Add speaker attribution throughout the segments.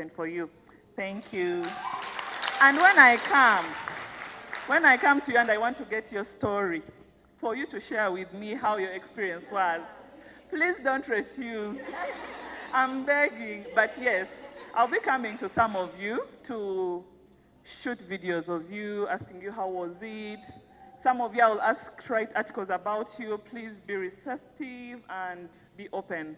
Speaker 1: inspiration for you. Thank you. And when I come to you and I want to get your story, for you to share with me how your experience was, please don't refuse. I'm begging, but yes, I'll be coming to some of you to shoot videos of you, asking you how was it. Some of you I will write articles about you. Please be receptive and be open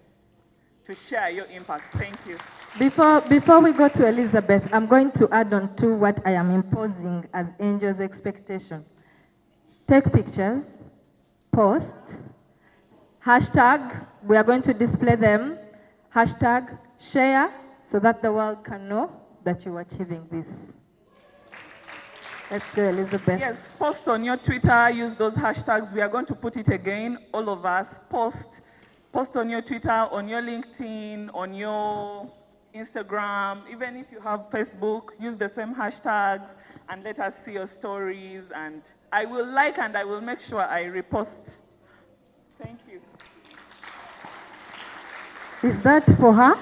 Speaker 1: to share your impact. Thank you.
Speaker 2: Before we go to Elizabeth, I'm going to add on to what I am imposing as Angel's expectation. Take pictures, post, hashtag, we are going to display them, hashtag, share, so that the world can know that you're achieving this. Let's go, Elizabeth.
Speaker 1: Yes, post on your Twitter, use those hashtags. We are going to put it again, all of us. Post on your Twitter, on your LinkedIn, on your Instagram. Even if you have Facebook, use the same hashtags and let us see your stories. And I will like and I will make sure I repost. Thank you.
Speaker 3: Is that for her?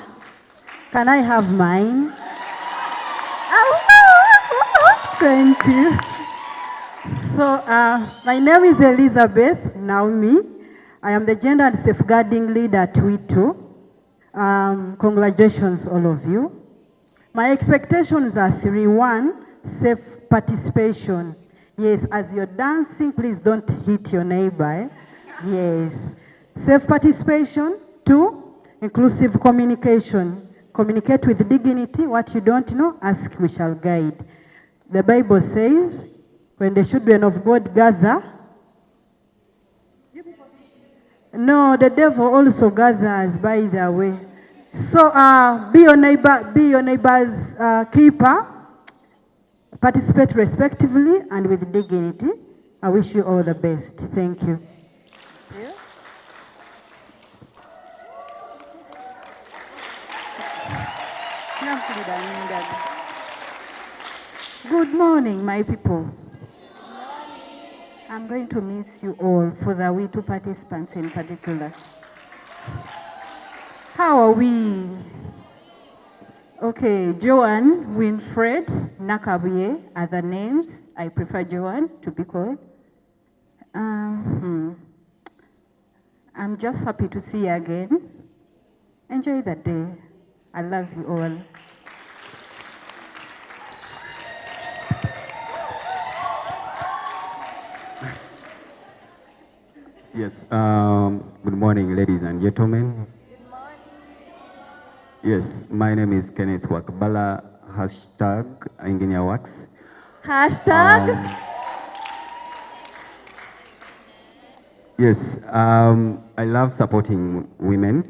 Speaker 3: Can I have mine? Thank you. So, my name is Elizabeth Naomi. I am the Gender and Safeguarding Lead at WiTU. Congratulations, all of you. My expectations are 3. 1, safe participation. Yes, as you're dancing, please don't hit your neighbor. Yes. Safe participation. 2, inclusive communication. Communicate with dignity. What you don't know, ask, we shall guide. The Bible says, when the children of God gather, no, the devil also gathers, by the way. So be your neighbor's keeper. Participate respectively and with dignity. I wish you all the best. Thank you.
Speaker 4: Good morning, my people. I'm going to miss you all, for the WiTU participants in particular. How are we? Okay, Joanne, Winfred, Nakabuye are the names. I prefer Joanne to be called. I'm just happy to see you again. Enjoy the day. I love you all.
Speaker 5: Yes, good morning, ladies and gentlemen.
Speaker 2: Good morning.
Speaker 5: Yes, my name is Kenneth Wakbala, hashtag Engineer Works.
Speaker 2: Hashtag?
Speaker 5: Yes, I love supporting women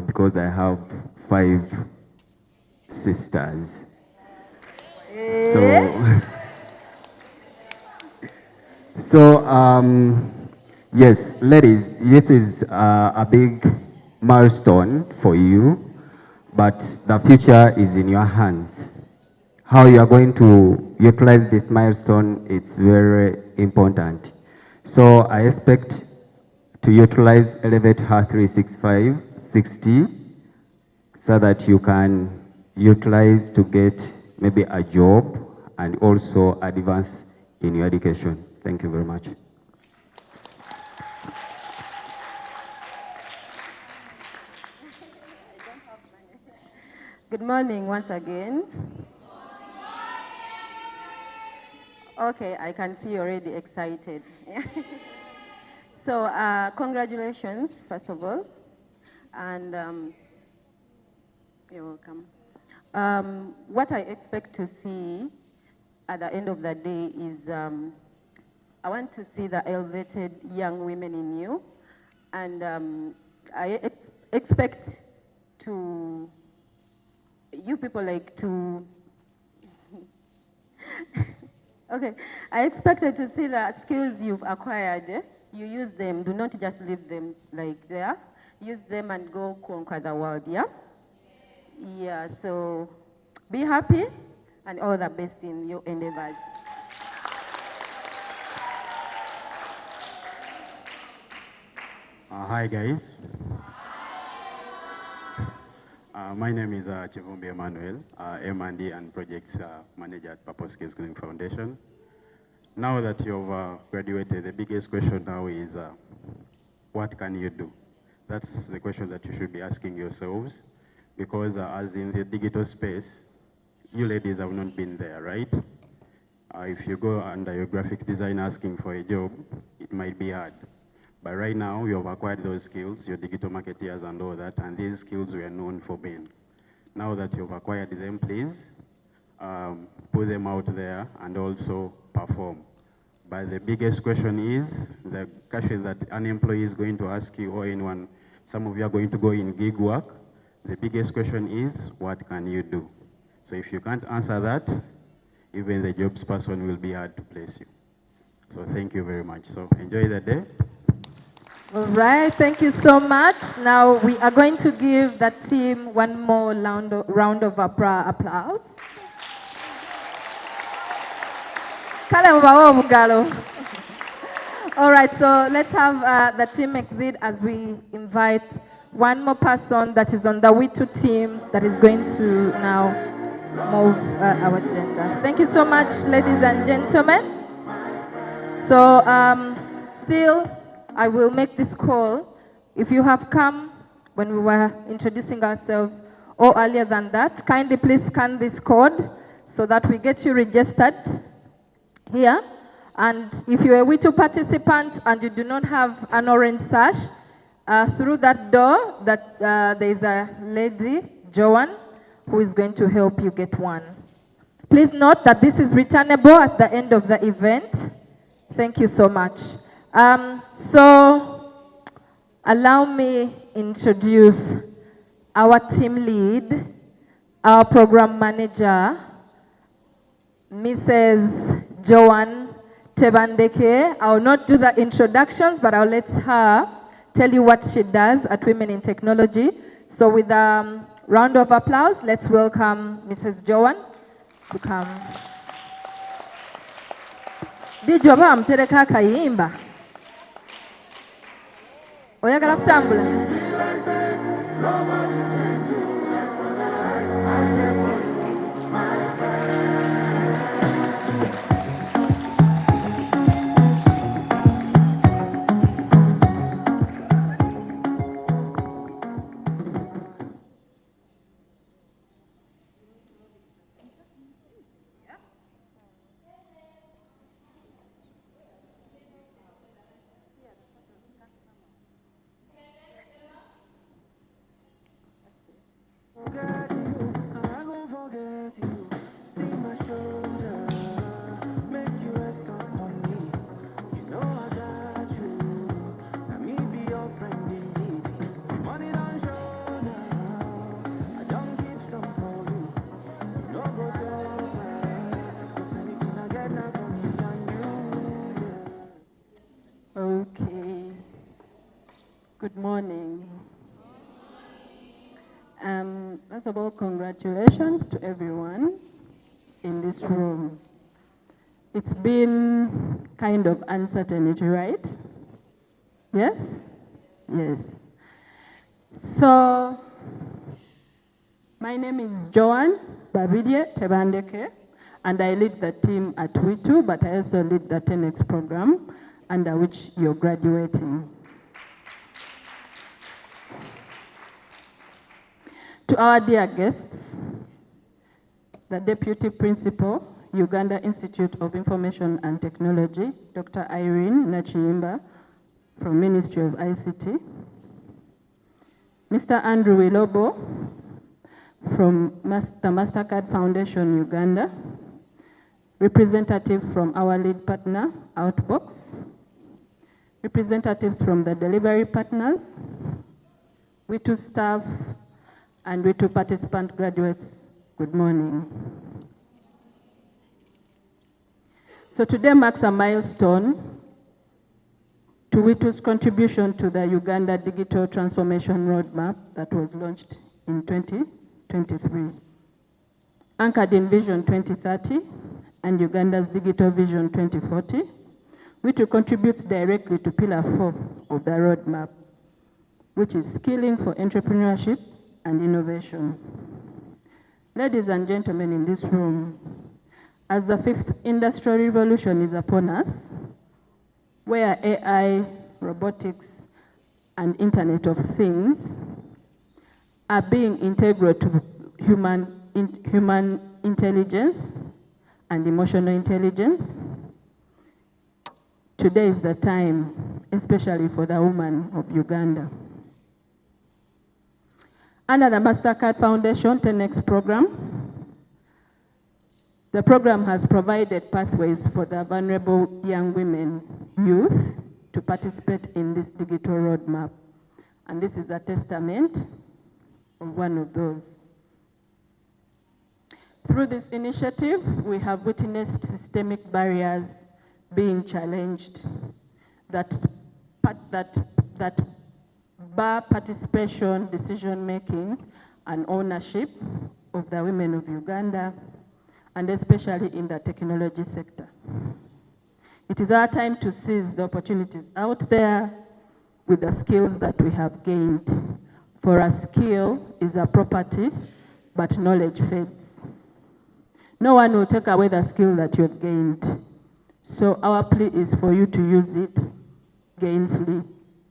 Speaker 5: because I have 5 sisters. So, yes, ladies, this is a big milestone for you, but the future is in your hands. How you are going to utilize this milestone, it's very important. So I expect to utilize Elevate Her 365 60 so that you can utilize to get maybe a job and also advance in your education. Thank you very much.
Speaker 2: Good morning once again. Okay, I can see you're already excited. So congratulations, first of all. And you're welcome. What I expect to see at the end of the day is I want to see the elevated young women in you. And I expect you people like to, okay, I expected to see the skills you've acquired, you use them, do not just leave them like there, use them and go conquer the world, yeah? Yeah, so be happy and all the best in your endeavors.
Speaker 6: Hi guys. My name is Chivumbi Emmanuel, M&D and Projects Manager at Purpose Skills Schooling Foundation. Now that you've graduated, the biggest question now is, what can you do? That's the question that you should be asking yourselves, because as in the digital space, you ladies have not been there, right? If you go under your graphics design asking for a job, it might be hard. But right now, you have acquired those skills, your digital marketeers and all that, and these skills we are known for being. Now that you've acquired them, please put them out there and also perform. But the biggest question is, the question that an employee is going to ask you, or anyone, some of you are going to go in gig work, the biggest question is, what can you do? So if you can't answer that, even the jobs person will be hard to place you. So thank you very much. So enjoy the day.
Speaker 7: All right, thank you so much. Now we are going to give the team one more round of applause. All right, so let's have the team exit as we invite one more person that is on the WiTU team that is going to now move our agenda. Thank you so much, ladies and gentlemen. So still, I will make this call. If you have come when we were introducing ourselves or earlier than that, kindly please scan this code so that we get you registered here. And if you're a WiTU participant and you do not have an orange sash, through that door, there is a lady, Joanne, who is going to help you get one. Please note that this is returnable at the end of the event. Thank you so much. So allow me introduce our team lead, our program manager, Mrs. Joanne Tebandeke. I will not do the introductions, but I'll let her tell you what she does at Women in Technology. So with a round of applause, let's welcome Mrs. Joanne to come. DJ oba amtereka akayimba. Oyagala kutambula.
Speaker 2: Okay. Good morning. First of all, congratulations to everyone in this room. It's been kind of uncertainty, right? Yes? Yes. So, my name is Joanne Babidye Tebandeke, and I lead the team at WiTU, but I also lead the 10X program, under which you're graduating. To our dear guests, the Deputy Principal, Uganda Institute of Information and Technology, Dr. Irene Nachiyimba from Ministry of ICT, Mr. Andrew Wilobo from the MasterCard Foundation, Uganda, representative from our lead partner, Outbox, representatives from the delivery partners, WiTU staff, and WiTU participant graduates, good morning. So today marks a milestone to WiTU's contribution to the Uganda Digital Transformation Roadmap that was launched in 2023. Anchored in Vision 2030 and Uganda's Digital Vision 2040, WiTU contributes directly to Pillar 4 of the roadmap, which is skilling for entrepreneurship and innovation. Ladies and gentlemen in this room, as the fifth industrial revolution is upon us, where AI, robotics, and Internet of Things are being integral to human intelligence and emotional intelligence, today is the time, especially for the women of Uganda. Under the MasterCard Foundation 10X program, the program has provided pathways for the vulnerable young women, youth, to participate in this digital roadmap. And this is a testament of one of those. Through this initiative, we have witnessed systemic barriers being challenged that bar participation, decision-making, and ownership of the women of Uganda, and especially in the technology sector. It is our time to seize the opportunities out there with the skills that we have gained. For a skill is a property, but knowledge fades. No one will take away the skill that you have gained. So our plea is for you to use it gainfully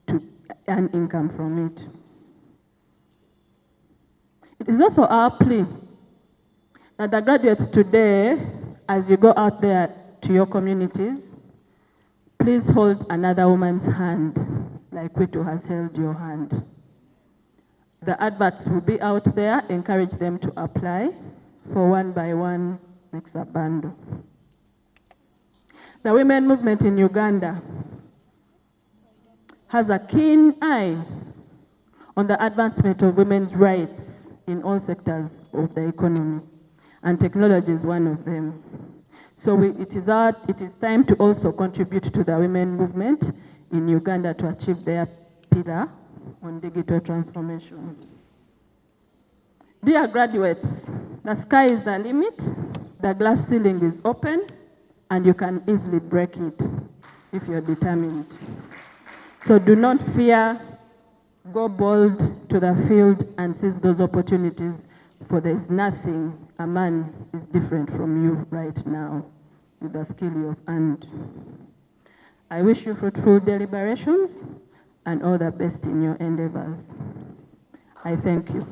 Speaker 2: to earn income from it. It is also our plea that the graduates today, as you go out there to your communities, please hold another woman's hand like WiTU has held your hand. The adverts will be out there. Encourage them to apply for 1 by 1 makes a bundle. The women movement in Uganda has a keen eye on the advancement of women's rights in all sectors of the economy, and technology is one of them. So it is time to also contribute to the women movement in Uganda to achieve their pillar on digital transformation. Dear graduates, the sky is the limit, the glass ceiling is open, and you can easily break it if you're determined. So do not fear, go bold to the field and seize those opportunities, for there is nothing a man is different from you right now with the skill you have earned. I wish you fruitful deliberations and all the best in your endeavors. I thank you.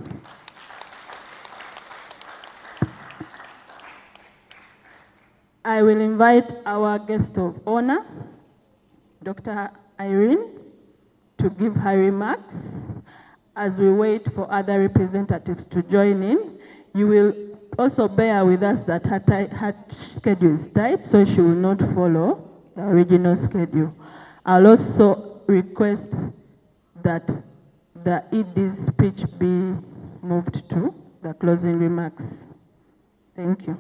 Speaker 2: I will invite our guest of honor, Dr. Irene, to give her remarks. As we wait for other representatives to join in, you will also bear with us that her schedule is tight, so she will not follow the original schedule. I'll also request that the ED's speech be moved to the closing remarks. Thank you.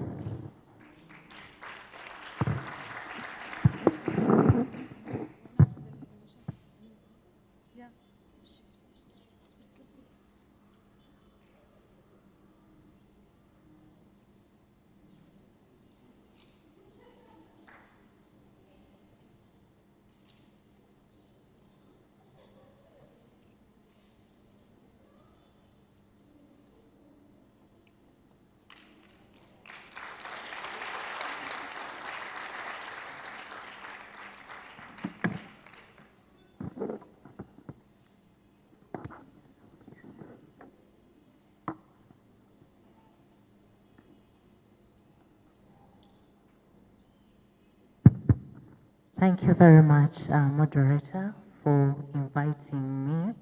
Speaker 8: Thank you very much, moderator, for inviting me.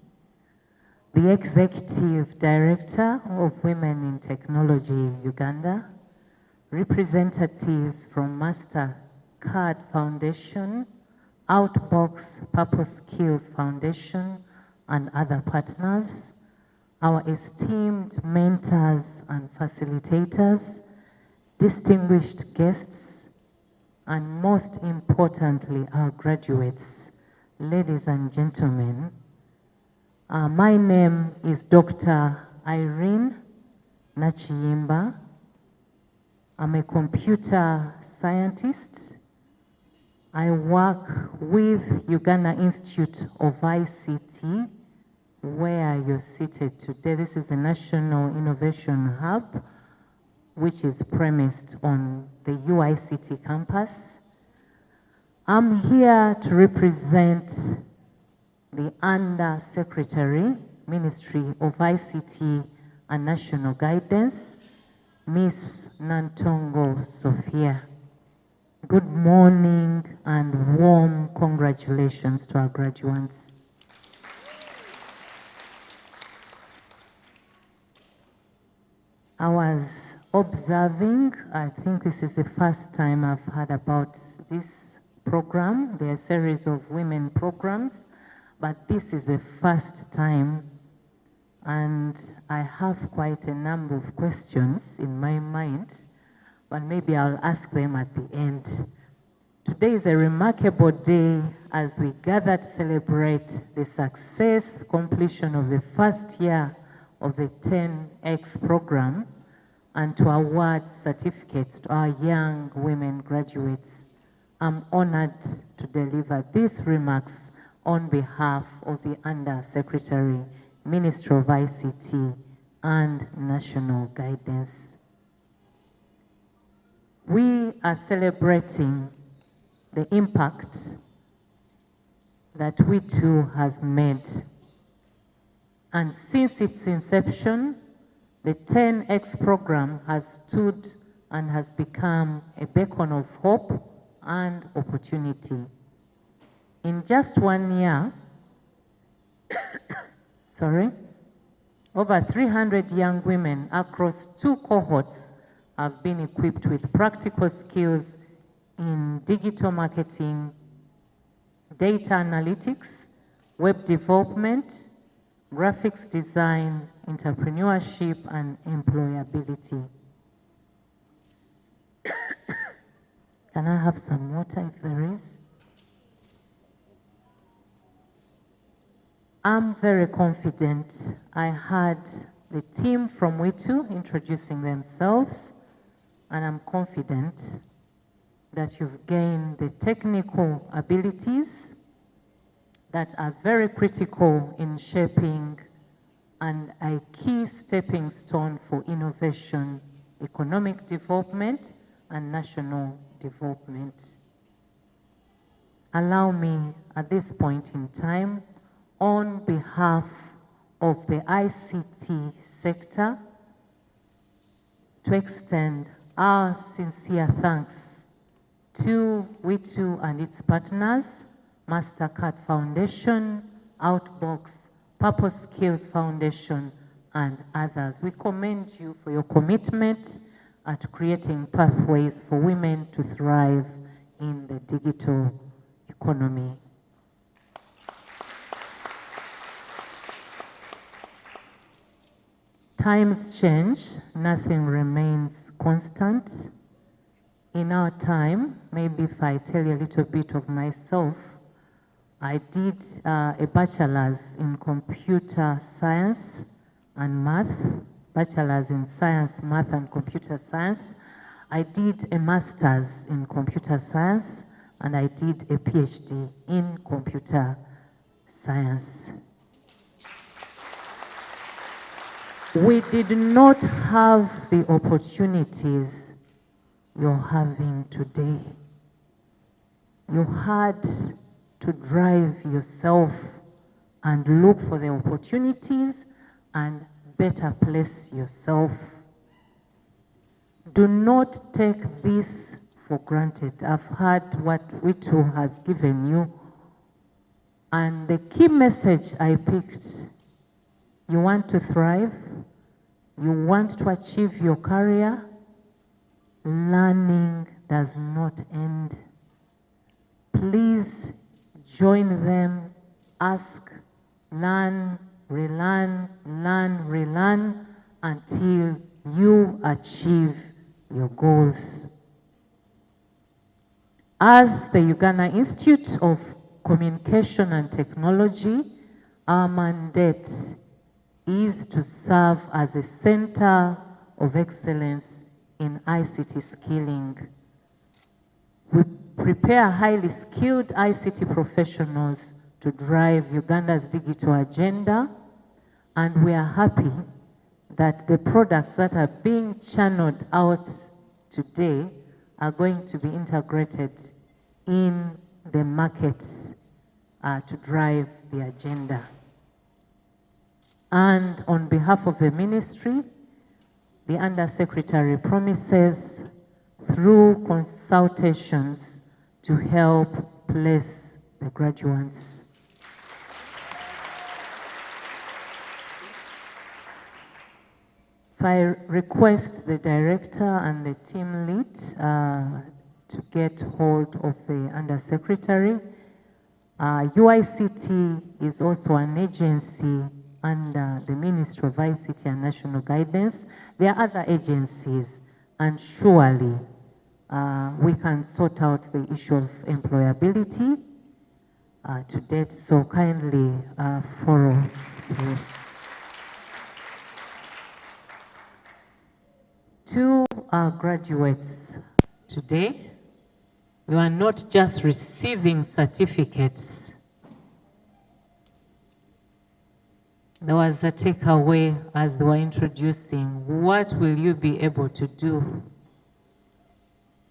Speaker 8: The Executive Director of Women in Technology Uganda, representatives from MasterCard Foundation, Outbox Purpose Skills Foundation, and other partners, our esteemed mentors and facilitators, distinguished guests, and most importantly, our graduates, ladies and gentlemen. My name is Dr. Irene Nachiyimba. I'm a computer scientist. I work with Uganda Institute of ICT, where you're seated today. This is the National Innovation Hub, which is premised on the UICT campus. I'm here to represent the Under Secretary, Ministry of ICT and National Guidance, Miss Nantongo Sophia. Good morning and warm congratulations to our graduates. I was observing, I think this is the first time I've heard about this program. There are a series of women programs, but this is the first time, and I have quite a number of questions in my mind, but maybe I'll ask them at the end. Today is a remarkable day as we gather to celebrate the success, completion of the first year of the 10X program and to award certificates to our young women graduates. I'm honored to deliver these remarks on behalf of the Under Secretary, Ministry of ICT and National Guidance. We are celebrating the impact that WiTU has made. And since its inception, the 10X program has stood and has become a beacon of hope and opportunity. In just 1 year, over 300 young women across 2 cohorts have been equipped with practical skills in digital marketing, data analytics, web development, graphics design, entrepreneurship, and employability. Can I have some water if there is? I'm very confident. I had the team from WiTU introducing themselves, and I'm confident that you've gained the technical abilities that are very critical in shaping and a key stepping stone for innovation, economic development, and national development. Allow me at this point in time, on behalf of the ICT sector, to extend our sincere thanks to WiTU and its partners, Mastercard Foundation, Outbox, Purpose Skills Foundation, and others. We commend you for your commitment at creating pathways for women to thrive in the digital economy. Times change, nothing remains constant. In our time, maybe if I tell you a little bit of myself, I did a bachelor's in computer science and math, bachelor's in science, math, and computer science. I did a master's in computer science, and I did a PhD in computer science. We did not have the opportunities you're having today. You had to drive yourself and look for the opportunities and better place yourself. Do not take this for granted. I've heard what WiTU has given you, and the key message I picked: you want to thrive, you want to achieve your career, learning does not end. Please join them, ask, learn, relearn, learn, relearn, until you achieve your goals. As the Uganda Institute of Communication and Technology, our mandate is to serve as a center of excellence in ICT skilling. We prepare highly skilled ICT professionals to drive Uganda's digital agenda And we are happy that the products that are being channeled out today are going to be integrated in the markets to drive the agenda. And on behalf of the ministry, the Undersecretary promises through consultations to help place the graduates. So I request the director and the team lead to get hold of the Undersecretary. UICT is also an agency under the Ministry of ICT and National Guidance. There are other agencies, and surely we can sort out the issue of employability to date, so kindly follow through. To our graduates today, you are not just receiving certificates. There was a takeaway as they were introducing, what will you be able to do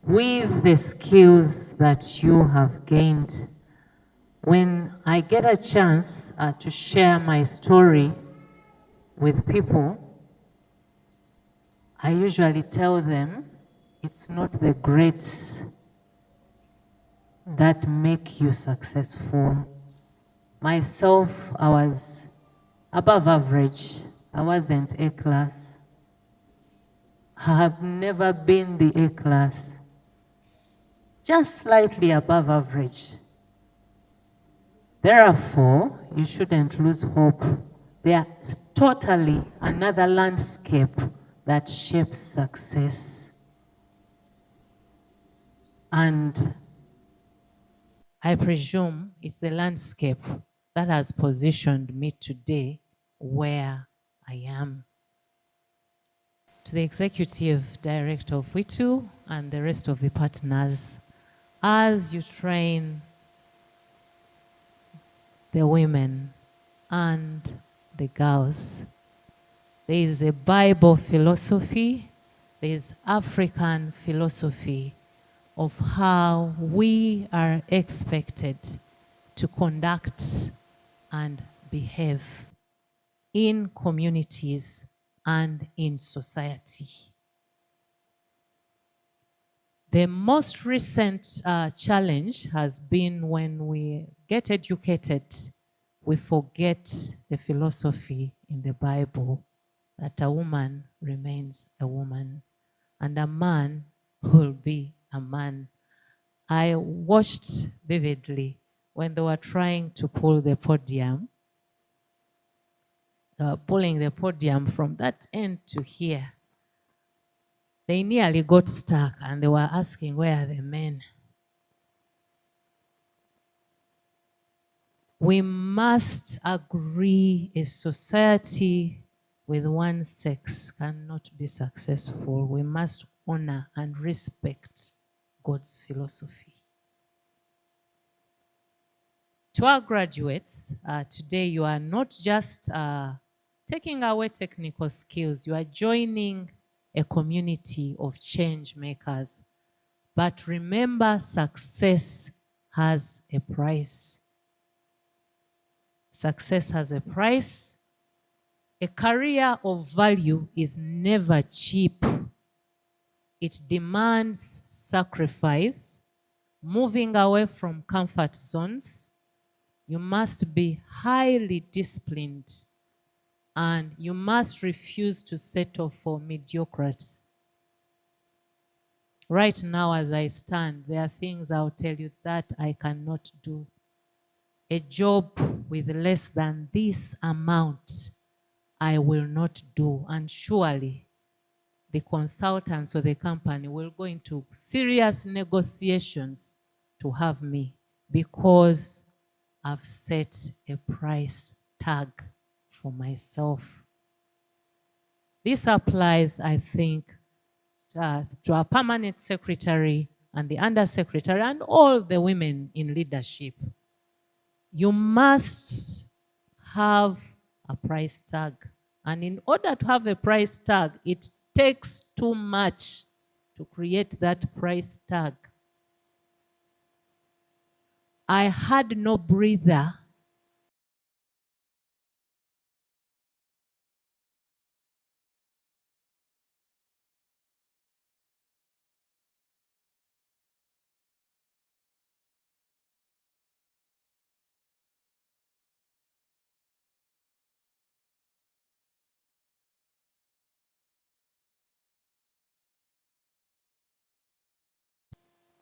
Speaker 8: with the skills that you have gained? When I get a chance to share my story with people, I usually tell them it's not the grades that make you successful. Myself, I was above average. I wasn't A class. I have never been the A class. Just slightly above average. Therefore, you shouldn't lose hope. There's totally another landscape that shapes success. And I presume it's the landscape that has positioned me today where I am. To the Executive Director of WiTU and the rest of the partners, as you train the women and the girls, there is a Bible philosophy, there is African philosophy of how we are expected to conduct and behave in communities and in society. The most recent challenge has been when we get educated, we forget the philosophy in the Bible that a woman remains a woman and a man will be a man. I watched vividly when they were trying to pull the podium, pulling the podium from that end to here. They nearly got stuck and they were asking, where are the men? We must agree a society with one sex cannot be successful. We must honor and respect God's philosophy. To our graduates, today you are not just taking away technical skills, you are joining a community of change makers. But remember, success has a price. Success has a price. A career of value is never cheap. It demands sacrifice, moving away from comfort zones. You must be highly disciplined and you must refuse to settle for mediocrity. Right now, as I stand, there are things I'll tell you that I cannot do. A job with less than this amount, I will not do. And surely, the consultants or the company will go into serious negotiations to have me because I've set a price tag for myself. This applies, I think, to our permanent secretary and the undersecretary and all the women in leadership. You must have
Speaker 9: a price tag. And in order to have a price tag, it takes too much to create that price tag. I had no breather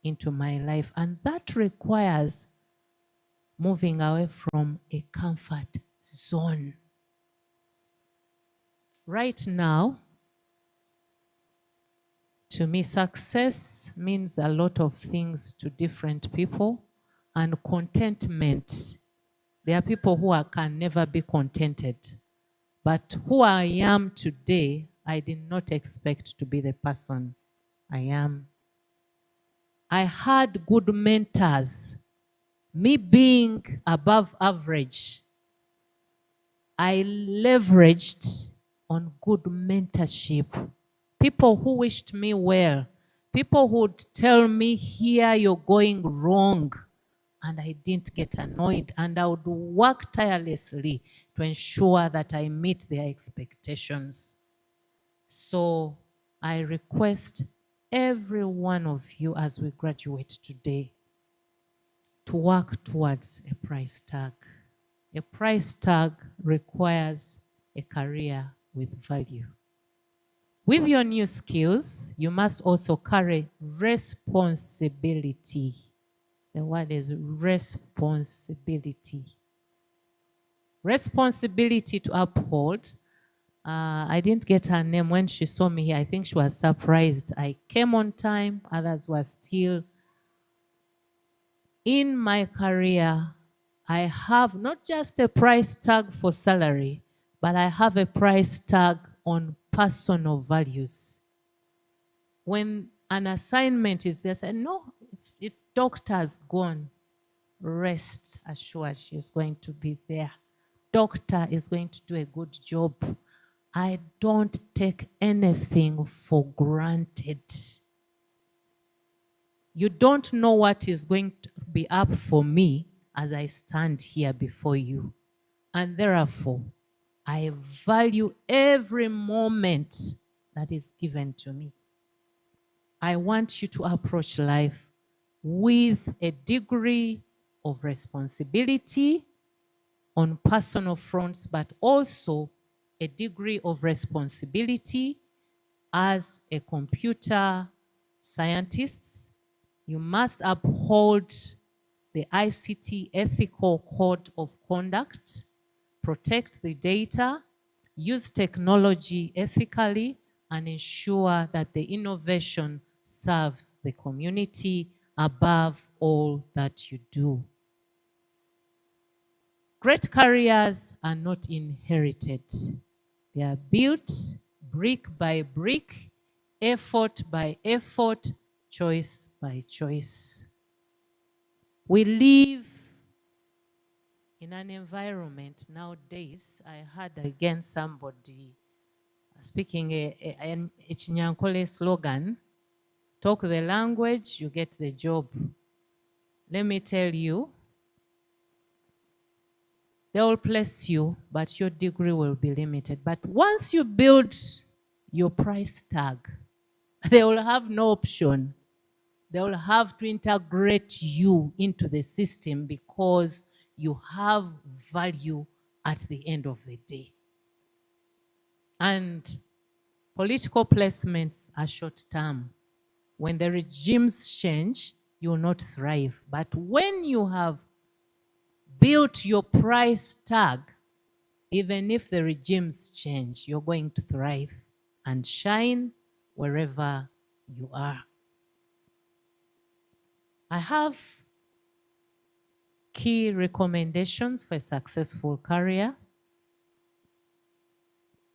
Speaker 9: into my life. And that requires moving away from a comfort zone. Right now, to me, success means a lot of things to different people, and contentment. There are people who can never be contented. But who I am today, I did not expect to be the person I am. I had good mentors. Me being above average, I leveraged on good mentorship. People who wished me well. People who would tell me, here you're going wrong. And I didn't get annoyed. And I would work tirelessly to ensure that I meet their expectations. So I request every one of you as we graduate today to work towards a price tag. A price tag requires a career with value. With your new skills, you must also carry responsibility. The word is responsibility. Responsibility to uphold. I didn't get her name when she saw me here. I think she was surprised. I came on time. Others were still. In my career, I have not just a price tag for salary, but I have a price tag on personal values. When an assignment is there, I say, no, if doctor's gone, rest assured she's going to be there. Doctor is going to do a good job. I don't take anything for granted. You don't know what is going to be up for me as I stand here before you. And therefore, I value every moment that is given to me. I want you to approach life with a degree of responsibility on personal fronts, but also a degree of responsibility as a computer scientist. You must uphold the ICT ethical code of conduct, protect the data, use technology ethically, and ensure that the innovation serves the community above all that you do. Great careers are not inherited. They are built brick by brick, effort by effort, choice by choice. We live in an environment nowadays. I heard again somebody speaking a Chinyankole slogan, talk the language, you get the job. Let me tell you, they will place you, but your degree will be limited. But once you build your price tag, they will have no option. They will have to integrate you into the system because you have value at the end of the day. And political placements are short term. When the regimes change, you will not thrive. But when you have built your price tag, even if the regimes change, you're going to thrive and shine wherever you are. I have key recommendations for a successful career.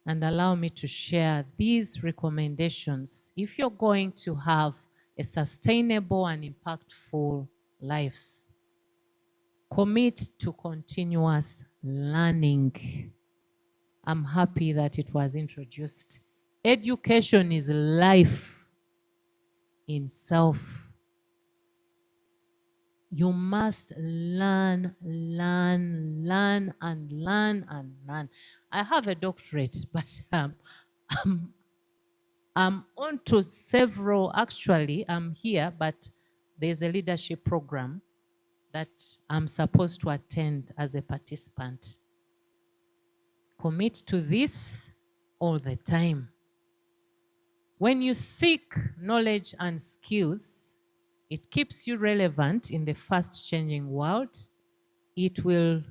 Speaker 9: And allow me to share these recommendations if you're going to have a sustainable and impactful lives. Commit to continuous learning. I'm happy that it was introduced. Education is life in self. You must learn, learn, learn, and learn, and learn. I have a doctorate, but I'm on to several, actually, I'm here, but there's a leadership program that I'm supposed to attend as a participant. Commit to this all the time. When you seek knowledge and skills, it keeps you relevant in the fast-changing world. It will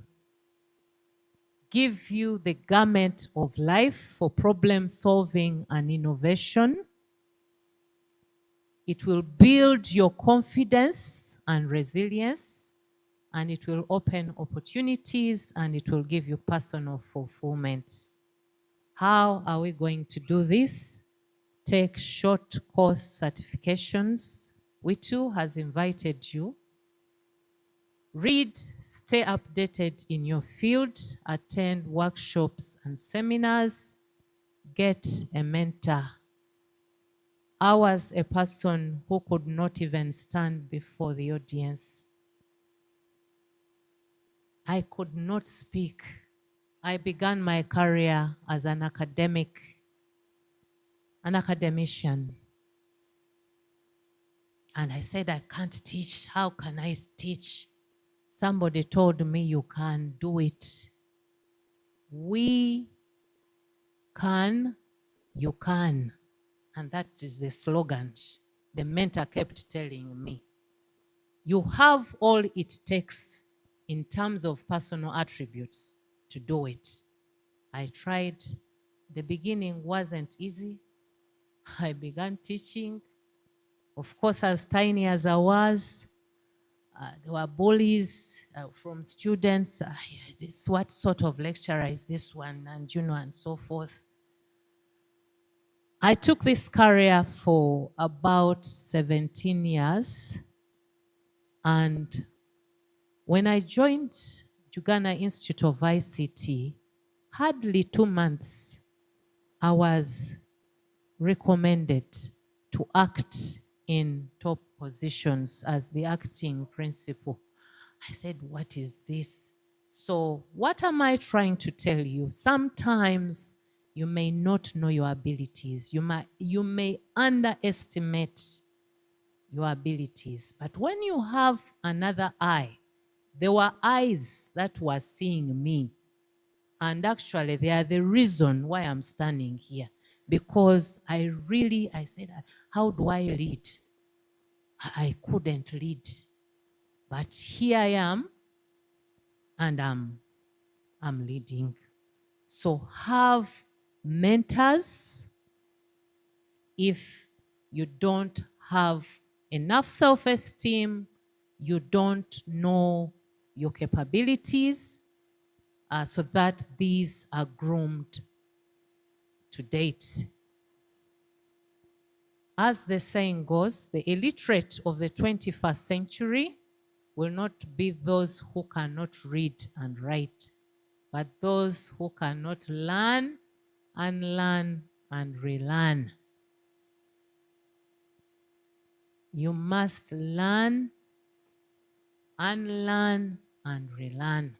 Speaker 9: give you the garment of life for problem solving and innovation. It will build your confidence and resilience, and it will open opportunities, and it will give you personal fulfillment. How are we going to do this? Take short course certifications. WiTU has invited you. Read, stay updated in your field, attend workshops and seminars, get a mentor. I was a person who could not even stand before the audience. I could not speak. I began my career as an academician. And I said, I can't teach. How can I teach? Somebody told me, you can do it. We can, you can. And that is the slogan the mentor kept telling me. You have all it takes in terms of personal attributes to do it. I tried. The beginning wasn't easy. I began teaching. Of course, as tiny as I was, there were bullies from students. What sort of lecturer is this one? And and so forth. I took this career for about 17 years. And when I joined Uganda Institute of ICT, hardly 2 months, I was recommended to act in top positions as the acting principal. I said, what is this? So what am I trying to tell you? Sometimes you may not know your abilities. You may underestimate your abilities. But when you have another eye, there were eyes that were seeing me. And actually, they are the reason why I'm standing here. Because I said, how do I lead? I couldn't lead. But here I am, and I'm leading. So have mentors. If you don't have enough self-esteem, you don't know your capabilities, so that these are groomed to date. As the saying goes, the illiterate of the 21st century will not be those who cannot read and write, but those who cannot learn and relearn. You must learn and relearn.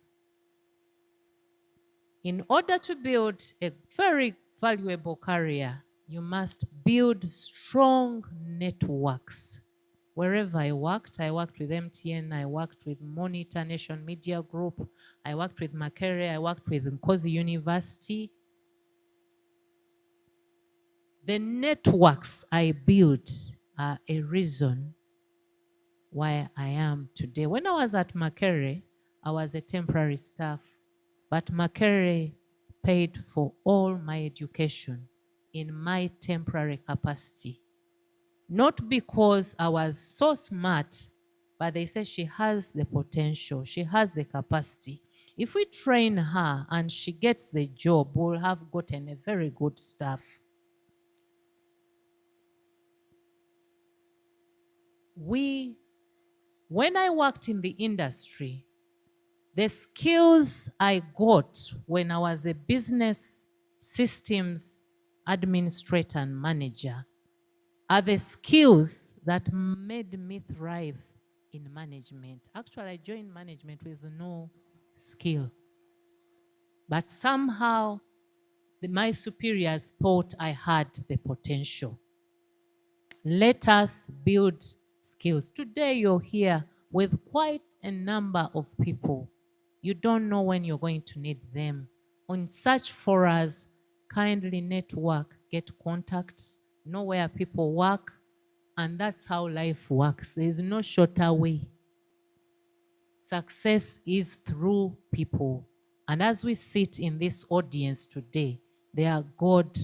Speaker 9: In order to build a very valuable career, you must build strong networks. Wherever I worked with MTN, I worked with Monitor Nation Media Group, I worked with Makerere, I worked with Nkozi University. The networks I built are a reason why I am today. When I was at Makerere, I was a temporary staff, but Makerere paid for all my education in my temporary capacity. Not because I was so smart, but they said she has the potential, she has the capacity. If we train her and she gets the job, we'll have gotten a very good staff. When I worked in the industry, the skills I got when I was a business systems administrator and manager are the skills that made me thrive in management. Actually, I joined management with no skill. But somehow, my superiors thought I had the potential. Let us build skills. Today, you're here with quite a number of people. You don't know when you're going to need them. On such forums, kindly network, get contacts, know where people work, and that's how life works. There is no shorter way. Success is through people. And as we sit in this audience today, they are God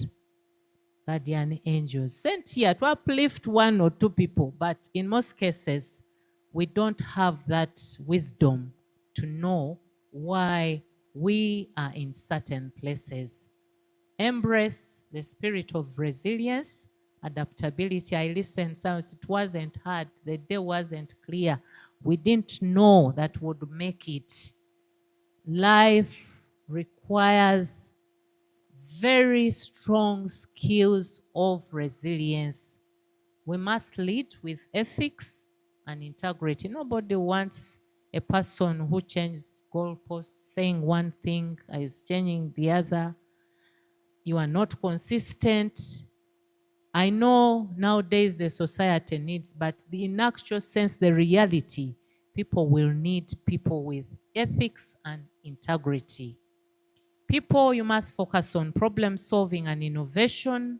Speaker 9: guardian angels sent here to uplift one or two people. But in most cases, we don't have that wisdom to know why we are in certain places. Embrace the spirit of resilience, adaptability. I listened, sounds it wasn't hard, the day wasn't clear. We didn't know that would make it. Life requires very strong skills of resilience. We must lead with ethics and integrity. Nobody wants a person who changes goalposts, saying one thing is changing the other. You are not consistent. I know nowadays the society needs, but in actual sense, the reality, people will need people with ethics and integrity. People, you must focus on problem solving and innovation.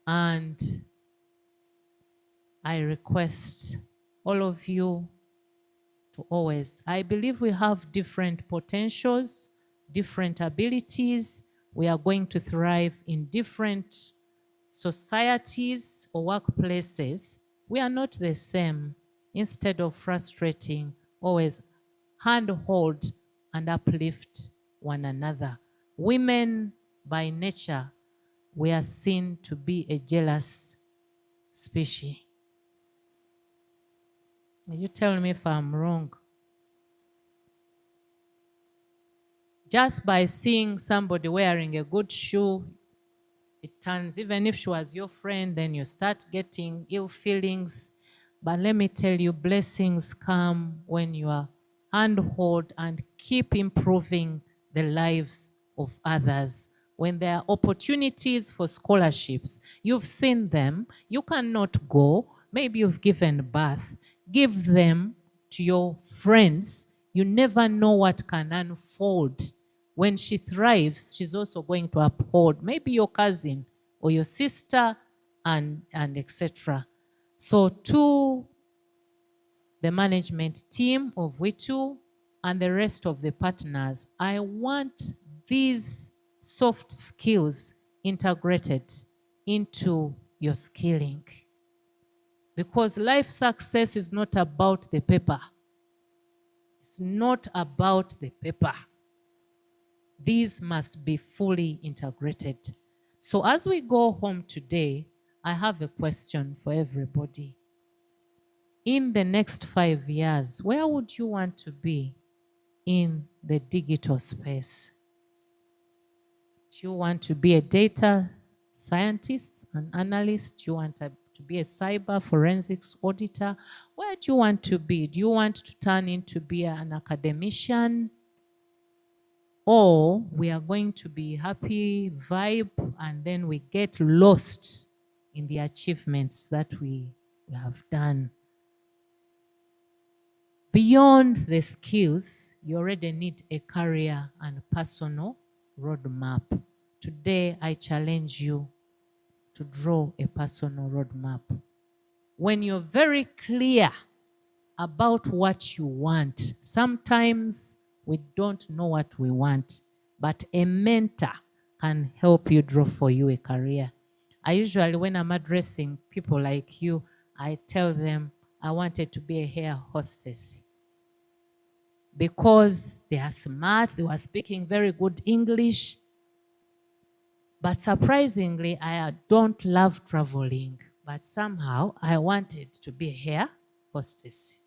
Speaker 9: And I request all of you to always, I believe we have different potentials, different abilities. We are going to thrive in different societies or workplaces. We are not the same. Instead of frustrating, always handhold and uplift one another. Women, by nature, we are seen to be a jealous species. You tell me if I'm wrong. Just by seeing somebody wearing a good shoe, it turns, even if she was your friend, then you start getting ill feelings. But let me tell you, blessings come when you are handhold and keep improving the lives of others. When there are opportunities for scholarships, you've seen them, you cannot go, maybe you've given birth, give them to your friends. You never know what can unfold. When she thrives, she's also going to uphold maybe your cousin or your sister and etc. So to the management team of WiTU and the rest of the partners, I want these soft skills integrated into your skilling. Because life success is not about the paper. It's not about the paper. These must be fully integrated. So as we go home today, I have a question for everybody. In the next 5 years, where would you want to be in the digital space? Do you want to be a data scientist, an analyst? Do you want to be a cyber forensics auditor? Where do you want to be? Do you want to turn into be an academician? Or we are going to be happy, vibe, and then we get lost in the achievements that we have done. Beyond the skills, you already need a career and personal roadmap. Today, I challenge you to draw a personal roadmap. When you're very clear about what you want, sometimes we don't know what we want, but a mentor can help you draw for you a career. I usually, when I'm addressing people like you, I tell them I wanted to be a air hostess because they are smart, they were speaking very good English, but surprisingly, I don't love traveling, but somehow I wanted to be a air hostess.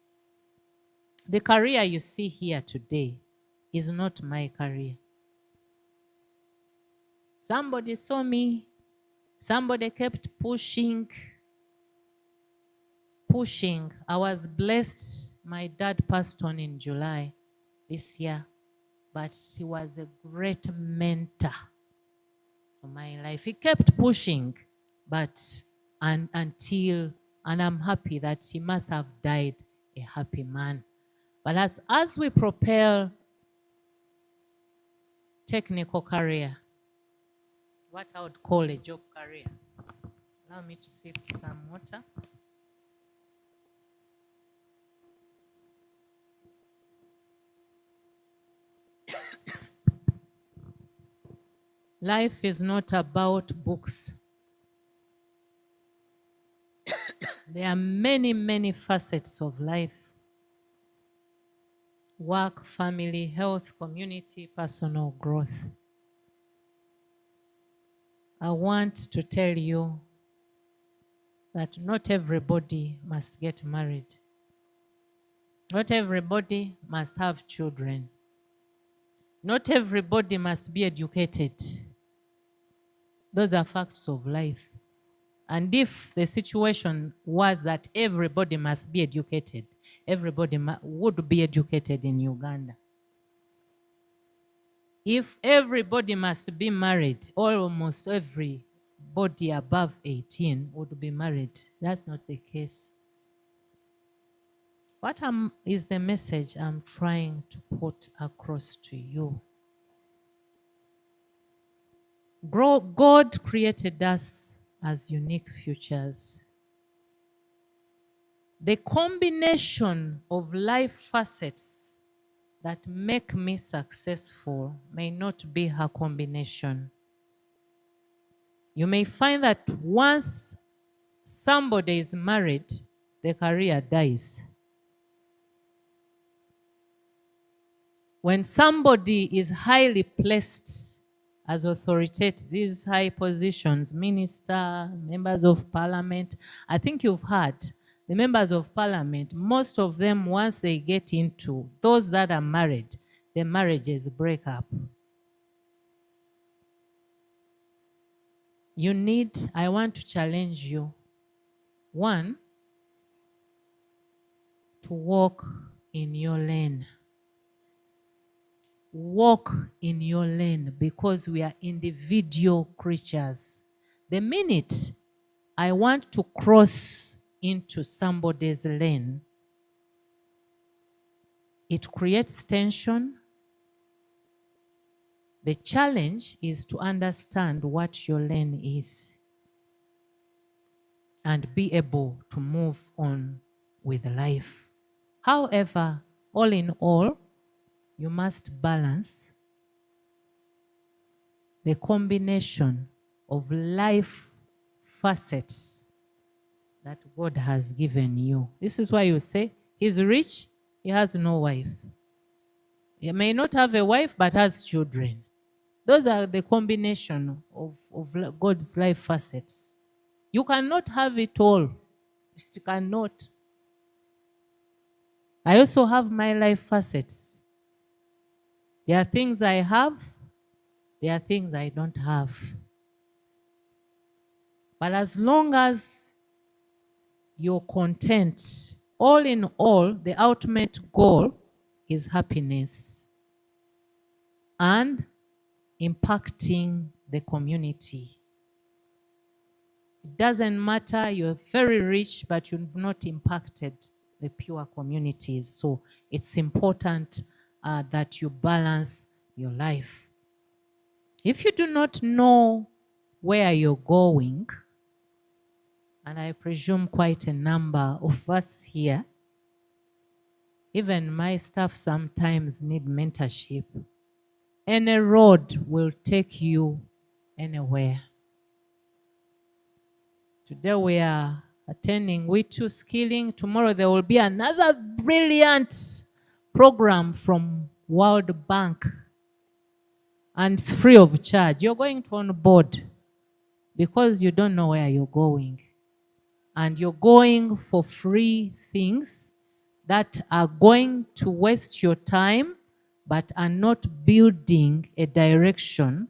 Speaker 9: The career you see here today is not my career. Somebody saw me. Somebody kept pushing. I was blessed. My dad passed on in July this year, but he was a great mentor for my life. He kept pushing, but and I'm happy that he must have died a happy man. But as we propel technical career, what I would call a job career. Allow me to sip some water. Life is not about books. There are many, many facets of life. Work, family, health, community, personal growth. I want to tell you that not everybody must get married. Not everybody must have children. Not everybody must be educated. Those are facts of life. And if the situation was that everybody must be educated, everybody would be educated in Uganda. If everybody must be married, almost everybody above 18 would be married. That's not the case. What is the message I'm trying to put across to you? God created us as unique futures. The combination of life facets that make me successful may not be her combination. You may find that once somebody is married, the career dies. When somebody is highly placed as authoritative, these high positions, minister, members of parliament, I think you've heard, the members of parliament, most of them, once they get into those that are married, the marriages break up. I want to challenge you. One, to walk in your lane. Walk in your lane, because we are individual creatures. The minute I want to cross into somebody's lane, it creates tension. The challenge is to understand what your lane is and be able to move on with life. However, all in all, you must balance the combination of life facets that God has given you. This is why you say, he's rich, he has no wife. He may not have a wife, but has children. Those are the combination of God's life facets. You cannot have it all. You cannot. I also have my life facets. There are things I have, there are things I don't have. But as long as you're content, all in all, the ultimate goal is happiness and impacting the community. It doesn't matter, you're very rich, but you've not impacted the pure communities. So it's important that you balance your life. If you do not know where you're going, and I presume quite a number of us here, even my staff sometimes need mentorship, any road will take you anywhere. Today we are attending WiTU skilling. Tomorrow there will be another brilliant program from World Bank, and it's free of charge. You're going to on board because you don't know where you're going. And you're going for free things that are going to waste your time but are not building a direction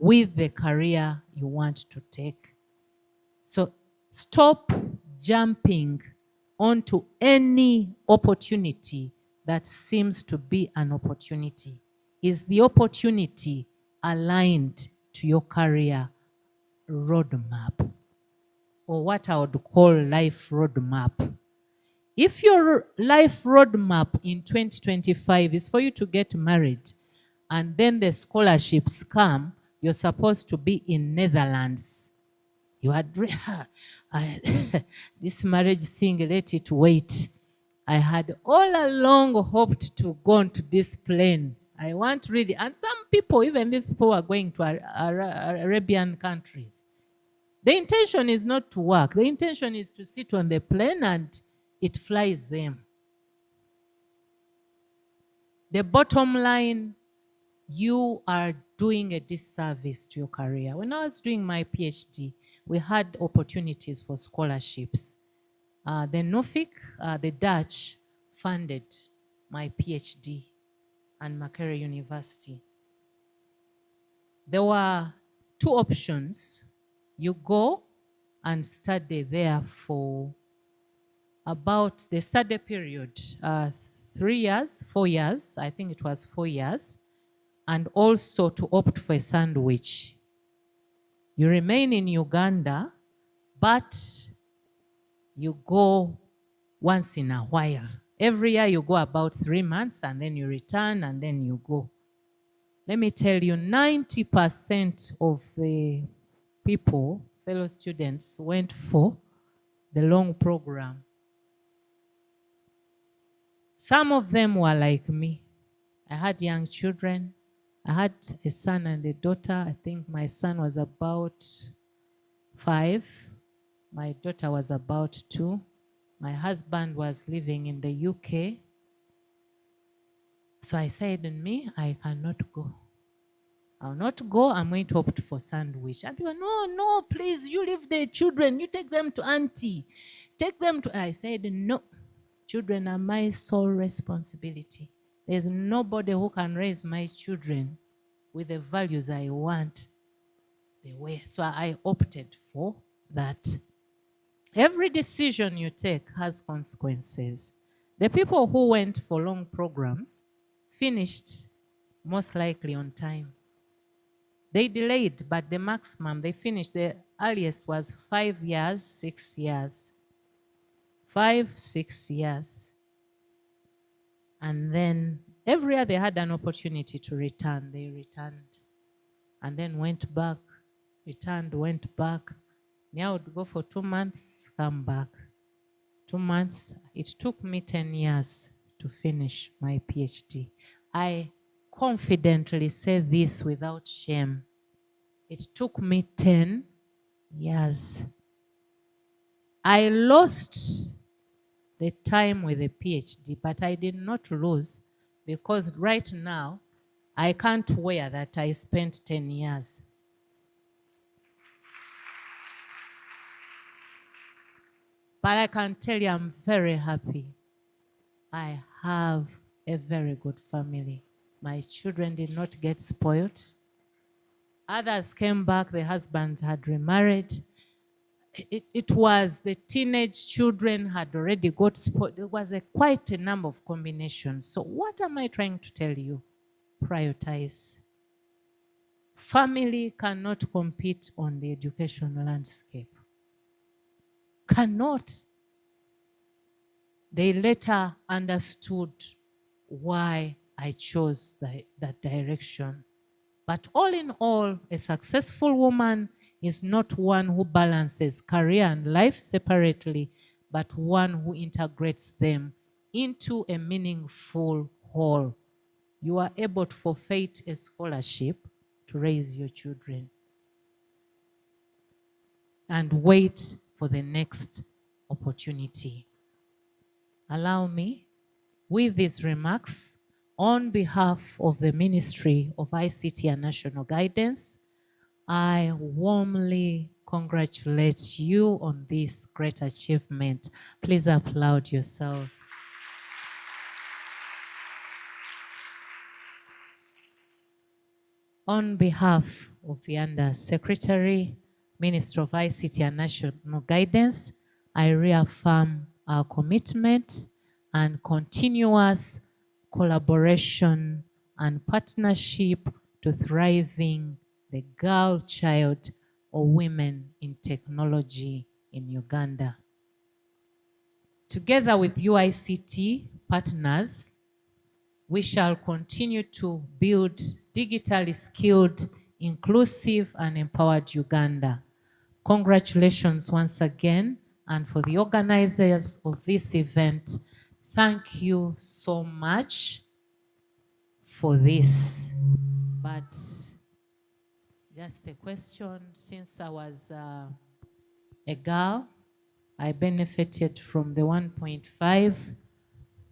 Speaker 9: with the career you want to take. So stop jumping onto any opportunity that seems to be an opportunity. Is the opportunity aligned to your career roadmap, or what I would call life roadmap? If your life roadmap in 2025 is for you to get married, and then the scholarships come, you're supposed to be in Netherlands. You had this marriage thing, let it wait. I had all along hoped to go onto this plane. I want really, and some people, even these people are going to Arabian countries. The intention is not to work. The intention is to sit on the plane and it flies them. The bottom line, you are doing a disservice to your career. When I was doing my PhD, we had opportunities for scholarships. The Nuffic, the Dutch, funded my PhD at Makerere University. There were two options. You go and study there for about the study period, 3 years, 4 years, I think it was 4 years, and also to opt for a sandwich. You remain in Uganda, but you go once in a while. Every year you go about 3 months and then you return and then you go. Let me tell you, 90% of the people, fellow students, went for the long program. Some of them were like me. I had young children. I had a son and a daughter. I think my son was about 5. My daughter was about 2. My husband was living in the UK. So I said, me, I cannot go. I'll not go. I'm going to opt for sandwich. And people, no, please, you leave the children. You take them to auntie. Take them to... I said, no. Children are my sole responsibility. There's nobody who can raise my children with the values I want. The way. So I opted for that. Every decision you take has consequences. The people who went for long programs finished most likely on time. They delayed, but the maximum they finished, the earliest was 5 years, 6 years. 5, 6 years. And then every year they had an opportunity to return. They returned and then went back, returned, went back. Me, I would go for 2 months, come back. 2 months. It took me 10 years to finish my PhD. I confidently say this without shame. It took me 10 years. I lost the time with a PhD, but I did not lose, because right now I can't wear that I spent 10 years. But I can tell you I'm very happy. I have a very good family. My children did not get spoiled. Others came back, the husband had remarried. It was the teenage children had already got spoiled. It was quite a number of combinations. So what am I trying to tell you? Prioritize. Family cannot compete on the education landscape. Cannot. They later understood why I chose that direction. But all in all, a successful woman is not one who balances career and life separately, but one who integrates them into a meaningful whole. You are able to forfeit a scholarship to raise your children and wait for the next opportunity. Allow me, with these remarks, on behalf of the Ministry of ICT and National Guidance, I warmly congratulate you on this great achievement. Please applaud yourselves. On behalf of the Under Secretary, Minister of ICT and National Guidance, I reaffirm our commitment and continuous collaboration and partnership to thriving the girl child or women in technology in Uganda. Together with UICT partners, we shall continue to build digitally skilled, inclusive, and empowered Uganda. Congratulations once again, and for the organizers of this event, thank you so much for this. But just a question, since I was a girl, I benefited from the 1.5.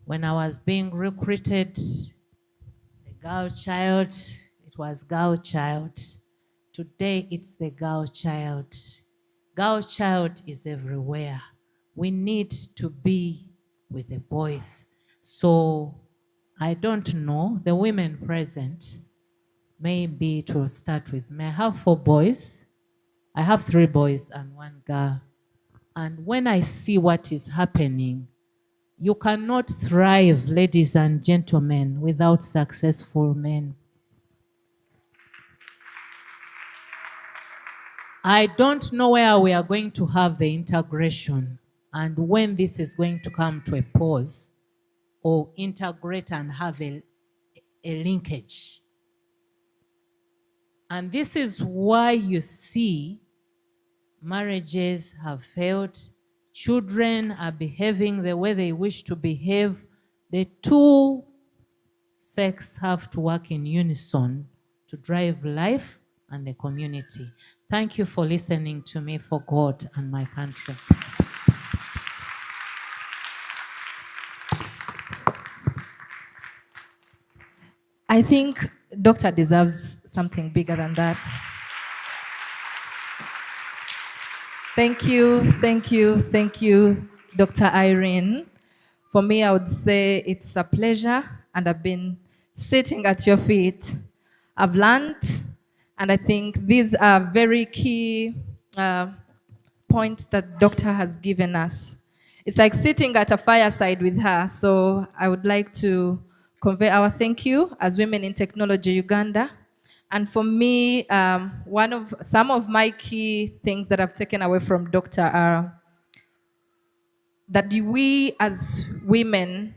Speaker 9: When I was being recruited, the girl child, it was girl child. Today, it's the girl child. Girl child is everywhere. We need to be with the boys. So I don't know, the women present, maybe it will start with me. I have 4 boys. I have 3 boys and 1 girl. And when I see what is happening, you cannot thrive, ladies and gentlemen, without successful men. I don't know where we are going to have the integration and when this is going to come to a pause or integrate and have a linkage. And this is why you see marriages have failed, children are behaving the way they wish to behave. The 2 sexes have to work in unison to drive life and the community. Thank you for listening to me for God and my country.
Speaker 7: I think Doctor deserves something bigger than that. Thank you, Dr. Irene. For me, I would say it's a pleasure, and I've been sitting at your feet. I've learned, and I think these are very key points that Doctor has given us. It's like sitting at a fireside with her, so I would like to convey our thank you as Women in Technology Uganda. And for me, some of my key things that I've taken away from Doctor are that we as women,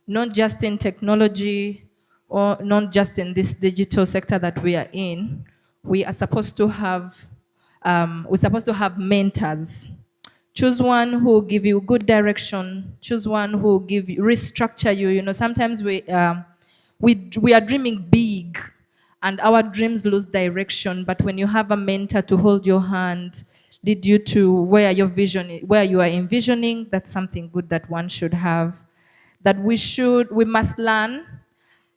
Speaker 7: not just in technology or not just in this digital sector that we are in, we are supposed to have mentors. Choose one who will give you good direction. Choose one who will restructure you. You know, sometimes we are dreaming big, and our dreams lose direction. But when you have a mentor to hold your hand, lead you to where you are envisioning, that's something good that one should have. That we must learn,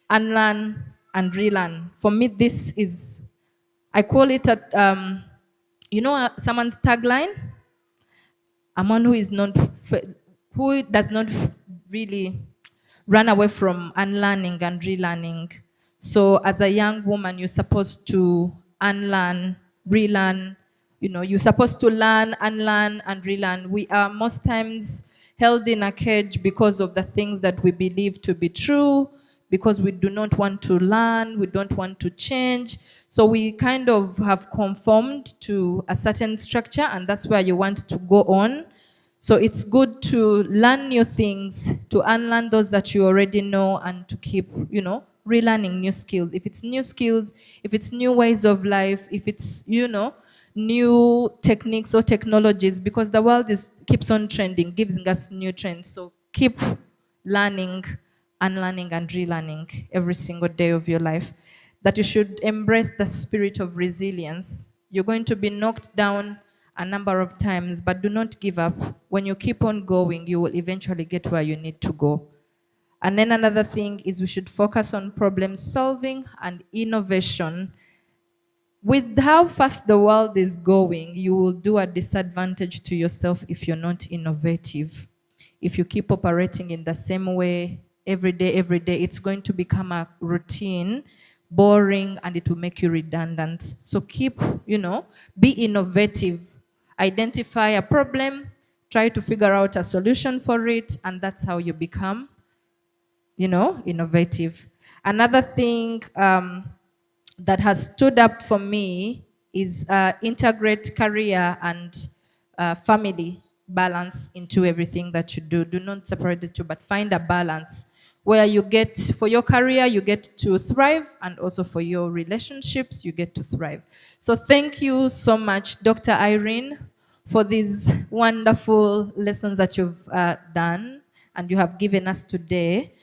Speaker 7: unlearn, and relearn. For me, this is, I call it someone's tagline. I'm one who does not really run away from unlearning and relearning. So as a young woman, you're supposed to unlearn, relearn. You know, you're supposed to learn, unlearn, and relearn. We are most times held in a cage because of the things that we believe to be true, because we do not want to learn, we don't want to change. So we kind of have conformed to a certain structure, and that's where you want to go on. So it's good to learn new things, to unlearn those that you already know, and to keep, relearning new skills. If it's new skills, if it's new ways of life, if it's, new techniques or technologies, because the world keeps on trending, giving us new trends. So keep learning, unlearning, and relearning every single day of your life. That you should embrace the spirit of resilience. You're going to be knocked down a number of times, but do not give up. When you keep on going, you will eventually get where you need to go. And then another thing is we should focus on problem solving and innovation. With how fast the world is going, you will do a disadvantage to yourself if you're not innovative. If you keep operating in the same way every day, it's going to become a routine boring, and it will make you redundant. So keep, be innovative. Identify a problem, try to figure out a solution for it, and that's how you become, innovative. Another thing that has stood up for me is integrate career and family balance into everything that you do. Do not separate the two, but find a balance where you get, for your career, you get to thrive, and also for your relationships, you get to thrive. So thank you so much, Dr. Irene, for these wonderful lessons that you've done and you have given us today.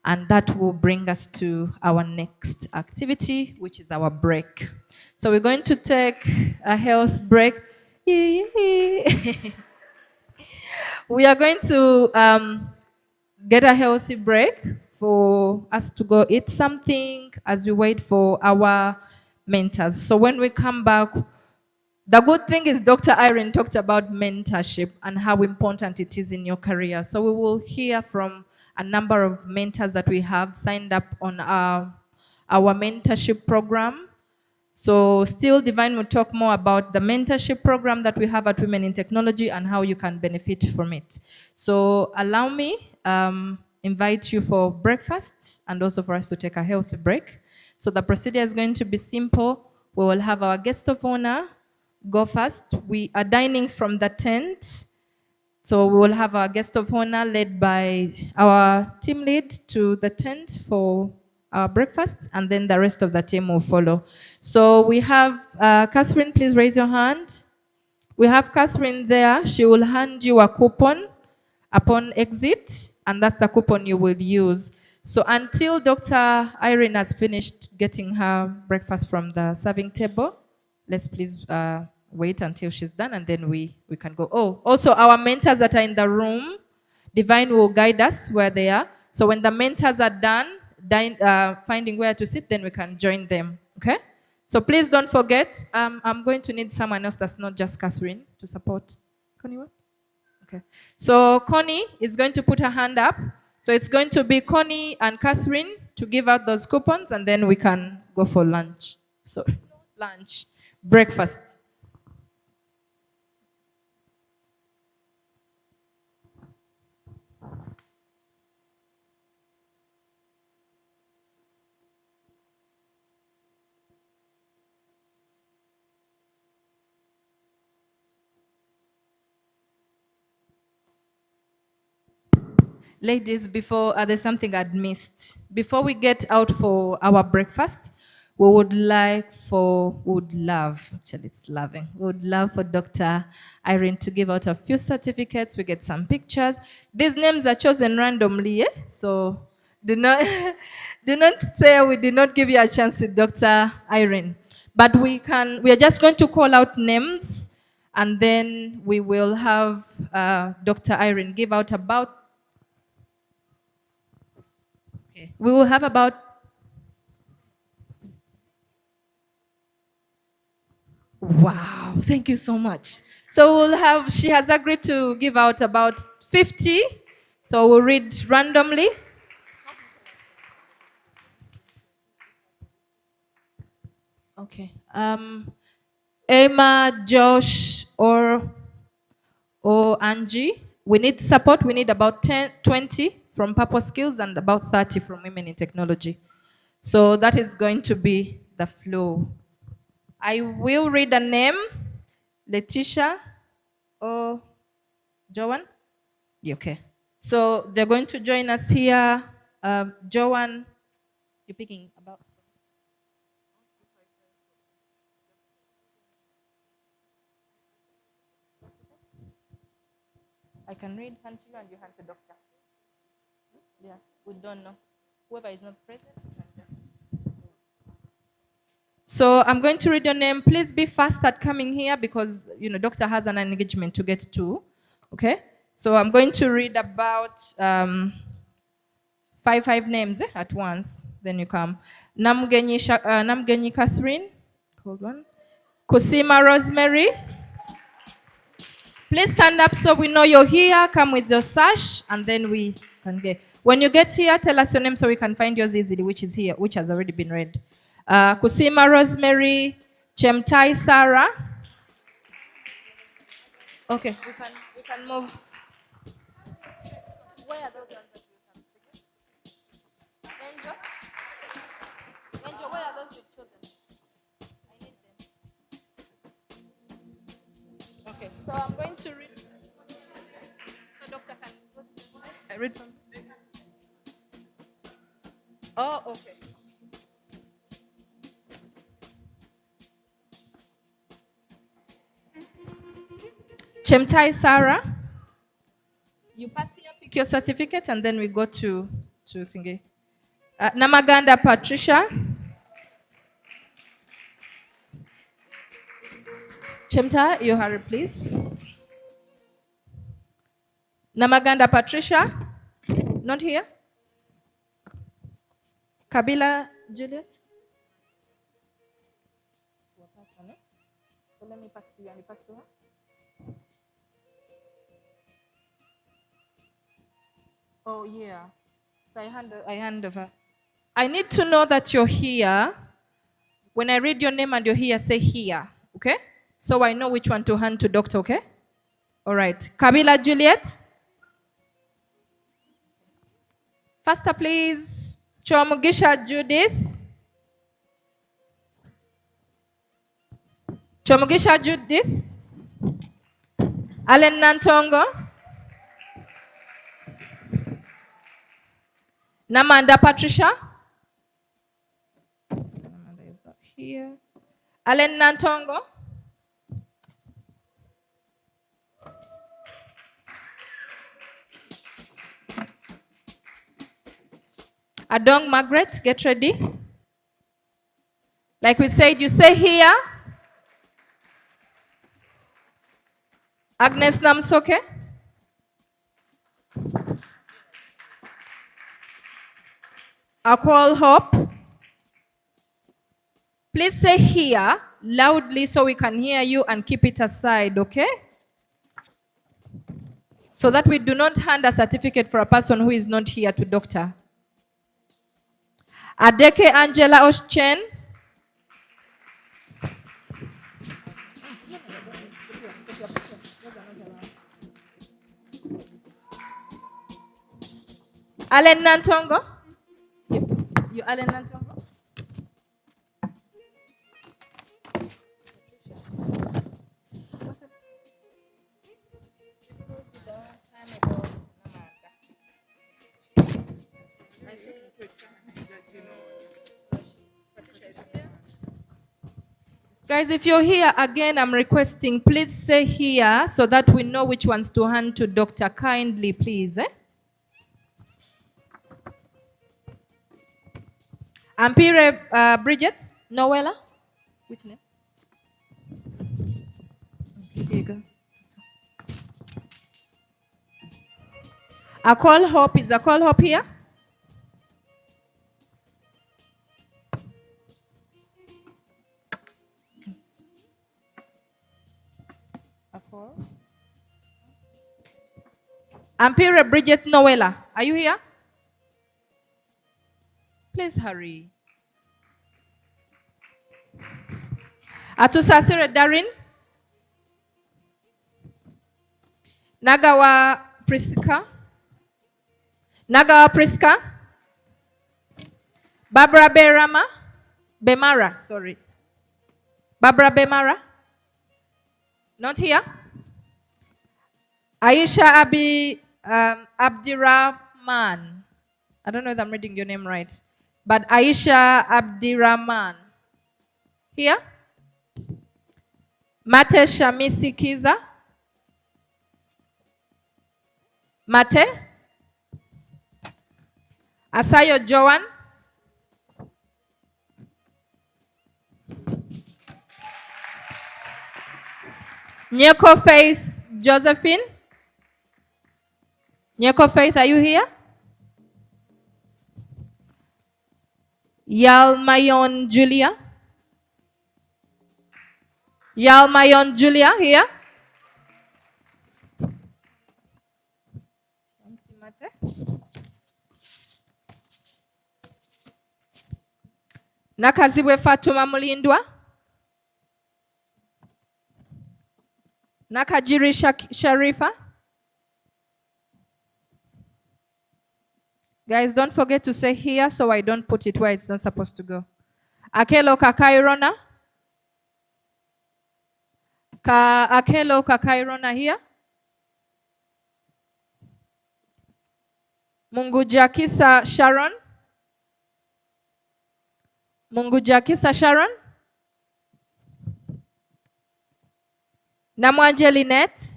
Speaker 7: And that will bring us to our next activity, which is our break. So we're going to take a health break. We are going to get a healthy break for us to go eat something as we wait for our mentors. So when we come back, the good thing is Dr. Irene talked about mentorship and how important it is in your career. So we will hear from a number of mentors that we have signed up on our mentorship program. So still Divine will talk more about the mentorship program that we have at Women in Technology and how you can benefit from it. So allow me invite you for breakfast and also for us to take a healthy break. So the procedure is going to be simple. We will have our guest of honor go first. We are dining from the tent. So we will have our guest of honor led by our team lead to the tent for our breakfast, and then the rest of the team will follow. So we have Catherine, please raise your hand. We have Catherine there. She will hand you a coupon upon exit, and that's the coupon you will use. So until Dr. Irene has finished getting her breakfast from the serving table, let's please wait until she's done, and then we can go. Oh, also our mentors that are in the room, Divine will guide us where they are. So when the mentors are done, finding where to sit, then we can join them, okay? So please don't forget, I'm going to need someone else that's not just Catherine to support. Connie, what? Okay. So Connie is going to put her hand up. So it's going to be Connie and Catherine to give out those coupons, and then we can go for lunch. Sorry, lunch, breakfast. Ladies, before there's something I'd missed. Before we get out for our breakfast, we would love for Dr. Irene to give out a few certificates. We get some pictures. These names are chosen randomly, so do not say we did not give you a chance with Dr. Irene. But we are just going to call out names, and then we will have Dr. Irene give out about. Okay. We will have about. Wow, thank you so much. So she has agreed to give out about 50. So we'll read randomly. Okay. Emma, Josh, or Angie. We need support. We need about 20 from Purpose Skills and about 30 from Women in Technology. So that is going to be the flow. I will read a name. Letitia or Joanne? Yeah, okay. So they're going to join us here. Joanne, you're picking about. I can read hand to you and you hand to doctor. Yeah, we don't know. Whoever is not present, can just. So I'm going to read your name. Please be fast at coming here because, doctor has an engagement to get to. Okay? So I'm going to read about five names at once. Then you come. Namgenyi Catherine. Hold on. Kusima Rosemary. Please stand up so we know you're here. Come with your sash, and then we can get. When you get here, tell us your name so we can find yours easily, which is here, which has already been read. Kusima Rosemary, Chemtai Sarah. Okay, we can move. Where are those ones that you have taken? Angel? Angel, where are those you've chosen? I need them. Okay, so I'm going to read. So doctor can go to the slide. I read from. Oh, okay. Chemtai Sarah. You pass here, pick your certificate, and then we go to thingy. Namaganda Patricia. Chemta, you hurry, please. Namaganda Patricia. Not here. Kabila Juliet. So let me pass to you and you pass to her. Oh, yeah. So I hand over. I need to know that you're here. When I read your name and you're here, say here, okay? So I know which one to hand to doctor, okay? All right. Kabila Juliet. Faster, please. Chomugisha Judith. Chomugisha Judith. Allen Nantongo. Namanda Patricia. Namanda is not here. Allen Nantongo. Adong Margaret, get ready. Like we said, you say here. Agnes Namsoke. Akwal Hope. Please say here loudly so we can hear you and keep it aside, okay? So that we do not hand a certificate for a person who is not here to doctor. Adeke Angela Oshchen. Allen Nantongo. You Allen Nantongo. Guys, if you're here again, I'm requesting, please say here so that we know which ones to hand to doctor. Kindly, please. Ampire Bridget Noella. Which name? Okay, here you go. Akol Hope. Is Akol Hope here? Ampire Bridget Noella, are you here? Please hurry. Atusasire Darin. Nagawa Priska. Nagawa Priska. Barbara Bemara, sorry. Barbara Bemara. Not here. Aisha Abdirahman. I don't know if I'm reading your name right. But Aisha Abdirahman. Here. Mate Shamisi Kiza. Mate. Asayo Joan. Nyeko Faith Josephine. Nyeko Faith, are you here? Yalmayon Julia. Yalmayon Julia here. Nakazibwe Fatuma Mulindwa. Nakajiri Sharifa. Guys, don't forget to say here so I don't put it where it's not supposed to go. Akelo Kakairona. Akelo Kakairona here. Mungujakisa Sharon. Mungujakisa Sharon. Namwanje Lynette.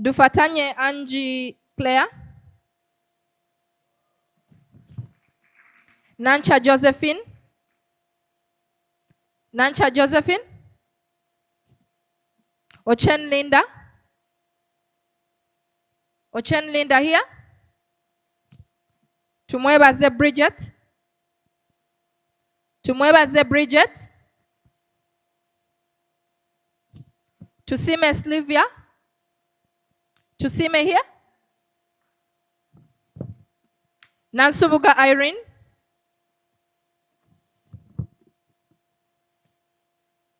Speaker 7: Dufatanye Angie Claire. Nancha Josephine. Nancha Josephine. Ochen Linda. Ochen Linda here. Tumwebaze Bridget. Tumwebaze Bridget. Tusime Sylvia. Tusime here. Nansubuga Irene.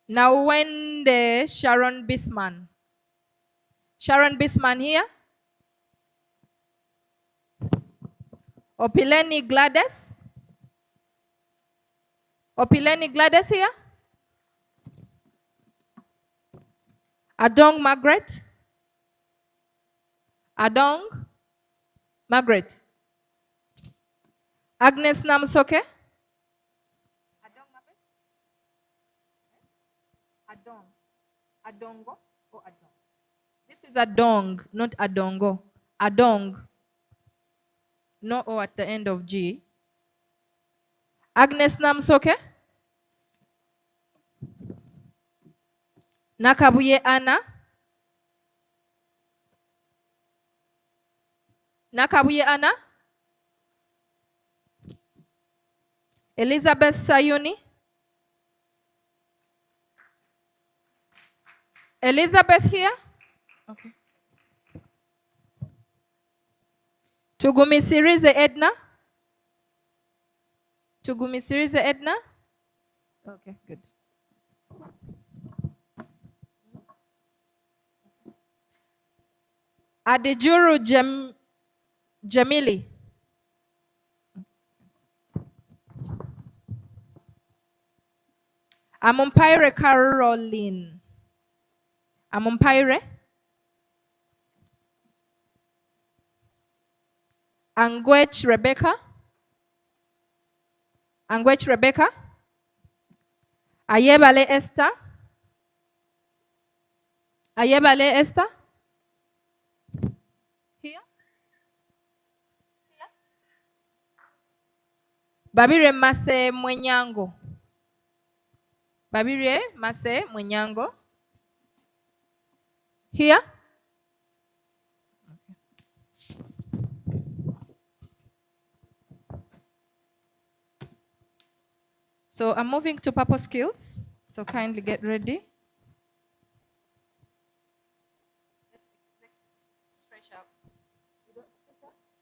Speaker 7: Now when the Sharon Bisman. Sharon Bisman here. Opileni Gladys. Opileni Gladys here. Adong Margaret. Adong Margaret. Agnes Namsoke. Adong Margaret. Adong. Adongo or Adong? This is Adong, not Adongo. Adong. No O at the end of G. Agnes Namsoke. Nakabuye Anna. Nakabuye Anna. Elizabeth Sayuni. Elizabeth here. Okay. Tugumisirize Edna. Tugumisirize Edna. Okay, good. Adejuru Jamili. Amumpaire Caroline. Amumpaire. Angwech Rebecca. Angwech Rebecca. Ayebale Esther. Ayebale Esther. Here. Here. Babire Mase Mwenyango. Babire Mase Mwenyango. Here. So I'm moving to purpose skills. So kindly get ready. Let's stretch out.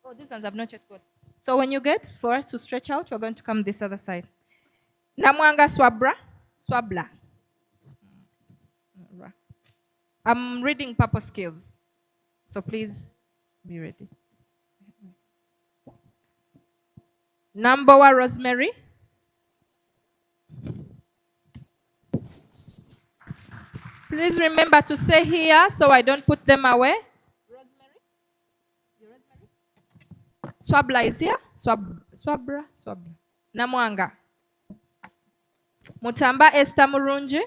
Speaker 7: Oh, these ones have not yet got. So when you get, for us to stretch out, we're going to come this other side. Namwanga Swabra. Swabla. I'm reading purpose skills. So please be ready. Nambowa Rosemary. Please remember to say here so I don't put them away. Rosemary? You Rosemary? Swabla is here. Swabra. Namwanga. Mutamba Esther Murunji.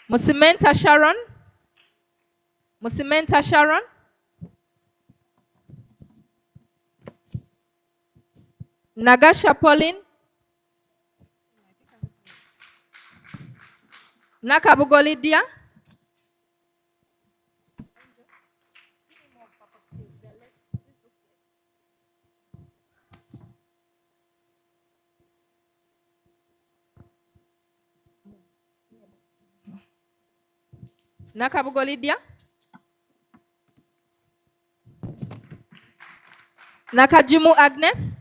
Speaker 7: Musimenta Sharon. Musimenta Sharon. Nagasha Pauline. Nakabugo Lydia. Nakabugo Lydia. Nakajimu Agnes.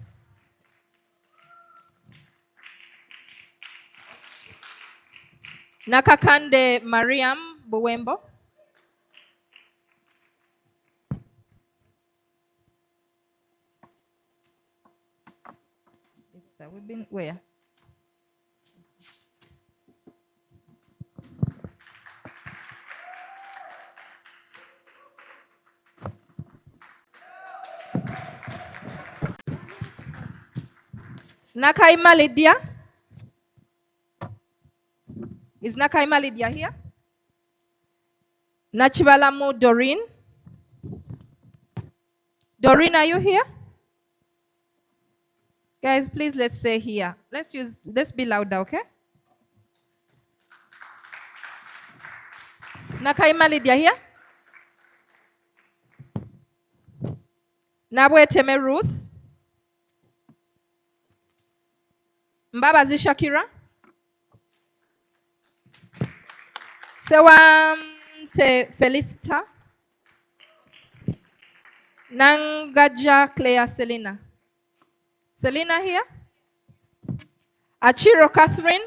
Speaker 7: Nakakande Mariam Buwembo. We've been where? Nakaima Lydia. Is Nakaima Lydia here? Nachibalamu Doreen. Doreen, are you here? Guys, please let's say here. Let's be louder, okay? Nakaima Lydia here? Nabweteme Ruth. Mbabazi Shakira. Sewamte Felicita. Nangaja Clea Selena. Selena here? Achiro Catherine.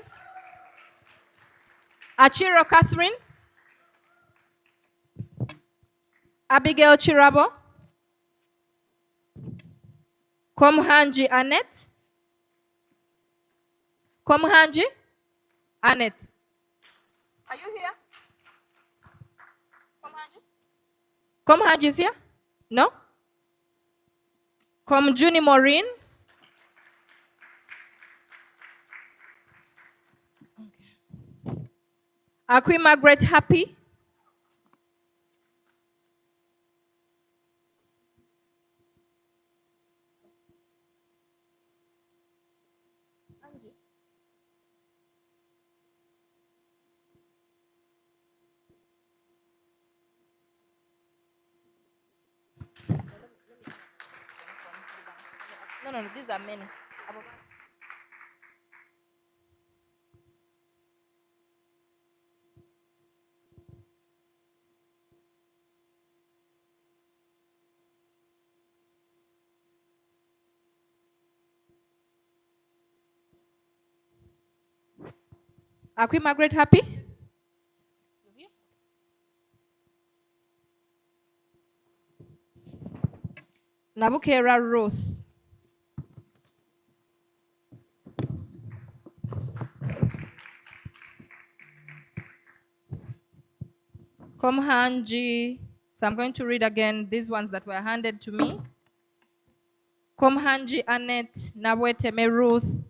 Speaker 7: Achiro Catherine. Abigail Chirabo. Komhanji Annette. Komhanji Annette. Are you here? Komhanji? Komhanji is here? No? Komjuni Maureen. Okay. Akwi Margaret Happy. No, these are many. Are we Margaret Happy? Nabukera Rose. Komhanji. So I'm going to read again these ones that were handed to me. Komhanji Annette, Nabweteme Ruth,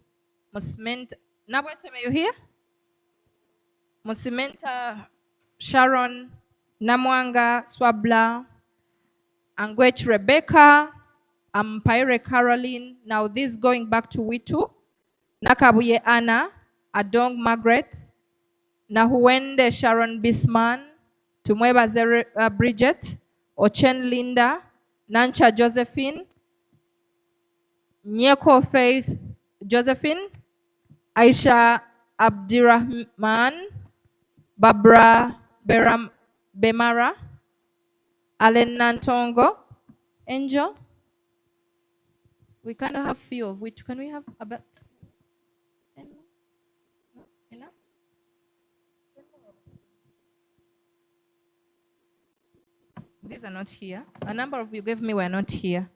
Speaker 7: Musmenta. Nabweteme, you here? Musimenta Sharon, Namwanga Swabla, Angwech Rebecca, Ampaire Caroline. Now this going back to WiTU. Nakabuye Anna, Adong Margaret, Nahuende Sharon Bisman, Tumweba Bridget, Ochen Linda, Nancha Josephine, Nyeko Faith Josephine, Aisha Abdirahman, Barbara Bemara, Allen Nantongo, Angel. We kind of have few of which. Can we have about enough? These are not here. A number of you gave me were not here.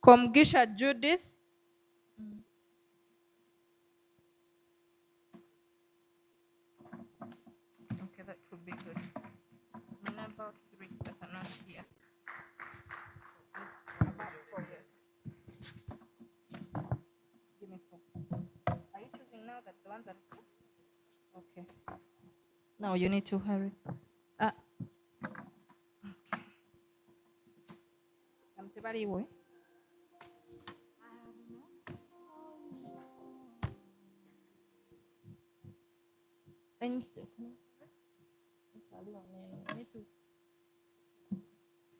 Speaker 7: Komgisha Judith. Okay, that could be good. Number 3 that are not here. Give me 4. Are you choosing now that the ones that are here? Okay. Now you need to hurry. Okay.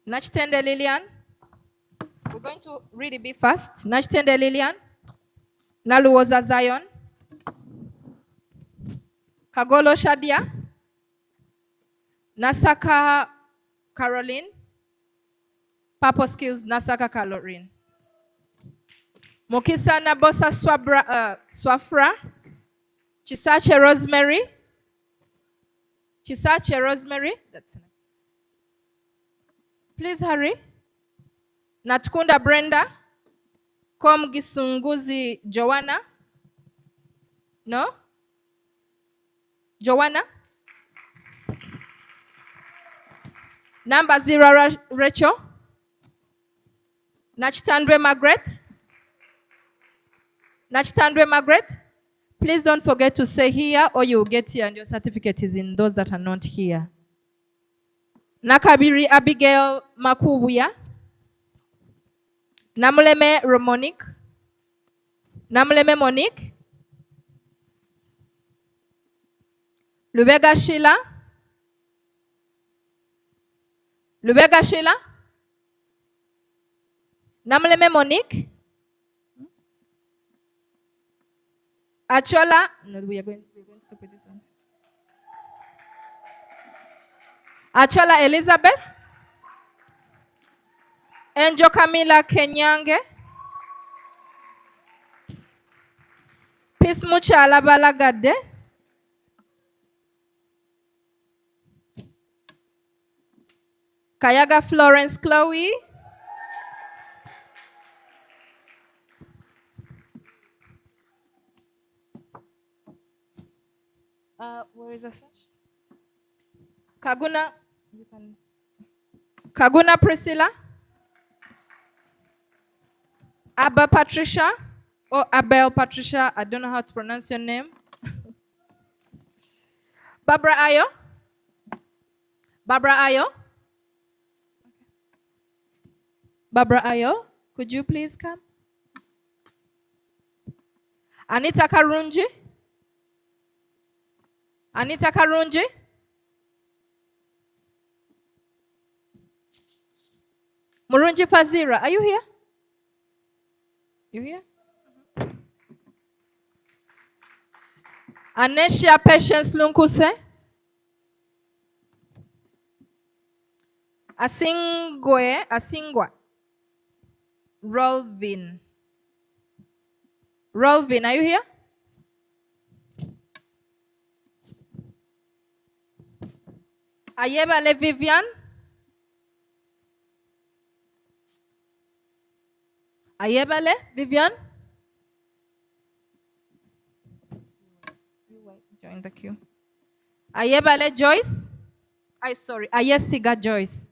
Speaker 7: Nachtende Lilian. We're going to really be fast. Nachtende Lilian. Naluoza Zion. Kagolo Shadia. Nasaka Caroline. Purple Skills, Nasaka Caroline. Mukisa Nabosa Swafra. Chisache Rosemary. Chisache Rosemary. That's it. Please hurry. Natkunda Brenda. Kom Gisunguzi Joanna. No? Joanna? Number 0, Rachel. Nachitandwe Margaret. Nachitandwe Margaret. Please don't forget to say here or you will get here and your certificate is in those that are not here. Nakabiri Abigail Makubuya. Namuleme Romonique. Namuleme Monique. Lubega Sheila. Lubega Sheila. Namuleme Monique. Achola. No, we're going to stop with this one. Achola Elizabeth. Enjo Camila Kenyange. Peace Muchala Balagade. Kayaga Florence Chloe. Where is the search? Kaguna. Kaguna Priscilla. Abba Patricia. Or Abel Patricia. I don't know how to pronounce your name. Barbara Ayo. Barbara Ayo. Barbara Ayo, could you please come? Anita Karunji. Anita Karunji. Murunji Fazira, are you here? You here? Anesha Patience Lunkuse. Asingwa. Rolvin. Rolvin, are you here? Ayebale Vivian. Ayebale Vivian. Join the queue. Ayebale Joyce. Ayesiga Joyce.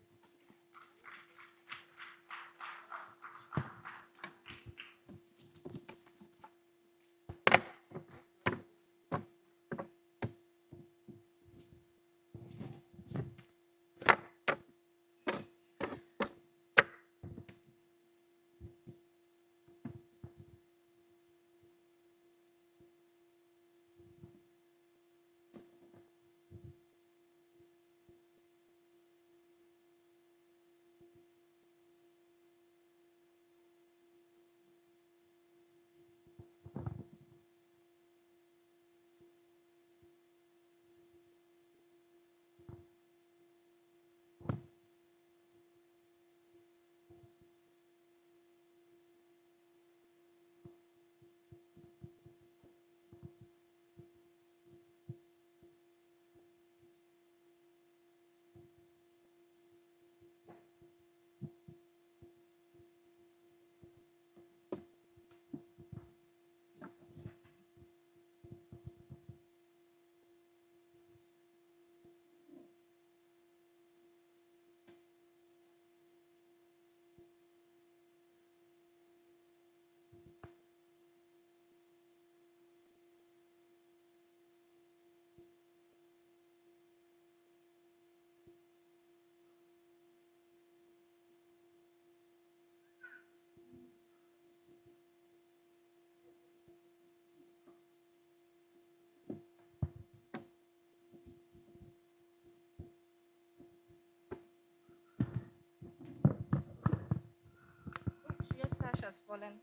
Speaker 7: Has fallen.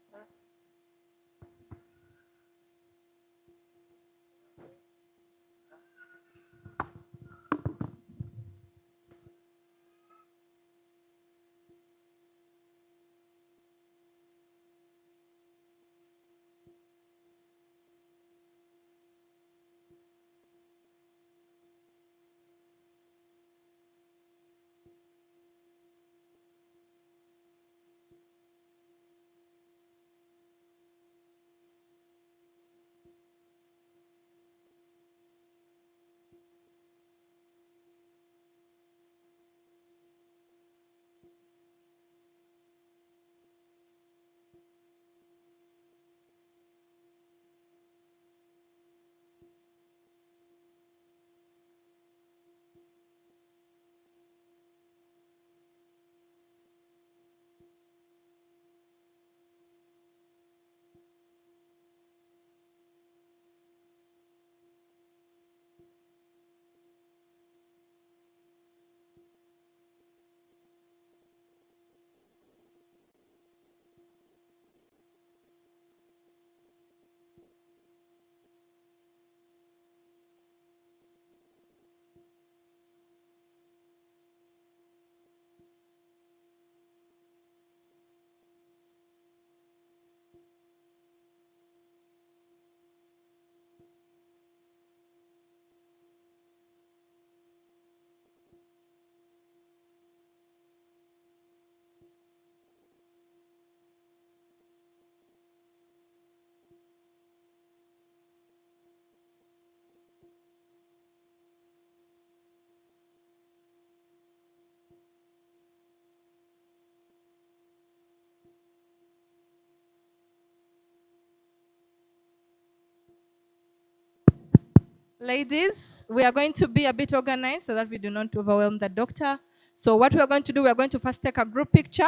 Speaker 7: Ladies, we are going to be a bit organized so that we do not overwhelm the doctor. So what we are going to do, we are going to first take a group picture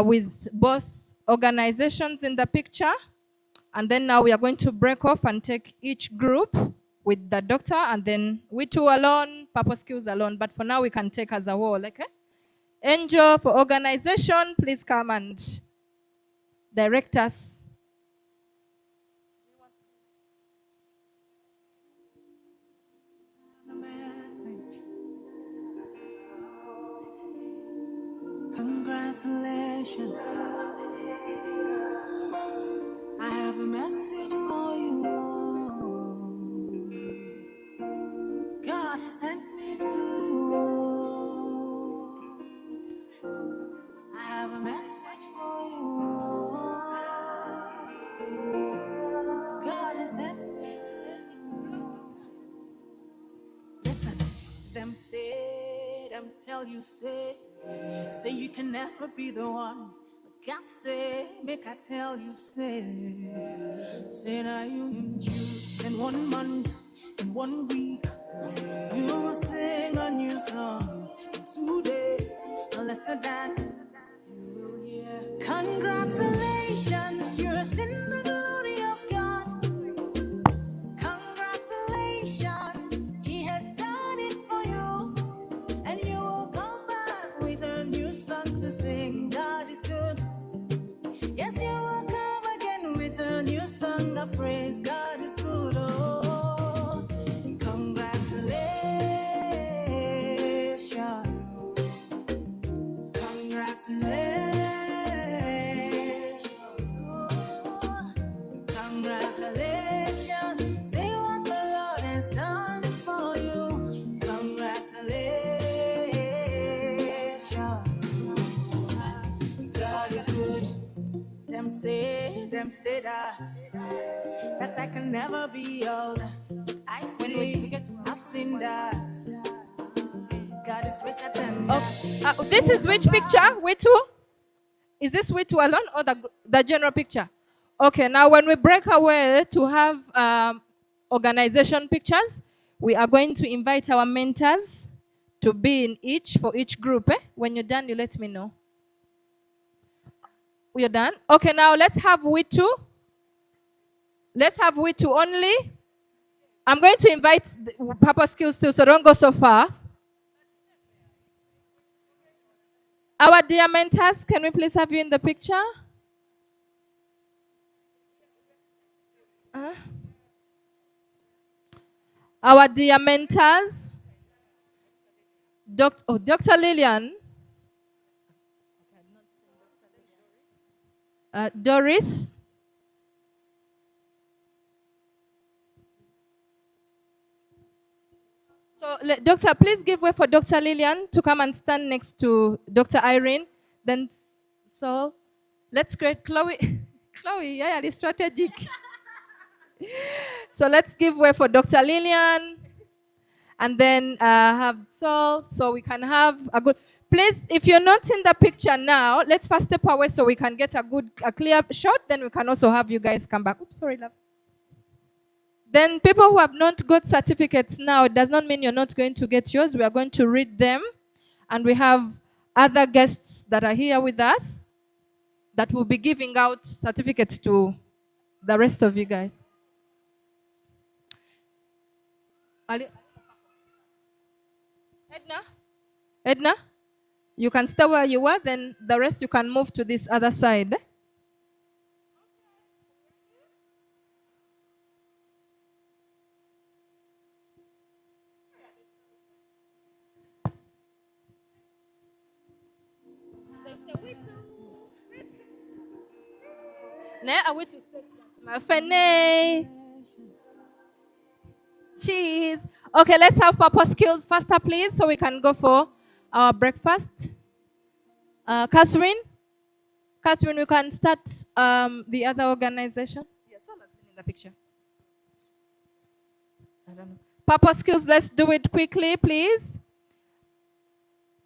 Speaker 7: with both organizations in the picture. And then now we are going to break off and take each group with the doctor, and then we two alone, Purple Skills alone. But for now, we can take as a whole, okay? Angel for organization, please come and direct us.
Speaker 10: Congratulations. I have a message for you. God has sent me to you. I have a message for you. God has sent me to you. Listen, them say, them tell you, say you can never be the one. But God say, make I tell you, say now you in June, in 1 month, in 1 week, you will sing a new song. In 2 days, less than that, you will hear. Congratulations, you're in the glory of God. Congratulations, He has done it for you. And you will come back with a new song to sing. God is good. Yes, you will come again with a new song of praise. God is good. Oh, congratulations. Congratulations. Congratulations. See what the Lord has done for you. Congratulations. God is good. Them say that I can never be all that. I see, I've seen that. God is greater than that.
Speaker 7: This is which picture? We two? Is this we two alone or the general picture? Okay, now when we break away to have organization pictures, we are going to invite our mentors to be in for each group. When you're done, you let me know. We're done? Okay, now let's have WiTU. Let's have WiTU only. I'm going to invite Purple Skills too, so don't go so far. Our dear mentors, can we please have you in the picture? Our dear mentors, Dr. Lillian, Doris, so Doctor, please give way for Dr. Lillian to come and stand next to Dr. Irene. Then, so let's create Chloe. Chloe, yeah, the strategic. So let's give way for Dr. Lillian, and then have Saul, so we can have a good. Please, if you're not in the picture now, let's first step away so we can get a clear shot. Then we can also have you guys come back. Oops, sorry, love. Then people who have not got certificates now, it does not mean you're not going to get yours. We are going to read them, and we have other guests that are here with us that will be giving out certificates to the rest of you guys. Edna, you can stay where you are, then the rest you can move to this other side. Cheese. Okay, let's have Purple Skills faster, please, so we can go for our breakfast. Catherine, we can start the other organization. Yes, one has been in the picture. I don't know. Purple Skills, let's do it quickly, please.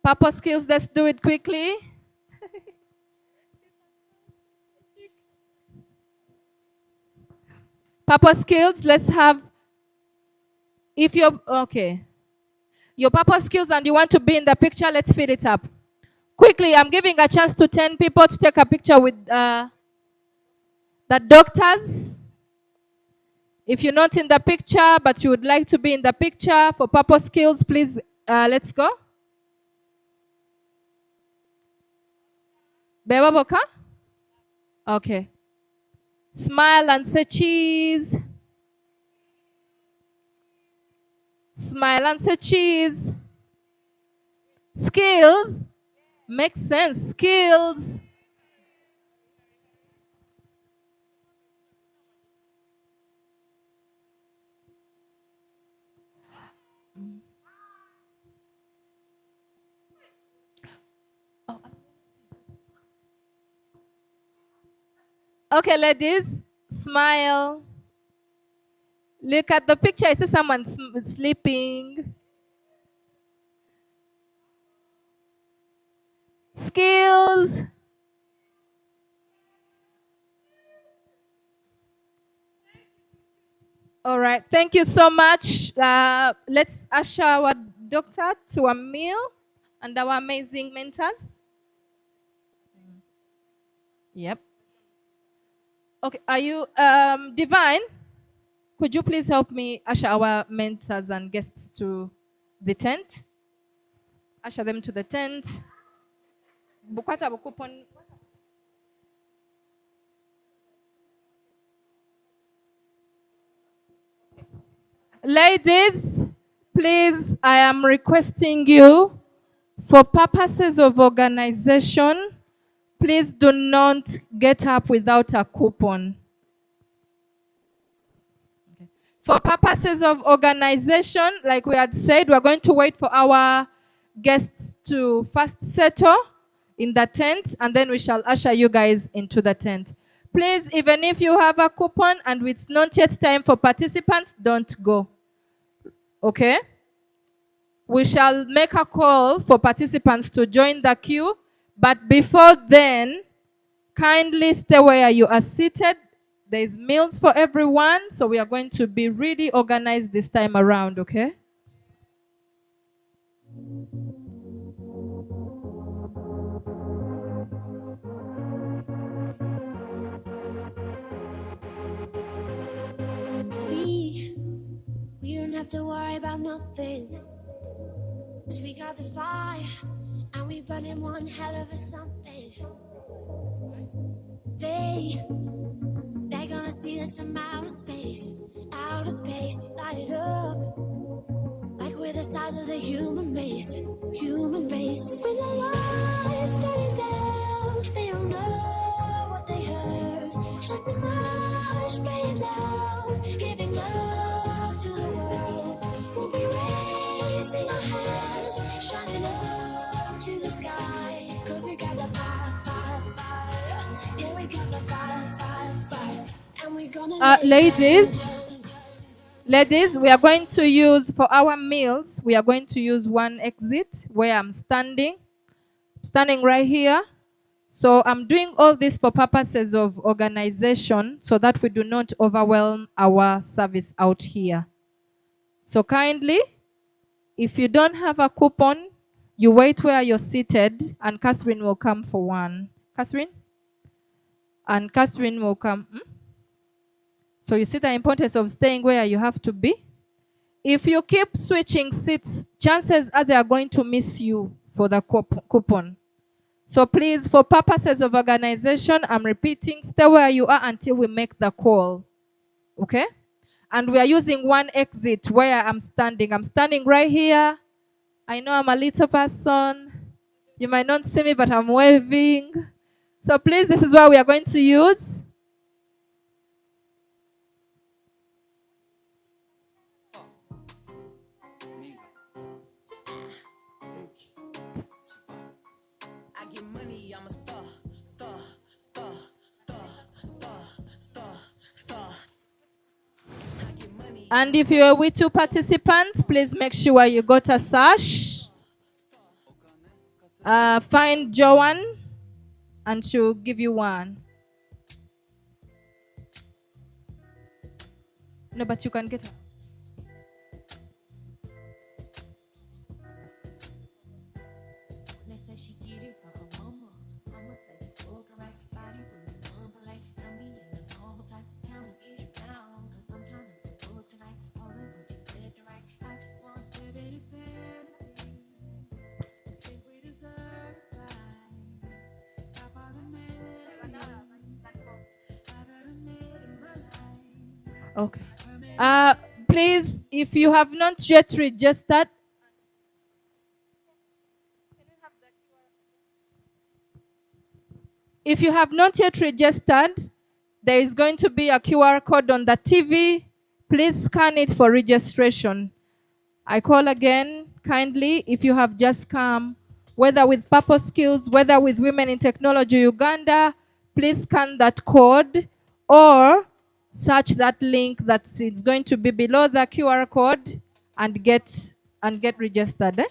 Speaker 7: Purple Skills, let's do it quickly. Purple Skills, let's have If you're, okay, your purpose skills and you want to be in the picture, let's fill it up. Quickly, I'm giving a chance to 10 people to take a picture with the doctors. If you're not in the picture, but you would like to be in the picture for purpose skills, please, let's go. Beba Boka? Okay. Smile and say cheese. Smile and say cheese. Skills. Makes sense. Skills. Okay, ladies, smile. Look at the picture. I see someone sleeping. Skills. All right, thank you so much. Let's usher our doctor to a meal and our amazing mentors. Yep. Okay, are you Divine? Could you please help me usher our mentors and guests to the tent? Usher them to the tent. Ladies, please, I am requesting you, for purposes of organization, please do not get up without a coupon. For purposes of organization, like we had said, we're going to wait for our guests to first settle in the tent, and then we shall usher you guys into the tent. Please, even if you have a coupon and it's not yet time for participants, don't go. Okay? We shall make a call for participants to join the queue, but before then, kindly stay where you are seated. There's meals for everyone, so we are going to be really organized this time around, okay?
Speaker 10: We don't have to worry about nothing. 'Cause we got the fire, and we burning one hell of a something. They're gonna see us from outer space, light it up. Like we're the stars of the human race. When the lights turning down, they don't know what they heard. Strike the march, play it loud, giving love to the world. We'll be raising our hands, shining up to the sky. 'Cause we got the fire. Yeah, we got the fire. And we're gonna
Speaker 7: Ladies, we are going to use, for our meals, we are going to use one exit where I'm standing right here. So I'm doing all this for purposes of organization so that we do not overwhelm our service out here. So kindly, if you don't have a coupon, you wait where you're seated and Catherine will come for one. Catherine? And Catherine will come. So you see the importance of staying where you have to be. If you keep switching seats, chances are they are going to miss you for the coupon. So please, for purposes of organization, I'm repeating, stay where you are until we make the call. Okay? And we are using one exit where I'm standing. I'm standing right here. I know I'm a little person. You might not see me, but I'm waving. So please, this is what we are going to use. And if you're a WiTU participant, please make sure you got a sash. Find Joanne, and she'll give you one. No, but you can get her. Okay. Please, if you have not yet registered, if you have not yet registered, there is going to be a QR code on the TV. Please scan it for registration. I call again, kindly, if you have just come, whether with Purpose Skills, whether with Women in Technology Uganda, please scan that code or search that link that's it's going to be below the QR code and get registered.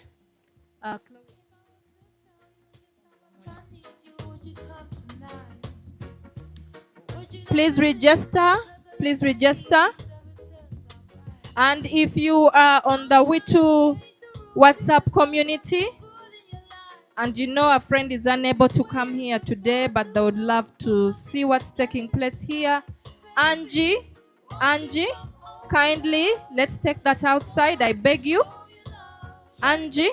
Speaker 7: Please register. Please register. And if you are on the WiTU WhatsApp community and you know a friend is unable to come here today, but they would love to see what's taking place here, Angie, kindly, let's take that outside. I beg you. Angie.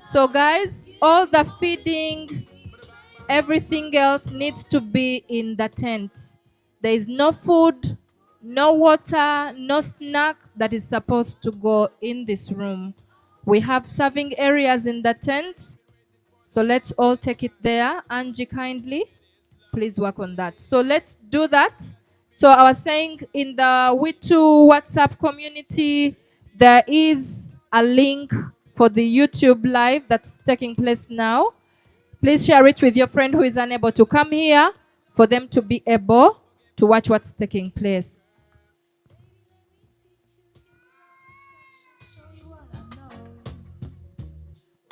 Speaker 7: So guys, all the feeding, everything else needs to be in the tent. There is no food, no water, no snack that is supposed to go in this room. We have serving areas in the tent. So let's all take it there. Angie, kindly, please work on that. So let's do that. So I was saying in the WiTU WhatsApp community, there is a link for the YouTube live that's taking place now. Please share it with your friend who is unable to come here for them to be able to watch what's taking place.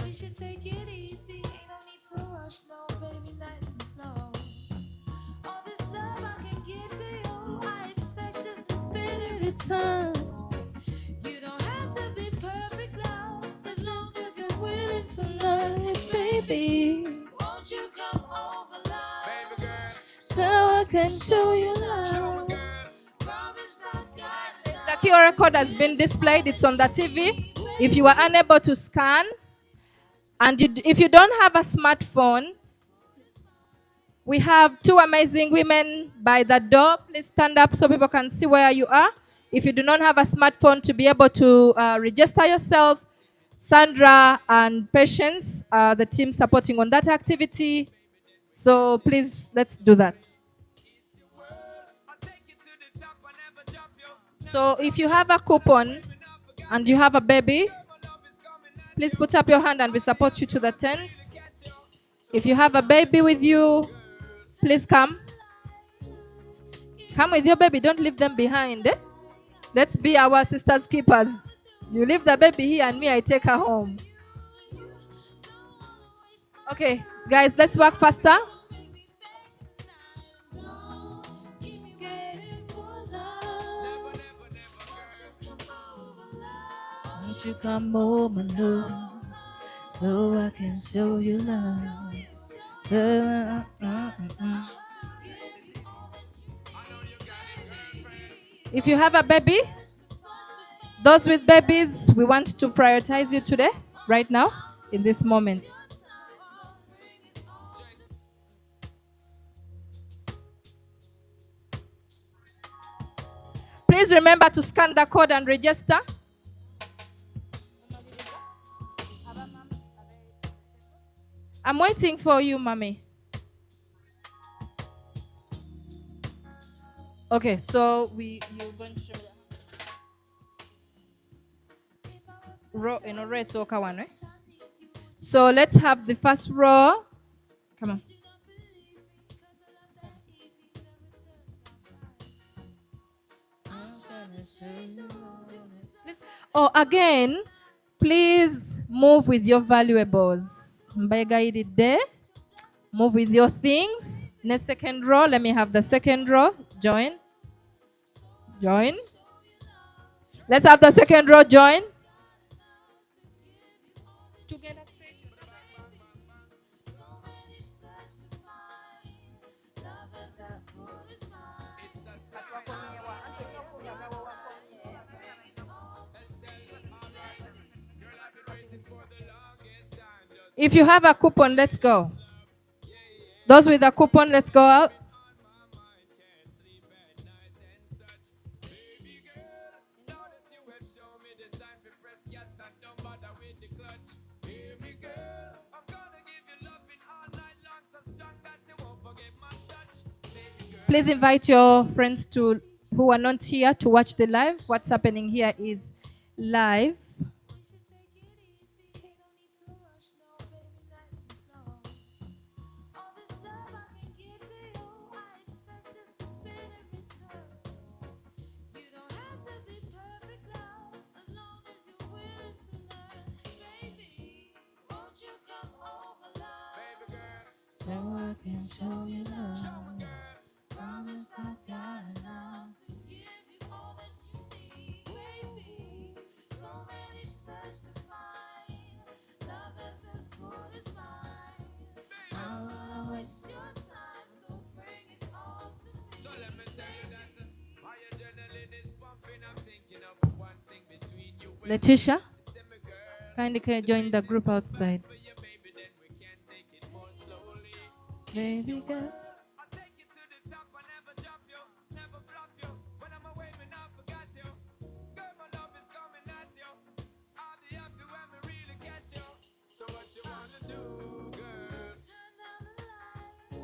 Speaker 7: We should take it easy, no need to rush, no, baby, nice and slow. All this love I can give to you, I expect just a bit of return. You don't have to be perfect, love, as long as you're willing to learn it, baby. Won't you come over, love, baby girl, so I can show you love. The QR code has been displayed, it's on the TV. If you are unable to scan, and if you don't have a smartphone, we have two amazing women by the door. Please stand up so people can see where you are. If you do not have a smartphone to be able to register yourself, Sandra and Patience are the team supporting on that activity. So please, let's do that. So if you have a coupon and you have a baby, please put up your hand and we support you to the tent. If you have a baby with you, please come. Come with your baby. Don't leave them behind. Eh? Let's be our sisters' keepers. You leave the baby here and me, I take her home. Okay, guys, let's work faster. Won't you come over, love, so I can show you love. If you have a baby, those with babies, we want to prioritize you today, right now, in this moment. Please remember to scan the code and register. I'm waiting for you, mommy. Okay, so you're going to show me that. Row in a race, so one, right? So let's have the first row. Come on. Oh, again, please move with your valuables. Move with your things. Next second row. Let me have the second row. Join. Join. Let's have the second row. Join. Together straight. If you have a coupon, let's go. Those with a coupon, let's go out. Please invite your friends who are not here to watch the live. What's happening here is live.
Speaker 9: So I can show you love. Promise I got love to give you all that you need, baby. So many search to find love that's as good as mine. I will waste your time, so bring it all to me. So let me tell you that my adrenaline is pumping. I'm thinking of one thing between you.
Speaker 7: Letitia, kindly can you join the group outside? Baby girl.
Speaker 9: I'll take you to the top, I never drop you, never flop you. When I'm away, when I forgot you. Girl, my love is coming at you. I'll be happy when we really get you. So what you wanna do, girl? Turn down the lights,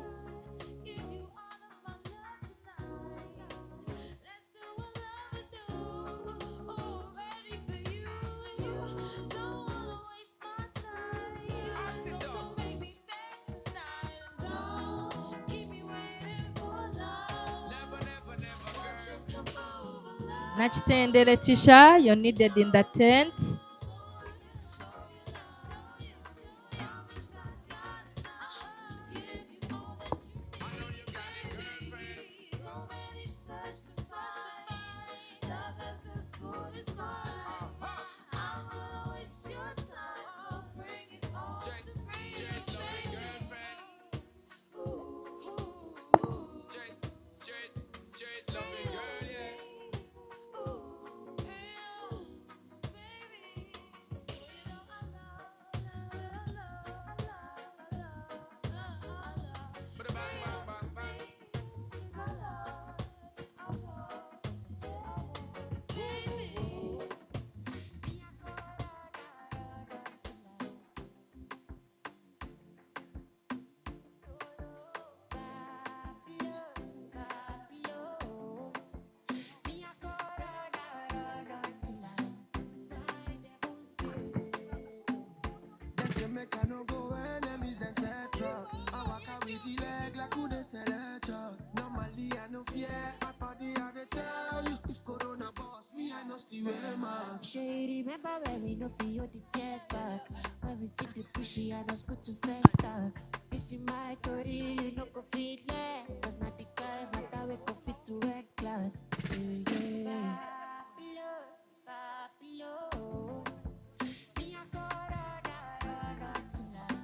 Speaker 9: give you all of my love tonight. Let's do what lovers do, oh, ready for you. Don't wanna waste my time, so don't make me beg tonight. Don't keep me waiting for love. Never, never, never, girl. Won't you come over, love?
Speaker 7: Nachitende Letitia, you're needed in the tent.
Speaker 10: Normally I no fear, my body I dey tell you. If Corona boss me, I no still wear mask. Shey remember when we no feel the chest back, when we see the pushy and us go to first talk. This is my story, you no go fit left, cause not the guy matter we go fit to red class. Yeah. Papilo, me a Corona tonight.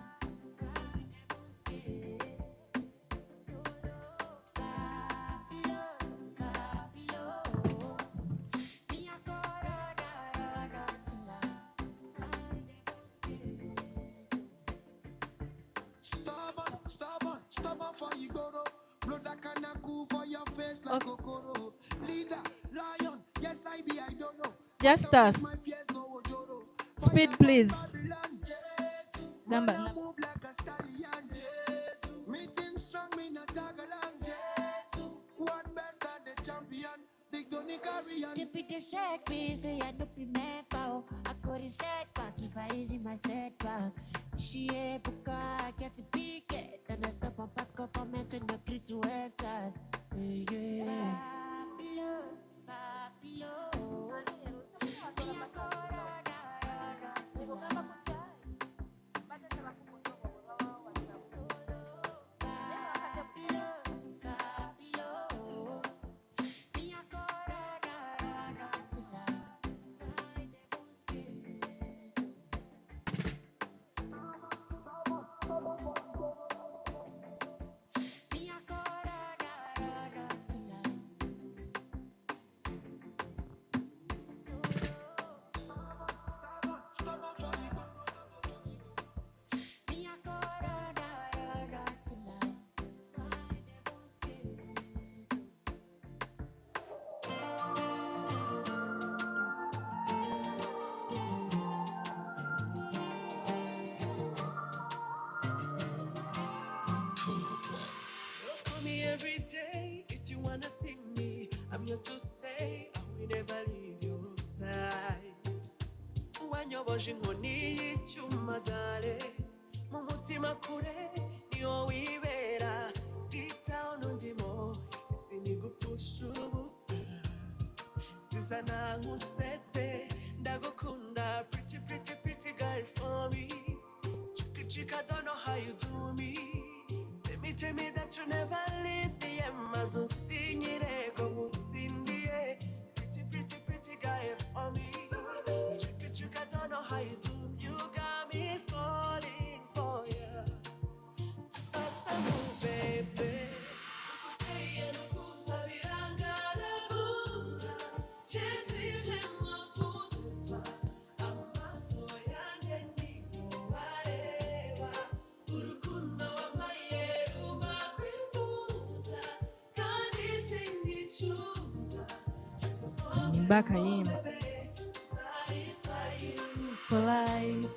Speaker 10: Stubborn for you go. Blood that can cool for your face like Kokoro. Leader, lion, yes I be, I don't know.
Speaker 7: Just us. Speed, please. Gamba.
Speaker 10: Move like a stallion. Meeting strong, me not tag along. What best at the champion? Big Tony Carrion. They be the shake me, say I don't be mad pow. I got a setback if I easy my setback. She a book, I get to pick it. Then I stop and pass government when the creed to enters. Yeah. you to stay, I will never leave your side. Wanyoboje inkoni y'icyuma dale, mu mutima kure niyo wibera, deep down undimo, sinigupfusha ubusa. Zizana nkusetse, ndagukunda, pretty, pretty, pretty girl for me. Chika, chika, don't know how you do me. Tell me that you never leave me, Amazon sinyire ko mutsindiye. Pretty, pretty, pretty guy for me. Chika, chika, don't know how you do. You got me falling for you. Asamu, baby. Ukuteye nukusabira ngaragunda. Je suis vraiment fou de toi. Amaso yanjye ndikubareba. Urukundo wamaye rumakwifuza. Kandi singicuza.
Speaker 7: Mpaka yimba.
Speaker 10: Satisfy you for life.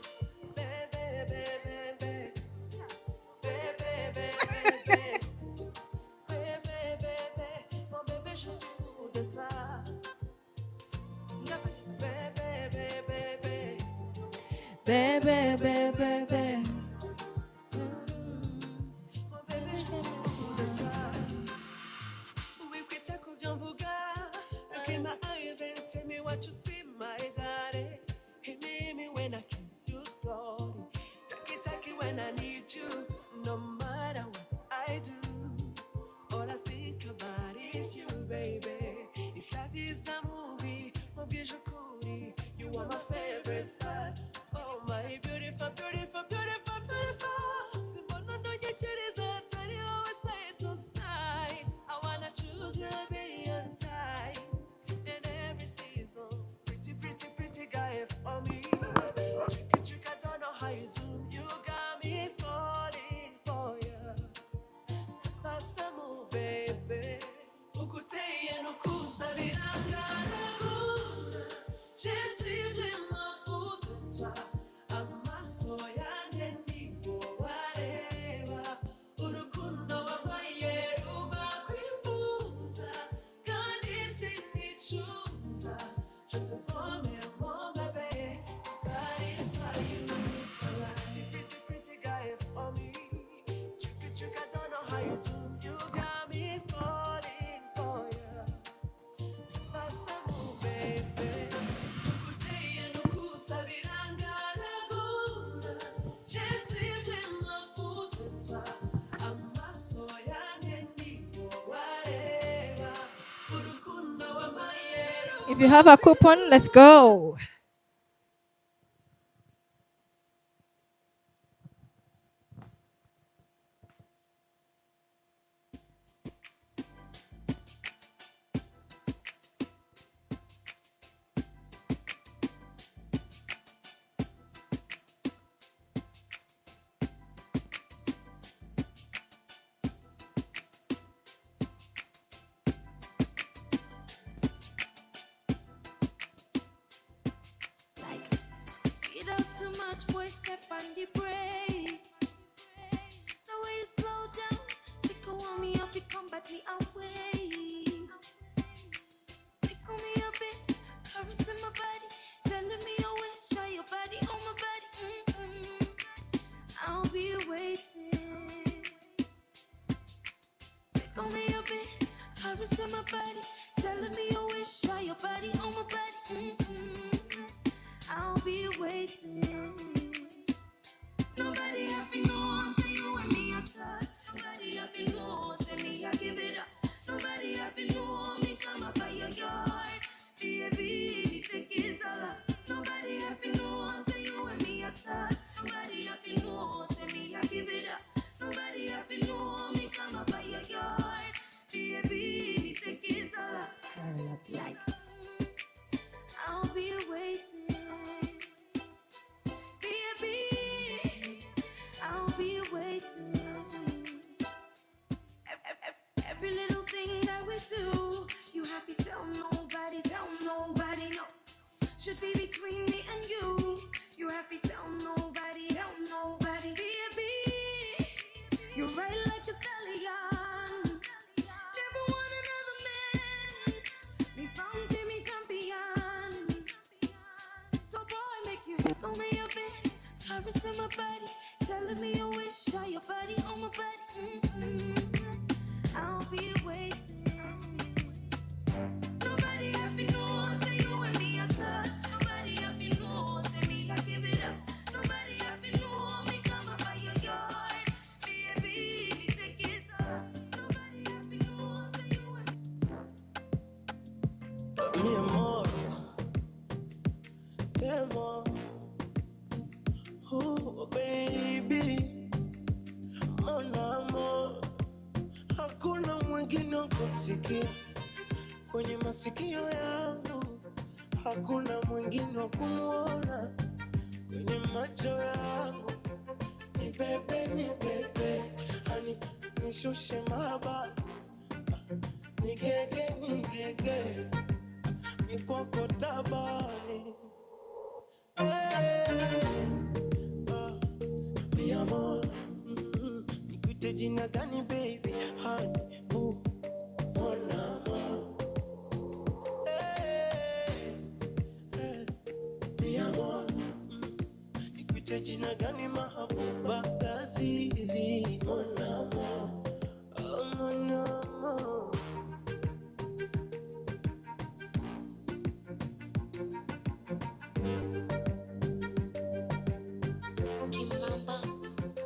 Speaker 10: Look in my eyes and tell me what you see, my darling. Hit me when I kiss you slowly. Taki when I need you. No matter what I do, all I think about is you, baby. If life is a movie, you are my favorite part. Oh my beautiful, beautiful, beautiful, beautiful. Simone no nyecherizo, tell you always say to side. I wanna choose you, be on tight. In every season, pretty, pretty, pretty guy for me. Chicka, chicka, don't know how you do. You got me falling for you. Pasamu, baby. Ukuteye nukusabira ngaragunda. Je suis vraiment fou de toi. Amaso yanjye ndikubareba. Urukundo wamaye rumakwifuza. Kandi sinicuza. Je te promets, mon bébé, to satisfy you. Pretty, pretty, pretty guy for me. Chicka, chicka, don't know how you do. You got me falling for you. Pasamu, baby. Ukuteye nukusabira ngaragunda. Je suis vraiment fou de toi. Amaso yanjye ndikubareba. Urukundo wamaye
Speaker 7: If you have a coupon, let's go.
Speaker 10: Speed up too much, boy, step on the brakes. The way you slow down, tickle on me up, you combat me away. Tickle me a bit, caressing my body, telling me I wish, try your body on my body. I'll be waiting. Tickle me a bit, caressing my body, telling me I wish, try your body on my body. I'll be waiting. Nobody have to know, say you and me a touch. Nobody have to know, say me I give it up. Nobody have to know, me come up by your yard. Baby, take it all up. Nobody have to know, say you and me a touch. Nobody have to know, say me I give it up. Nobody have to know, me come up by your yard. Baby, take it all body. Telling me you wish all your body on my body. I'll be waiting. Nobody have to know, say you and me a touch. Nobody have to know, say me I give it up. Nobody have to know, me come up by your yard. Baby, me take it up. Nobody have to know, say you and me. Mi amor, te amo. Oh baby, mon amor. Hakuna mwingine kumsikia kwenye masikio yangu, hakuna mwingine kumuona kwenye macho yangu. Ni bebe, hani nishushe mahaba. Ni gege, mikoko tabani. Mi amor, nikuite jina gani baby, honey, mon amor. Mi amor, nikuite jina gani mahabuba lazizi, mon amor, oh mon amor.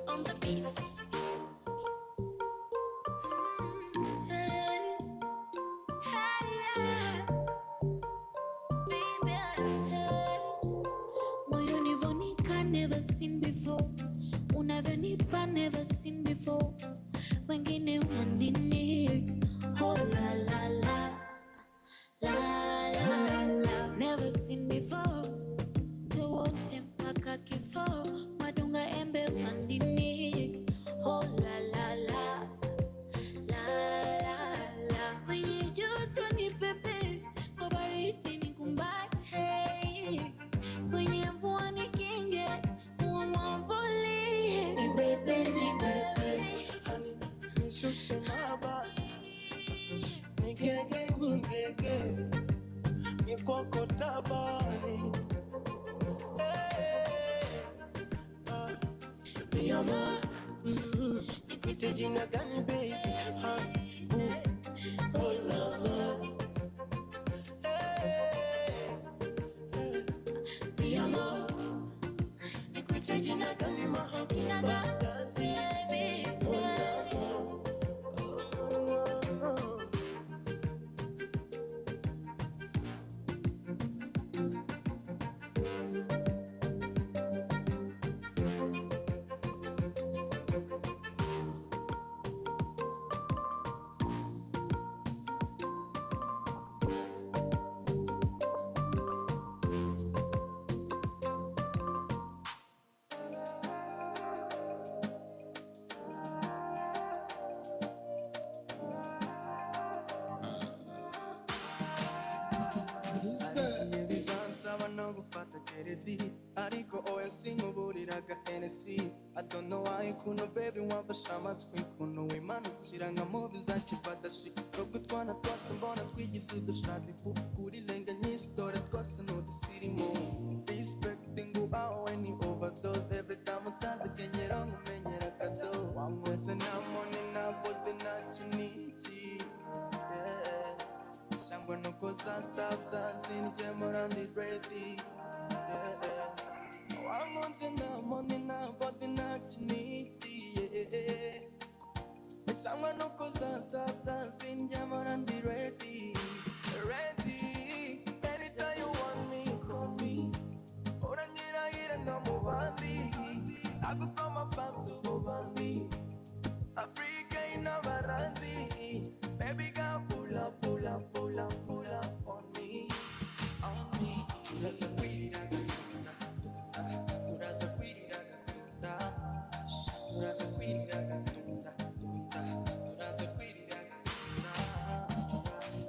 Speaker 10: On the beats. Moyoni vonika never seen before. Unavyonipa never seen before. Wengine wanini. Oh la la la. La la la. Never seen before. Tuwote mpaka kifo. Madunga embe wanini. Oh la la la. La la la. Kwenye joto ni pepe. Kwa baridi ni kumbate. Kwenye mvua ni kinge. Uwa mwavuli. Ni bebe. Hani nishushe mahaba. Ni gege. Mikoko tabani. Mi amor, nikuite jina gani baby, honey, oh la la. Mi amor, nikuite jina gani mahabuba lazizi, mon amor, oh mon amor.
Speaker 11: Ariko oya sinkuburiraga Hennessy. I don't know why kuno baby wamfashe amatwi kuno wimanukira nka mubi za kivadashi. Nubwo utwana twose mbona twigize udushadifu kuri lenga nyinshi dore twose n'udusirimu. Respecting ubawe ni overdose. Every time unsanze kenyera nkumenyera kado. Wamwese nta money nta bode nta kiniki. Cyangwa nuko za stop zansinje mora ndi ready. Wangonze na money na body na chiniti. Cyangwa nuko za stop zansinje mora ndi ready. Anytime you want me, call me. Orangira no mubandi. Agukoma pansu bubandi. Africa ina baranzi. Baby girl pull up on me. On me.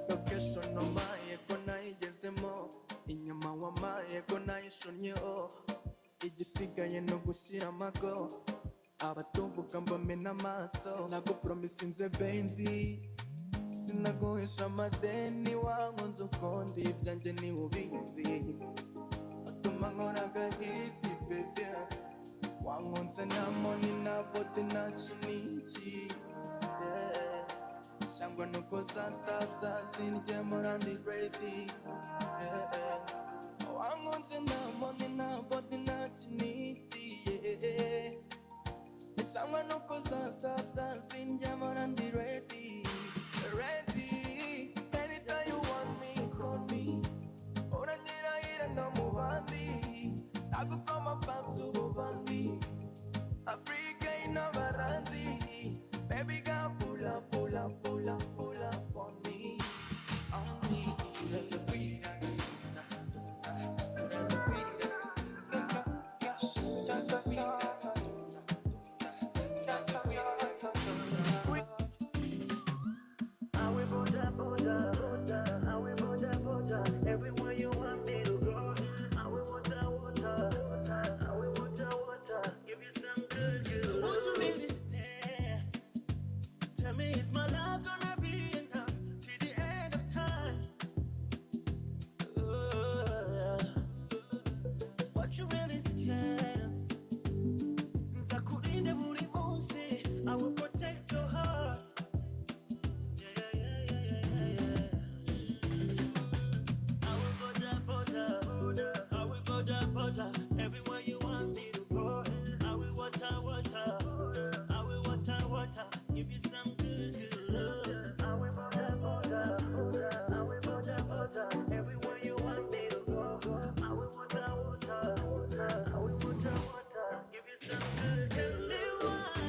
Speaker 11: Location omaye kona igezemo. Inyama wamaye kona ishonyeho. Igisigaye no gushyira amago. Abatumvuga mbamena amaso. Sinagupromisinze benzi. Sinaguhisha amadeni wankunze ukundi ibyanjye ni ubizi. Utuma nkora agahiti baby. wangonse na money na bote na chinichi. Yeah. Sangwa no kosa stop za sinje morandi ready. Yeah. Wangonse na money na bote na chinichi. Yeah. Sangwa no kosa stop za sinje morandi ready. Ready. Anytime you want me, call me. Oranjira ira no mubandi. Tago kama pansu bubandi. Africa in a varanzi. Baby girl, pull up, pull up, pull up, pull up on me. On me.
Speaker 10: Everywhere you want me to go, I will water, water. I will water, water. Give you some good, good. Won't you really stay? Tell me, is my love gonna be enough till the end of time? What you really scared? Nzakurinde buri munsi, I will protect your heart. Everywhere you want me to go, I will water, water. I will water, water. Give you some good, good love. I will water, water. I will water, water. Everywhere you want me to go, I will water, water. I will water, water. Give you some good. Tell me why?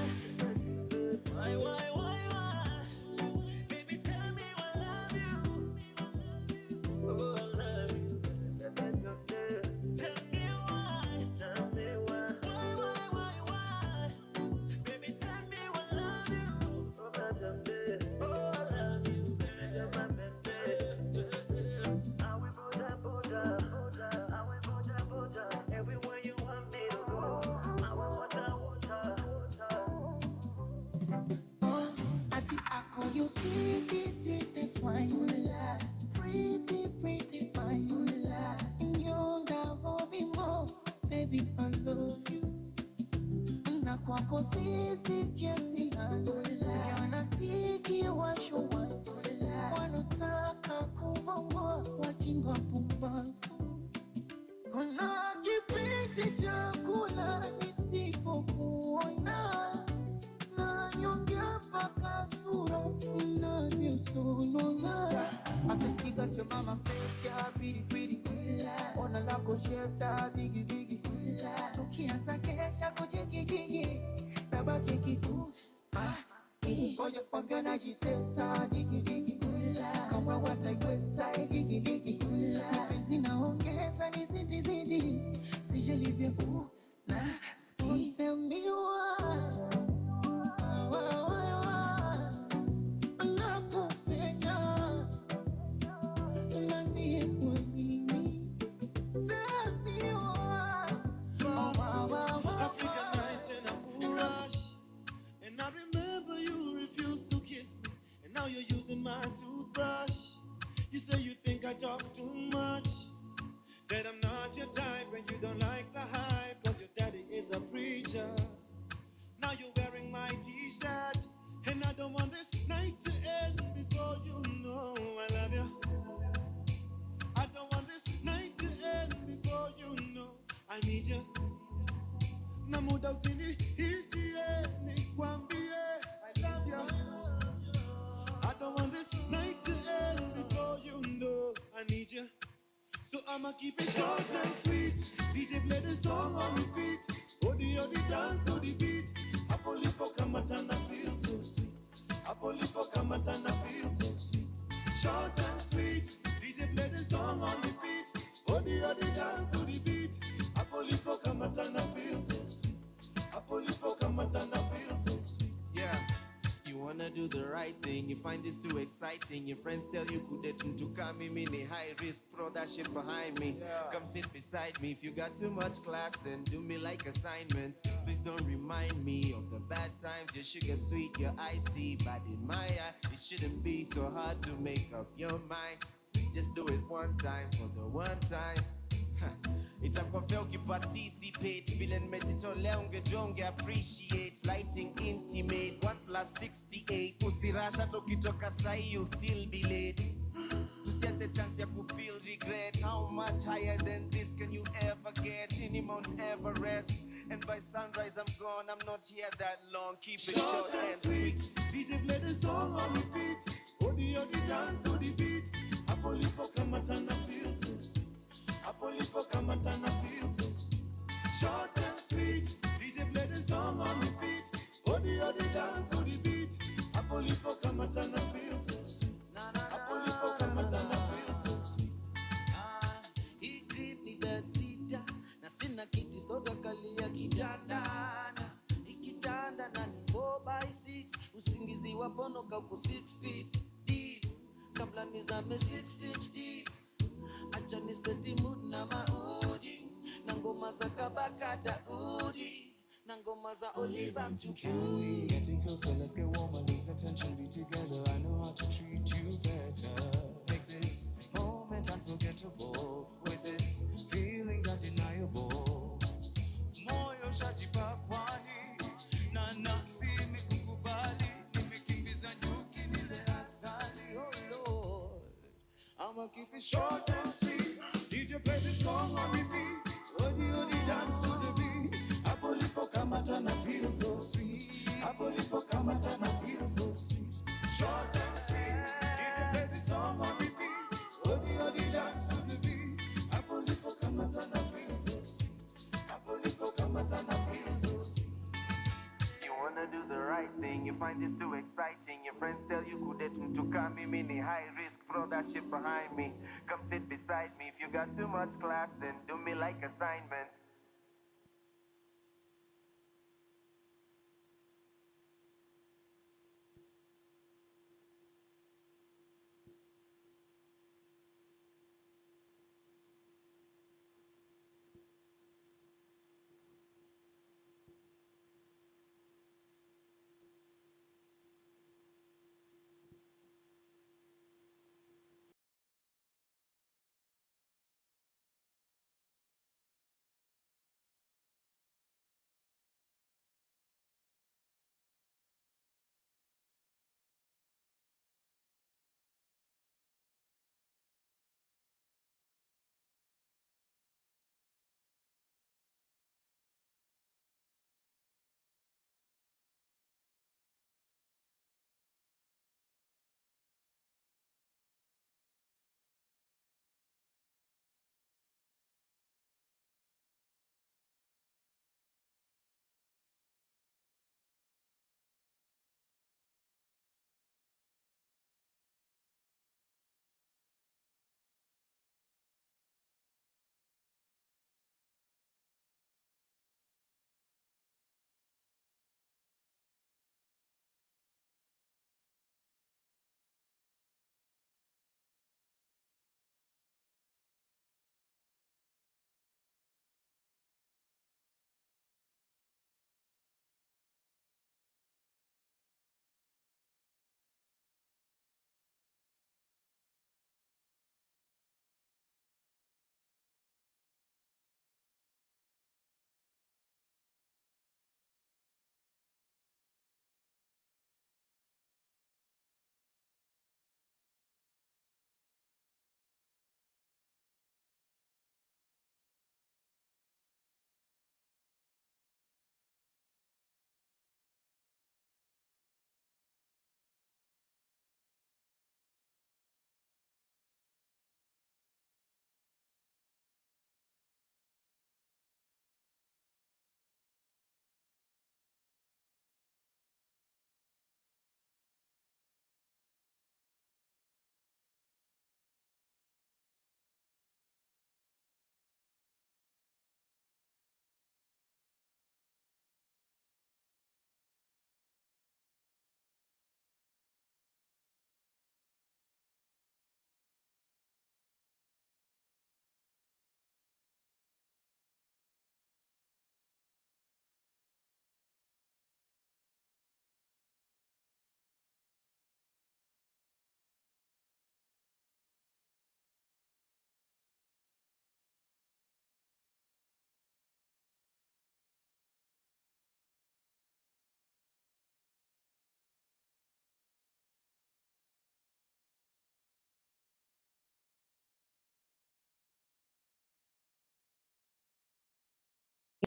Speaker 10: Baby, tell me I love you. Oh, I love you. Tell me why? Why? Baby, tell me I love you. Oh, I love you, baby. I will Buddha. I will Buddha. Everywhere you want me to go, I will water.
Speaker 12: Ati ako you sweetest wine, pretty fine. You love me more, baby, I love you. Na kwako sisi kiasi wanafiki washuwa wanataka kuvongwa wajinga pumbavu. Kuna kipindi chakula nisipokuona na nyongea mpaka sura unavyosonona.
Speaker 11: I said, he got your mama face, yeah, pretty. Ona lako shape, da, biggie.
Speaker 12: Tukianza kesha kujigijigi nabaki kikusi
Speaker 11: Oye, kwambia najitesa, digi.
Speaker 12: kama wataiweza igigigi mapenzi naongeza nizidi sije livyokusi kusemiwa
Speaker 10: my toothbrush. You say you think I talk too much, that I'm not your type and you don't like the hype, cause your daddy is a preacher. Now you're wearing my t-shirt, and I don't want this night to end before you know I love you. I don't want this night to end before you know I need you. Na muda usini hisiye nikwambie I love you. I don't want this night to end before you know I need you. So I'ma keep it short and sweet. DJ play the song on repeat. Odi dance to the beat. Apolipo kamatana feels so sweet. Apolipo kamatana feels so sweet. Short and sweet. DJ play the song on repeat. Odi dance to the beat. Apolipo kamatana feels so sweet. Apolipo kamatana feels so sweet.
Speaker 11: Yeah. You wanna do the right thing, you find this too exciting. Your friends tell you kudetum to come in high risk, throw that shit behind me. Come sit beside me. If you got too much class, then do me like assignments. Please don't remind me of the bad times. Your sugar sweet, your icy, but in my eye, it shouldn't be so hard to make up your mind. Just do it one time for the one time.
Speaker 13: itakuwa fair ukiparticipate, vile nimejitolea ungejua unge appreciate. Lighting intimate 1+68, usirasha tukitoka sahi you'll still be late. Tusiache chance ya kufeel regret. How much higher than this can you ever get? In Mount Everest, and by sunrise I'm gone. I'm not here that long. Keep it short and sweet.
Speaker 12: DJ play the song on repeat. Odi dance to the beat. Hapo lipo kama tana feel so sweet. Hapo lipo kama tana feel so sweet. Short and sweet. DJ play the song on repeat. Odi dance to the beat. Hapo lipo kama tana feel so sweet. Hapo lipo kama tana feel so sweet.
Speaker 14: Hii grip ni bedsita na sina kiti soda kalia kitandana. Ikitanda na 4x6 usingizi waponoka uko 6 feet deep. Kabla nizame 6 inch deep. Acha niseti mood na maudi na ngoma za kabakata udi.
Speaker 12: Can we getting closer? Let's get warmer. Lose the tension, be together. I know how to treat you better. Make this moment unforgettable. With this, feelings undeniable. Moyo shajipa kwani na nafsi imekukubali. Nimekimbiza nyuki nile asali. Oh Lord, I'ma keep it short and sweet. DJ play this song on repeat. Odi dance to the beat. Hapo lipo kama tana feel so sweet. Hapo lipo kama tana feel so sweet. Short and sweet. DJ play the song on repeat. Odi dance to the beat. Hapo lipo kama tana feel so sweet. Hapo lipo kama tana feel so sweet.
Speaker 13: You wanna do the right thing, you find it too exciting. Your friends tell you kudetu to come mini high risk, throw that shit behind me. Come sit beside me. If you got too much class, then do me like assignment.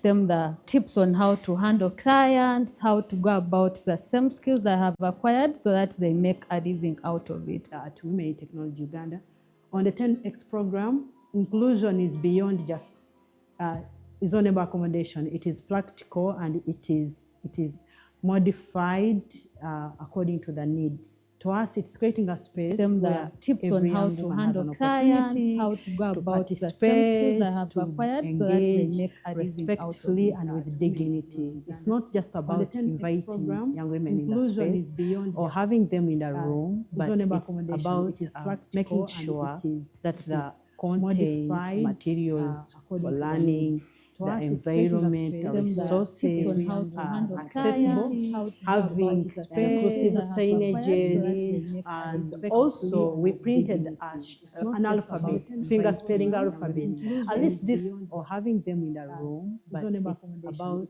Speaker 15: them the tips on how to handle clients, how to go about the same skills they have acquired so that they make a living out of it.
Speaker 16: At Women in Technology Uganda, on the 10X program, inclusion is beyond just reasonable accommodation. It is practical and it is modified according to the needs. To us, it's creating a space
Speaker 15: Them the
Speaker 16: where
Speaker 15: tips on
Speaker 16: every
Speaker 15: how
Speaker 16: young
Speaker 15: to
Speaker 16: woman has
Speaker 15: handle
Speaker 16: an
Speaker 15: clients,
Speaker 16: opportunity
Speaker 15: how to go
Speaker 16: to
Speaker 15: about the same skills
Speaker 16: participate,
Speaker 15: they have
Speaker 16: to
Speaker 15: acquired so that they
Speaker 16: engage
Speaker 15: make a living out of
Speaker 16: respectfully
Speaker 15: it.
Speaker 16: and with dignity. It's not just about inviting young women in the inclusion space is beyond or just, having them in a room, but reasonable it's accommodation. about It is making practical and sure that the is content, modified, materials according for to the learning, needs. To the us, it's creating a environment, space the
Speaker 15: Them the
Speaker 16: resources
Speaker 15: tips on how to
Speaker 16: are
Speaker 15: handle
Speaker 16: accessible,
Speaker 15: clients, how to go
Speaker 16: having
Speaker 15: about the
Speaker 16: space,
Speaker 15: skills
Speaker 16: inclusive
Speaker 15: they have acquired so that
Speaker 16: signages,
Speaker 15: they make a
Speaker 16: and
Speaker 15: living
Speaker 16: also
Speaker 15: out of
Speaker 16: we
Speaker 15: it.
Speaker 16: printed an alphabet, finger spelling alphabet. At least this, or having them in a room, but it's about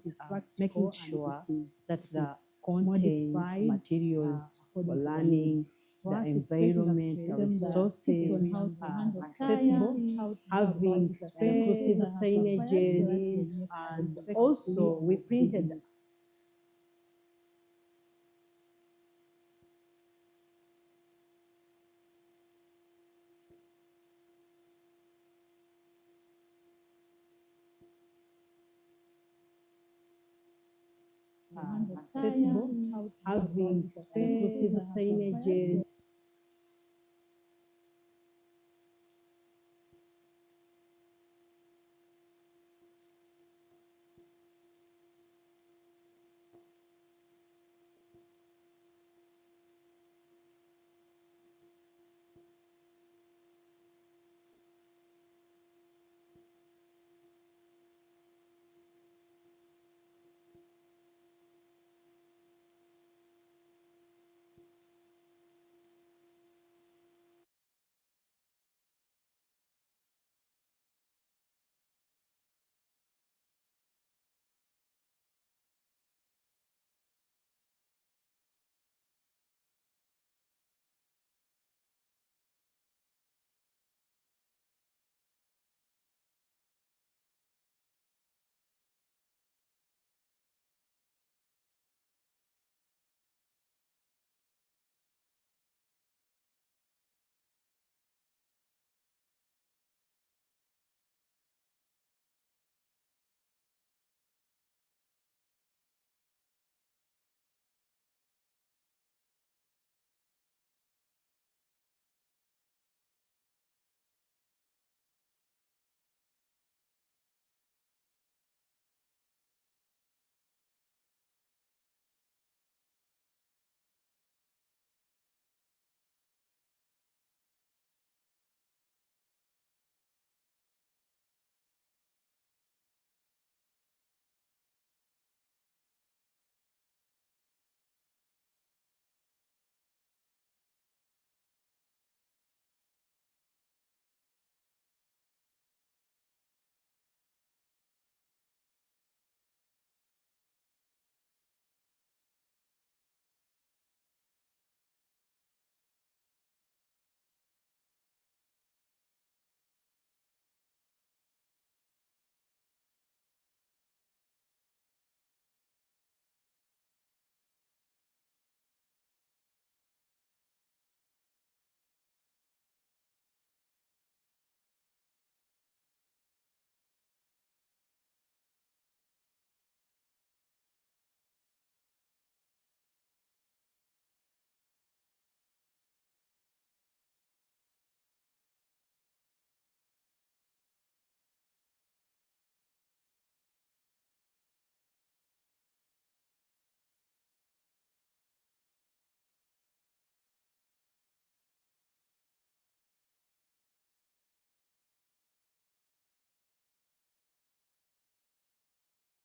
Speaker 16: making sure that the content, materials for learning, the environment, the resources are accessible, having inclusive signages, and also we printed accessible, having inclusive signages.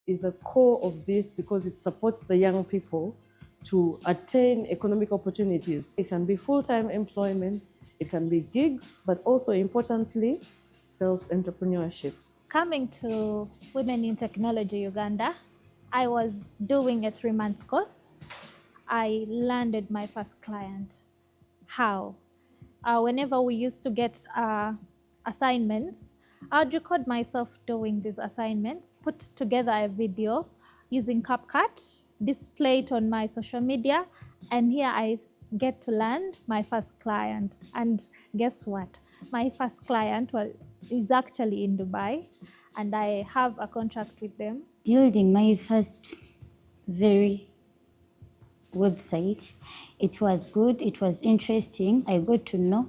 Speaker 17: Is a core of this because it supports the young people to attain economic opportunities. It can be full-time employment, it can be gigs, but also importantly, self-entrepreneurship.
Speaker 18: Coming to Women in Technology Uganda, I was doing a 3-month course. I landed my first client. How? Whenever we used to get assignments, I'd record myself doing these assignments, put together a video using CapCut, display it on my social media, and here I get to land my first client. And guess what? My first client is actually in Dubai, and I have a contract with them.
Speaker 19: Building my first very website, it was good, it was interesting. I got to know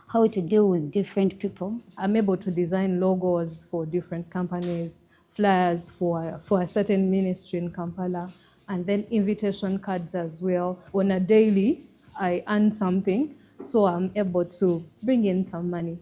Speaker 19: how to deal with different people.
Speaker 17: I'm able to design logos for different companies, flyers for a certain ministry in Kampala, and then invitation cards as well. On a daily, I earn something, so I'm able to bring in some money,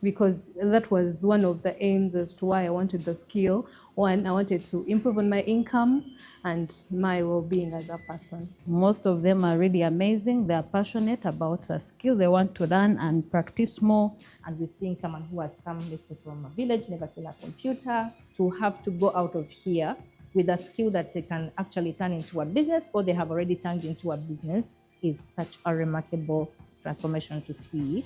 Speaker 17: because that was one of the aims as to why I wanted the skill. One, I wanted to improve on my income and my well-being as a person.
Speaker 20: Most of them are really amazing. They are passionate about the skill they want to learn and practice more. And we're seeing someone who has come, let's say, from a village, never seen a computer, to have to go out of here with a skill that they can actually turn into a business, or they have already turned into a business, is such a remarkable transformation to see.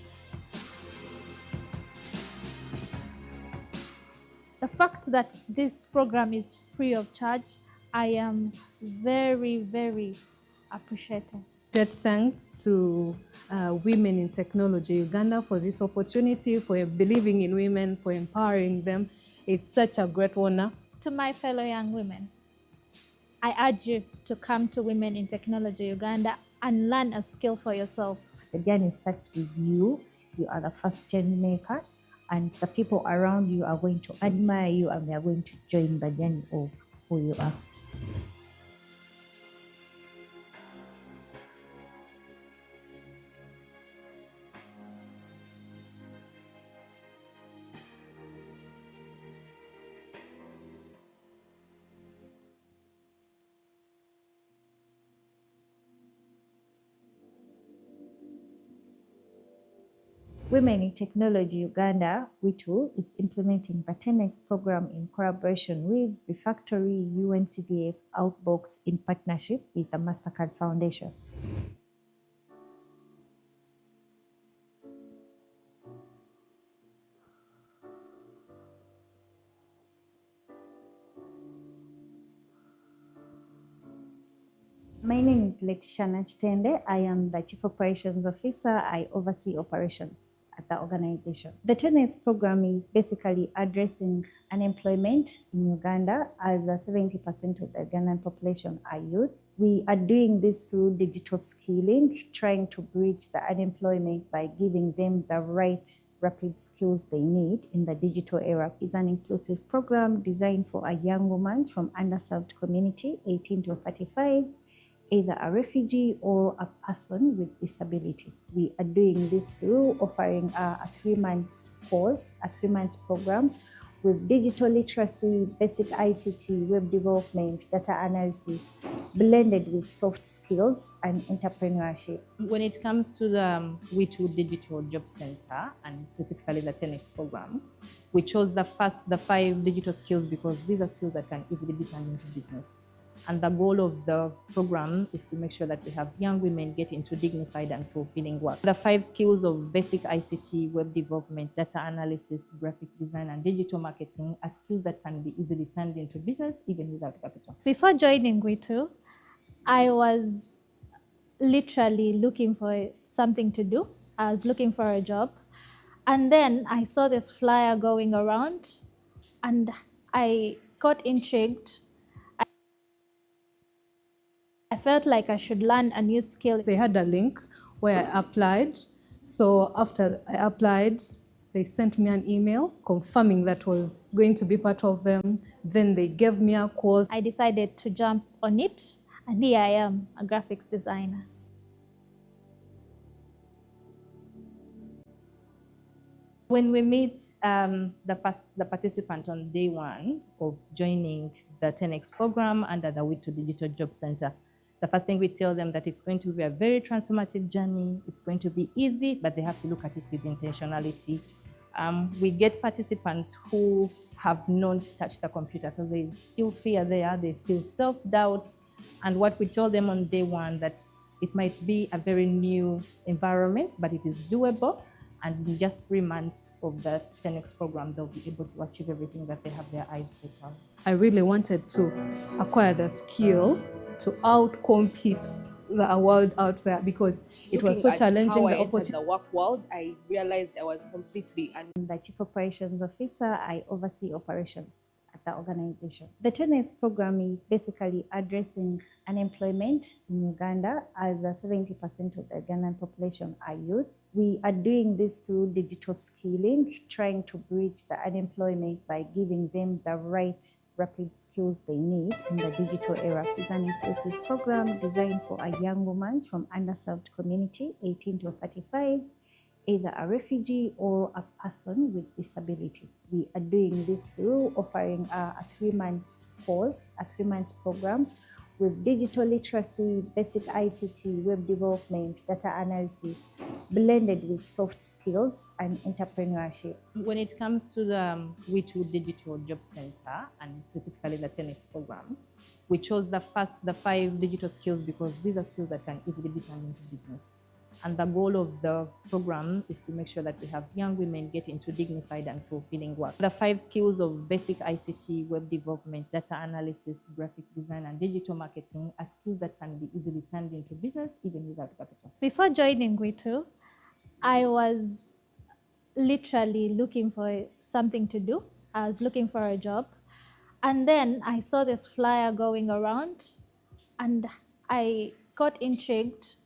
Speaker 18: The fact that this program is free of charge, I am very, very appreciative.
Speaker 17: Great thanks to Women in Technology Uganda for this opportunity, for believing in women, for empowering them. It's such a great honor.
Speaker 18: To my fellow young women, I urge you to come to Women in Technology Uganda and learn a skill for yourself.
Speaker 20: The journey starts with you. You are the first change maker, and the people around you are going to admire you, and they are going to join the journey of who you are. Women in Technology Uganda, WiTU, is implementing the 10X program in collaboration with the Factory, UNCDF, Outbox, in partnership with the MasterCard Foundation. My name is Letitia Nachtende. I am the Chief Operations Officer. I oversee operations at the organization. The 10X program is basically addressing unemployment in Uganda, as 70% of the Ugandan population are youth. We are doing this through digital skilling, trying to bridge the unemployment by giving them the right rapid skills they need in the digital era. It's an inclusive program designed for a young woman from underserved community, 18 to 35, either a refugee or a person with disability. We are doing this through offering a 3-month course, a 3-month program with digital literacy, basic ICT, web development, data analysis, blended with soft skills and entrepreneurship. When it comes to the WiTU Digital Job Center, and specifically the 10X program, we chose the 5 digital skills because these are skills that can easily be turned into business. And the goal of the program is to make sure that we have young women get into dignified and fulfilling work. The 5 skills of basic ICT, web development, data analysis, graphic design, and digital marketing are skills that can be easily turned into business even without capital.
Speaker 18: Before joining WiTU, I was literally looking for something to do. I was looking for a job. And then I saw this flyer going around and I got intrigued. I felt like I should learn a new skill.
Speaker 17: They had a link where I applied. So after I applied, they sent me an email confirming that was going to be part of them. Then they gave me a course.
Speaker 18: I decided to jump on it, and here I am, a graphics designer.
Speaker 20: When we meet the participant on day 1 of joining the 10X program under the WiTU Digital Job Center, the first thing we tell them that it's going to be a very transformative journey. It's going to be easy, but they have to look at it with intentionality. We get participants who have not touched the computer, so there's still fear there, there's still self-doubt. And what we told them on day 1, that it might be a very new environment, but it is doable.
Speaker 7: And in just 3 months of the 10X program, they'll be able to achieve everything that they have their eyes set on.
Speaker 21: I really wanted to acquire the skill to outcompete the world out there because it was so challenging.
Speaker 7: How I entered the work world, I realized I was completely
Speaker 20: I'm the Chief Operations Officer. I oversee operations at the organization. The 10X program is basically addressing unemployment in Uganda, as 70% of the Ugandan population are youth. We are doing this through digital skilling, trying to bridge the unemployment by giving them the right rapid skills they need in the digital era. It's an inclusive program designed for a young woman from underserved community, 18 to 35, either a refugee or a person with disability. We are doing this through offering a 3-month course, a 3-month program with digital literacy, basic ICT, web development, data analysis, blended with soft skills and entrepreneurship.
Speaker 7: When it comes to the WiTU Digital Job Center, and specifically the 10X program, we chose the 5 digital skills because these are skills that can easily be turned into business. And the goal of the program is to make sure that we have young women get into dignified and fulfilling work. The 5 skills of basic ICT, web development, data analysis, graphic design, and digital marketing are skills that can be easily turned into business even without capital.
Speaker 18: Before joining WiTU, I was literally looking for something to do. I was looking for a job. And then I saw this flyer going around and I got intrigued.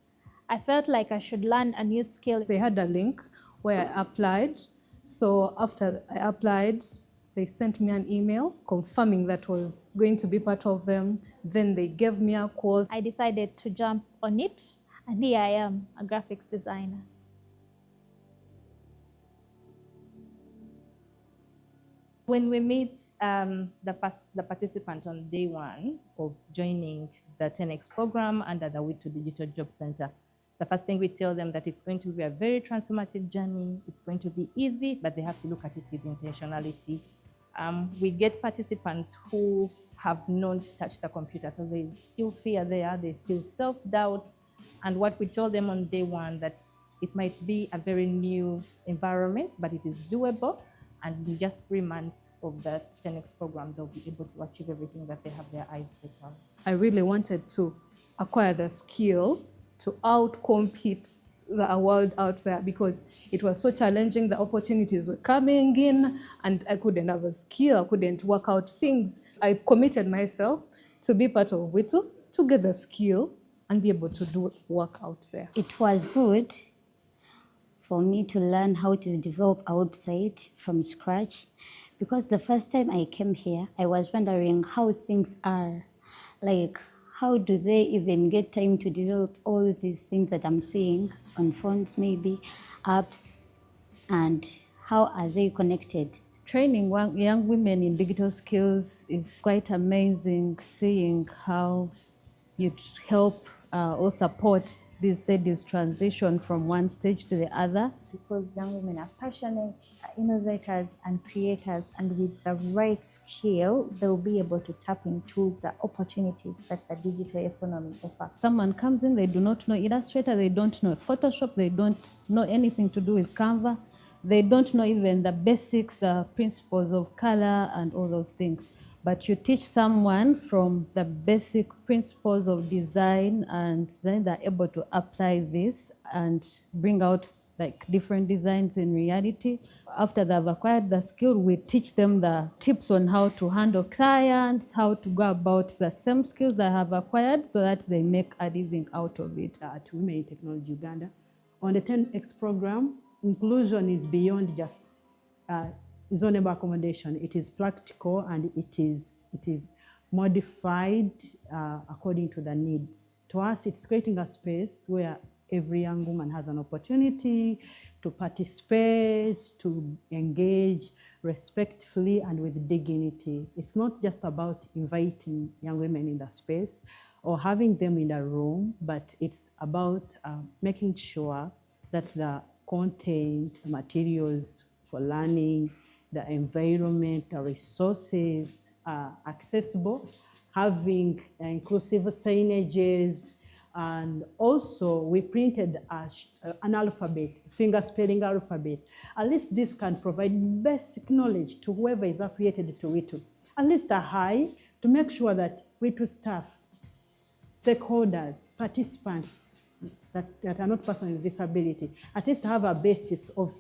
Speaker 18: I felt like I should learn a new skill.
Speaker 21: They had a link where I applied. So after I applied, they sent me an email confirming that was going to be part of them. Then they gave me a course.
Speaker 18: I decided to jump on it, and here I am, a graphics designer.
Speaker 7: When we meet the participant on day 1 of joining the 10X program under the WiTU Digital Job Center, the first thing we tell them that it's going to be a very transformative journey. It's going to be easy, but they have to look at it with intentionality. We get participants who have not touched the computer, so there's still fear there, there's still self-doubt. And what we told them on day 1, that it might be a very new environment, but it is doable. And in just 3 months of the 10X program, they'll be able to achieve everything that they have their eyes set on.
Speaker 21: I really wanted to acquire the skill to outcompete the world out there because it was so challenging. The opportunities were coming in and I couldn't have a skill, I couldn't work out things. I committed myself to be part of WiTU, to get the skill and be able to do work out there.
Speaker 19: It was good for me to learn how to develop a website from scratch because the first time I came here, I was wondering how things are. Like, how do they even get time to develop all these things that I'm seeing on phones, maybe apps, and how are they connected?
Speaker 15: Training young women in digital skills is quite amazing, seeing how you help or support this ladies' transition from one stage to the other.
Speaker 20: Because young women are passionate, innovators and creators, and with the right skill, they'll be able to tap into the opportunities that the digital economy offers.
Speaker 15: Someone comes in, they do not know Illustrator, they don't know Photoshop, they don't know anything to do with Canva. They don't know even the basics, the principles of color and all those things. But you teach someone from the basic principles of design and then they're able to apply this and bring out like different designs in reality. After they've acquired the skill, we teach them the tips on how to handle clients, how to go about the same skills they have acquired so that they make a living out of it.
Speaker 16: At Women in Technology Uganda, on the 10X program, inclusion is beyond just zonable accommodation. It is practical and it is modified according to the needs. To us, it's creating a space where every young woman has an opportunity to participate, to engage respectfully and with dignity. It's not just about inviting young women in the space or having them in the room, but it's about making sure that the content, materials for learning, the environment, the resources are accessible, having inclusive signages, And also we printed an alphabet, finger spelling alphabet. At least this can provide basic knowledge to whoever is affiliated to WiTU. At least a high to make sure that WiTU staff, stakeholders, participants that are not persons with disability, at least have a basis of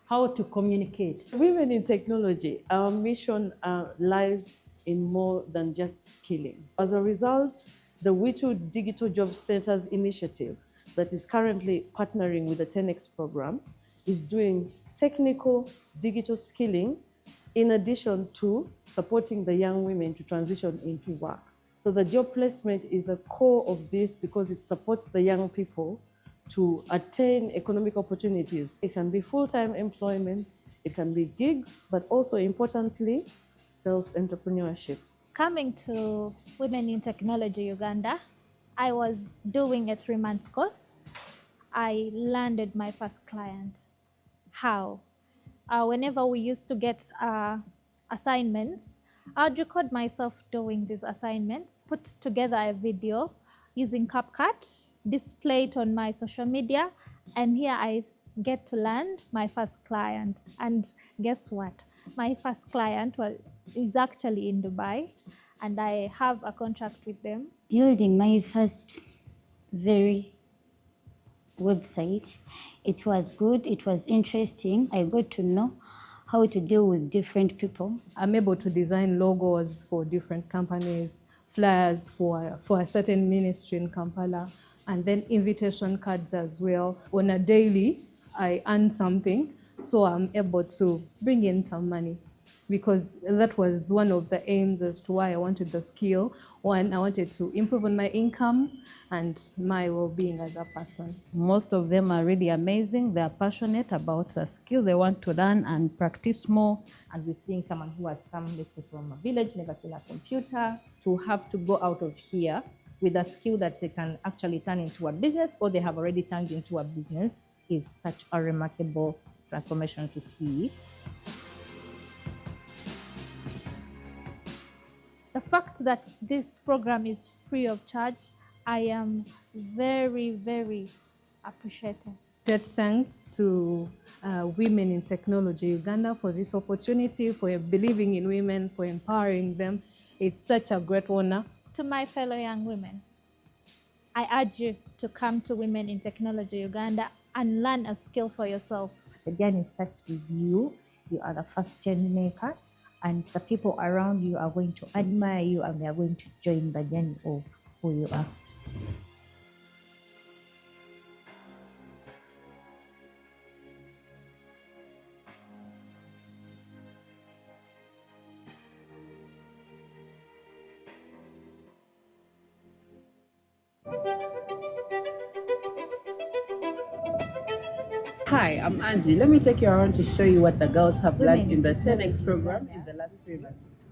Speaker 16: how to communicate.
Speaker 17: Women in technology, our mission lies in more than just skilling. As a result, the WiTU Digital Job Centers initiative that is currently partnering with the 10X program is doing technical digital skilling in addition to supporting the young women to transition into work. So the job placement is a core of this because it supports the young people to attain economic opportunities. It can be full-time employment, it can be gigs, but also importantly, self-entrepreneurship.
Speaker 18: Coming to Women in Technology Uganda, I was doing a 3-month course. I landed my first client. How? Whenever we used to get assignments, I'd record myself doing these assignments, put together a video using CapCut, display it on my social media, and here I get to land my first client. And guess what? My first client is actually in Dubai, and I have a contract with them.
Speaker 19: Building my first very website, it was good, it was interesting. I got to know how to deal with different people.
Speaker 21: I'm able to design logos for different companies, flyers for a certain ministry in Kampala, and then invitation cards as well. On a daily, I earn something, so I'm able to bring in some money, because that was one of the aims as to why I wanted the skill. One, I wanted to improve on my income and my well-being as a person.
Speaker 1: Most of them are really amazing. They are passionate about the skill they want to learn and practice more.
Speaker 22: And we're seeing someone who has come, let's say, from a village, never seen a computer, to have to go out of here with a skill that they can actually turn into a business, or they have already turned into a business, is such a remarkable transformation to see.
Speaker 18: The fact that this program is free of charge, I am very, very appreciative.
Speaker 21: Great thanks to Women in Technology Uganda for this opportunity, for believing in women, for empowering them. It's such a great honor.
Speaker 18: To my fellow young women, I urge you to come to Women in Technology Uganda and learn a skill for yourself.
Speaker 20: The journey starts with you. You are the first change maker, and the people around you are going to admire you, and they are going to join the journey of who you are.
Speaker 23: Hi, I'm Angie. Let me take you around to show you what the girls have learned in the 10X program in the last 3 months.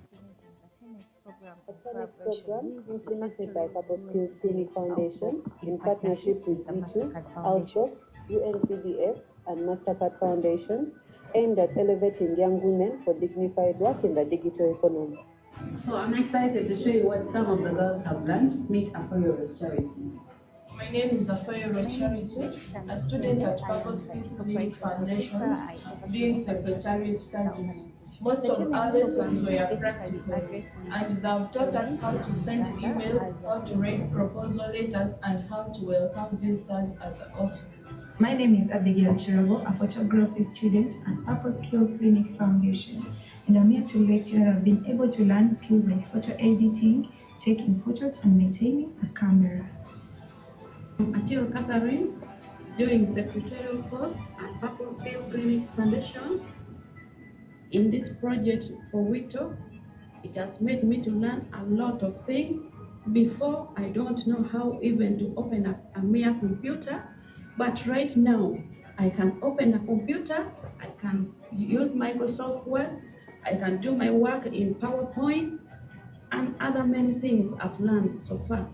Speaker 24: The 10X program, implemented by Purpose Skills Clinic Foundation in partnership with WiTU, Outbox, UNCDF, and Mastercard Foundation, aimed at elevating young women for dignified work in the digital economy.
Speaker 23: So I'm excited to show you what some of the girls have learned. Meet Afoyo's charity.
Speaker 25: My name is Afoyo Charity, a student at Purpose Skills Clinic Foundation, doing secretariat studies. Most of our lessons were practical, and they have taught us how to send emails, how to write proposal letters, and how to welcome visitors at the office.
Speaker 26: My name is Abigail Chirabo, a photography student at Purpose Skills Clinic Foundation, and I'm here to let you know that I've been able to learn skills like photo editing, taking photos, and maintaining a camera. I'm Atio Catherine, doing secretarial course at Purpose Skills Clinic Foundation. In this project for WiTU, it has made me to learn a lot of things. Before, I don't know how even to open a mere computer, but right now, I can open a computer, I can use Microsoft Word, I can do my work in PowerPoint, and other many things I've learned so far.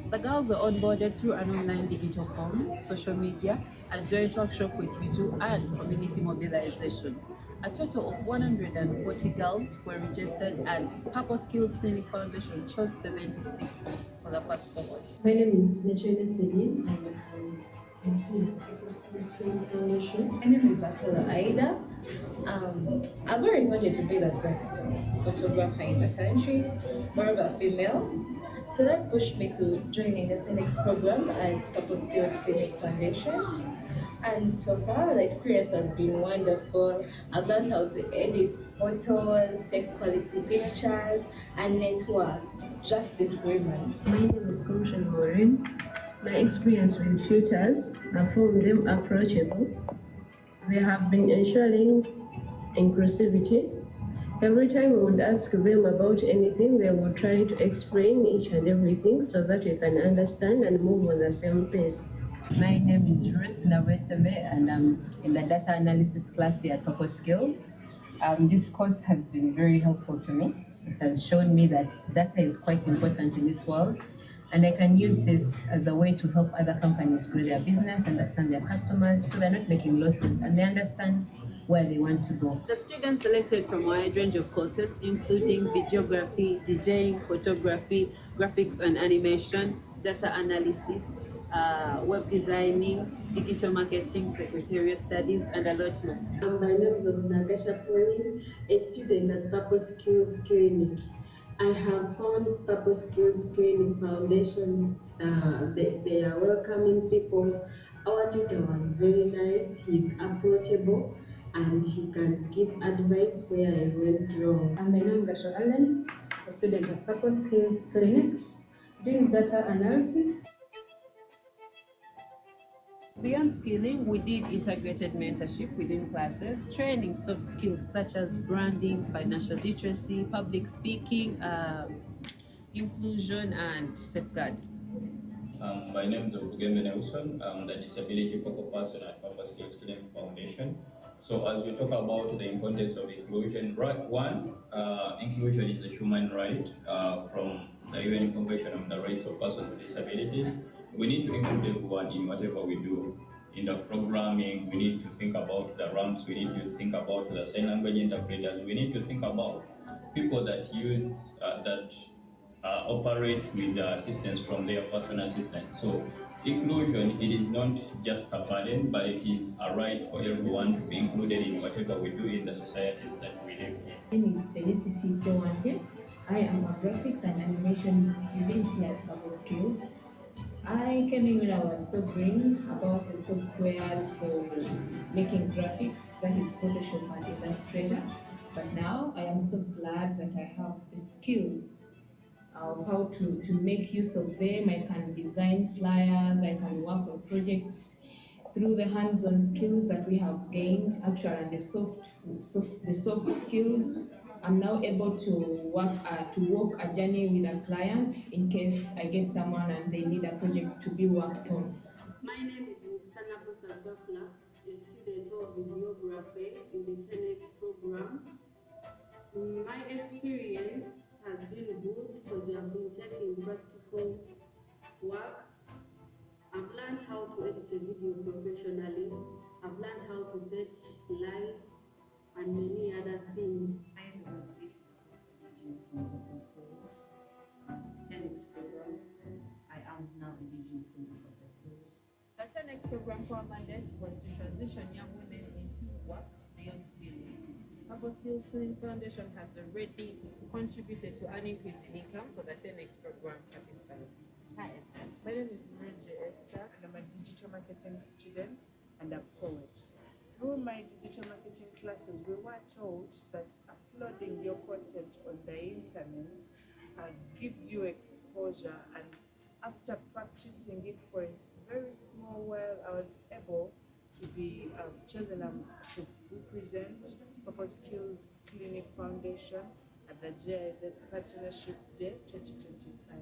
Speaker 23: The girls were onboarded through an online digital form, social media, a joint workshop with WiTU, and community mobilization. A total of 140 girls were registered, and Purpose Skills Clinic Foundation chose 76 for the first cohort.
Speaker 2: My name is Nechene Celine, and I'm in Purpose Skills Clinic Foundation.
Speaker 3: My name is Akela Aida. I've always wanted to be the best photographer in the country, moreover female. So that pushed me to joining the 10X program at Purpose Skills Clinic Foundation. And so far, the experience has been wonderful. I've learned how to edit photos, take quality pictures, and network just in 3 months.
Speaker 2: My name is Kumshan Maureen. My experience with tutors, I found them approachable. They have been ensuring inclusivity. Every time we would ask them about anything, they would try to explain each and everything so that we can understand and move on the same pace.
Speaker 4: My name is Ruth Naweteme, and I'm in the data analysis class here at Purpose Skills. This course has been very helpful to me. It has shown me that data is quite important in this world, and I can use this as a way to help other companies grow their business, understand their customers, so they're not making losses, and they understand where they want to go.
Speaker 23: The students selected from a wide range of courses, including videography, DJing, photography, graphics and animation, data analysis, web designing, digital marketing, secretarial studies, and a lot more.
Speaker 2: My name is Nagasha Pauline, a student at Purpose Skills Clinic. I have found Purpose Skills Clinic Foundation. They are welcoming people. Our tutor was very nice. He's approachable, and he can give advice where I went wrong.
Speaker 5: My name is Gasho Allen, a student at Purpose Skills Clinic, doing data analysis.
Speaker 23: Beyond skilling, we did integrated mentorship within classes, training soft skills such as branding, financial literacy, public speaking, inclusion, and safeguard.
Speaker 6: My name is Obugembe Nelson. I'm the disability focal person at Purpose Skills Clinic Foundation. So as we talk about the importance of inclusion, inclusion is a human right from the UN Convention on the Rights of Persons with Disabilities. We need to include everyone in whatever we do. In the programming, we need to think about the ramps, we need to think about the sign language interpreters, we need to think about people that use, operate with assistance from their personal assistants. So inclusion, it is not just a burden, but it is a right for everyone to be included in whatever we do in the societies that we live in.
Speaker 5: My name is Felicity Sewante. I am a graphics and animation student here at Purpose Skills. I came in when I was so green about the softwares for making graphics, that is Photoshop and Illustrator. But now I am so glad that I have the skills of how to make use of them. I can design flyers, I can work on projects through the hands-on skills that we have gained, actually, and the soft skills. I'm now able to walk a journey with a client in case I get someone and they need a project to be worked on.
Speaker 23: My name is Sana Bosa Swafla, a student of videography in the 10X program. My experience has been good because we have been taking practical work. I've learned how to edit a video professionally. I've learned how to set lights and many other things.
Speaker 8: I am now a leading clinical skills.
Speaker 23: The 10X program core mandate was to transition young women into work beyond skilling. Purpose Skills Clinic Foundation has already contributed to an increase in income for the 10X program participants.
Speaker 27: Hi, Esther. My name is Murje Esther, and I'm a digital marketing student and a poet. Through my digital marketing classes, we were told that uploading your content on the internet gives you exposure, and after practicing it for a very small while, I was able to be chosen to represent Purpose Skills Clinic Foundation at the GIZ Partnership Day 2025.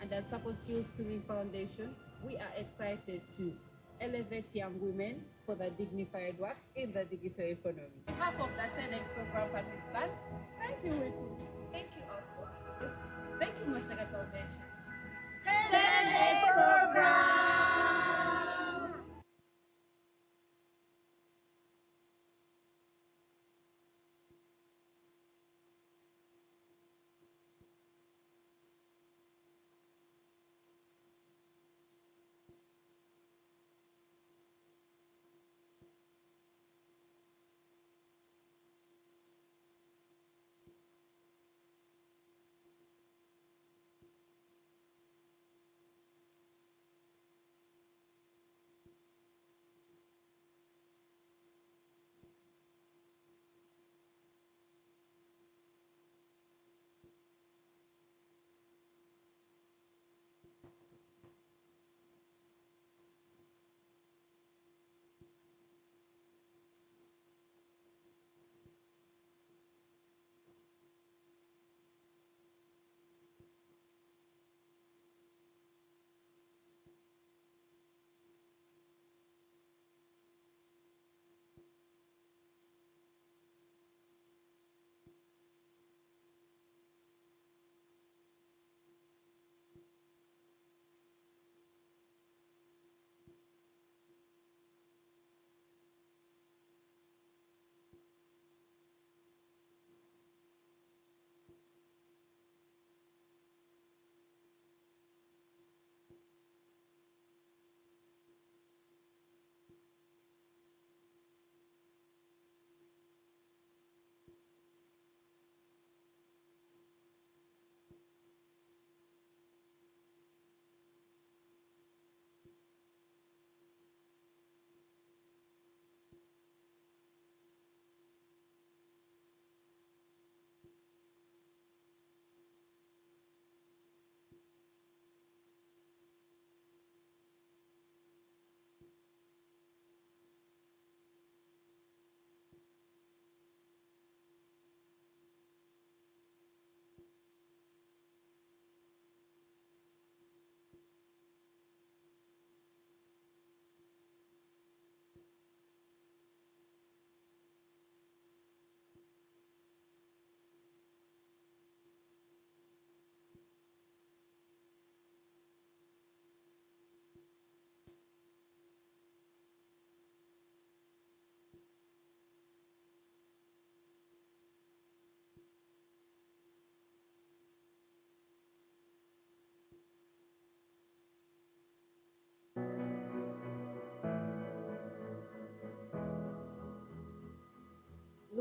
Speaker 23: And as Purpose Skills Clinic Foundation, we are excited to elevate young women for the dignified work in the digital economy. On behalf of the 10X program participants, thank you, WiTU. Thank you, all. Thank you, Masaka Foundation. 10X program!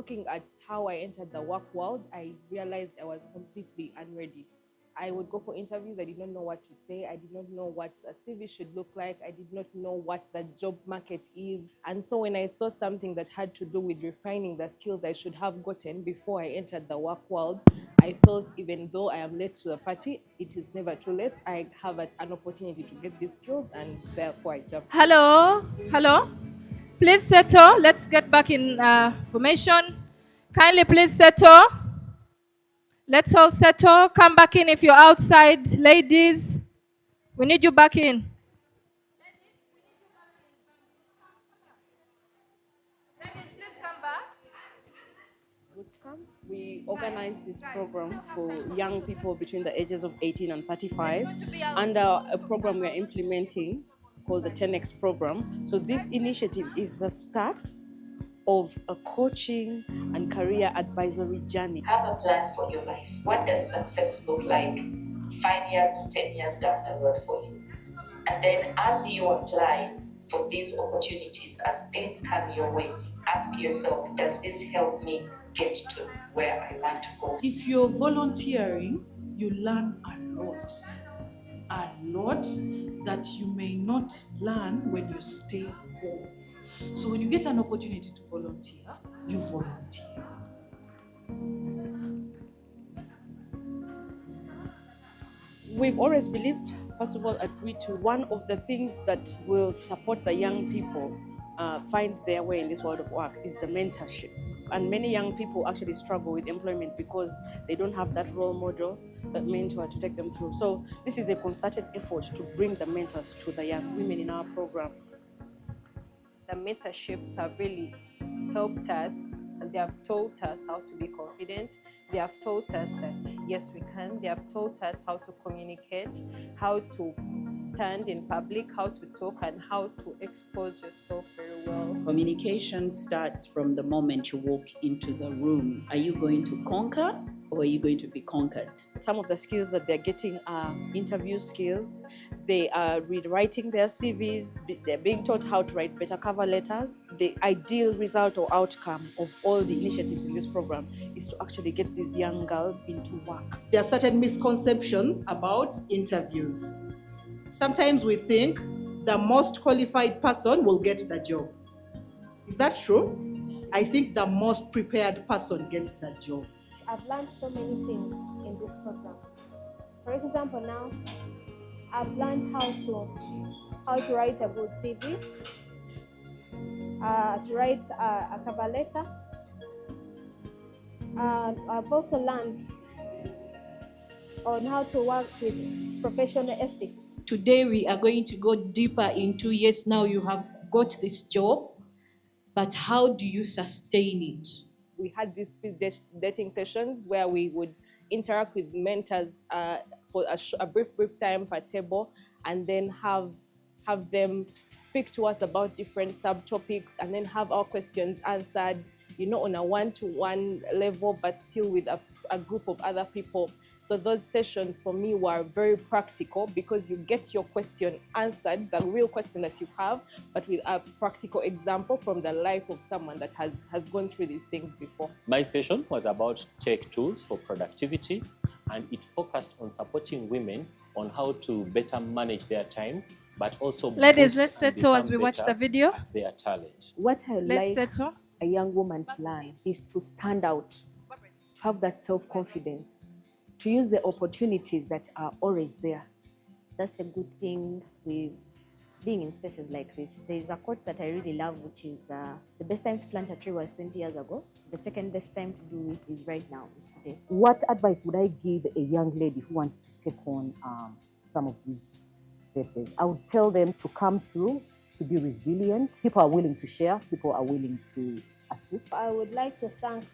Speaker 7: looking at how I entered the work world, I realized I was completely unready. I would go for interviews, I did not know what to say, I did not know what a CV should look like, I did not know what the job market is. And so when I saw something that had to do with refining the skills I should have gotten before I entered the work world, I felt even though I am late to the party, it is never too late. I have an opportunity to get these skills, and therefore I jumped.
Speaker 9: Hello, hello. Please settle. Let's get back in formation. Kindly please settle. Let's all settle. Come back in if you're outside. Ladies, we need you back in.
Speaker 7: We organized this program for young people between the ages of 18 and 35 under a program we're implementing called the 10X program. So this initiative is the start of a coaching and career advisory journey.
Speaker 10: Have a plan for your life. What does success look like 5 years, 10 years down the road for you? And then as you apply for these opportunities, as things come your way, ask yourself, does this help me get to where I want to go?
Speaker 11: If you're volunteering, you learn a lot that you may not learn when you stay home. So when you get an opportunity to volunteer, you volunteer.
Speaker 7: We've always believed, first of all, at WiTU, one of the things that will support the young people find their way in this world of work is the mentorship. And many young people actually struggle with employment because they don't have that role model, that mentor to take them through. So this is a concerted effort to bring the mentors to the young women in our program.
Speaker 12: The mentorships have really helped us, and they have taught us how to be confident. They have taught us that yes, we can. They have taught us how to communicate, how to stand in public, how to talk, and how to expose yourself very well.
Speaker 13: Communication starts from the moment you walk into the room. Are you going to conquer, or are you going to be conquered?
Speaker 7: Some of the skills that they're getting are interview skills. They are rewriting their CVs. They're being taught how to write better cover letters. The ideal result or outcome of all the initiatives in this program is to actually get these young girls into work.
Speaker 14: There are certain misconceptions about interviews. Sometimes we think the most qualified person will get the job. Is that true? I think the most prepared person gets the job.
Speaker 28: I've learned so many things in this program. For example, now I've learned how to write a good CV, to write a cover letter. I've also learned on how to work with professional ethics.
Speaker 29: Today we are going to go deeper into, yes, now you have got this job, but how do you sustain it?
Speaker 7: We had these speed dating sessions where we would interact with mentors for a brief time per table, and then have them speak to us about different subtopics, and then have our questions answered, on a one-to-one level, but still with a group of other people. So those sessions for me were very practical because you get your question answered, the real question that you have, but with a practical example from the life of someone that has gone through these things before.
Speaker 30: My session was about tech tools for productivity, and it focused on supporting women on how to better manage their time, but also
Speaker 9: ladies, let's settle as we watch the video.
Speaker 30: Their talent.
Speaker 7: What I
Speaker 9: Let's
Speaker 7: like
Speaker 9: settle.
Speaker 7: a young woman to learn is to stand out, to have that self-confidence, to use the opportunities that are always there.
Speaker 31: That's the good thing with being in spaces like this. There is a quote that I really love, which is the best time to plant a tree was 20 years ago. The second best time to do it is right now, is today.
Speaker 32: What advice would I give a young lady who wants to take on some of these spaces? I would tell them to come through, to be resilient. People are willing to share. People are willing to assist.
Speaker 28: I would like to thank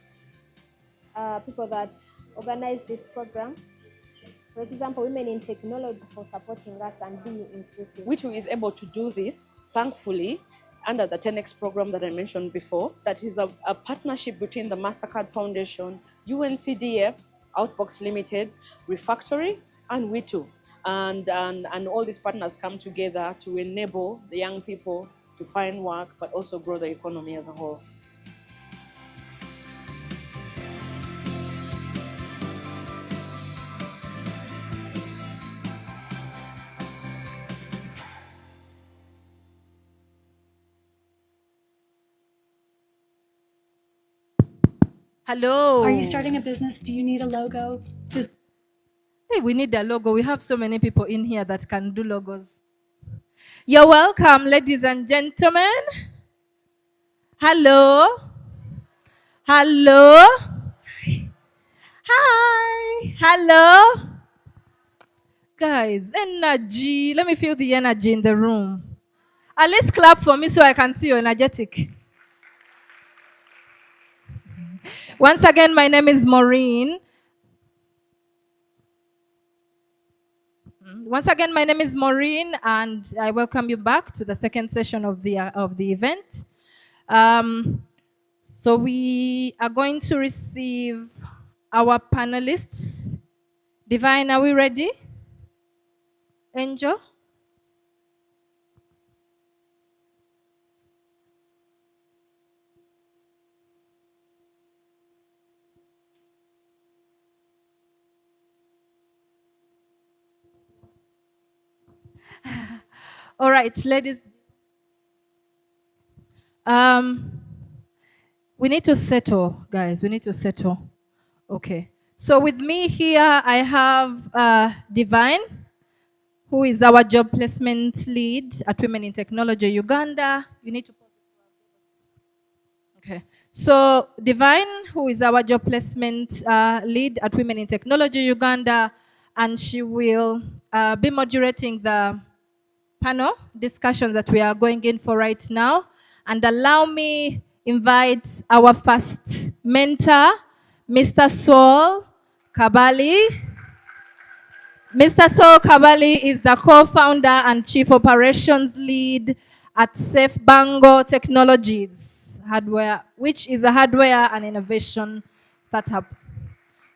Speaker 28: people that organize this program. For example, Women in Technology for supporting us and being inclusive.
Speaker 7: WiTU is able to do this, thankfully, under the 10X program that I mentioned before. That is a partnership between the MasterCard Foundation, UNCDF, Outbox Limited, Refactory, and WiTU. And all these partners come together to enable the young people to find work, but also grow the economy as a whole.
Speaker 9: Hello.
Speaker 1: Are you starting a business? Do you need a logo?
Speaker 9: Hey, we need a logo. We have so many people in here that can do logos. You're welcome, ladies and gentlemen. Hello. Hello. Hi. Hello. Guys, energy. Let me feel the energy in the room. At least clap for me so I can see you're energetic. Once again, my name is Maureen. Once again, my name is Maureen, and I welcome you back to the second session of the event. So we are going to receive our panelists. Divine, are we ready? Angel? All right, ladies. We need to settle, guys. We need to settle. Okay. So with me here, I have Divine, who is our job placement lead at Women in Technology Uganda. You need to. Okay. So Divine, who is our job placement lead at Women in Technology Uganda, and she will be moderating the panel discussions that we are going in for right now. And allow me invite our first mentor, Mr. Saul Kabali. Mr. Saul Kabali is the co-founder and chief operations lead at Safe Bango Technologies Hardware, which is a hardware and innovation startup.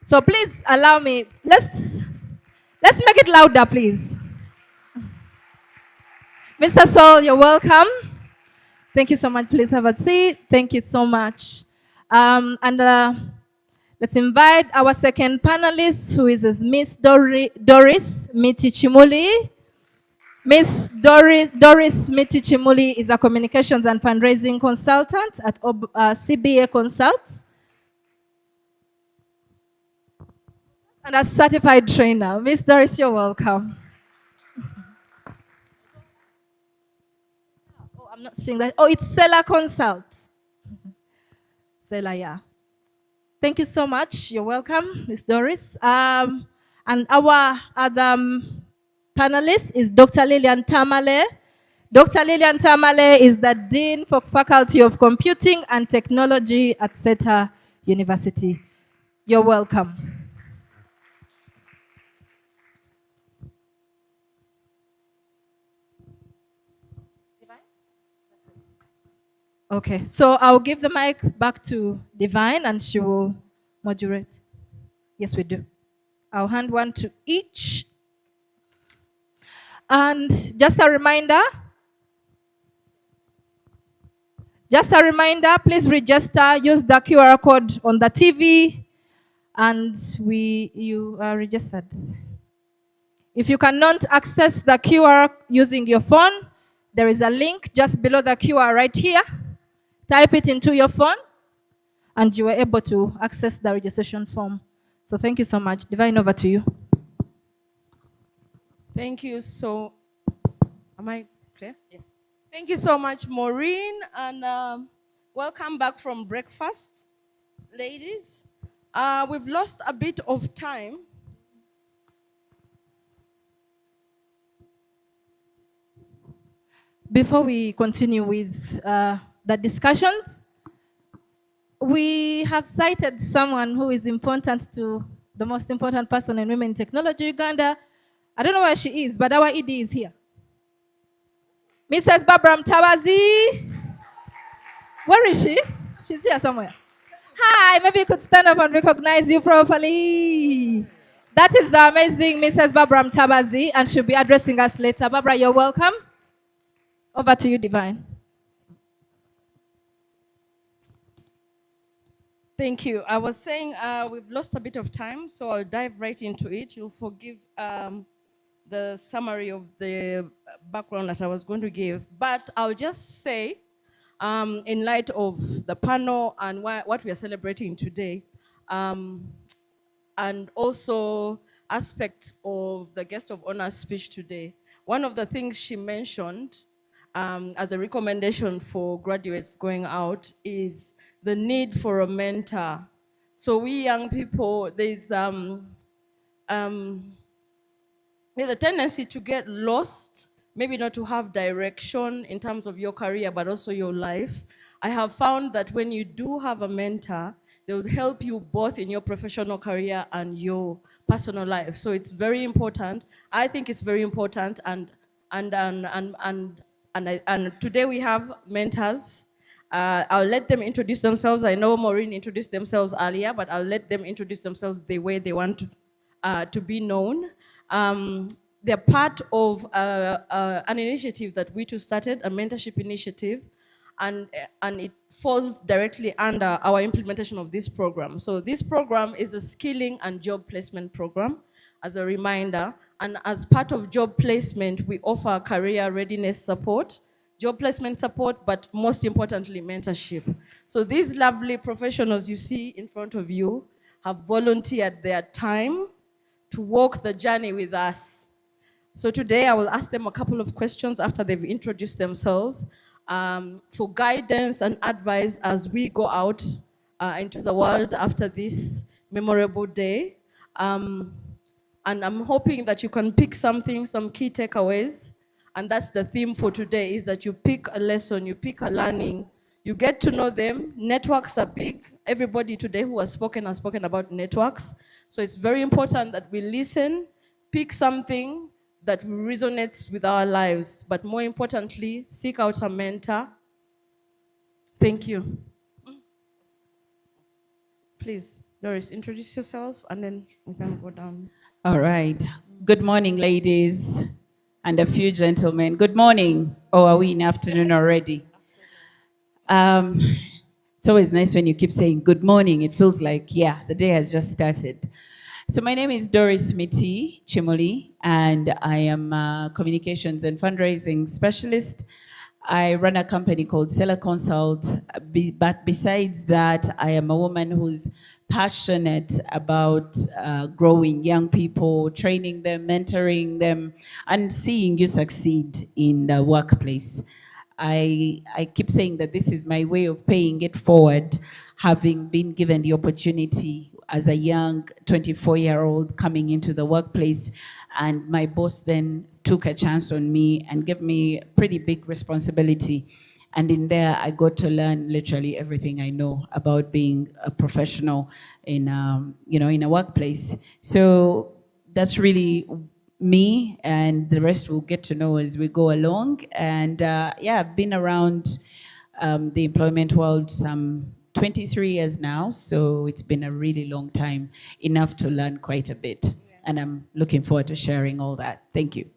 Speaker 9: So please allow me, let's make it louder, please. Mr. Saul, you're welcome. Thank you so much. Please have a seat. Thank you so much. Let's invite our second panelist, who is Miss Doris Mitichimuli. Miss Doris Mitichimuli is a communications and fundraising consultant at CBA Consults and a certified trainer. Miss Doris, you're welcome. Oh, I'm not seeing that. Oh, it's Seller Consult. Seller, yeah. Thank you so much. You're welcome, Miss Doris. And our other panelist is Dr. Lillian Tamale. Dr. Lillian Tamale is the Dean for Faculty of Computing and Technology at SETA University. You're welcome. Okay, so I'll give the mic back to Divine and she will moderate. Yes, we do. I'll hand one to each. And just a reminder, please register, use the QR code on the TV, and you are registered. If you cannot access the QR using your phone, there is a link just below the QR right here. Type it into your phone, and you are able to access the registration form. So thank you so much. Divine, over to you.
Speaker 15: Thank you so. Am I clear? Yeah. Thank you so much, Maureen, and welcome back from breakfast, ladies. We've lost a bit of time.
Speaker 9: Before we continue with the discussions, we have cited someone who is important to the most important person in Women in Technology Uganda. I don't know where she is, but our ED is here. Mrs. Barbara Mtabazi. Where is she? She's here somewhere. Hi, maybe you could stand up and recognize you properly. That is the amazing Mrs. Barbara Mtabazi, and she'll be addressing us later. Barbara, you're welcome. Over to you, Divine.
Speaker 15: Thank you. I was saying we've lost a bit of time, so I'll dive right into it. You'll forgive the summary of the background that I was going to give, but I'll just say in light of the panel and what we are celebrating today, and also aspect of the guest of honor speech today. One of the things she mentioned as a recommendation for graduates going out is the need for a mentor. So we young people, there's a tendency to get lost, maybe not to have direction in terms of your career, but also your life. I have found that when you do have a mentor, they will help you both in your professional career and your personal life. So it's very important. I think it's very important, and today we have mentors. I'll let them introduce themselves. I know Maureen introduced themselves earlier, but I'll let them introduce themselves the way they want to be known. They're part of an initiative that WiTU started, a mentorship initiative, and it falls directly under our implementation of this program. So this program is a skilling and job placement program, as a reminder. And as part of job placement, we offer career readiness support, job placement support, but most importantly, mentorship. So these lovely professionals you see in front of you have volunteered their time to walk the journey with us. So today I will ask them a couple of questions after they've introduced themselves for guidance and advice as we go out into the world after this memorable day. And I'm hoping that you can pick something, some key takeaways. And that's the theme for today, is that you pick a lesson, you pick a learning, you get to know them. Networks are big. Everybody today who has spoken about networks. So it's very important that we listen, pick something that resonates with our lives, but more importantly, seek out a mentor. Thank you. Please, Doris, introduce yourself and then we can go down.
Speaker 3: All right. Good morning, ladies and a few gentlemen. Good morning. Or are we in afternoon already? It's always nice when you keep saying good morning. It feels like, yeah, the day has just started. So my name is Doris Miti Chimoli, and I am a communications and fundraising specialist. I run a company called Seller Consult, but besides that, I am a woman who's passionate about growing young people, training them, mentoring them, and seeing you succeed in the workplace. I keep saying that this is my way of paying it forward, having been given the opportunity as a young 24-year-old coming into the workplace, and my boss then took a chance on me and gave me pretty big responsibility. And in there, I got to learn literally everything I know about being a professional in, in a workplace. So that's really me, and the rest we'll get to know as we go along. And yeah, I've been around the employment world some 23 years now, so it's been a really long time, enough to learn quite a bit. And I'm looking forward to sharing all that. Thank you.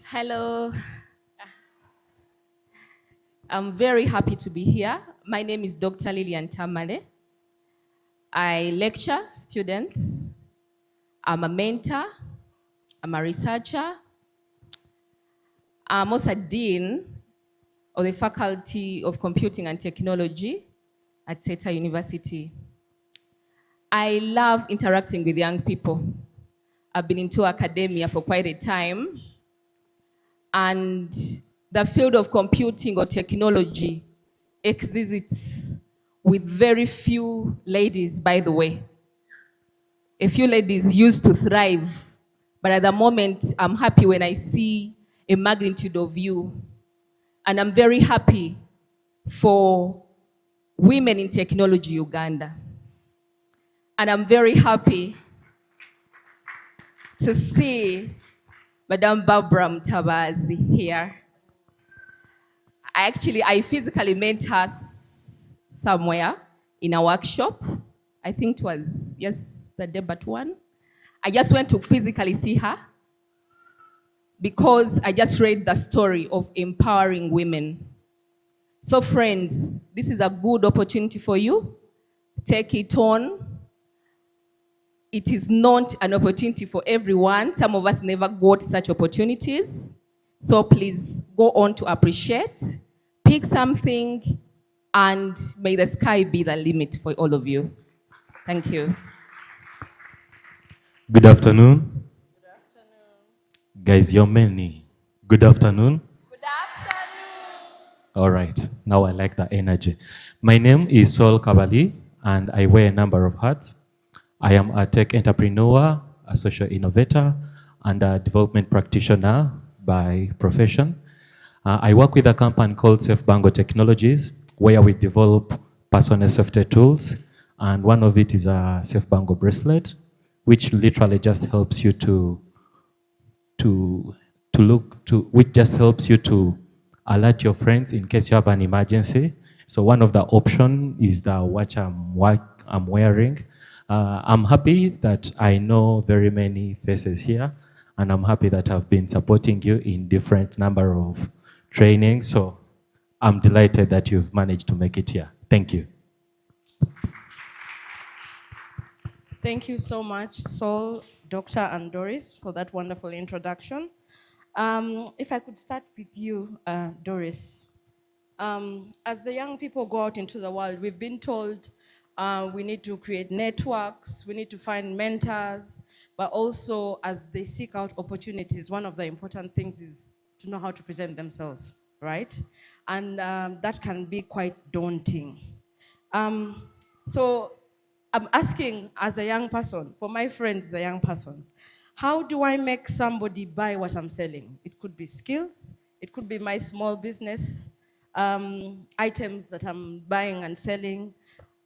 Speaker 4: Hello. I'm very happy to be here. My name is Dr. Lillian Tamale. I lecture students. I'm a mentor. I'm a researcher. I'm also a dean of the Faculty of Computing and Technology at Seta University. I love interacting with young people. I've been into academia for quite a time, and the field of computing or technology exists with very few ladies, by the way. A few ladies used to thrive, but at the moment, I'm happy when I see a magnitude of you. And I'm very happy for women in Technology Uganda. And I'm very happy to see Madame Barbara Mtabazi here. I physically met her somewhere in a workshop. I think it was yesterday, but one. I just went to physically see her because I just read the story of empowering women. So friends, this is a good opportunity for you. Take it on. it is not an opportunity for everyone. Some of us never got such opportunities. So please go on to appreciate, pick something, and may the sky be the limit for all of you. Thank you.
Speaker 2: Good afternoon. Guys, you're many. Good afternoon. All right, now I like the energy. My name is Saul Kavali, and I wear a number of hats. I am a tech entrepreneur, a social innovator, and a development practitioner by profession. I work with a company called Safe Bango Technologies, where we develop personal safety tools, and one of it is a Safe Bango bracelet, which literally just helps you which just helps you to alert your friends in case you have an emergency. So one of the options is the watch I'm wearing. I'm happy that I know very many faces here, and I'm happy that I've been supporting you in different number of trainings. So I'm delighted that you've managed to make it here. Thank you.
Speaker 15: Thank you so much, Saul, Dr. and Doris, for that wonderful introduction. If I could start with you, Doris. As the young people go out into the world, we've been told we need to create networks, we need to find mentors, but also as they seek out opportunities, one of the important things is to know how to present themselves, right? And that can be quite daunting. So I'm asking, as a young person, for my friends, the young persons, how do I make somebody buy what I'm selling? It could be skills, it could be my small business, items that I'm buying and selling,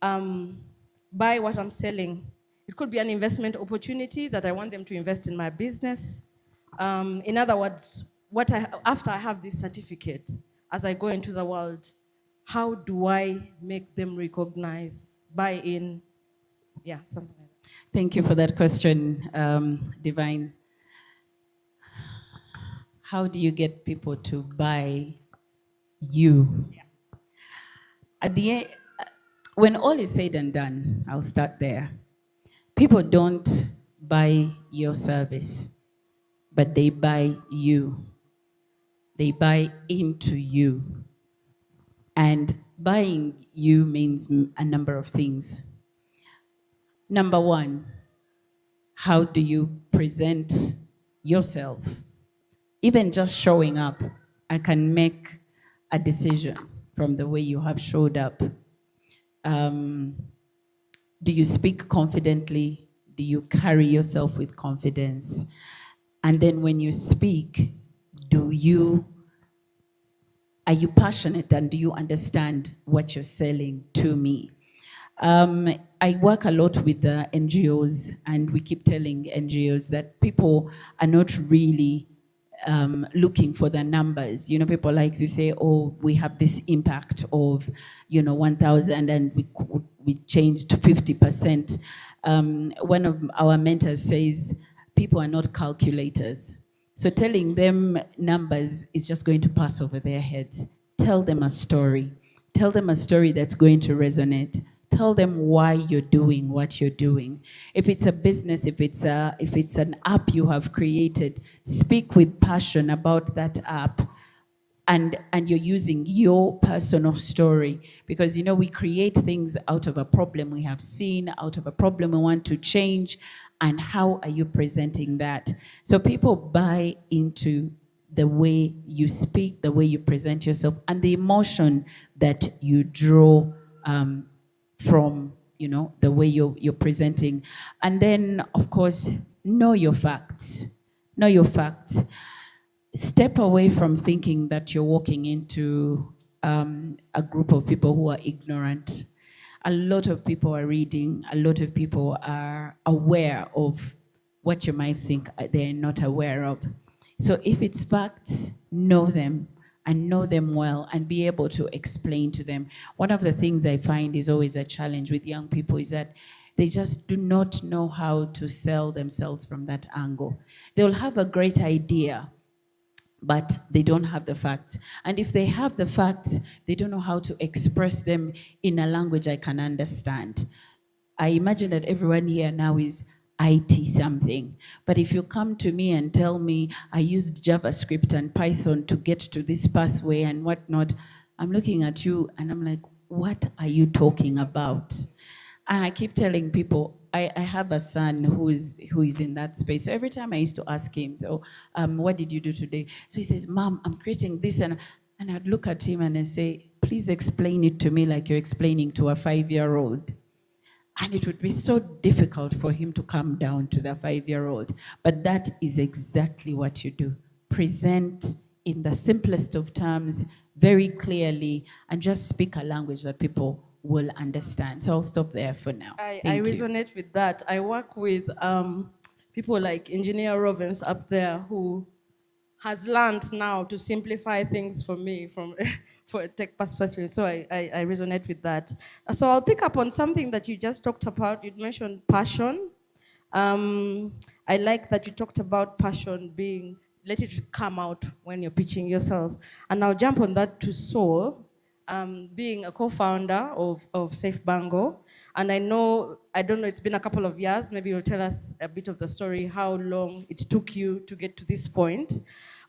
Speaker 15: buy what I'm selling. It could be an investment opportunity that I want them to invest in my business. In other words, after I have this certificate, as I go into the world, how do I make them recognize, buy in, yeah, something like that.
Speaker 3: Thank you for that question, Divine. How do you get people to buy you? Yeah. At the end, when all is said and done, I'll start there. People don't buy your service, but they buy you. They buy into you. And buying you means a number of things. Number one, how do you present yourself? Even just showing up, I can make a decision from the way you have showed up. Do you speak confidently? Do you carry yourself with confidence? And then when you speak, are you passionate and do you understand what you're selling to me? I work a lot with the NGOs, and we keep telling NGOs that people are not really looking for the numbers. You know, people like to say, oh, we have this impact of, 1,000 and we changed to 50%. One of our mentors says, people are not calculators. So telling them numbers is just going to pass over their heads. Tell them a story. Tell them a story that's going to resonate. Tell them why you're doing what you're doing. If it's a business, if it's an app you have created, speak with passion about that app, and you're using your personal story, because we create things out of a problem we have seen, out of a problem we want to change, and how are you presenting that? So people buy into the way you speak, the way you present yourself, and the emotion that you draw from the way you're presenting. And then, of course, know your facts. Know your facts. Step away from thinking that you're walking into a group of people who are ignorant. A lot of people are reading. A lot of people are aware of what you might think they're not aware of. So if it's facts, know them, and know them well, and be able to explain to them. One of the things I find is always a challenge with young people is that they just do not know how to sell themselves from that angle. They'll have a great idea, but they don't have the facts. And if they have the facts, they don't know how to express them in a language I can understand. I imagine that everyone here now is IT something. But if you come to me and tell me I used JavaScript and Python to get to this pathway and whatnot, I'm looking at you and I'm like, what are you talking about? And I keep telling people, I have a son who is in that space. So every time I used to ask him, so what did you do today? So he says, Mom, I'm creating this. And I'd look at him and I say, please explain it to me like you're explaining to a 5-year-old. And it would be so difficult for him to come down to the 5-year-old. But that is exactly what you do. Present in the simplest of terms, very clearly, and just speak a language that people will understand. So I'll stop there for now.
Speaker 15: I
Speaker 3: Thank you.
Speaker 15: resonate with that. I work with people like Engineer Rovens up there who has learned now to simplify things for me from for a tech perspective. So I resonate with that. So I'll pick up on something that you just talked about. You mentioned passion. I like that you talked about passion being, let it come out when you're pitching yourself. And I'll jump on that to Saul, being a co-founder of Safe Bango. And I don't know, it's been a couple of years. Maybe you'll tell us a bit of the story, how long it took you to get to this point.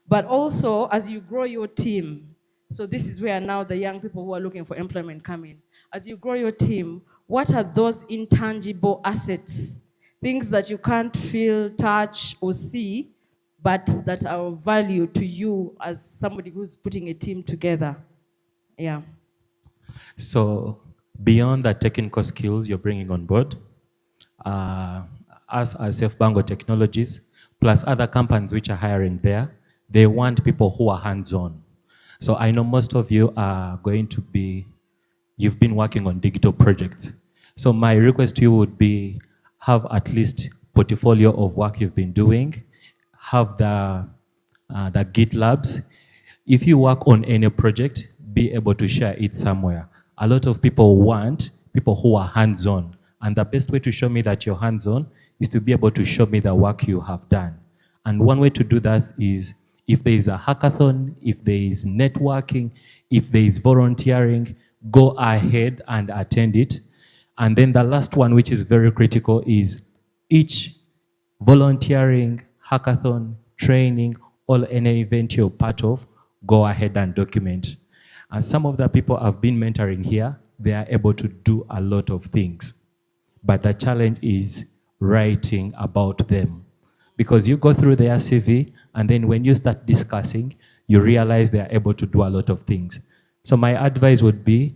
Speaker 15: But also, as you grow your team, so this is where now the young people who are looking for employment come in. As you grow your team, what are those intangible assets, things that you can't feel, touch, or see, but that are of value to you as somebody who's putting a team together? Yeah.
Speaker 2: So beyond the technical skills you're bringing on board, us as Safe Bango Technologies, plus other companies which are hiring there, they want people who are hands-on. So I know most of you are going to be, you've been working on digital projects. So my request to you would be, have at least portfolio of work you've been doing, have the GitLabs. If you work on any project, be able to share it somewhere. A lot of people want people who are hands-on. And the best way to show me that you're hands-on is to be able to show me the work you have done. And one way to do that is, if there is a hackathon, if there is networking, if there is volunteering, go ahead and attend it. And then the last one, which is very critical, is each volunteering, hackathon, training, or any event you're part of, go ahead and document. And some of the people I've been mentoring here, they are able to do a lot of things. But the challenge is writing about them. Because you go through their CV, and then when you start discussing, you realize they are able to do a lot of things. So my advice would be,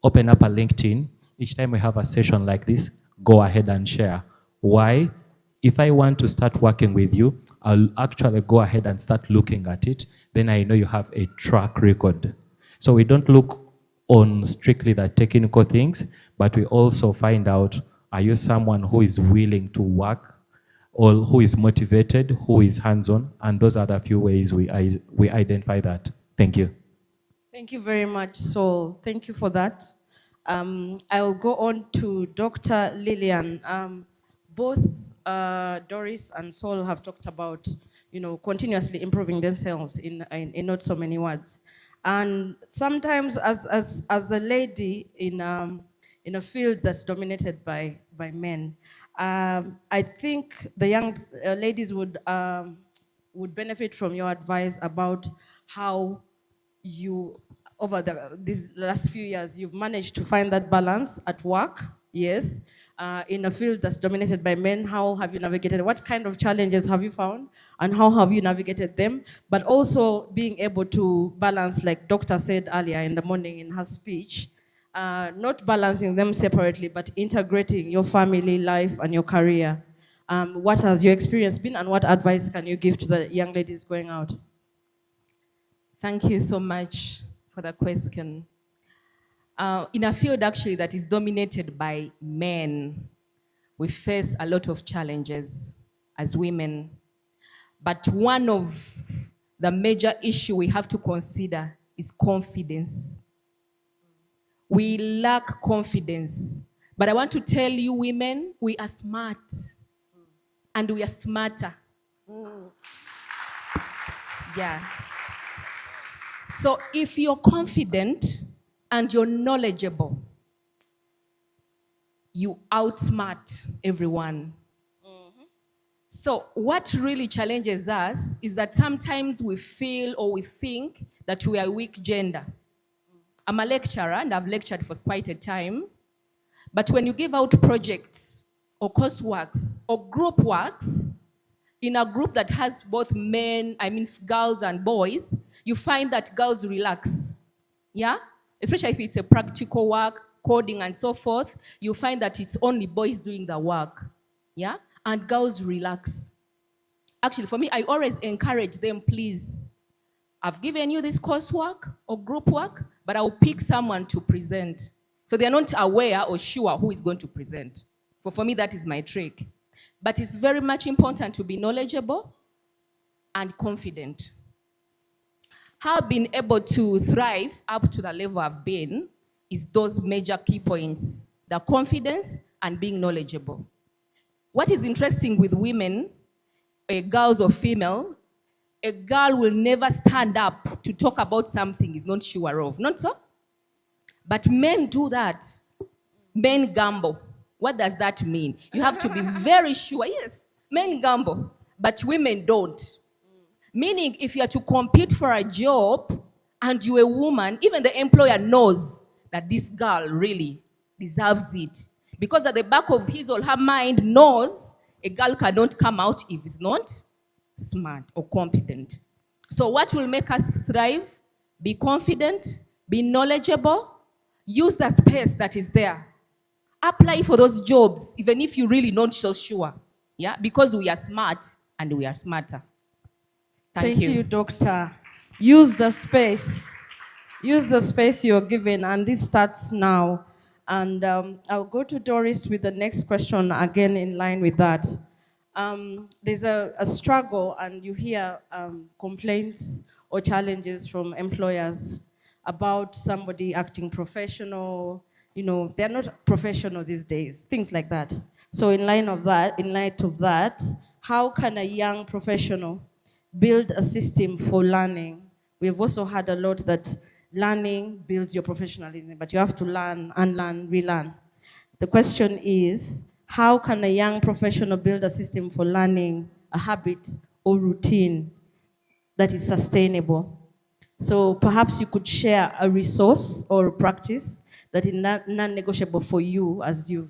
Speaker 2: open up a LinkedIn. Each time we have a session like this, go ahead and share. Why? If I want to start working with you, I'll actually go ahead and start looking at it. Then I know you have a track record. So we don't look on strictly the technical things, but we also find out, are you someone who is willing to work, or who is motivated, who is hands-on? And those are the few ways we identify that. Thank you.
Speaker 15: Thank you very much, Saul. Thank you for that. I will go on to Dr. Lillian. Both Doris and Saul have talked about, continuously improving themselves in not so many words. And sometimes as a lady in a field that's dominated by men, I think the young ladies would benefit from your advice about how you, over these last few years, you've managed to find that balance at work, yes, in a field that's dominated by men. How have you navigated? What kind of challenges have you found, and how have you navigated them? But also being able to balance, like Doctor said earlier in the morning in her speech, not balancing them separately, but integrating your family life and your career. What has your experience been, and what advice can you give to the young ladies going out?
Speaker 4: Thank you so much for the question. In a field actually that is dominated by men, we face a lot of challenges as women. But one of the major issues we have to consider is confidence. We lack confidence. But I want to tell you women, we are smart. And we are smarter. Yeah. So if you're confident and you're knowledgeable, you outsmart everyone. So what really challenges us is that sometimes we feel or we think that we are weak gender. I'm a lecturer and I've lectured for quite a time. But when you give out projects or courseworks or group works in a group that has both girls and boys, you find that girls relax. Yeah? Especially if it's a practical work, coding and so forth, you find that it's only boys doing the work. Yeah? And girls relax. Actually, for me, I always encourage them, please, I've given you this coursework or group work, but I'll pick someone to present. So they're not aware or sure who is going to present. For me, that is my trick. But it's very much important to be knowledgeable and confident. How I've been able to thrive up to the level I've been is those major key points: the confidence and being knowledgeable. What is interesting with women, girls or female, a girl will never stand up to talk about something he's not sure of. Not so? But men do that. Men gamble. What does that mean? You have to be very sure. Yes, men gamble, but women don't. Meaning, if you are to compete for a job and you're a woman, even the employer knows that this girl really deserves it. Because at the back of his or her mind knows a girl cannot come out if it's not smart or competent. So what will make us thrive? Be confident, be knowledgeable, use the space that is there. Apply for those jobs, even if you're really not so sure. Yeah, because we are smart and we are smarter. Thank you,
Speaker 15: Doctor. Use the space. Use the space you're given, and this starts now. And I'll go to Doris with the next question, again in line with that. There's a struggle, and you hear complaints or challenges from employers about somebody acting professional. You know, they're not professional these days, things like that. So in light of that, how can a young professional build a system for learning? We've also had a lot that learning builds your professionalism, but you have to learn, unlearn, relearn. The question is, how can a young professional build a system for learning, a habit or routine that is sustainable? So perhaps you could share a resource or a practice that is non-negotiable for you as you've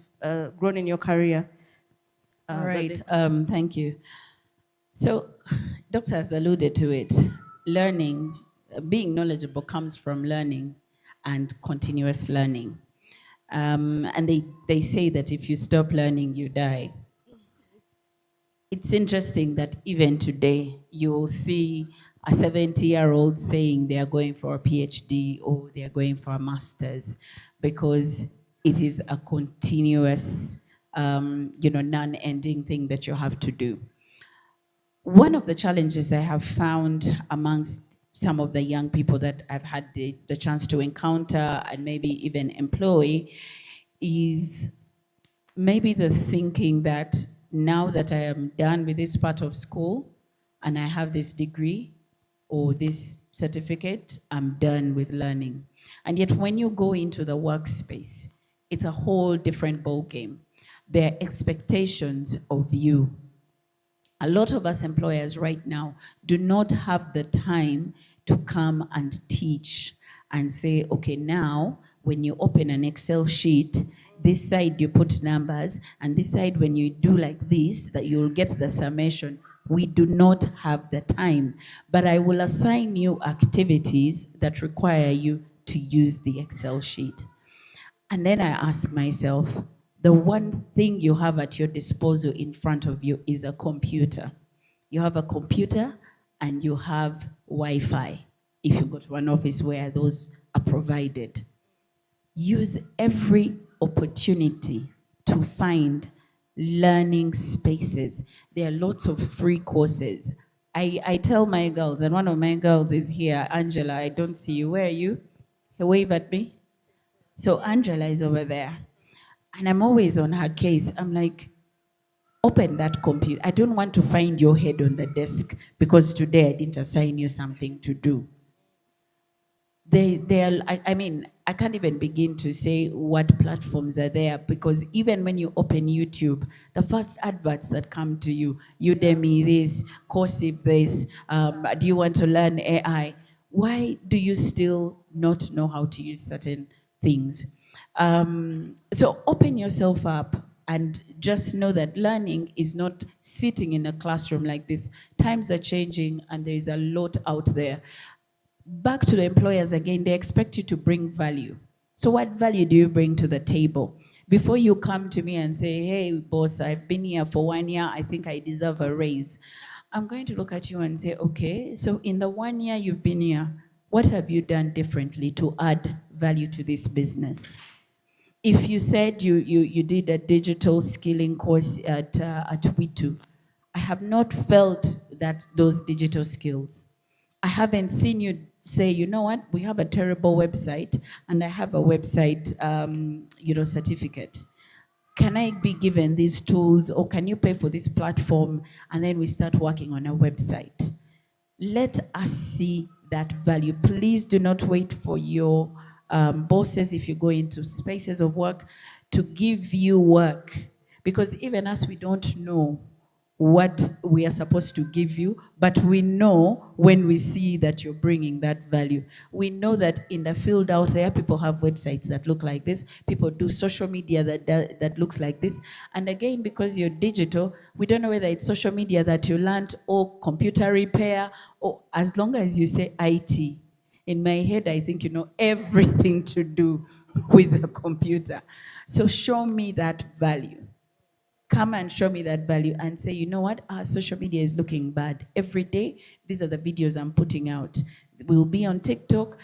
Speaker 15: grown in your career.
Speaker 3: All right, thank you. So, Doctor has alluded to it. Learning, being knowledgeable comes from learning and continuous learning. And they say that if you stop learning, you die. It's interesting that even today, you will see a 70-year-old saying they are going for a PhD or they are going for a master's, because it is a continuous, non-ending thing that you have to do. One of the challenges I have found amongst some of the young people that I've had the chance to encounter and maybe even employ is maybe the thinking that now that I am done with this part of school and I have this degree or this certificate, I'm done with learning. And yet when you go into the workspace, it's a whole different ballgame. There are expectations of you. A lot of us employers right now do not have the time to come and teach and say, okay, now when you open an Excel sheet, this side you put numbers, and this side when you do like this, that you'll get the summation. We do not have the time, but I will assign you activities that require you to use the Excel sheet. And then I ask myself, the one thing you have at your disposal in front of you is a computer. You have a computer and you have Wi-Fi, if you go to an office where those are provided. Use every opportunity to find learning spaces. There are lots of free courses. I tell my girls, and one of my girls is here, Angela, I don't see you. Where are you? Wave at me. So Angela is over there. And I'm always on her case. I'm like, open that computer. I don't want to find your head on the desk because today I didn't assign you something to do. I mean, I can't even begin to say what platforms are there, because even when you open YouTube, the first adverts that come to you, Udemy this, Coursera this, do you want to learn AI? Why do you still not know how to use certain things? So open yourself up and just know that learning is not sitting in a classroom like this. Times are changing and there is a lot out there. Back to the employers again, they expect you to bring value. So what value do you bring to the table? Before you come to me and say, hey, boss, I've been here for 1 year, I think I deserve a raise. I'm going to look at you and say, okay, so in the 1 year you've been here, what have you done differently to add value to this business? If you said you did a digital skilling course at WiTU, I have not felt that those digital skills. I haven't seen you say, you know what, we have a terrible website and I have a website certificate. Can I be given these tools, or can you pay for this platform and then we start working on a website? Let us see that value. Please do not wait for your bosses, if you go into spaces of work, to give you work. Because even us, we don't know what we are supposed to give you, but we know when we see that you're bringing that value. We know that in the field out there, people have websites that look like this, people do social media that looks like this, and again, because you're digital, we don't know whether it's social media that you learned or computer repair, or as long as you say IT. In my head, I think you know everything to do with the computer. So show me that value. Come and show me that value and say, you know what, our social media is looking bad. Every day, these are the videos I'm putting out. We'll be on TikTok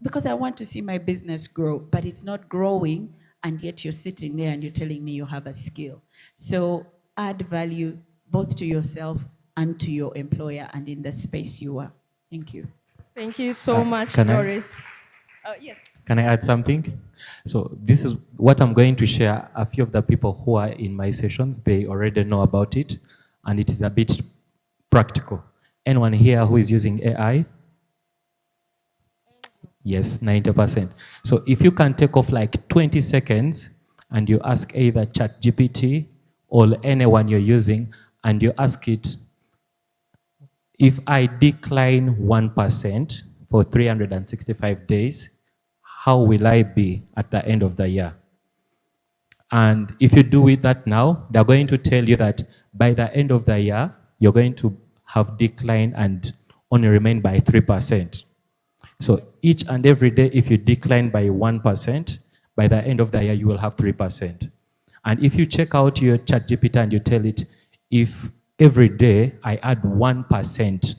Speaker 3: because I want to see my business grow, but it's not growing, and yet you're sitting there and you're telling me you have a skill. So add value both to yourself and to your employer and in the space you are. Thank you.
Speaker 15: Thank you so much,
Speaker 2: can I-
Speaker 15: Doris. Yes.
Speaker 2: Can I add something? So this is what I'm going to share. A few of the people who are in my sessions, they already know about it, and it is a bit practical. Anyone here who is using AI? Yes, 90%. So if you can take off like 20 seconds and you ask either ChatGPT or anyone you're using, and you ask it, if I decline 1% for 365 days, how will I be at the end of the year? And if you do it that now, they're going to tell you that by the end of the year, you're going to have declined and only remain by 3%. So each and every day, if you decline by 1%, by the end of the year, you will have 3%. And if you check out your ChatGPT and you tell it, if every day I add 1%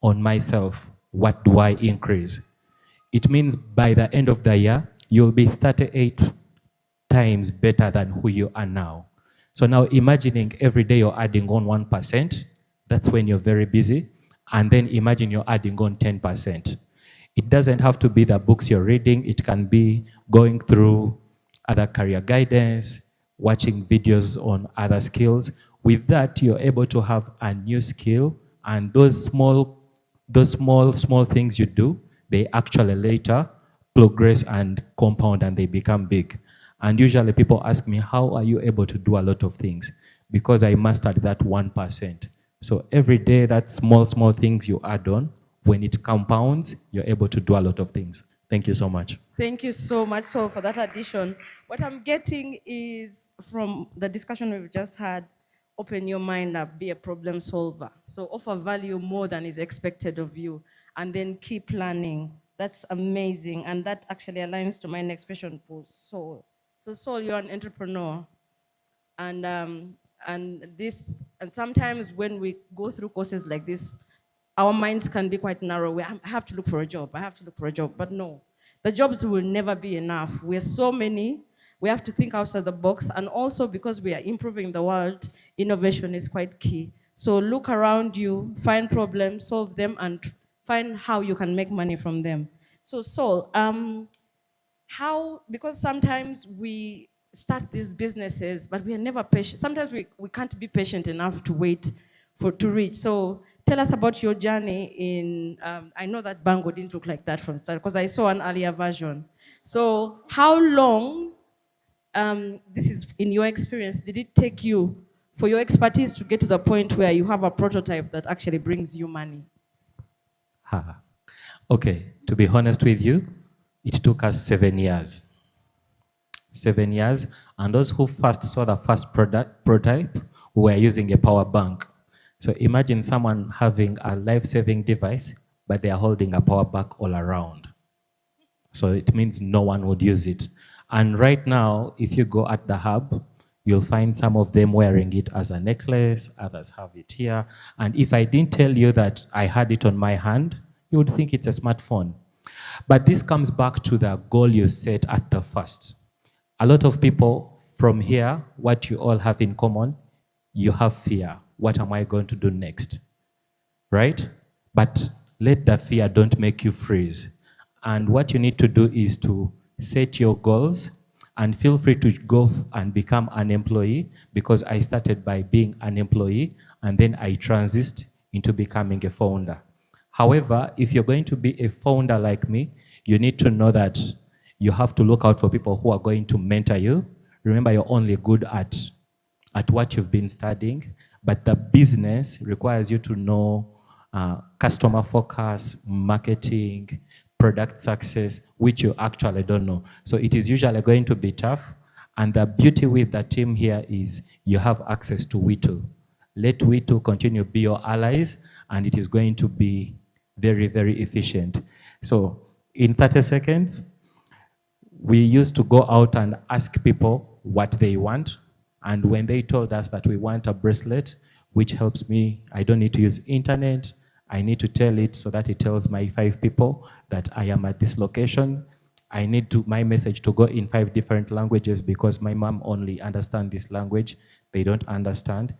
Speaker 2: on myself, what do I increase? It means by the end of the year, you'll be 38 times better than who you are now. So now imagining every day you're adding on 1%, that's when you're very busy. And then imagine you're adding on 10%. It doesn't have to be the books you're reading. It can be going through other career guidance, watching videos on other skills. With that, you're able to have a new skill, and those small things you do, they actually later progress and compound and they become big. And usually people ask me, how are you able to do a lot of things? Because I mastered that 1%. So every day, that small things you add on, when it compounds, you're able to do a lot of things. Thank you so much.
Speaker 15: Thank you so much, Sol, for that addition. What I'm getting is, from the discussion we've just had, open your mind up, be a problem solver. So offer value more than is expected of you, and then keep learning. That's amazing, and that actually aligns to my next question for Sol. So Sol, you're an entrepreneur, and sometimes when we go through courses like this, our minds can be quite narrow. I have to look for a job. I have to look for a job. But no, the jobs will never be enough. We're so many. We have to think outside the box. And also, because we are improving the world, innovation is quite key. So look around you, find problems, solve them, and find how you can make money from them. So Sol, because sometimes we start these businesses, but we are never patient. Sometimes we can't be patient enough to wait to reach. So tell us about your journey in, I know that Bango didn't look like that from start because I saw an earlier version. So how long, this is in your experience, did it take you for your expertise to get to the point where you have a prototype that actually brings you money?
Speaker 2: Okay, to be honest with you, it took us 7 years. 7 years, and those who first saw the first prototype were using a power bank. So imagine someone having a life-saving device, but they are holding a power bank all around. So it means no one would use it. And right now, if you go at the hub, you'll find some of them wearing it as a necklace, others have it here. And if I didn't tell you that I had it on my hand, you would think it's a smartphone. But this comes back to the goal you set at the first. A lot of people from here, what you all have in common, you have fear. What am I going to do next? Right? But let the fear don't make you freeze. And what you need to do is to set your goals and feel free to go and become an employee, because I started by being an employee and then I transitioned into becoming a founder. However, if you're going to be a founder like me, you need to know that you have to look out for people who are going to mentor you. Remember, you're only good at what you've been studying, but the business requires you to know customer focus, marketing, product success, which you actually don't know. So it is usually going to be tough. And the beauty with the team here is you have access to WiTU. Let WiTU continue to be your allies, and it is going to be very, very efficient. So in 30 seconds, we used to go out and ask people what they want. And when they told us that we want a bracelet, which helps me, I don't need to use internet, I need to tell it so that it tells my 5 people that I am at this location. I need my message to go in 5 different languages because my mom only understands this language. They don't understand.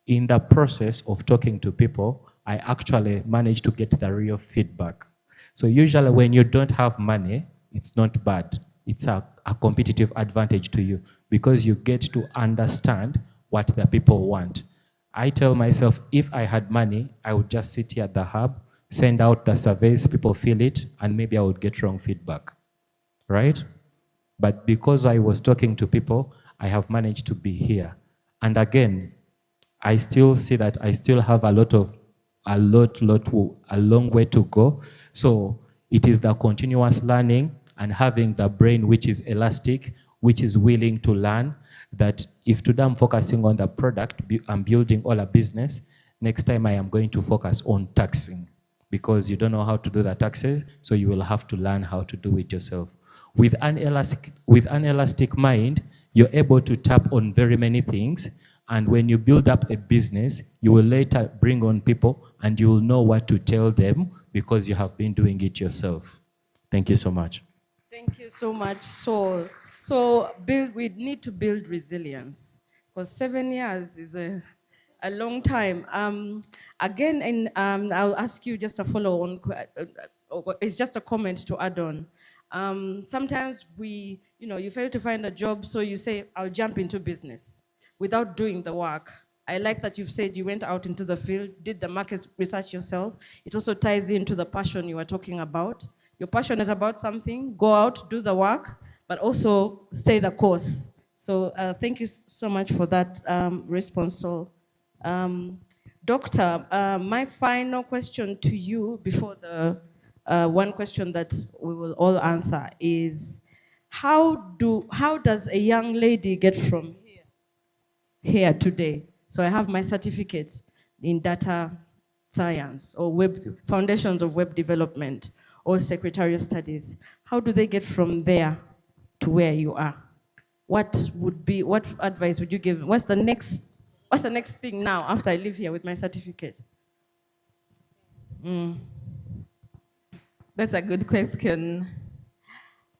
Speaker 2: In the process of talking to people, I actually managed to get the real feedback. So usually when you don't have money, it's not bad. It's a competitive advantage to you because you get to understand what the people want. I tell myself, if I had money, I would just sit here at the hub, send out the surveys, people fill it, and maybe I would get wrong feedback, right? But because I was talking to people, I have managed to be here. And again, I still see that I still have a long way to go. So it is the continuous learning and having the brain which is elastic, which is willing to learn, that if today I'm focusing on the product, I'm building all a business, next time I am going to focus on taxing because you don't know how to do the taxes, so you will have to learn how to do it yourself. With an elastic mind, you're able to tap on very many things, and when you build up a business, you will later bring on people and you will know what to tell them because you have been doing it yourself. Thank you so much.
Speaker 15: Thank you so much, Saul. We need to build resilience because 7 years is a long time. Again, I'll ask you just a follow-on, it's just a comment to add on. Sometimes you fail to find a job, so you say, I'll jump into business without doing the work. I like that you've said you went out into the field, did the market research yourself. It also ties into the passion you were talking about. You're passionate about something, go out, do the work, but also stay the course. So thank you so much for that response. So, Doctor, my final question to you before the one question that we will all answer is, how does a young lady get from here today? So I have my certificate in data science or foundations of web development or secretarial studies. How do they get from there to where you are? What advice would you give? What's the next thing now after I leave here with my certificate?
Speaker 4: That's a good question.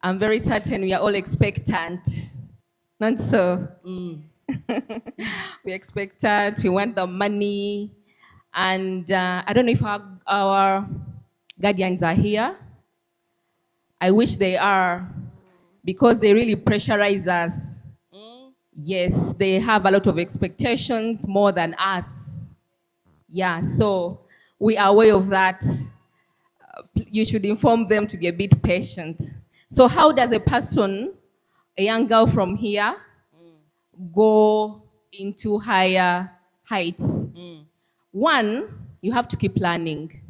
Speaker 4: I'm very certain we are all expectant. Not so. We're expectant, we want the money. And I don't know if our guardians are here. I wish they are, because they really pressurize us. Yes, they have a lot of expectations more than us. Yeah, so we are aware of that, you should inform them to be a bit patient. So how does a person, a young girl from here, go into higher heights? One, you have to keep learning.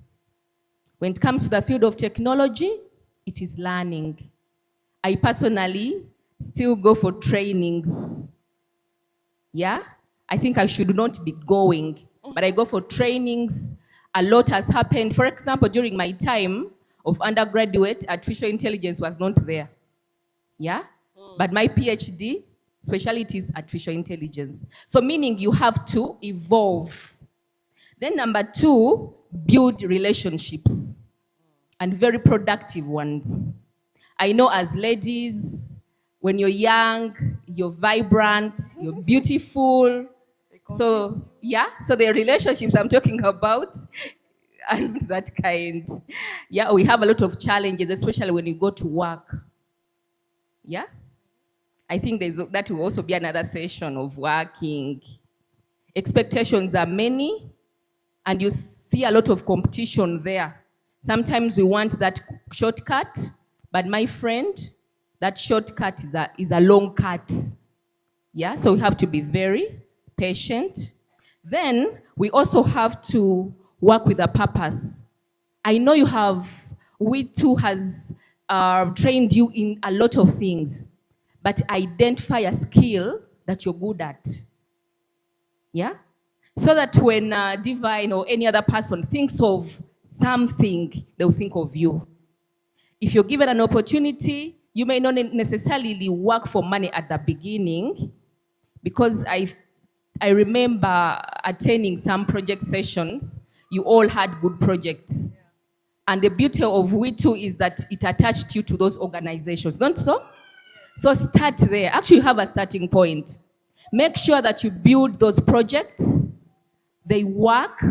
Speaker 4: When it comes to the field of technology, it is learning. I personally still go for trainings. Yeah? I think I should not be going, but I go for trainings. A lot has happened. For example, during my time of undergraduate, artificial intelligence was not there. Yeah? But my PhD specialty is artificial intelligence. So meaning you have to evolve. Then number two, build relationships, and very productive ones. I know as ladies, when you're young, you're vibrant, you're beautiful. So yeah, so the relationships I'm talking about are not that kind. Yeah, we have a lot of challenges, especially when you go to work. Yeah? I think that will also be another session of working. Expectations are many, and you see a lot of competition there. Sometimes we want that shortcut, but my friend, that shortcut is a long cut. Yeah, so we have to be very patient. Then we also have to work with a purpose. I know WiTU has trained you in a lot of things, but identify a skill that you're good at. Yeah? So that when Divine or any other person thinks of something, they'll think of you. If you're given an opportunity, you may not necessarily work for money at the beginning, because I remember attending some project sessions, you all had good projects. And the beauty of WiTU is that it attached you to those organizations, not so? So start there. Actually, you have a starting point. Make sure that you build those projects. They work.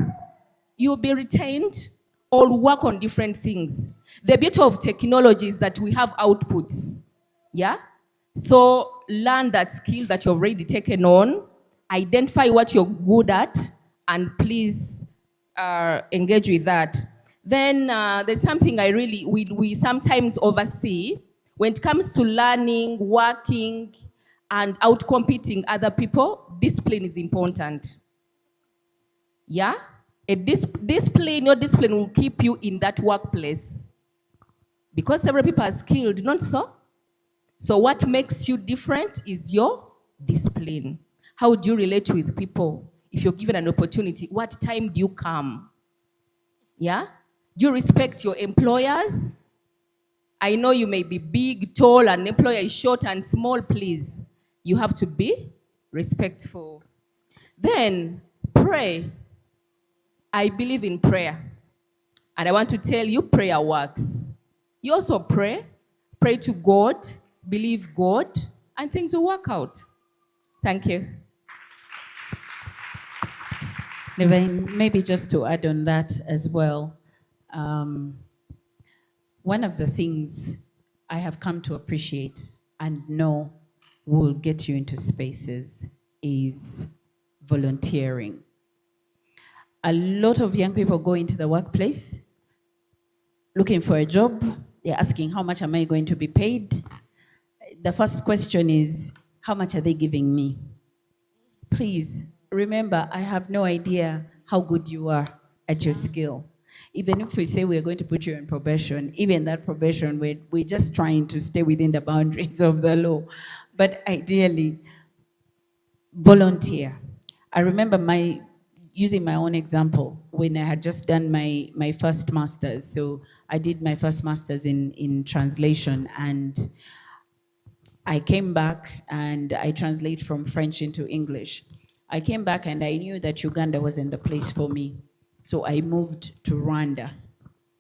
Speaker 4: You'll be retained. Or work on different things. The beauty of technology is that we have outputs. Yeah? So learn that skill that you've already taken on. Identify what you're good at. And please engage with that. Then there's something we sometimes oversee. When it comes to learning, working, and outcompeting other people, discipline is important. Yeah? Your discipline will keep you in that workplace. Because several people are skilled, not so? So what makes you different is your discipline. How do you relate with people? If you're given an opportunity, what time do you come? Yeah? Do you respect your employers? I know you may be big, tall, and employer is short and small, please. You have to be respectful. Then, pray. I believe in prayer. And I want to tell you, prayer works. You also pray. Pray to God, believe God, and things will work out. Thank you.
Speaker 3: Maybe just to add on that as well. One of the things I have come to appreciate and know will get you into spaces is volunteering. A lot of young people go into the workplace looking for a job. They're asking, how much am I going to be paid? The first question is, how much are they giving me? Please remember, I have no idea how good you are at your skill. Even if we say we're going to put you on probation, even that probation, we're just trying to stay within the boundaries of the law. But ideally, volunteer. I remember using my own example when I had just done my first master's. So I did my first master's in translation, and I came back and I translate from French into English. I came back and I knew that Uganda wasn't the place for me. So I moved to Rwanda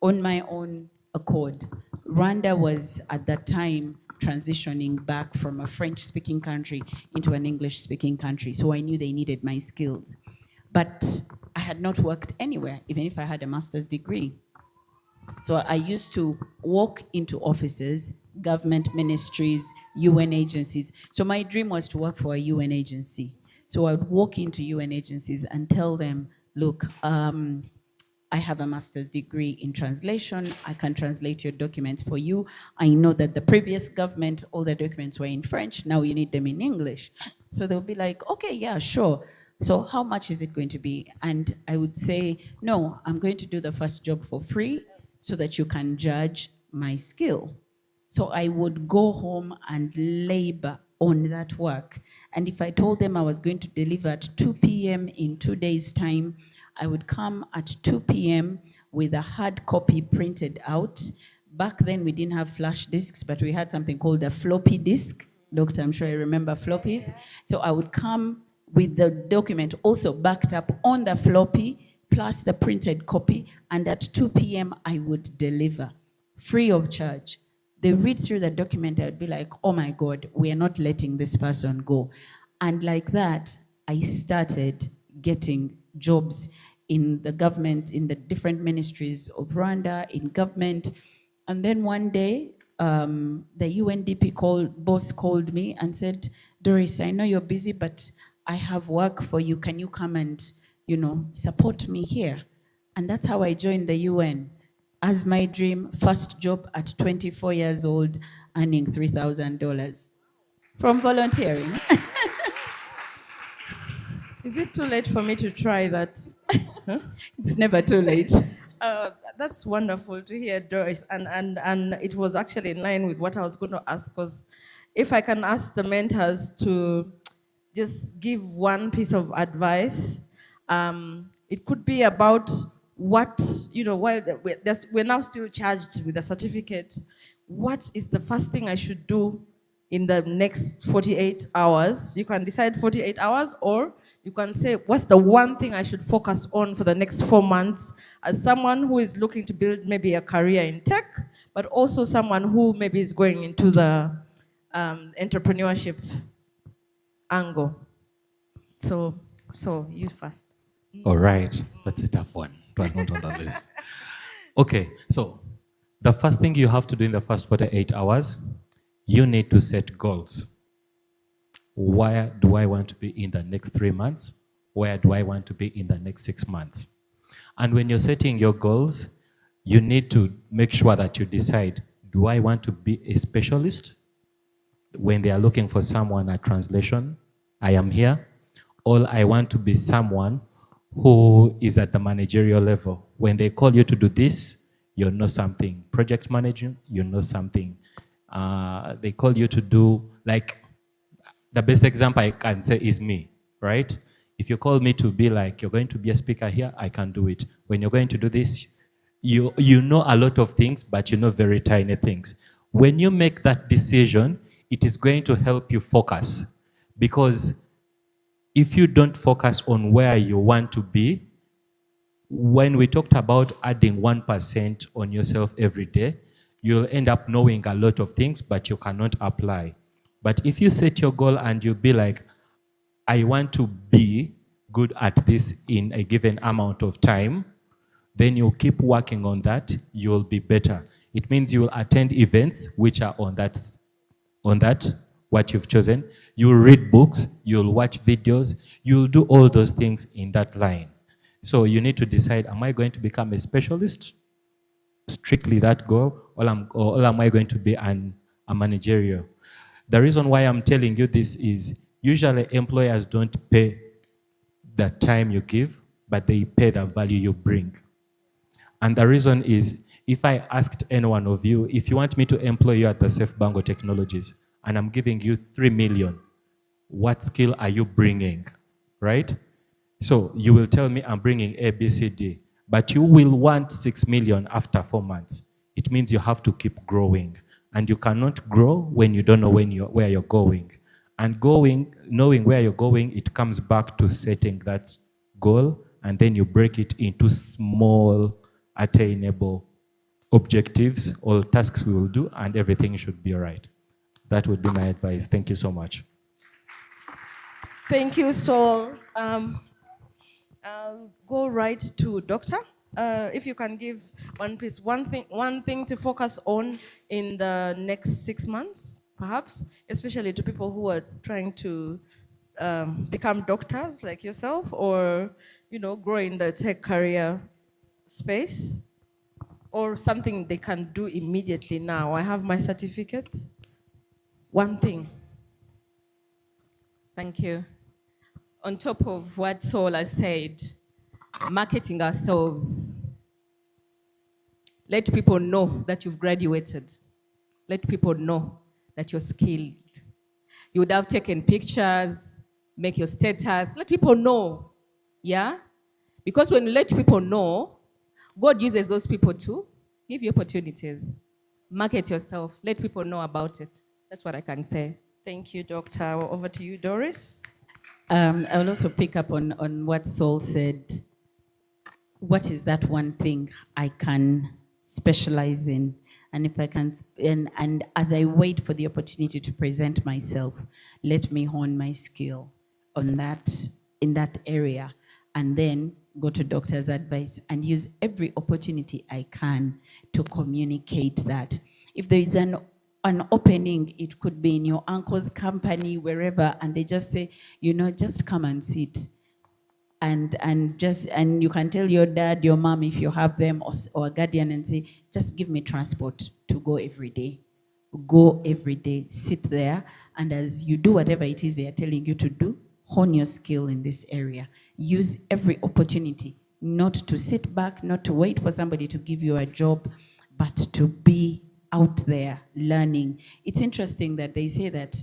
Speaker 3: on my own accord. Rwanda was at that time transitioning back from a French-speaking country into an English-speaking country. So I knew they needed my skills. But I had not worked anywhere, even if I had a master's degree. So I used to walk into offices, government ministries, UN agencies. So my dream was to work for a UN agency. So I would walk into UN agencies and tell them, look, I have a master's degree in translation. I can translate your documents for you. I know that the previous government, all the documents were in French. Now you need them in English. So they'll be like, okay, yeah, sure. So how much is it going to be? And I would say, no, I'm going to do the first job for free so that you can judge my skill. So I would go home and labor on that work. And if I told them I was going to deliver at 2 p.m. in 2 days' time, I would come at 2 p.m. with a hard copy printed out. Back then, we didn't have flash disks, but we had something called a floppy disk. Doctor, I'm sure you remember floppies. So I would come with the document also backed up on the floppy, plus the printed copy, and at 2 p.m. I would deliver, free of charge. They read through the document, I'd be like, oh my God, we are not letting this person go. And like that, I started getting jobs in the government, in the different ministries of Rwanda, in government. And then one day, the UNDP boss called me and said, Doris, I know you're busy, but I have work for you. Can you come and, support me here? And that's how I joined the UN. As my dream, first job at 24 years old, earning $3,000 from volunteering.
Speaker 15: Is it too late for me to try that? Huh?
Speaker 3: It's never too late.
Speaker 15: That's wonderful to hear, Doris. And it was actually in line with what I was going to ask, because if I can ask the mentors to just give one piece of advice, it could be about what, while we're now still charged with a certificate, what is the first thing I should do in the next 48 hours? You can decide 48 hours, or you can say, what's the one thing I should focus on for the next 4 months as someone who is looking to build maybe a career in tech, but also someone who maybe is going into the entrepreneurship angle. So you first.
Speaker 2: All right, that's a tough one. It was not on the list. Okay, so the first thing you have to do in the first 48 hours, you need to set goals. Where do I want to be in the next 3 months? Where do I want to be in the next 6 months? And when you're setting your goals, you need to make sure that you decide, do I want to be a specialist? When they are looking for someone at translation, I am here. Or I want to be someone who is at the managerial level. When they call you to do this, you know something. Project management, you know something. They call you to do, like, the best example I can say is me, right? If you call me to be like, you're going to be a speaker here, I can do it. When you're going to do this, you know a lot of things, but you know very tiny things. When you make that decision, it is going to help you focus. Because if you don't focus on where you want to be, when we talked about adding 1% on yourself every day, you'll end up knowing a lot of things, but you cannot apply. But if you set your goal and you be like, I want to be good at this in a given amount of time, then you'll keep working on that, you'll be better. It means you will attend events which are on that, what you've chosen. You'll read books, you'll watch videos, you'll do all those things in that line. So you need to decide, am I going to become a specialist? Strictly that goal, or am I going to be a managerial? The reason why I'm telling you this is usually employers don't pay the time you give, but they pay the value you bring. And the reason is, if I asked any one of you, if you want me to employ you at the Safe Bango Technologies, and I'm giving you 3 million, what skill are you bringing, right? So you will tell me I'm bringing A, B, C, D, but you will want 6 million after 4 months. It means you have to keep growing. And you cannot grow when you don't know where you're going. And knowing where you're going, it comes back to setting that goal, and then you break it into small, attainable objectives or tasks we will do, and everything should be all right. That would be my advice. Thank you so much.
Speaker 15: Thank you, Saul. Go right to Doctor. If you can give one piece, one thing to focus on in the next 6 months, perhaps, especially to people who are trying to become doctors like yourself, or grow in the tech career space or something they can do immediately now. I have my certificate. One thing.
Speaker 4: Thank you. On top of what Saul has said, marketing ourselves. Let people know that you've graduated. Let people know that you're skilled. You would have taken pictures, make your status, let people know. Yeah? Because when you let people know, God uses those people to give you opportunities. Market yourself. Let people know about it. That's what I can say.
Speaker 15: Thank you, Doctor. Over to you, Doris.
Speaker 3: I will also pick up on what Saul said. What is that one thing I can specialize in? And if I can, and as I wait for the opportunity to present myself, let me hone my skill on that, in that area, and then go to doctor's advice and use every opportunity I can to communicate that. If there is an opening, it could be in your uncle's company, wherever, and they just say, you know, just come and sit. And you can tell your dad, your mom, if you have them, or a guardian, and say, just give me transport to go every day. Go every day, sit there, and as you do whatever it is they are telling you to do, hone your skill in this area. Use every opportunity, not to sit back, not to wait for somebody to give you a job, but to be out there learning. It's interesting that they say that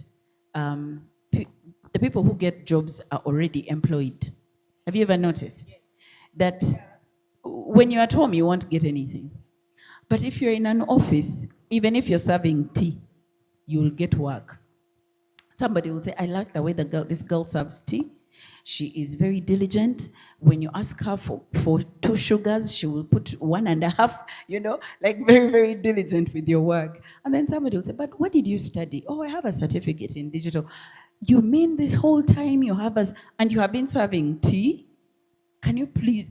Speaker 3: the people who get jobs are already employed. Have you ever noticed that when you're at home, you won't get anything? But if you're in an office, even if you're serving tea, you'll get work. Somebody will say, I like the way this girl serves tea. She is very diligent. When you ask her for 2 sugars, she will put 1.5, you know, like very, very diligent with your work. And then somebody will say, but what did you study? Oh, I have a certificate in digital. You mean this whole time you have and you have been serving tea? Can you please,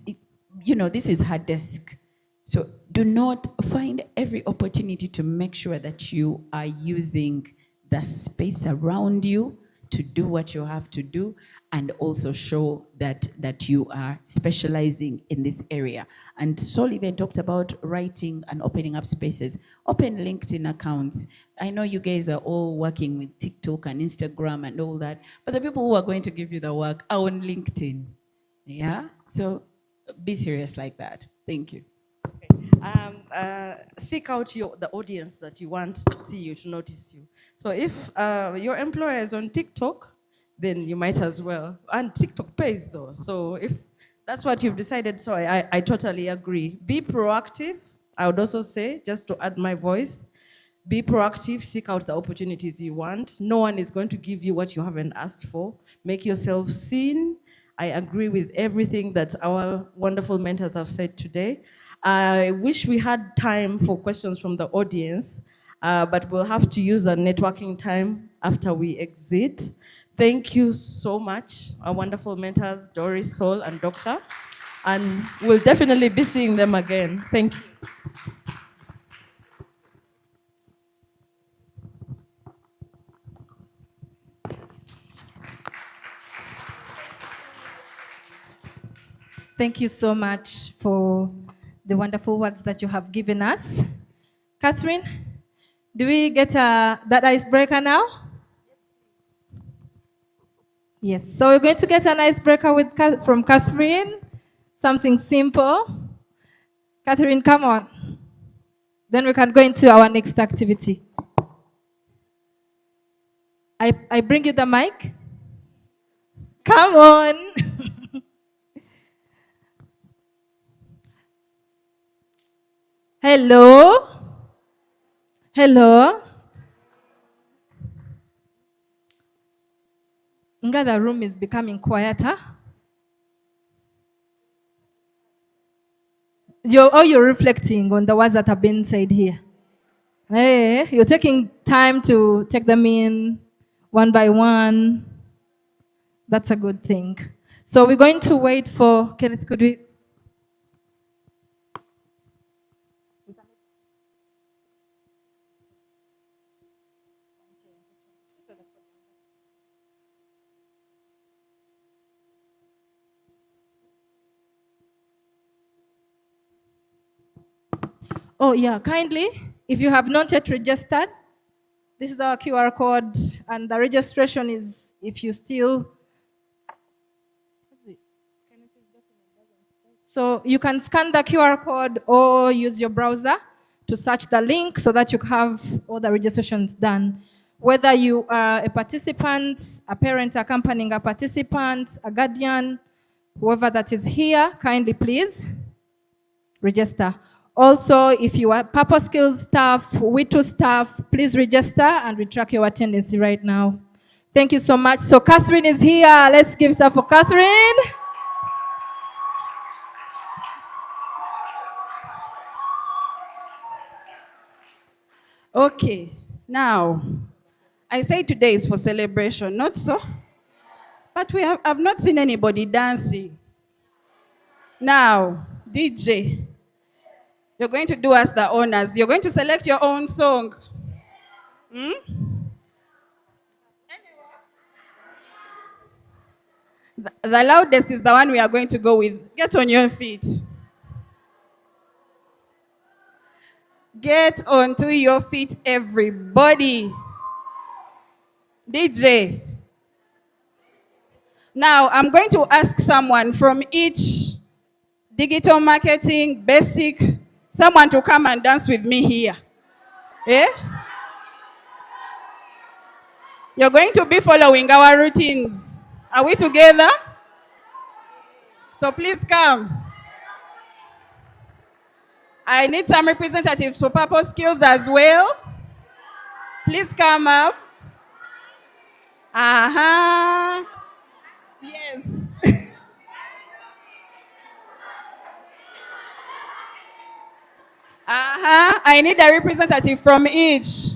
Speaker 3: you know, this is her desk. So do not find every opportunity to make sure that you are using the space around you to do what you have to do, and also show that you are specializing in this area. And Saul even talked about writing and opening up spaces. Open LinkedIn accounts. I know you guys are all working with TikTok and Instagram and all that, but the people who are going to give you the work are on LinkedIn. Yeah? So be serious like that. Thank you.
Speaker 15: Seek out the audience that you want to see you, to notice you. So if your employer is on TikTok, then you might as well. And TikTok pays though. So if that's what you've decided, so I totally agree. Be proactive. I would also say, just to add my voice, be proactive, seek out the opportunities you want. No one is going to give you what you haven't asked for. Make yourself seen. I agree with everything that our wonderful mentors have said today. I wish we had time for questions from the audience, but we'll have to use our networking time after we exit. Thank you so much, our wonderful mentors, Doris, Saul, and Doctor. And we'll definitely be seeing them again. Thank you.
Speaker 9: Thank you so much for the wonderful words that you have given us. Catherine, do we get that icebreaker now? Yes, so we're going to get an icebreaker from Catherine. Something simple. Catherine, come on. Then we can go into our next activity. I bring you the mic. Come on. Hello? Hello? Nga, the room is becoming quieter. You're reflecting on the words that have been said here. Hey, you're taking time to take them in one by one. That's a good thing. So we're going to wait for Kenneth. Could we? Oh, yeah, kindly, if you have not yet registered, this is our QR code, and the registration is if you still. So you can scan the QR code or use your browser to search the link so that you have all the registrations done. Whether you are a participant, a parent accompanying a participant, a guardian, whoever that is here, kindly please register. Also, if you are Purple Skills staff, WiTU staff, please register and we track your attendance right now. Thank you so much. So Catherine is here. Let's give it up for Catherine.
Speaker 5: Okay, now, I say today is for celebration, not so? But I've not seen anybody dancing. Now, DJ, you're going to do us the honors. You're going to select your own song. The loudest is the one we are going to go with. Get on your feet. Get onto your feet, everybody. DJ. Now, I'm going to ask someone from each digital marketing, basic, someone to come and dance with me here. Eh? You're going to be following our routines. Are we together? So please come. I need some representatives for Purple Skills as well. Please come up. Yes. I need a representative from each.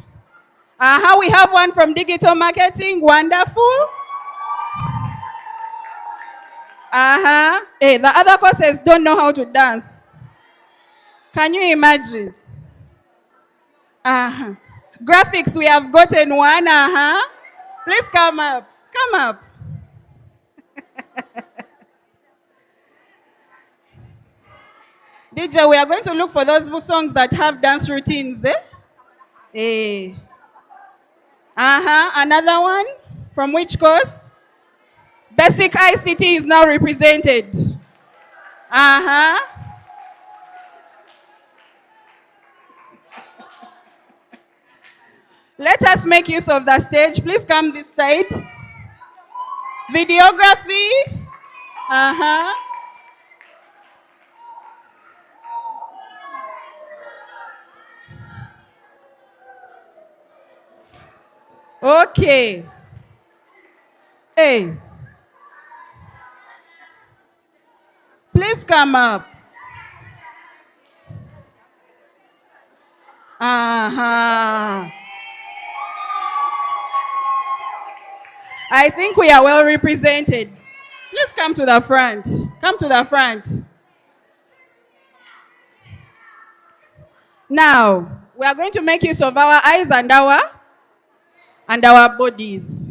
Speaker 5: We have one from digital marketing. Wonderful. Hey, the other courses don't know how to dance. Can you imagine? Graphics, we have gotten one. Please come up. Come up. DJ, we are going to look for those songs that have dance routines. Another one. From which course? Basic ICT is now represented. Let us make use of the stage. Please come this side. Videography. Okay. Hey. Please come up. I think we are well represented. Please come to the front. Come to the front. Now, we are going to make use of our eyes and our bodies.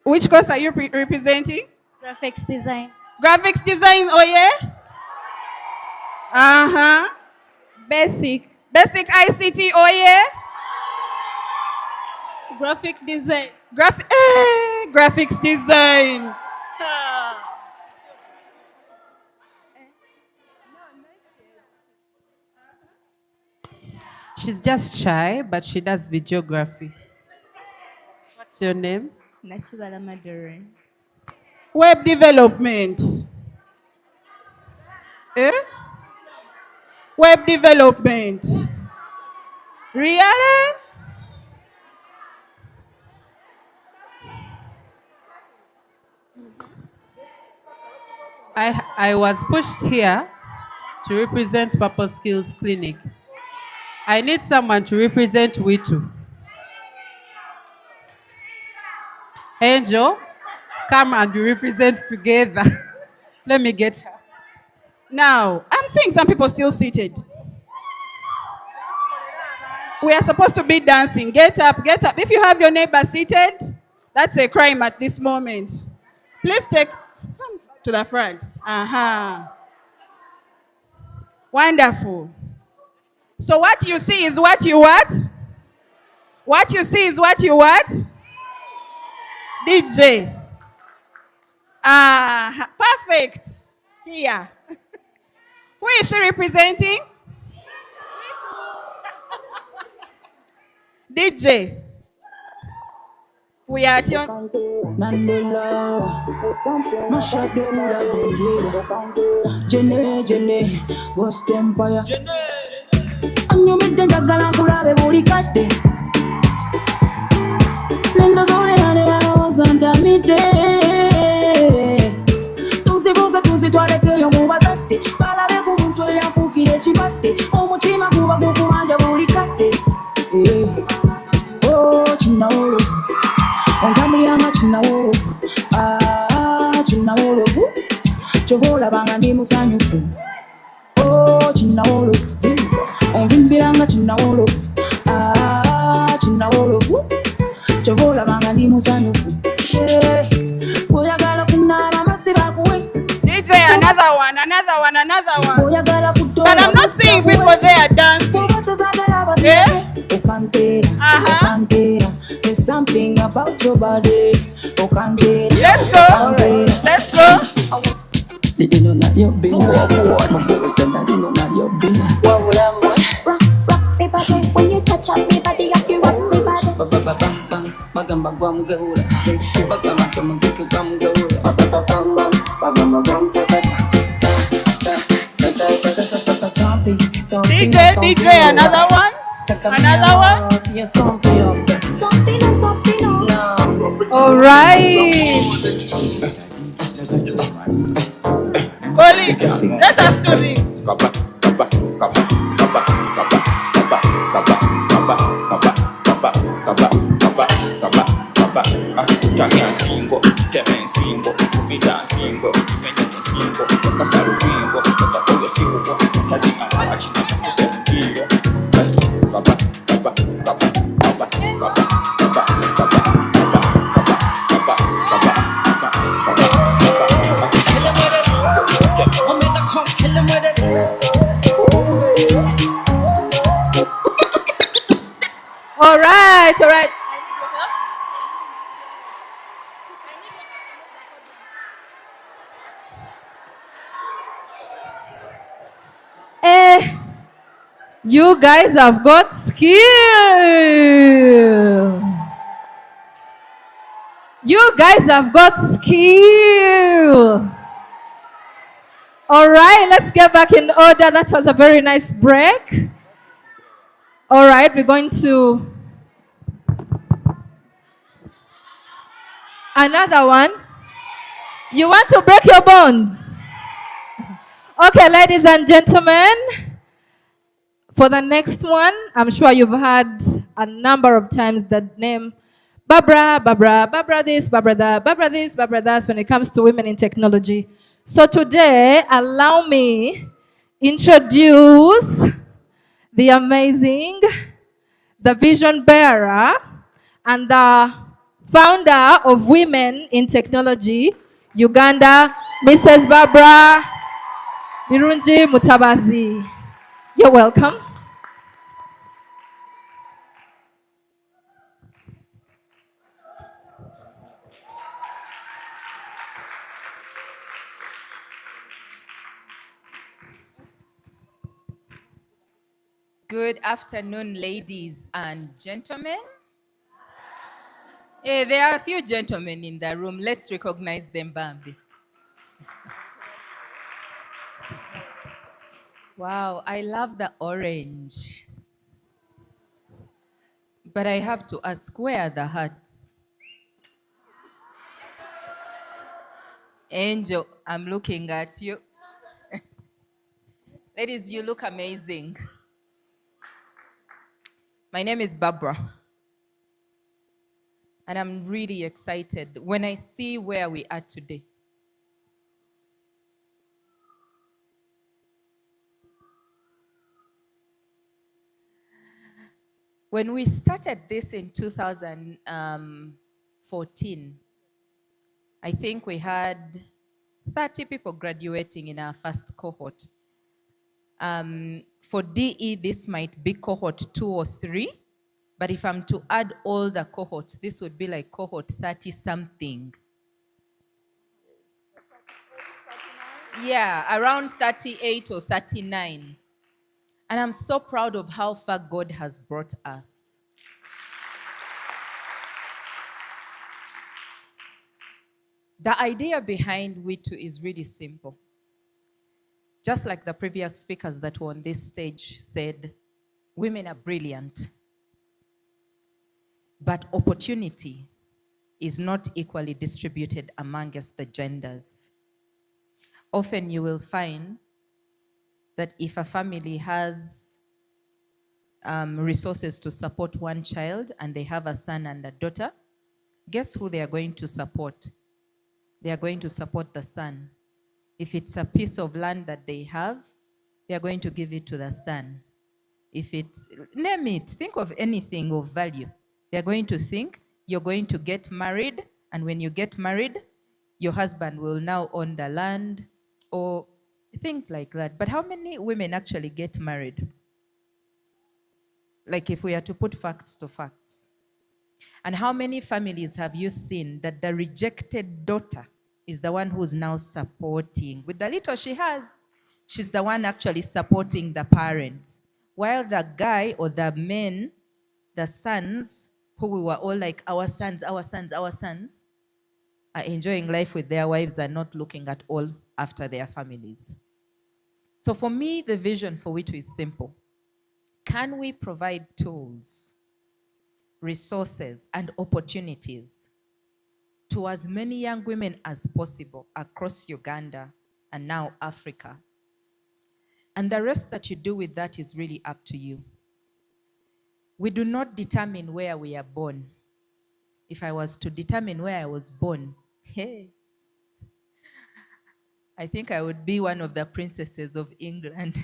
Speaker 5: Which course are you representing?
Speaker 1: Graphics design.
Speaker 5: Graphics design, oh yeah?
Speaker 9: Basic.
Speaker 5: Basic ICT, oh yeah?
Speaker 9: Graphic design.
Speaker 5: Graphics design.
Speaker 6: She's just shy, but she does videography. What's your name?
Speaker 31: Nachibala Madure.
Speaker 5: Web development. Web development. Really?
Speaker 6: I was pushed here to represent Purple Skills Clinic. I need someone to represent WiTU. Angel, come and we represent together. Let me get her.
Speaker 5: Now, I'm seeing some people still seated. We are supposed to be dancing. Get up, get up. If you have your neighbor seated, that's a crime at this moment. Please come to the front. Wonderful. So what you see is what you what? What you see is what you what? DJ. Ah, perfect. Here. Who is she representing? DJ. We are at your...
Speaker 8: Nandela, mashup the Ula Bendera, Jene, Ghost Empire. And you meet the Galakula, the Burikate. Nenda Zone, and the was under midday. Tusi Boga, Tusi Toilette, your Mubazate, Palade Kutu, Yafuki, Chimate, Omotima, Kuba, Burikate. Oh, Chinoro. Ongamlianga chinawolofu, chinawolofu, chovola banga ndi musanyufu. Oh, chinawolofu, onvimbiranga chinawolofu, chinawolofu, chovola banga ndi musanyufu. Oyagala kunaba masiba kuwe.
Speaker 5: DJ, another one. But I'm not seeing people there dancing. Yeah?
Speaker 8: There's something about your body.
Speaker 5: Let's go. Let's go.
Speaker 8: Did you know that you're being my boy said that you know that you're being rock me body. When you touch up me body, I feel rock me body. Bagamba guam gaura. Bagamba kamuzika guam gaura. Bagamba guam sabata.
Speaker 5: DJ, another one.
Speaker 9: All right.
Speaker 5: Oli, let us do this.
Speaker 9: All right. You guys have got skill. You guys have got skill. All right, let's get back in order. That was a very nice break. All right, we're going to another one. You want to break your bones? Okay, ladies and gentlemen, for the next one, I'm sure you've heard a number of times the name Barbara this, Barbara that, Barbara this, Barbara that when it comes to women in technology. So today, allow me introduce the amazing, the vision bearer, and the founder of Women in Technology Uganda, Mrs. Barbara Birungi Mutabazi. You're welcome.
Speaker 16: Good afternoon, ladies and gentlemen. There are a few gentlemen in the room. Let's recognize them, Bambi. Wow, I love the orange. But I have to ask, where are the hats? Angel, I'm looking at you. Ladies, you look amazing. My name is Barbara. And I'm really excited when I see where we are today. When we started this in 2014, I think we had 30 people graduating in our first cohort. For DE, this might be cohort 2 or 3. But if I'm to add all the cohorts, this would be like cohort 30 something. Yeah, around 38 or 39. And I'm so proud of how far God has brought us. The idea behind WiTU is really simple. Just like the previous speakers that were on this stage said, women are brilliant. But opportunity is not equally distributed amongst the genders. Often you will find that if a family has resources to support one child and they have a son and a daughter, guess who they are going to support? They are going to support the son. If it's a piece of land that they have, they are going to give it to the son. If it's, name it, think of anything of value. They're going to think you're going to get married, and when you get married, your husband will now own the land, or things like that. But how many women actually get married? Like if we are to put facts to facts. And how many families have you seen that the rejected daughter is the one who's now supporting? With the little she has, she's the one actually supporting the parents. While the guy or the men, the sons, who we were all like, our sons, our sons, our sons, are enjoying life with their wives and not looking at all after their families. So for me, the vision for WiTU is simple. Can we provide tools, resources, and opportunities to as many young women as possible across Uganda and now Africa? And the rest that you do with that is really up to you. We do not determine where we are born. If I was to determine where I was born, hey, I think I would be one of the princesses of England.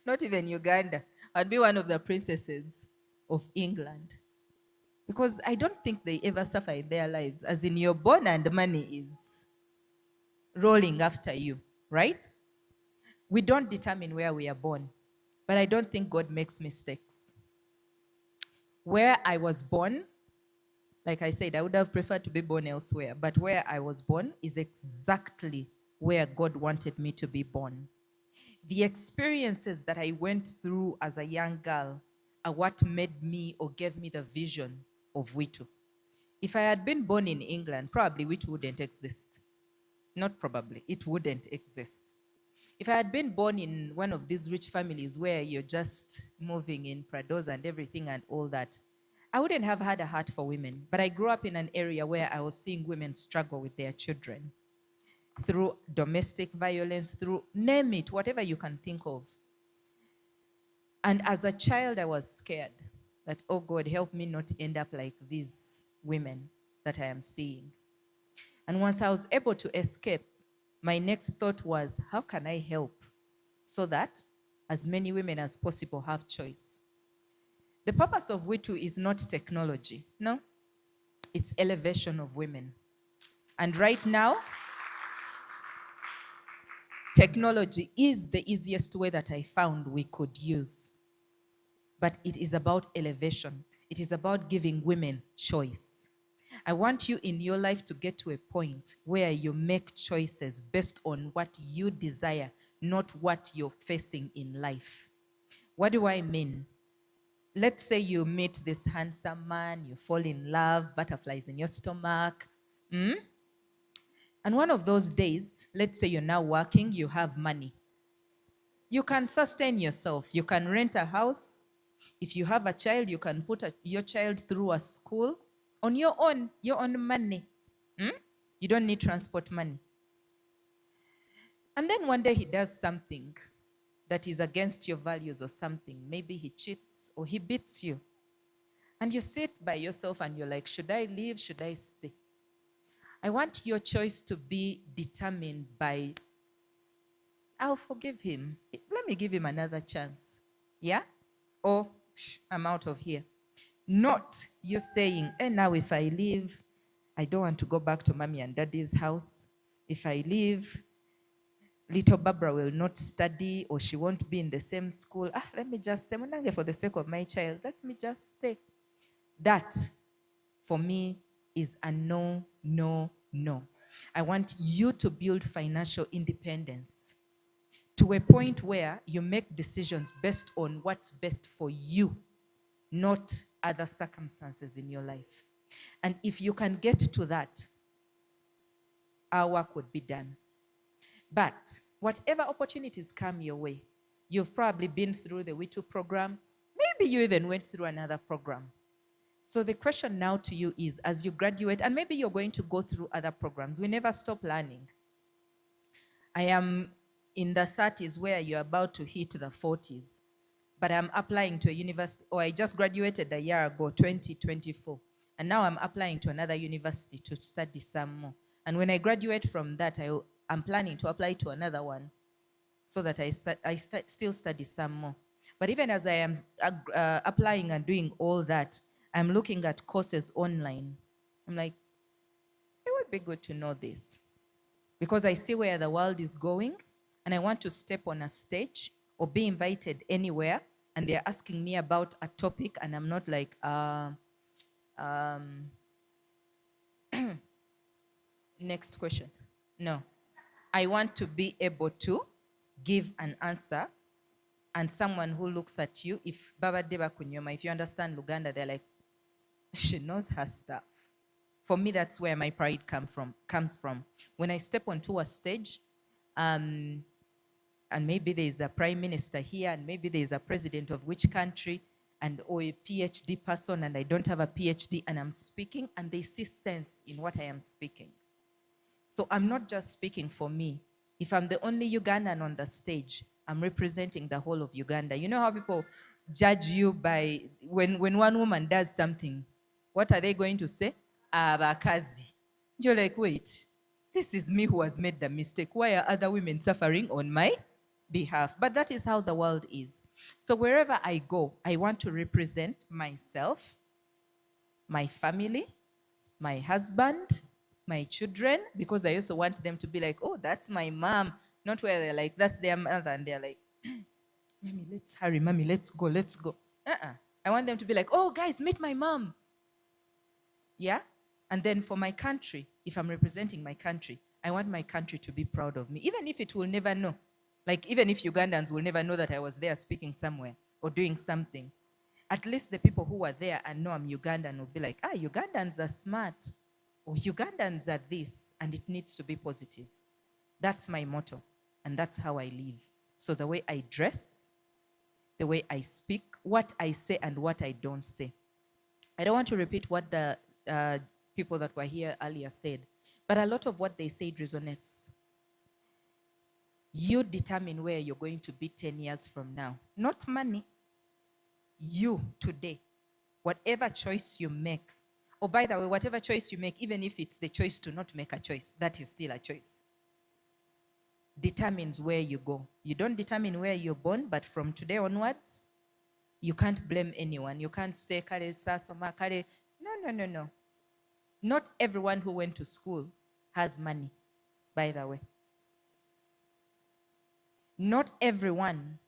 Speaker 16: Not even Uganda. I'd be one of the princesses of England. Because I don't think they ever suffer in their lives. As in, you're born and money is rolling after you, right? We don't determine where we are born. But I don't think God makes mistakes. Where I was born, like I said, I would have preferred to be born elsewhere. But where I was born is exactly where God wanted me to be born. The experiences that I went through as a young girl are what made me or gave me the vision of WiTU. If I had been born in England, probably WiTU wouldn't exist. Not probably, it wouldn't exist. If I had been born in one of these rich families where you're just moving in Prados and everything and all that, I wouldn't have had a heart for women. But I grew up in an area where I was seeing women struggle with their children through domestic violence, through, name it, whatever you can think of. And as a child, I was scared that, oh God, help me not end up like these women that I am seeing. And once I was able to escape, my next thought was, how can I help so that as many women as possible have choice? The purpose of WiTU is not technology, no. It's elevation of women. And right now, technology is the easiest way that I found we could use. But it is about elevation. It is about giving women choice. I want you in your life to get to a point where you make choices based on what you desire, not what you're facing in life. What do I mean? Let's say you meet this handsome man, you fall in love, butterflies in your stomach. And one of those days, let's say you're now working, you have money. You can sustain yourself. You can rent a house. If you have a child, you can put your child through a school on your own money. You don't need transport money. And then one day he does something that is against your values or something. Maybe he cheats or he beats you. And you sit by yourself and you're like, should I leave? Should I stay? I want your choice to be determined by, I'll forgive him. Let me give him another chance. Yeah? Or, I'm out of here. Not you saying, now if I leave, I don't want to go back to mommy and daddy's house. If I leave, little Barbara will not study or she won't be in the same school. Let me just say, Munange, for the sake of my child, let me just stay. That, for me, is a no, no, no. I want you to build financial independence to a point where you make decisions based on what's best for you, not other circumstances in your life. And if you can get to that, our work would be done. But whatever opportunities come your way, you've probably been through the WiTU program. Maybe you even went through another program. So the question now to you is, as you graduate, and maybe you're going to go through other programs, we never stop learning. I am in the 30s where you're about to hit the 40s, but I'm applying to a university, or I just graduated a year ago, 2024, and now I'm applying to another university to study some more. And when I graduate from that, I'm planning to apply to another one so that I still study some more. But even as I am applying and doing all that, I'm looking at courses online. I'm like, it would be good to know this because I see where the world is going and I want to step on a stage or be invited anywhere and they're asking me about a topic and I'm not like, next question. No. I want to be able to give an answer and someone who looks at you, if Baba Deba Kunyoma, if you understand Luganda, they're like, she knows her stuff. For me, that's where my pride comes from. When I step onto a stage, and maybe there's a prime minister here, and maybe there's a president of which country, or a PhD person, and I don't have a PhD, and I'm speaking, and they see sense in what I am speaking. So I'm not just speaking for me. If I'm the only Ugandan on the stage, I'm representing the whole of Uganda. You know how people judge you by, when one woman does something, what are they going to say? Abakazi. You're like, wait, this is me who has made the mistake. Why are other women suffering on my behalf? But that is how the world is. So wherever I go, I want to represent myself, my family, my husband, my children, because I also want them to be like, oh, that's my mom. Not where they're like, that's their mother, and they're like, Mommy, let's hurry, Mommy, let's go, let's go. I want them to be like, oh, guys, meet my mom. Yeah? And then for my country, if I'm representing my country, I want my country to be proud of me, even if it will never know. Like, even if Ugandans will never know that I was there speaking somewhere or doing something. At least the people who are there and know I'm Ugandan will be like, Ugandans are smart. Or Ugandans are this, and it needs to be positive. That's my motto, and that's how I live. So the way I dress, the way I speak, what I say and what I don't say. I don't want to repeat what the people that were here earlier said, but a lot of what they said resonates. You determine where you're going to be 10 years from now. Not money. You, today. Whatever choice you make. Or by the way, whatever choice you make, even if it's the choice to not make a choice, that is still a choice. Determines where you go. You don't determine where you're born, but from today onwards, you can't blame anyone. You can't say, Kare Sasoma, Kare. No. Not everyone who went to school has money, by the way. Not everyone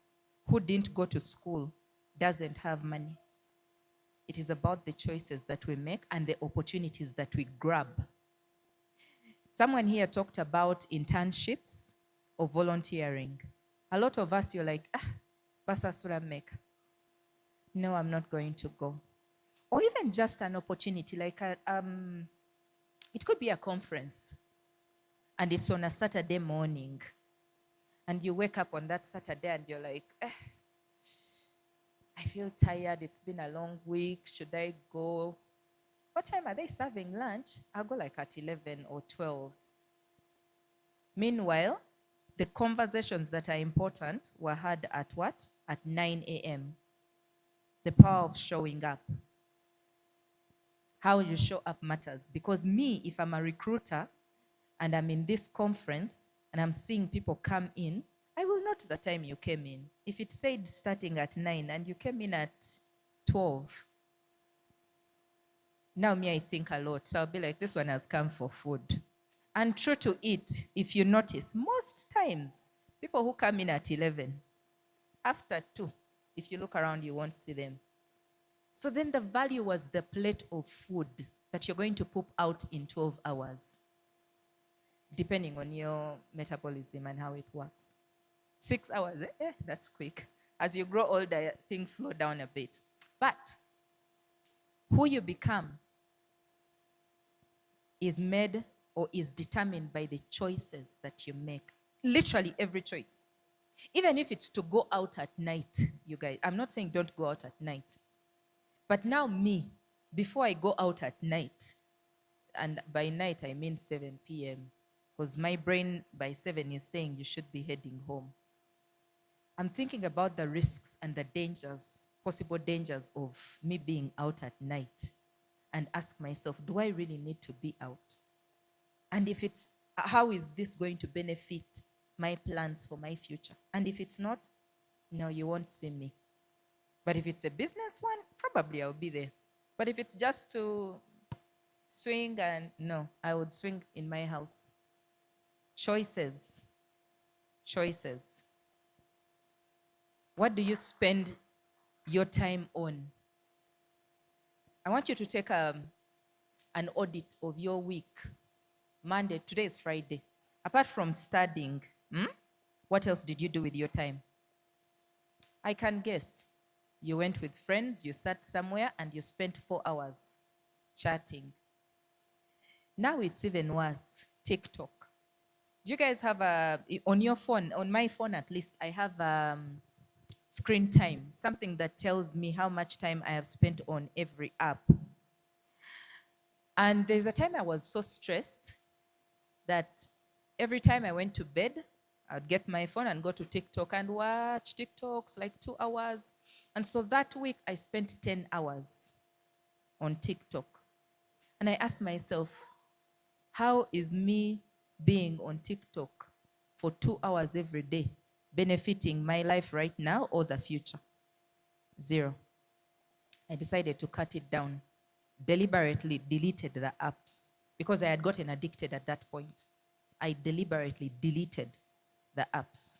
Speaker 16: who didn't go to school doesn't have money. It is about the choices that we make and the opportunities that we grab. Someone here talked about internships or volunteering. A lot of us, you're like, basa sura meka. No, I'm not going to go. Or even just an opportunity, like it could be a conference, and it's on a Saturday morning, and you wake up on that Saturday and you're like, I feel tired, it's been a long week, should I go? What time are they serving lunch? I'll go like at 11 or 12. Meanwhile, the conversations that are important were had at what? At 9 a.m. The power of showing up. How you show up matters. Because me, if I'm a recruiter and I'm in this conference and I'm seeing people come in, I will note the time you came in. If it said starting at 9 and you came in at 12, now me, I think a lot. So I'll be like, this one has come for food. And true to it, if you notice, most times People who come in at 11, after 2, if you look around, you won't see them. So then the value was the plate of food that you're going to poop out in 12 hours, depending on your metabolism and how it works. 6 hours, that's quick. As you grow older, things slow down a bit. But who you become is made or is determined by the choices that you make. Literally every choice. Even if it's to go out at night, you guys, I'm not saying don't go out at night. But now me, before I go out at night, and by night I mean 7 p.m., because my brain by 7 is saying you should be heading home. I'm thinking about the risks and the dangers, possible dangers of me being out at night, and ask myself, do I really need to be out? And if it's, how is this going to benefit my plans for my future? And if it's not, no, you won't see me. But if it's a business one, probably I'll be there. But if it's just to swing, and no, I would swing in my house. Choices. Choices. What do you spend your time on? I want you to take an audit of your week. Monday, today is Friday. Apart from studying, what else did you do with your time? I can guess. You went with friends, you sat somewhere, and you spent 4 hours chatting. Now it's even worse. TikTok. Do you guys have on your phone, on my phone at least, I have screen time, something that tells me how much time I have spent on every app. And there's a time I was so stressed that every time I went to bed, I'd get my phone and go to TikTok and watch TikToks like 2 hours. And so that week I spent 10 hours on TikTok. And I asked myself, how is me being on TikTok for 2 hours every day benefiting my life right now or the future? Zero. I decided to cut it down. Deliberately deleted the apps because I had gotten addicted at that point. I deliberately deleted the apps.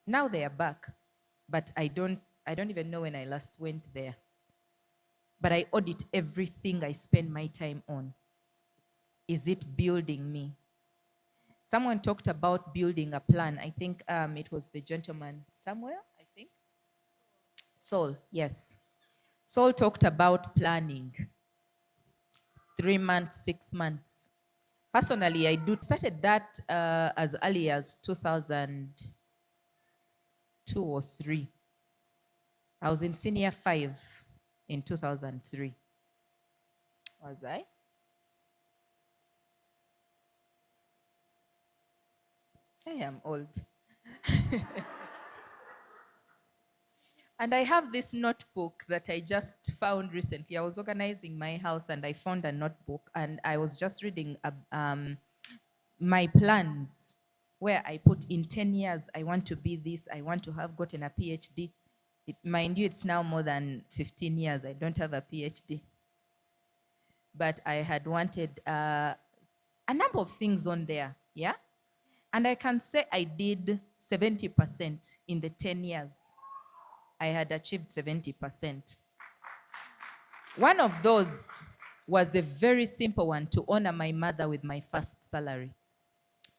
Speaker 16: Now they are back, but I don't even know when I last went there. But I audit everything I spend my time on. Is it building me? Someone talked about building a plan. I think it was the gentleman somewhere, I think. Saul, yes. Saul talked about planning. 3 months, 6 months. Personally, I started that as early as 2002 or 3. I was in senior 5 in 2003. Was I? I am old. And I have this notebook that I just found recently. I was organizing my house and I found a notebook and I was just reading my plans where I put in 10 years, I want to be this, I want to have gotten a PhD. Mind you, it's now more than 15 years. I don't have a PhD. But I had wanted a number of things on there, yeah? And I can say I did 70% in the 10 years. I had achieved 70%. One of those was a very simple one, to honor my mother with my first salary.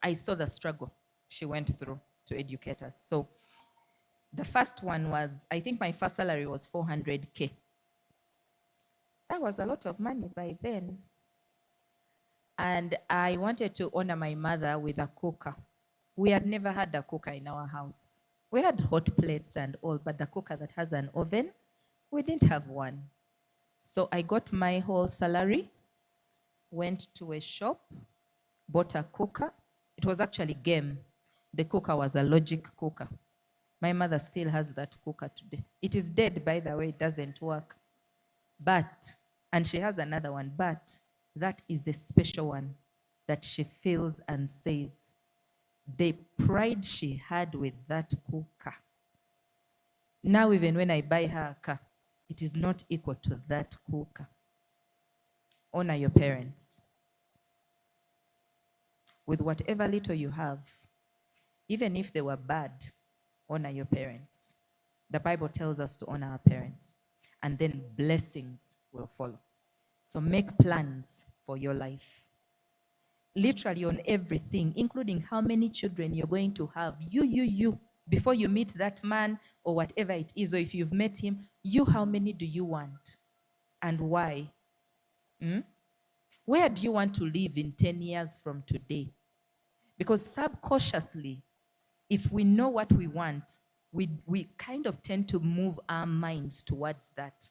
Speaker 16: I saw the struggle she went through to educate us. So the first one was, I think my first salary was 400K. That was a lot of money by then. And I wanted to honor my mother with a cooker. We had never had a cooker in our house. We had hot plates and all, but the cooker that has an oven, we didn't have one. So I got my whole salary, went to a shop, bought a cooker. It was actually Game. The cooker was a Logic cooker. My mother still has that cooker today. It is dead, by the way, it doesn't work. But, and she has another one, but that is a special one that she feels and says, the pride she had with that cooker. Now even when I buy her a car, it is not equal to that cooker. Honor your parents. With whatever little you have, Even if they were bad, honor your parents. The Bible tells us to honor our parents, and then blessings will follow. So make plans for your life. Literally on everything, including how many children you're going to have. You. Before you meet that man or whatever it is, or if you've met him, how many do you want? And why? Where do you want to live in 10 years from today? Because subconsciously, if we know what we want, we kind of tend to move our minds towards that.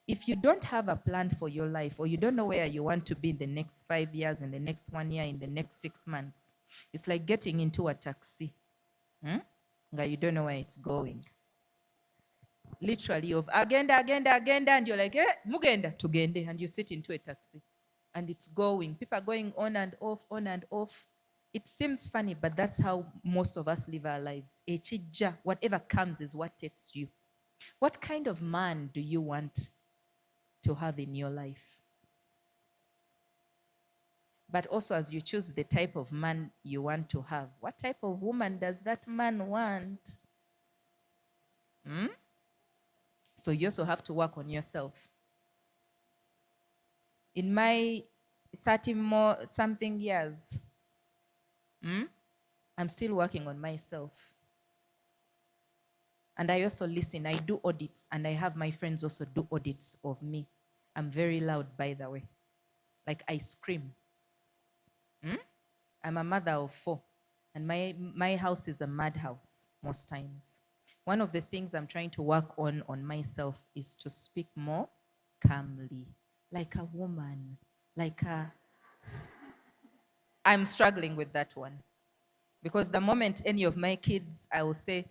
Speaker 16: If you don't have a plan for your life, or you don't know where you want to be in the next 5 years, in the next 1 year, in the next 6 months, it's like getting into a taxi. You don't know where it's going. Literally, of agenda, and you're like, mugenda, tugende, and you sit into a taxi. And it's going. People are going on and off, on and off. It seems funny, but that's how most of us live our lives. Echija, whatever comes is what takes you. What kind of man do you want to have in your life? But also, as you choose the type of man you want to have, what type of woman does that man want? So you also have to work on yourself. In my 30 more something years, I'm still working on myself. And I also listen. I do audits, and I have my friends also do audits of me. I'm very loud, by the way. Like, I scream. I'm a mother of 4, and my house is a madhouse most times. One of the things I'm trying to work on myself is to speak more calmly, like a woman, I'm struggling with that one. Because the moment any of my kids, I will say,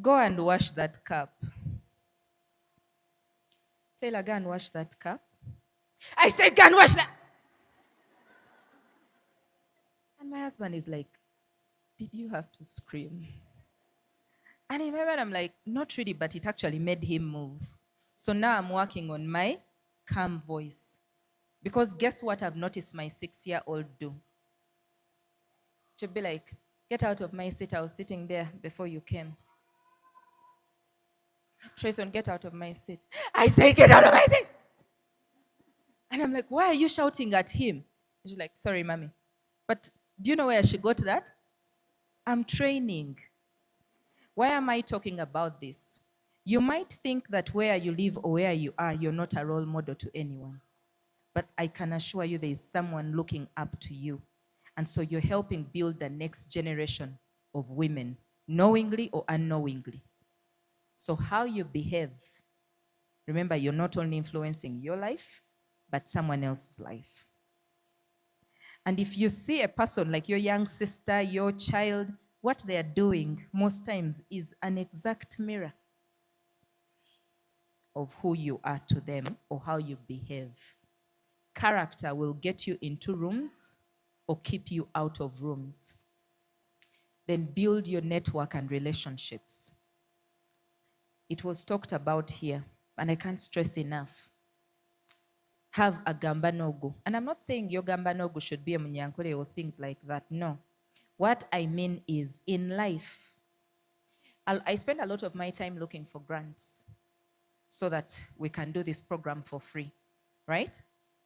Speaker 16: go and wash that cup. Taylor, go and wash that cup. I said, go and wash that. And my husband is like, did you have to scream? And in my mind, I'm like, not really, but it actually made him move. So now I'm working on my calm voice. Because guess what I've noticed my 6-year-old do? She'd be like, get out of my seat. I was sitting there before you came. Trayson, get out of my seat. I say, get out of my seat. And I'm like, why are you shouting at him? And she's like, sorry, mommy. But do you know where she got that? I'm training. Why am I talking about this? You might think that where you live or where you are, you're not a role model to anyone. But I can assure you there is someone looking up to you. And so you're helping build the next generation of women, knowingly or unknowingly. So how you behave, remember, you're not only influencing your life, but someone else's life. And if you see a person like your young sister, your child, what they are doing most times is an exact mirror of who you are to them or how you behave. Character will get you into rooms or keep you out of rooms. Then build your network and relationships. It was talked about here, and I can't stress enough. Have a gamba nogu. And I'm not saying your gamba nogu should be a munyankole or things like that. No. What I mean is, in life, I spend a lot of my time looking for grants so that we can do this program for free, right?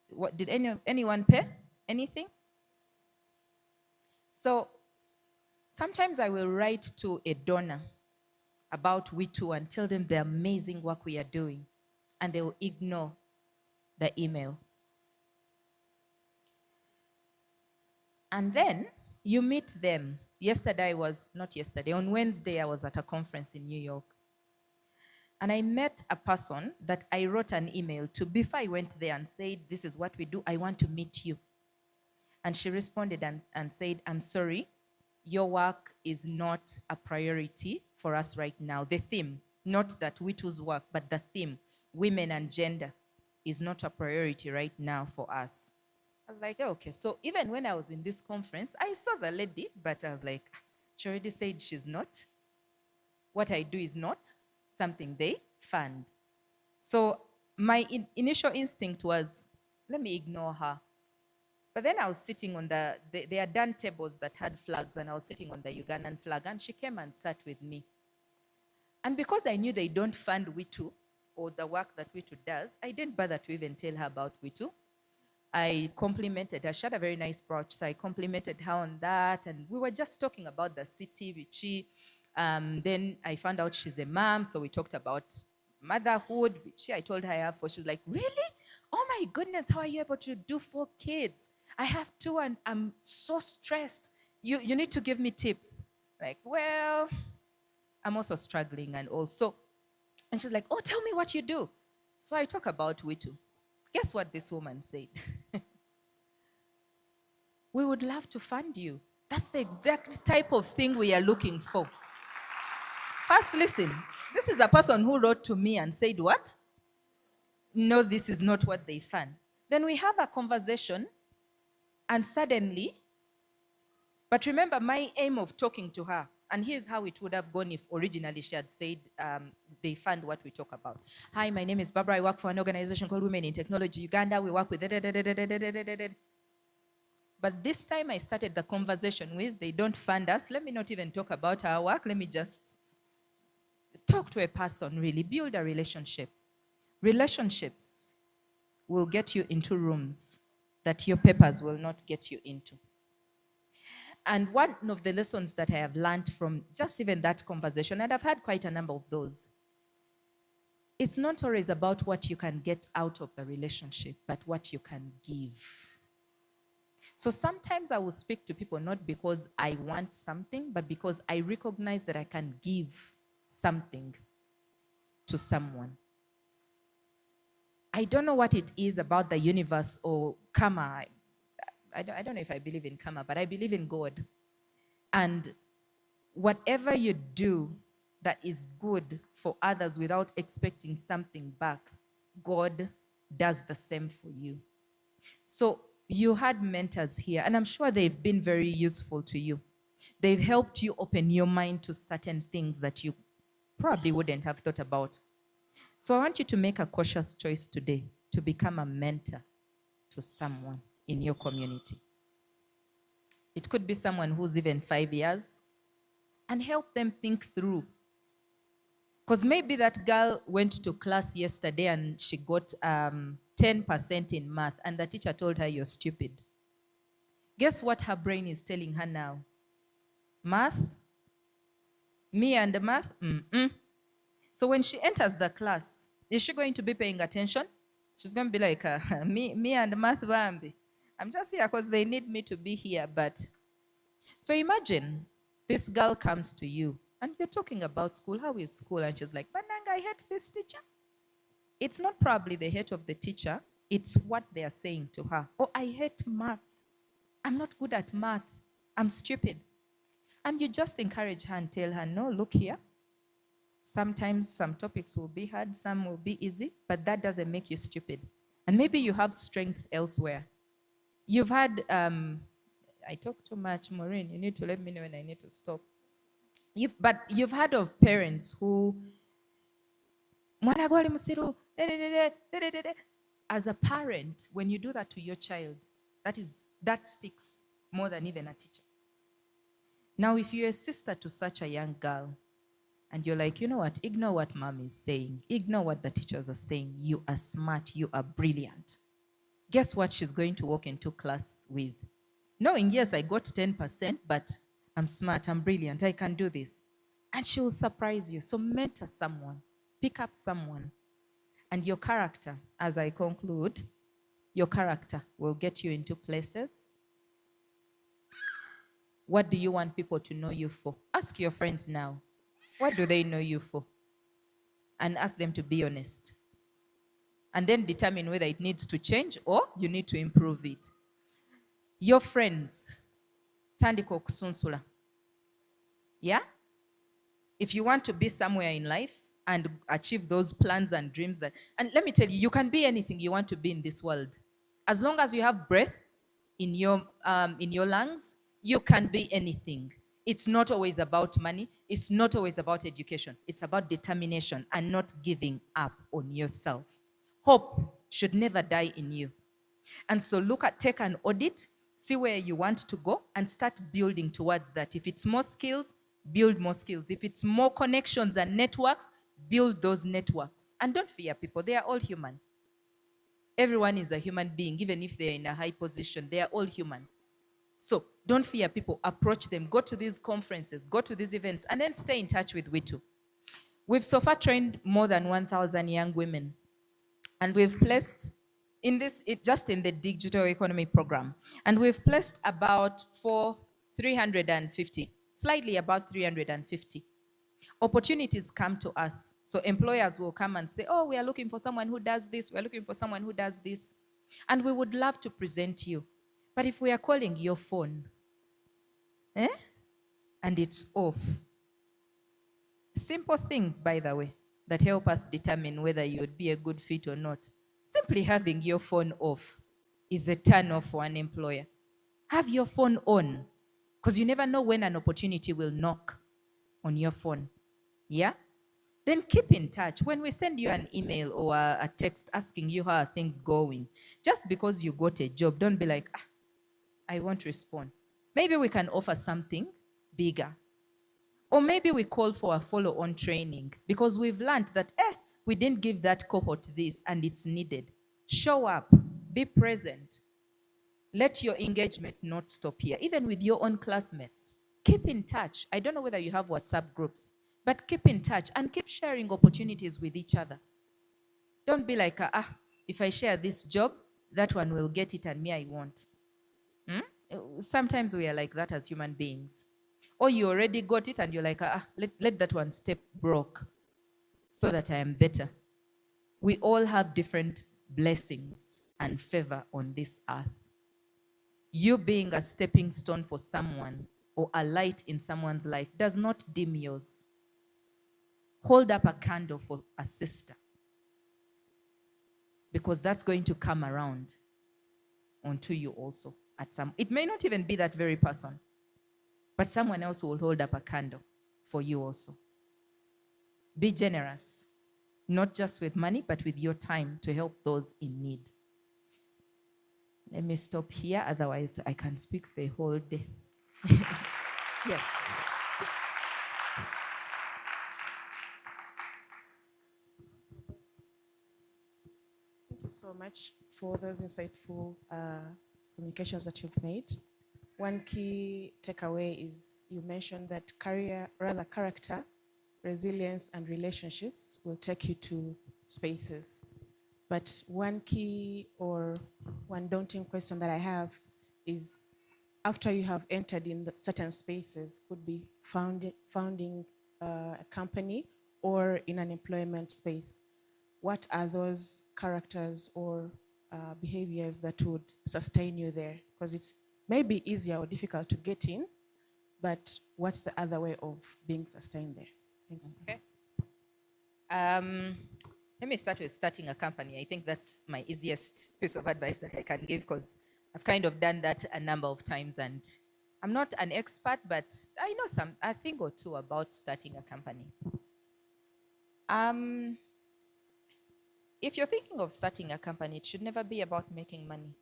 Speaker 16: What, did anyone pay anything? So sometimes I will write to a donor about WiTU and tell them the amazing work we are doing, and they will ignore the email. And then you meet them. On Wednesday, I was at a conference in New York. And I met a person that I wrote an email to before I went there and said, this is what we do, I want to meet you. And she responded and said, I'm sorry, your work is not a priority for us right now. The theme, not that WiTU's work, but the theme, women and gender, is not a priority right now for us. I was like, oh, okay. So even when I was in this conference, I saw the lady, but I was like, she already said she's not. What I do is not something they fund. So my initial instinct was, let me ignore her. But then I was sitting on they had done tables that had flags, and I was sitting on the Ugandan flag, and she came and sat with me. And because I knew they don't fund WiTU or the work that WiTU does, I didn't bother to even tell her about WiTU. I complimented her. She had a very nice brooch, so I complimented her on that. And we were just talking about the city, which then I found out she's a mom, so we talked about motherhood. I told her I have 4. She's like, really? Oh my goodness, how are you able to do 4 kids? I have 2 and I'm so stressed. You need to give me tips. Like, well, I'm also struggling and also. And she's like, oh, tell me what you do. So I talk about WiTU. Guess what this woman said? We would love to fund you. That's the exact type of thing we are looking for. First, listen. This is a person who wrote to me and said what? No, this is not what they fund. Then we have a conversation, and suddenly, but remember my aim of talking to her, and here's how it would have gone if originally she had said they fund what we talk about. Hi, my name is Barbara. I work for an organization called Women in Technology Uganda. We work with. But this time I started the conversation with, they don't fund us. Let me not even talk about our work. Let me just talk to a person, really. Build a relationship. Relationships will get you into rooms that your papers will not get you into. And one of the lessons that I have learned from just even that conversation, and I've had quite a number of those, it's not always about what you can get out of the relationship, but what you can give. So sometimes I will speak to people not because I want something, but because I recognize that I can give something to someone. I don't know what it is about the universe or karma. I don't know if I believe in karma, but I believe in God. And whatever you do that is good for others without expecting something back, God does the same for you. So you had mentors here, and I'm sure they've been very useful to you. They've helped you open your mind to certain things that you probably wouldn't have thought about. So I want you to make a cautious choice today to become a mentor to someone in your community. It could be someone who's even 5 years, and help them think through. Because maybe that girl went to class yesterday and she got 10% in math, and the teacher told her, you're stupid. Guess what her brain is telling her now? Math? Me and the math? So when she enters the class, is she going to be paying attention? She's going to be like, me and math, Bambi. I'm just here because they need me to be here. But so imagine this girl comes to you and you're talking about school. How is school? And she's like, Bananga, I hate this teacher. It's not probably the hate of the teacher. It's what they are saying to her. Oh, I hate math. I'm not good at math. I'm stupid. And you just encourage her and tell her, no, look here. Sometimes some topics will be hard, some will be easy, but that doesn't make you stupid. And maybe you have strengths elsewhere. You've had, I talk too much, Maureen, you need to let me know when I need to stop. But you've heard of parents who, as a parent, when you do that to your child, that sticks more than even a teacher. Now, if you're a sister to such a young girl, and you're like, you know what, ignore what mom is saying, ignore what the teachers are saying, you are smart, you are brilliant. Guess what she's going to walk into class with? Knowing, yes, I got 10%, but I'm smart, I'm brilliant, I can do this. And she will surprise you. So mentor someone, pick up someone. And your character, as I conclude, your character will get you into places. What do you want people to know you for? Ask your friends now. What do they know you for? And ask them to be honest. And then determine whether it needs to change or you need to improve it. Your friends, tandiko kusunsula. Yeah? If you want to be somewhere in life and achieve those plans and dreams and let me tell you, you can be anything you want to be in this world. As long as you have breath in your lungs, you can be anything. It's not always about money. It's not always about education. It's about determination and not giving up on yourself. Hope should never die in you. And so take an audit See where you want to go and start building towards that. If it's more skills, build more skills. If it's more connections and networks, build those networks. And don't fear people. They are all human. Everyone is a human being, even if they're in a high position. They are all human. So don't fear people. Approach them. Go to these conferences. Go to these events. And then stay in touch with WiTU. We've so far trained more than 1,000 young women. And we've placed in this, just in the digital economy program, and we've placed about 350, slightly about 350. Opportunities come to us. So employers will come and say, oh, we are looking for someone who does this. We're looking for someone who does this. And we would love to present you. But if we are calling your phone, and it's off, simple things, by the way, that help us determine whether you would be a good fit or not. Simply having your phone off is a turn off for an employer. Have your phone on, because you never know when an opportunity will knock on your phone. Yeah? Then keep in touch. When we send you an email or a text asking you how are things going, just because you got a job, don't be like, I won't respond. Maybe we can offer something bigger. Or maybe we call for a follow-on training because we've learned that, we didn't give that cohort this and it's needed. Show up, be present. Let your engagement not stop here, even with your own classmates. Keep in touch. I don't know whether you have WhatsApp groups, but keep in touch and keep sharing opportunities with each other. Don't be like, if I share this job, that one will get it and me I won't. Sometimes we are like that as human beings. Or you already got it and you're like, let that one step broke so that I am better. We all have different blessings and favor on this earth. You being a stepping stone for someone or a light in someone's life does not dim yours. Hold up a candle for a sister, because that's going to come around onto you also at some. It may not even be that very person, but someone else will hold up a candle for you also. Be generous, not just with money, but with your time to help those in need. Let me stop here, otherwise I can speak for a whole day. Yes.
Speaker 10: Thank you so much for those insightful communications that you've made. One key takeaway is you mentioned that character, resilience, and relationships will take you to spaces. But one key or one daunting question that I have is, after you have entered in the certain spaces, could be founding a company or in an employment space, what are those characters or behaviors that would sustain you there? Because it's maybe easier or difficult to get in, but what's the other way of being sustained there? Thanks.
Speaker 16: Okay. Let me start with starting a company. I think that's my easiest piece of advice that I can give, because I've kind of done that a number of times, and I'm not an expert, but I know a thing or two about starting a company. If you're thinking of starting a company, it should never be about making money.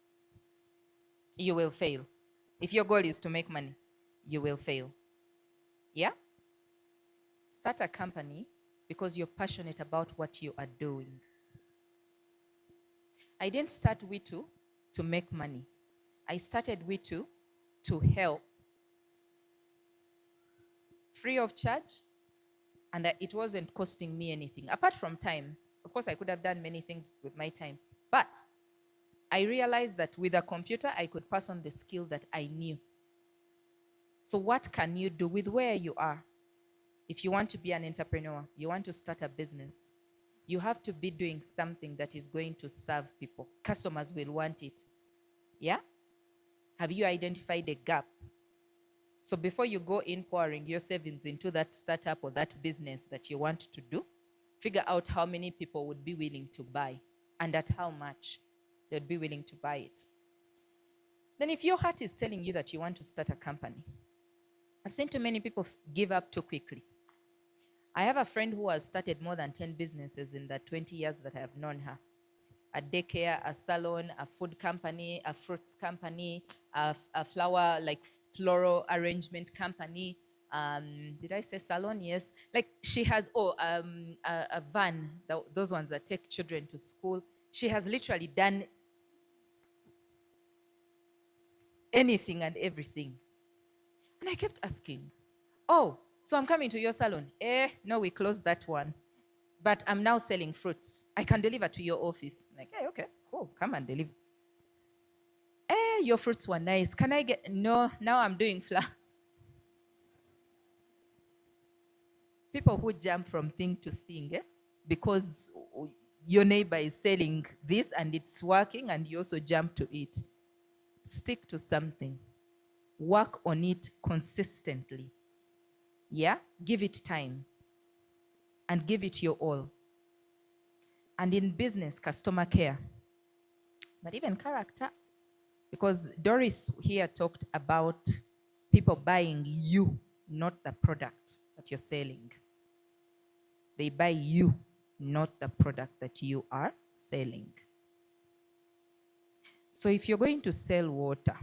Speaker 16: You will fail. If your goal is to make money, you will fail. Yeah? Start a company because you're passionate about what you are doing. I didn't start WiTU to make money. I started WiTU to help. Free of charge, and it wasn't costing me anything, apart from time. Of course, I could have done many things with my time, but I realized that with a computer, I could pass on the skill that I knew. So what can you do with where you are? If you want to be an entrepreneur, you want to start a business, you have to be doing something that is going to serve people. Customers will want it. Yeah? Have you identified a gap? So before you go in pouring your savings into that startup or that business that you want to do, figure out how many people would be willing to buy and at how much they'd be willing to buy it. Then if your heart is telling you that you want to start a company, I've seen too many people give up too quickly. I have a friend who has started more than 10 businesses in the 20 years that I have known her. a daycare, a salon, a food company, a fruits company, a flower, like floral arrangement company. Did I say salon? Yes. Like she has, a van, those ones that take children to school. She has literally done anything and everything. And I kept asking, oh, so I'm coming to your salon. No, we closed that one. But I'm now selling fruits. I can deliver to your office. I'm like, hey, okay, cool, come and deliver. Your fruits were nice. Can I get, no, now I'm doing flour. People who jump from thing to thing, because your neighbor is selling this and it's working and you also jump to it. Stick to something. Work on it consistently. Yeah? Give it time. And give it your all. And in business, customer care. But even character. Because Doris here talked about people buying you, not the product that you're selling. They buy you, not the product that you are selling. So if you're going to sell water,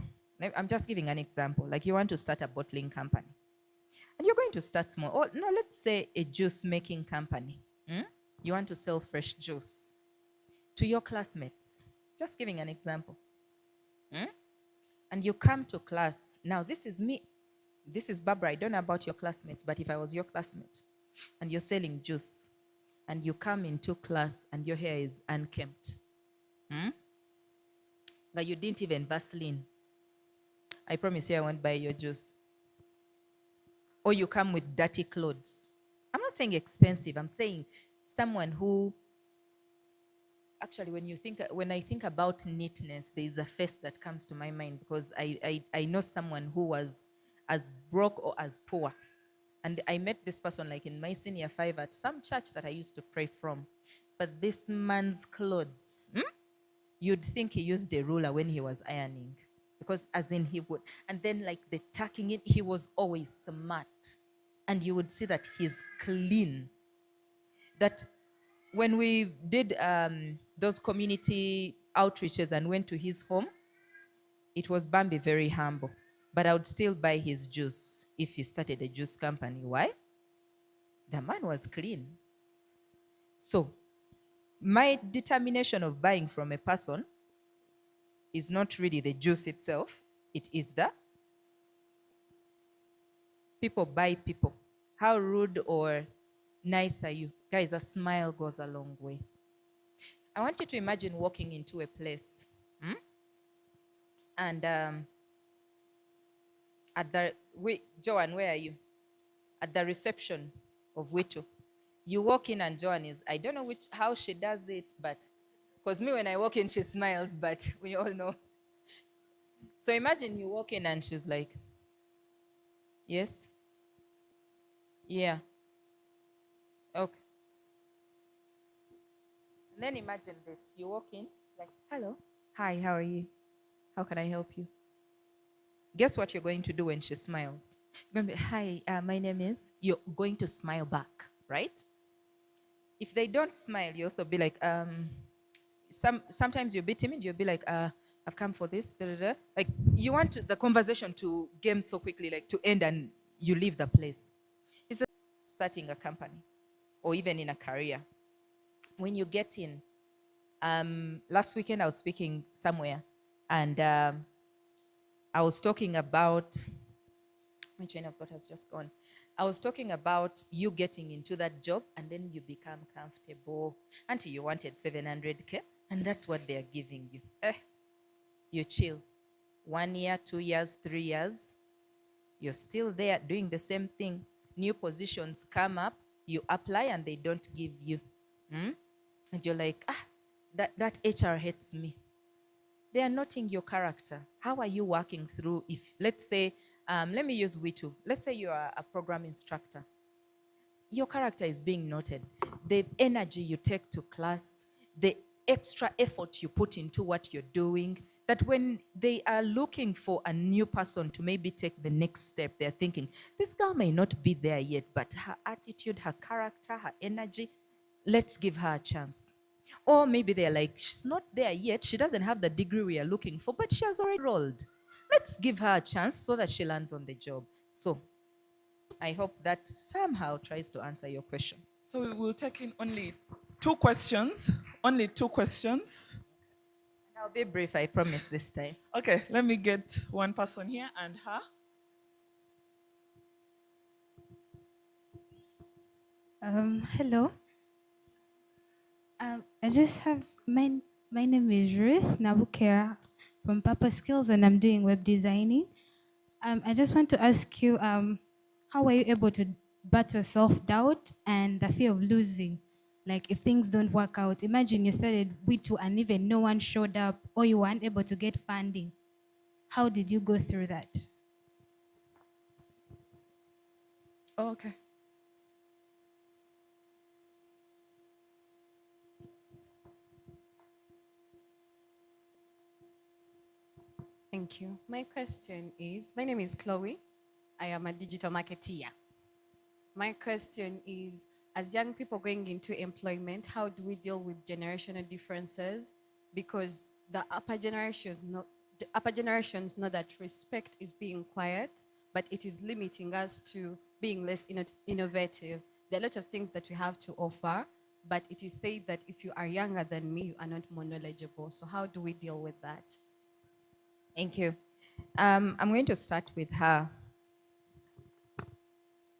Speaker 16: I'm just giving an example, like you want to start a bottling company. And you're going to start small. Or no, let's say a juice making company. You want to sell fresh juice to your classmates. Just giving an example. And you come to class. Now, this is me. This is Barbara. I don't know about your classmates, but if I was your classmate and you're selling juice and you come into class and your hair is unkempt, but you didn't even Vaseline, I promise you I won't buy your juice. Or you come with dirty clothes. I'm not saying expensive. I'm saying someone who, actually, when I think about neatness, there is a face that comes to my mind because I know someone who was as broke or as poor. And I met this person like in my senior 5 at some church that I used to pray from. But this man's clothes, you'd think he used a ruler when he was ironing. Because as in he would. And then like the tucking it, he was always smart. And you would see that he's clean. That when we did those community outreaches and went to his home, it was Bambi very humble. But I would still buy his juice if he started a juice company. Why? The man was clean. So, my determination of buying from a person is not really the juice itself. It is the people buy people. How rude or nice are you? Guys, a smile goes a long way. I want you to imagine walking into a place. And Joanne, where are you? At the reception of WiTU. You walk in and Joanne is, I don't know how she does it, but, because me when I walk in, she smiles, but we all know. So imagine you walk in and she's like, yes? Yeah. Okay. And then imagine this. You walk in, like, hello. Hi, how are you? How can I help you? Guess what you're going to do when she smiles? You're going to be, hi, my name is. You're going to smile back, right? If they don't smile, you also be like, sometimes you'll be timid. You'll be like, I've come for this. Da, da, da. Like, you want the conversation to game so quickly, like to end and you leave the place. It's like starting a company or even in a career. When you get in, last weekend I was speaking somewhere and I was talking about, my chain of thought has just gone. I was talking about you getting into that job and then you become comfortable until you wanted 700K and that's what they're giving you. You chill. 1 year, 2 years, 3 years, you're still there doing the same thing. New positions come up, you apply and they don't give you. And you're like, that HR hates me. They are not in your character. How are you working through if, let's say, let me use WiTU. Let's say you are a program instructor. Your character is being noted. The energy you take to class, the extra effort you put into what you're doing, that when they are looking for a new person to maybe take the next step, they're thinking, this girl may not be there yet, but her attitude, her character, her energy, let's give her a chance. Or maybe they're like, she's not there yet. She doesn't have the degree we are looking for, but she has already rolled. Let's give her a chance so that she lands on the job. So I hope that somehow tries to answer your question.
Speaker 11: So we will take in only 2 questions. Only 2 questions.
Speaker 16: I'll be brief, I promise this time.
Speaker 11: Okay, let me get one person here and her.
Speaker 17: Hello. I just have my name is Ruth Nabukera from Papa Skills, and I'm doing web designing. I just want to ask you, how were you able to battle self-doubt and the fear of losing? Like if things don't work out, imagine you started WiTU and even no one showed up, or you weren't able to get funding. How did you go through that?
Speaker 11: Oh, okay.
Speaker 18: Thank you. My question is, my name is Chloe. I am a digital marketeer. My question is, as young people going into employment, how do we deal with generational differences? Because the upper generations know that respect is being quiet, but it is limiting us to being less innovative. There are a lot of things that we have to offer, but it is said that if you are younger than me, you are not more knowledgeable. So how do we deal with that?
Speaker 16: Thank you. I'm going to start with her.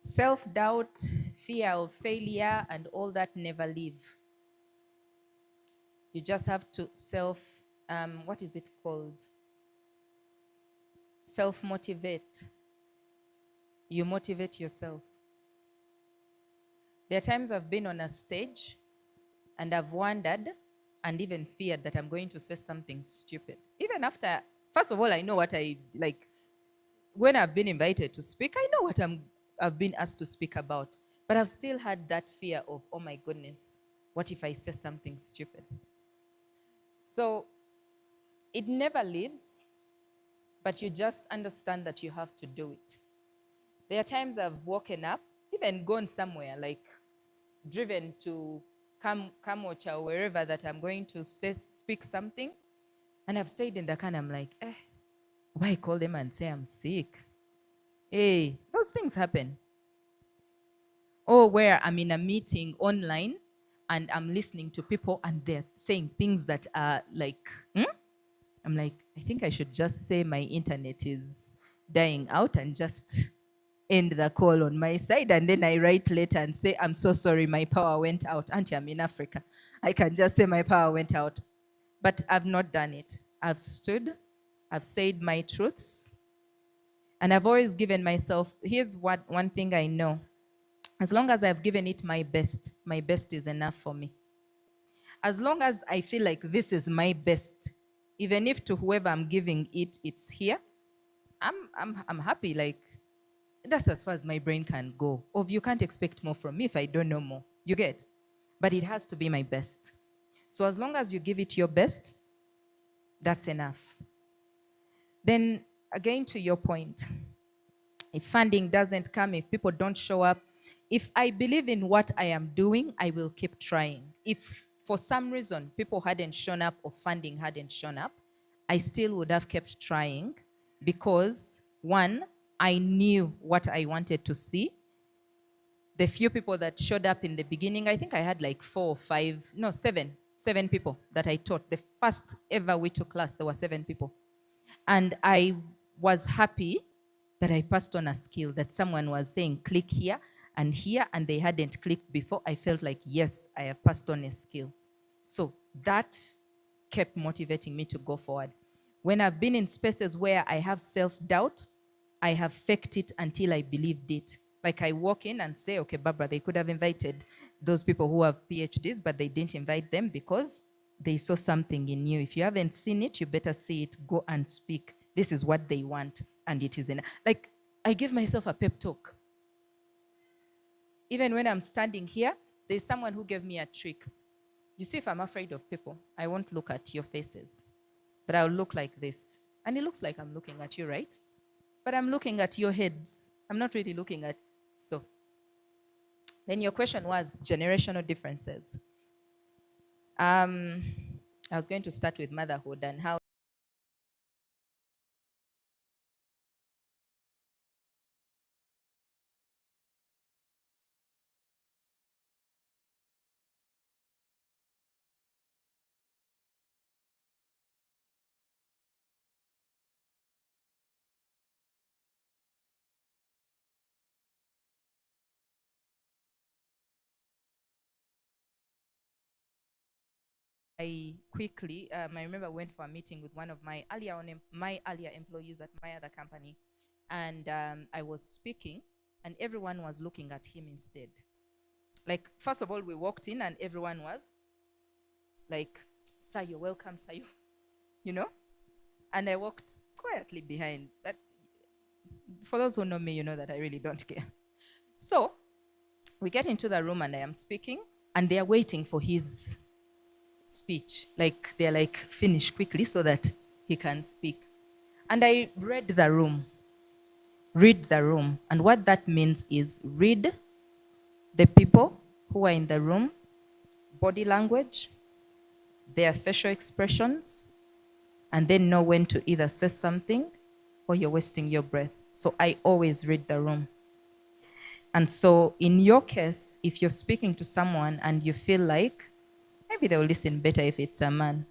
Speaker 16: Self-doubt, fear of failure, and all that never leave. You just have to what is it called? Self-motivate. You motivate yourself. There are times I've been on a stage and I've wondered and even feared that I'm going to say something stupid. Even after, first of all, I know what I like. When I've been invited to speak, I know what I've been asked to speak about. But I've still had that fear of, oh my goodness, what if I say something stupid? So it never leaves, but you just understand that you have to do it. There are times I've woken up, even gone somewhere, like driven to Kamocha or wherever that I'm going to speak something, and I've stayed in the car and I'm like, why call them and say I'm sick? Hey, those things happen. Or where I'm in a meeting online and I'm listening to people and they're saying things that are like, I'm like, I think I should just say my internet is dying out and just end the call on my side. And then I write later and say, I'm so sorry, my power went out. Auntie, I'm in Africa. I can just say my power went out. But I've not done it. I've stood, I've said my truths, and I've always given myself, here's one thing I know. As long as I've given it my best is enough for me. As long as I feel like this is my best, even if to whoever I'm giving it, it's here, I'm happy. Like, that's as far as my brain can go. Or you can't expect more from me if I don't know more. You get? But it has to be my best. So as long as you give it your best, that's enough. Then again, to your point, if funding doesn't come, if people don't show up, if I believe in what I am doing, I will keep trying. If for some reason people hadn't shown up or funding hadn't shown up, I still would have kept trying because, one, I knew what I wanted to see. The few people that showed up in the beginning, I think I had like 7 people that I taught. The first ever we took class, there were 7 people. And I was happy that I passed on a skill, that someone was saying click here, and they hadn't clicked before. I felt like, yes, I have passed on a skill. So that kept motivating me to go forward. When I've been in spaces where I have self-doubt, I have faked it until I believed it. Like I walk in and say, okay, Barbara, they could have invited those people who have PhDs, but they didn't invite them because they saw something in you. If you haven't seen it, you better see it, go and speak. This is what they want, and it is enough. Like, I give myself a pep talk. Even when I'm standing here, there's someone who gave me a trick. You see, if I'm afraid of people, I won't look at your faces, but I'll look like this. And it looks like I'm looking at you, right? But I'm looking at your heads. I'm not really looking at, so. Then your question was generational differences. I was going to start with motherhood and how I quickly, I remember went for a meeting with one of my earlier employees at my other company, and I was speaking, and everyone was looking at him instead. Like, first of all, we walked in, and everyone was like, "Sir, you're welcome, sir," you know. And I walked quietly behind. But for those who know me, you know that I really don't care. So we get into the room, and I am speaking, and they are waiting for his speech. Like, they're like, finish quickly so that he can speak. And I read the room. And what that means is read the people who are in the room, body language, their facial expressions, and then know when to either say something or you're wasting your breath. So I always read the room. And so in your case, if you're speaking to someone and you feel like maybe they'll listen better if it's a man,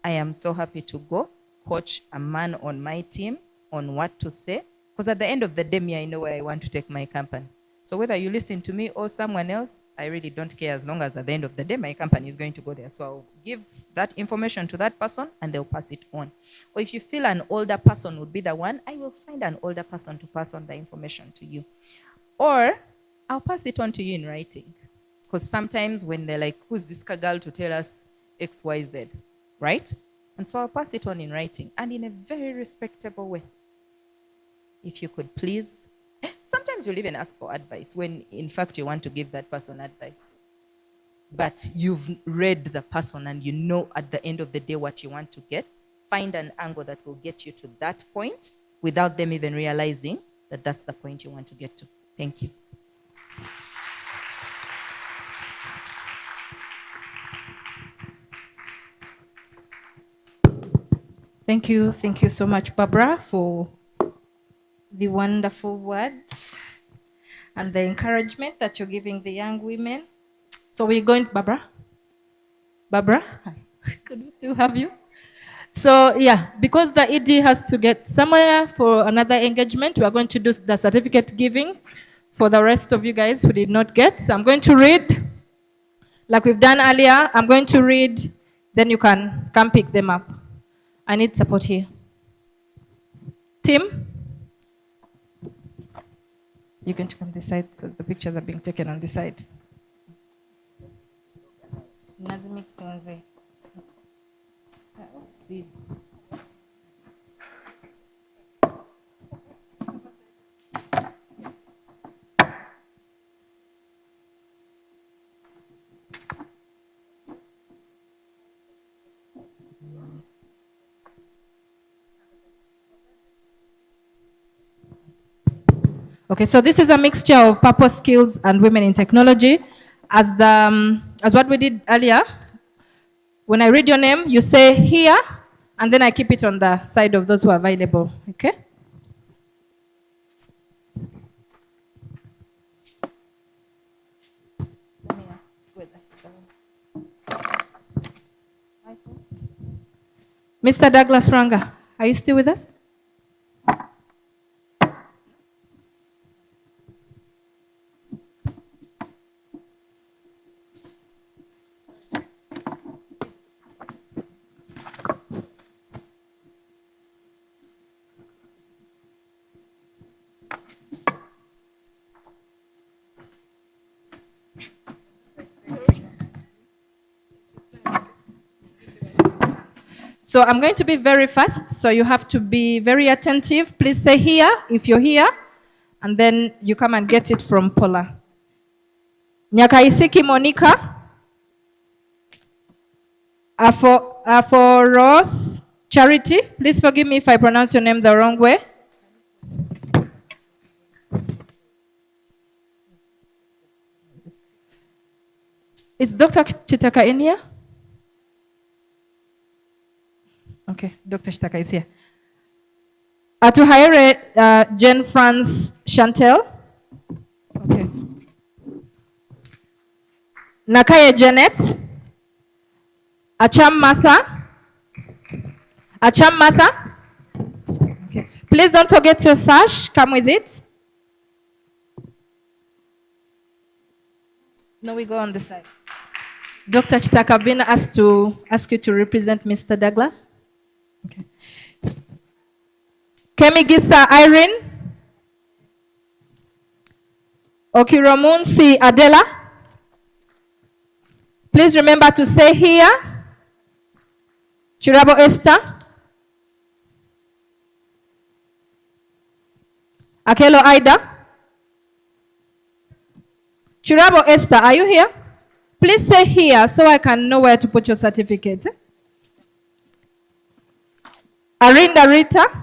Speaker 16: I am so happy to go coach a man on my team on what to say. Because at the end of the day, I know where I want to take my company. So whether you listen to me or someone else, I really don't care, as long as at the end of the day, my company is going to go there. So I'll give that information to that person and they'll pass it on. Or if you feel an older person would be the one, I will find an older person to pass on the information to you. Or I'll pass it on to you in writing. Because sometimes when they're like, who's this girl to tell us X, Y, Z, right? And so I'll pass it on in writing and in a very respectable way. If you could please. Sometimes you'll even ask for advice when in fact you want to give that person advice. But you've read the person and you know at the end of the day what you want to get. Find an angle that will get you to that point without them even realizing that that's the point you want to get to. Thank you.
Speaker 9: Thank you so much, Barbara, for the wonderful words and the encouragement that you're giving the young women. So we're going, Barbara, good to have you. So yeah, because the ED has to get somewhere for another engagement, we are going to do the certificate giving for the rest of you guys who did not get. So I'm going to read, like we've done earlier. I'm going to read, then you can come pick them up. I need support here. Tim, you're going to come this side because the pictures are being taken on this side. Let's see. Okay, so this is a mixture of purpose skills and women in technology. As what we did earlier, when I read your name, you say here, and then I keep it on the side of those who are available, okay? Mr. Douglas Ranga, are you still with us? So I'm going to be very fast, so you have to be very attentive. Please say here if you're here, and then you come and get it from Paula. Nyakaisiki Monica. Aforos Charity. Please forgive me if I pronounce your name the wrong way. Is Dr. Chitaka in here? Okay, Dr. Chitaka is here. To hire Jen France Chantel. Okay. Nakaya Janet. Acham Martha. Acham Martha. Okay. Please don't forget your sash. Come with it. No, we go on the side. Dr. Chitaka, I've been asked to ask you to represent Mr. Douglas. Okay. Kemigisa Irene. Okiramunsi Adela. Please remember to say here. Chirabo Esther. Akelo Ida. Chirabo Esther, are you here? Please say here so I can know where to put your certificate. Arinda Rita.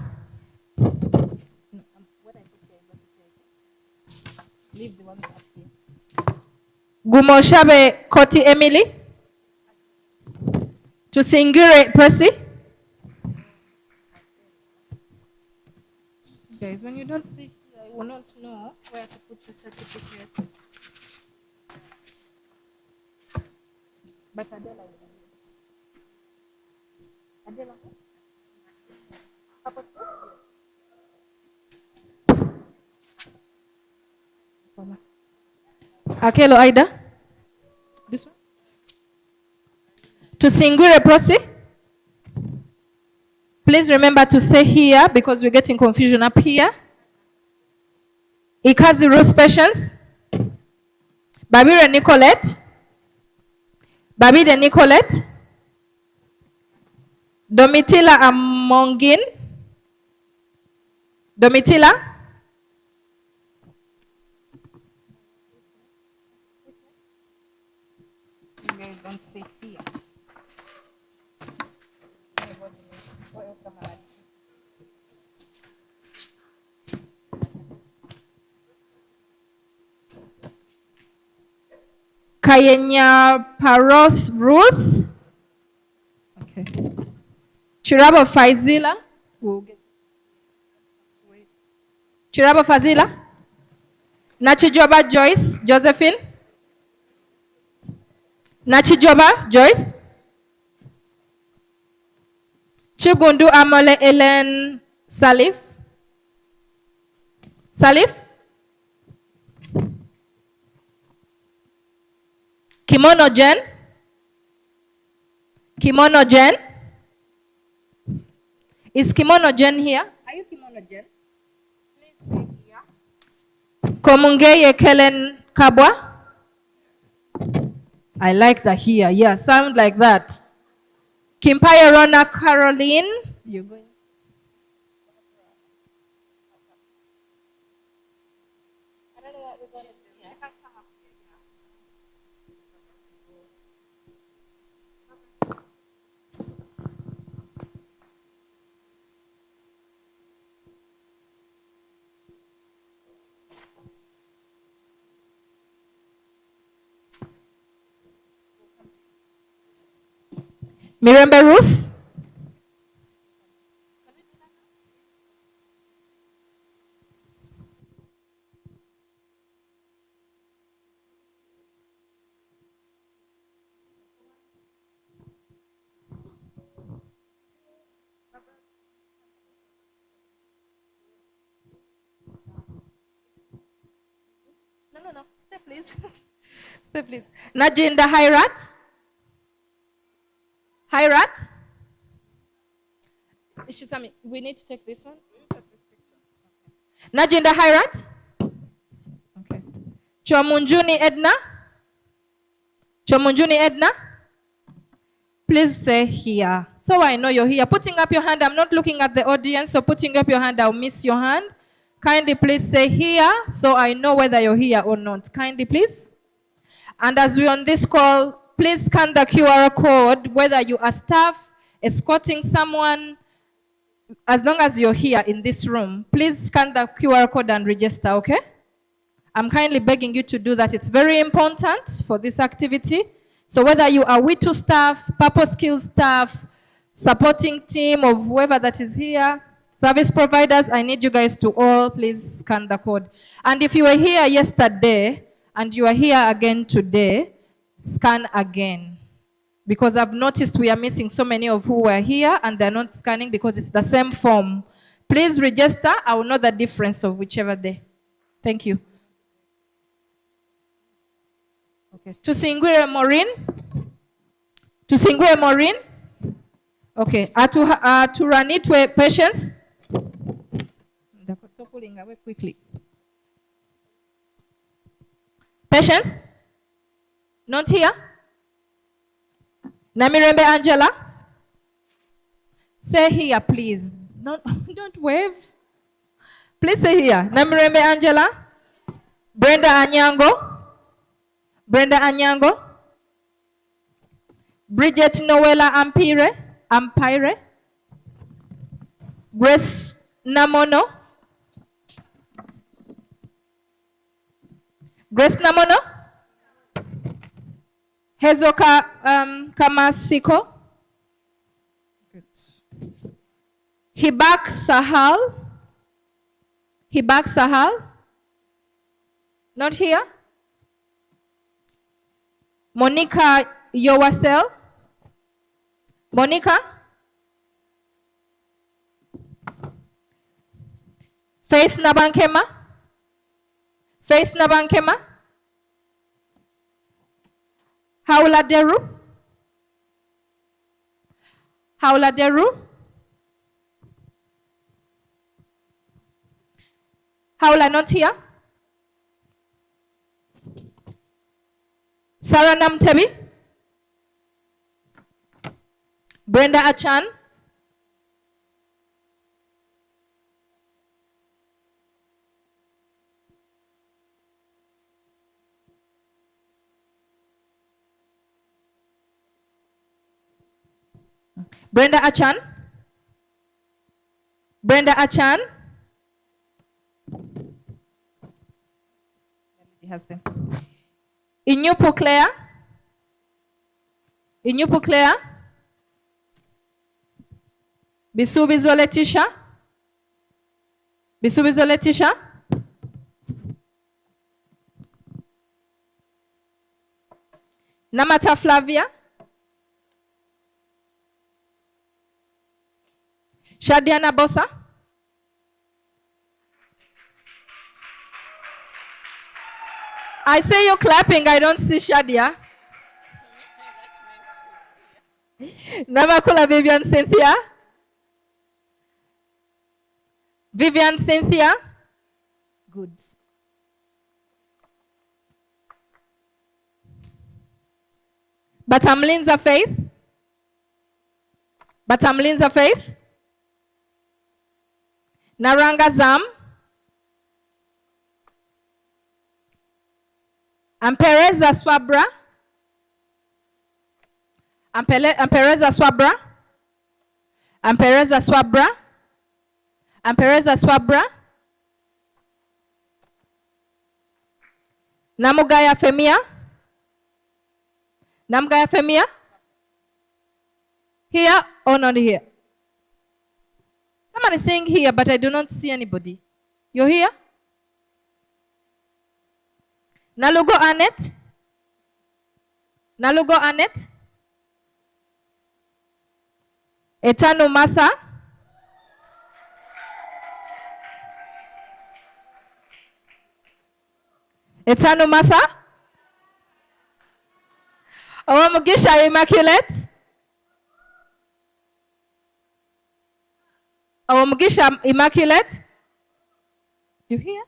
Speaker 9: Gumoshabe Koti Emily. Tusingire Percy. Guys, when you don't see here, you will not know where to put your certificate. But Adela is here. Adela. Akelo Aida. This one. To Singure Prosi. Please remember to say here because we're getting confusion up here. Ikazi Ruth Patience. Babire Nicolette. Babide Nicolette. Domitila Amongin. Domitila. You guys don't see here. What else am I? Kayenya Paroth Ruth. Okay. Chirabo Faizila. Chirabo Fazila. Nachijoba Joyce Josephine. Nachijoba Joyce. Chigundu Amole Ellen Salif. Salif. Kimono Jen. Kimono Jen. Is Kimono Jen here? Are you Kimono Jen? Please stay here. Komungeye Kellen Kabwa. I like that here. Yeah, sound like that. Kimpaya Rona Caroline. You're going. Mirembe Ruth. No. Stay, please. Stay, please. Najinda Hirat. Hirat. Shitami, we need to take this one. Najinda Hirat. Okay. Chomunjuni Edna. Chomunjuni Edna. Please say here. So I know you're here. Putting up your hand, I'm not looking at the audience, so putting up your hand, I'll miss your hand. Kindly please say here, so I know whether you're here or not. Kindly please. And as we're on this call, please scan the QR code, whether you are staff, escorting someone, as long as you're here in this room, please scan the QR code and register, okay? I'm kindly begging you to do that. It's very important for this activity. So whether you are WiTU staff, Purple Skills staff, supporting team of whoever that is here, service providers, I need you guys to all please scan the code. And if you were here yesterday and you are here again today, scan again. Because I've noticed we are missing so many of who were here and they're not scanning because it's the same form. Please register. I will know the difference of whichever day. Thank you. Okay. Tusingwire Maureen. Tusingwire Maureen. Okay. Turanitwe Patience. Quickly. Patience. Not here. Namirembe Angela. Say here, please. Don't wave. Please say here. Namirembe Angela. Brenda Anyango. Brenda Anyango. Bridget Noela Ampire. Grace Namono. Grace Namono. Hezoka Kamasiko. Hibak Sahal. Hibak Sahal. Not here. Monica Yowasel. Monica. Faith Nabankema. Faith Nabankema. Haula Deru. Haula Deru. Haula not here. Sarah Namtebi. Brenda Achan. Brenda Achan. Brenda Achan. He has them. Inyupu Claire. Inyupu Claire. Bisubizo Letitia. Bisubizo Letitia. Namata Flavia. Shadiana Bosa. I say you clapping, I don't see Shadia. Namakula Vivian Cynthia. Vivian Cynthia. Good. Batamlinza Faith. Batamlinza Faith. Naranga Zam. Ampereza Swabra. Ampereza Swabra. Ampereza Swabra. Ampereza Swabra. Namugaya Femia. Namugaya Femia. Here or not here? Someone is saying here, but I do not see anybody. You're here? Nalugo Annette. Nalugo Annette. Etanu Martha. Etanu Martha. Owamugisha Immaculate. Owamugisha Immaculate. You here?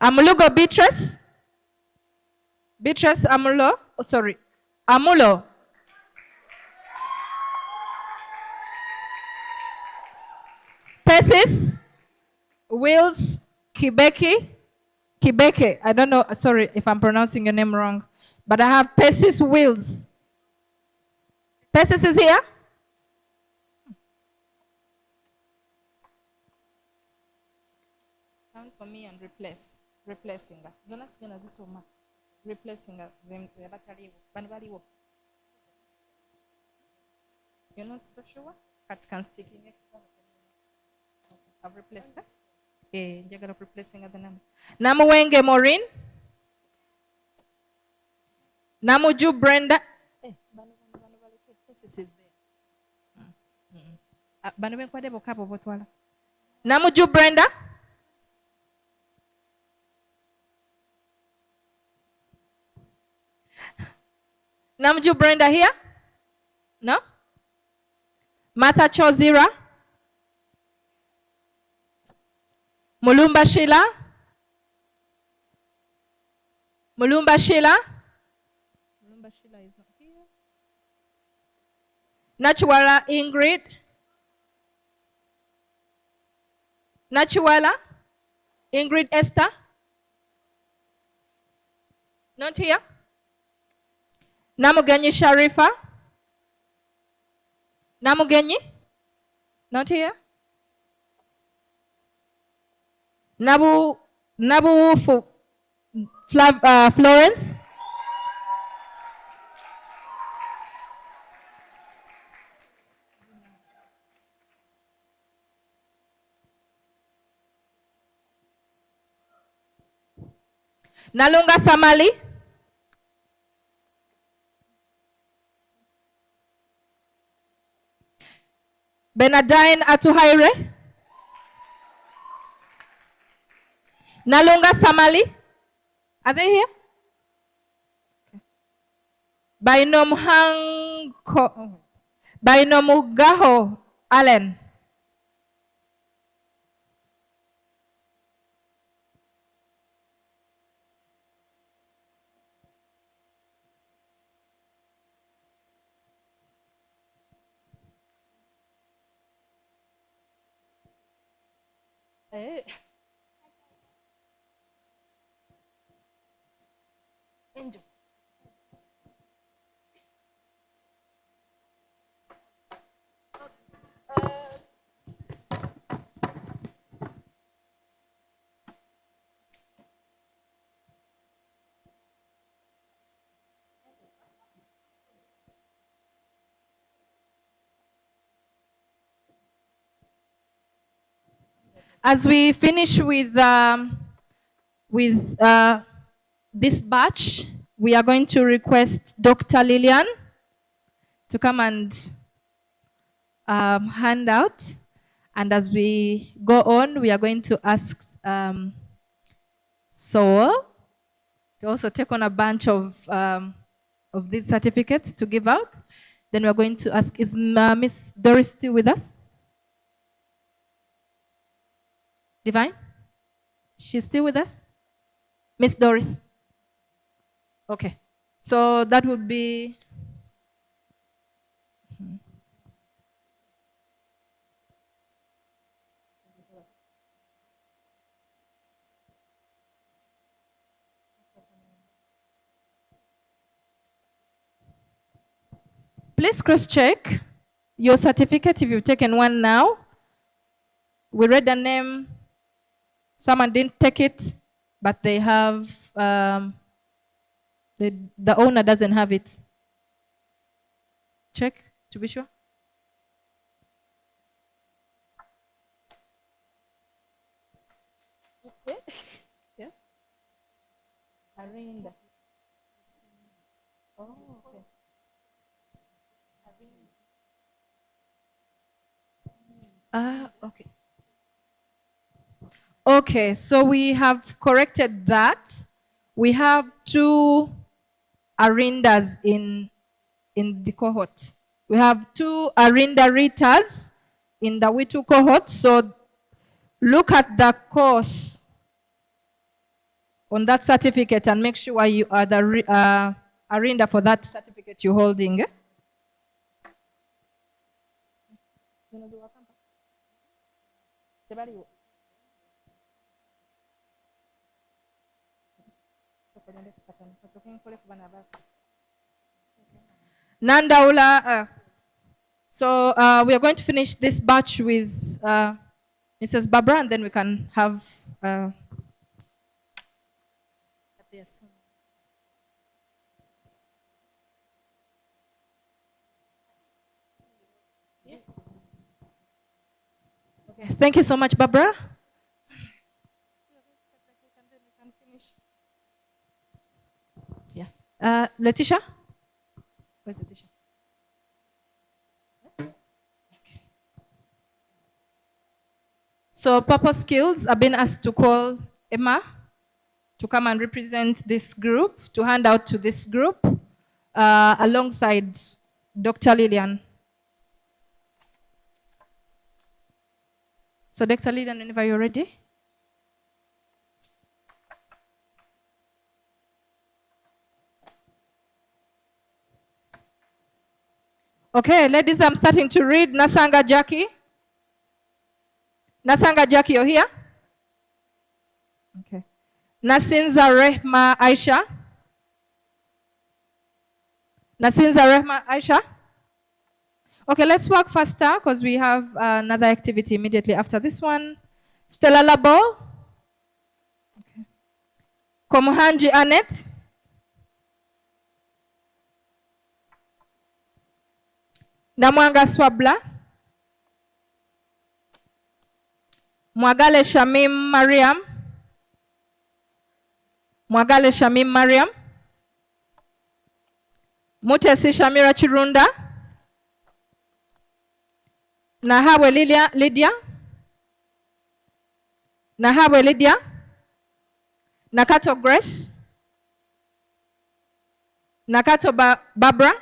Speaker 9: Amulugo Beatrice. Beatrice Amulo. Oh, sorry. Amulo. Persis. Wills Kibeki. Kibeke. I don't know. Sorry if I'm pronouncing your name wrong. But I have Persis Wills. Persis is here. Count for me and replace. Replacing. Zona sigana zisoma. Replacing. Banbaliwo. You're not so sure? Cat can stick in it. I've replaced that. Yeah, you're gonna replacing the number. Namuwenge Maureen. Namuju Brenda. Namuju Brenda. Namuju Brenda here? No? Martha Chozira? Mulumba Sheila? Mulumba Sheila? Mulumba Sheila is not here. Nachuala Ingrid? Nachuala? Ingrid Esther? Not here. Namugenyi Sharifa? Namugenyi? Not here. Nabu Florence? Nalunga Samali? Benadine Atuhaire? Nalunga Samali? Are they here? Bainomugaho Allen? Hey. Angel. As we finish with this batch, we are going to request Dr. Lillian to come and hand out. And as we go on, we are going to ask Saul to also take on a bunch of these certificates to give out. Then we're going to ask, is Miss Doris still with us? Divine? She's still with us? Miss Doris? Okay. So that would be... Please cross-check your certificate if you've taken one now. We read the name. Someone didn't take it, but they have, the owner doesn't have it. Check to be sure. Okay. Yeah. Arinda. Oh, okay. Okay. Okay, so we have corrected that. We have 2 Arindas in the cohort. We have 2 Arinda readers in the WiTU cohort. So look at the course on that certificate and make sure you are the Arinda for that certificate you're holding. Nandaula. So we are going to finish this batch with Mrs. Barbara, and then we can have. Thank you so much, Barbara. Yeah. Letitia? Where's Letitia? So Purpose Skills, I've been asked to call Emma to come and represent this group, to hand out to this group, alongside Dr. Lillian. So Dr. Lillian, whenever you're ready. Okay, ladies, I'm starting to read. Nasanga Jackie. Nasanga Jackie, you're here? Okay. Nasinza Rehma Aisha. Nasinza Rehma Aisha. Okay, let's work faster because we have another activity immediately after this one. Stella Labo. Okay. Komuhanji Annette. Namwanga Swabla. Mwagale Shamim Mariam. Mwagale Shamim Mariam. Mutesi Shamira Chirunda. Nahawe Lydia. Nahawe Lydia. Nakato Grace. Nakato Barbara.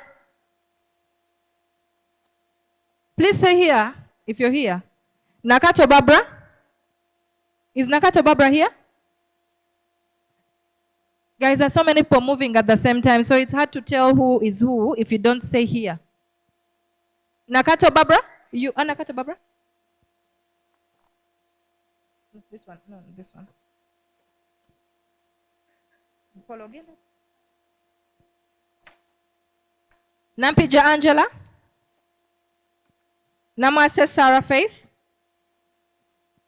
Speaker 9: Please say here if you're here. Nakato Barbara. Is Nakato Barbara here? Guys, there's so many people moving at the same time, so it's hard to tell who is who if you don't say here. Nakato Barbara? You are Nakato Barbara? This one. No, this one. Follow again. Nampija Angela. Namase Sarah Faith.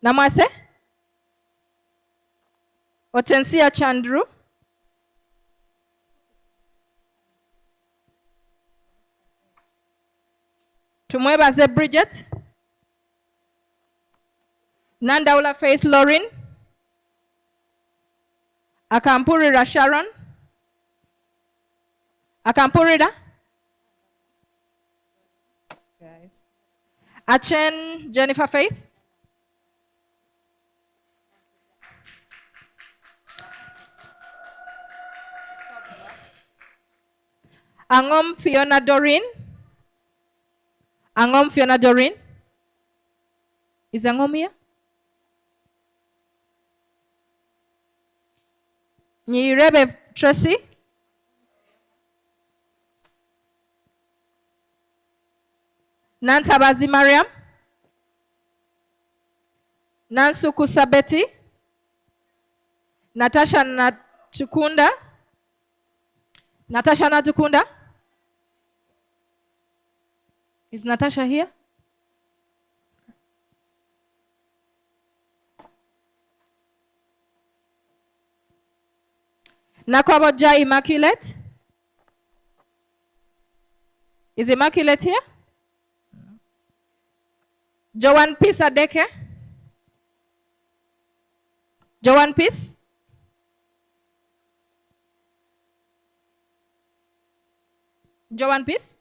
Speaker 9: Namase. Otensia Chandru. Tumwebaze Bridget. Nandaula Faith Lauren. Akampurira Sharon. Akampurira. Guys. Achen Jennifer Faith. Angom Fiona Doreen. Angom Fiona Doreen. Is Angom here? Nyirebe Tracy. Nantabazi Mariam. Nansuku Sabeti. Natasha Natukunda. Natasha Natukunda. Is Natasha here? Nakwaboja Immaculate. Is Immaculate here? Joan Peace Adeke. Joan Peace. Joan Peace.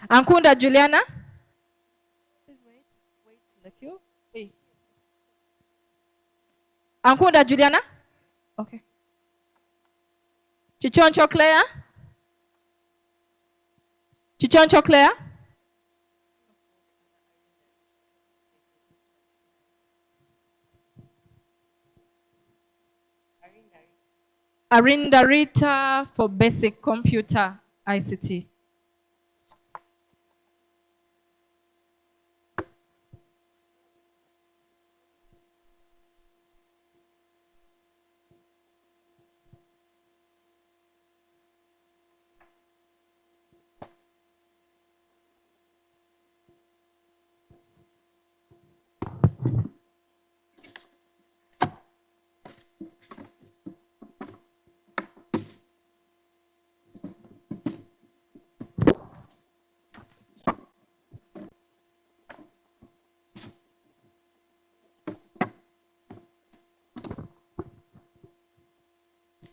Speaker 9: Ankunda Juliana. Please wait in the queue. Hey. Ankunda Juliana. Okay. Chichoncho Claire. Chichoncho Claire. Arinda Rita for basic computer ICT.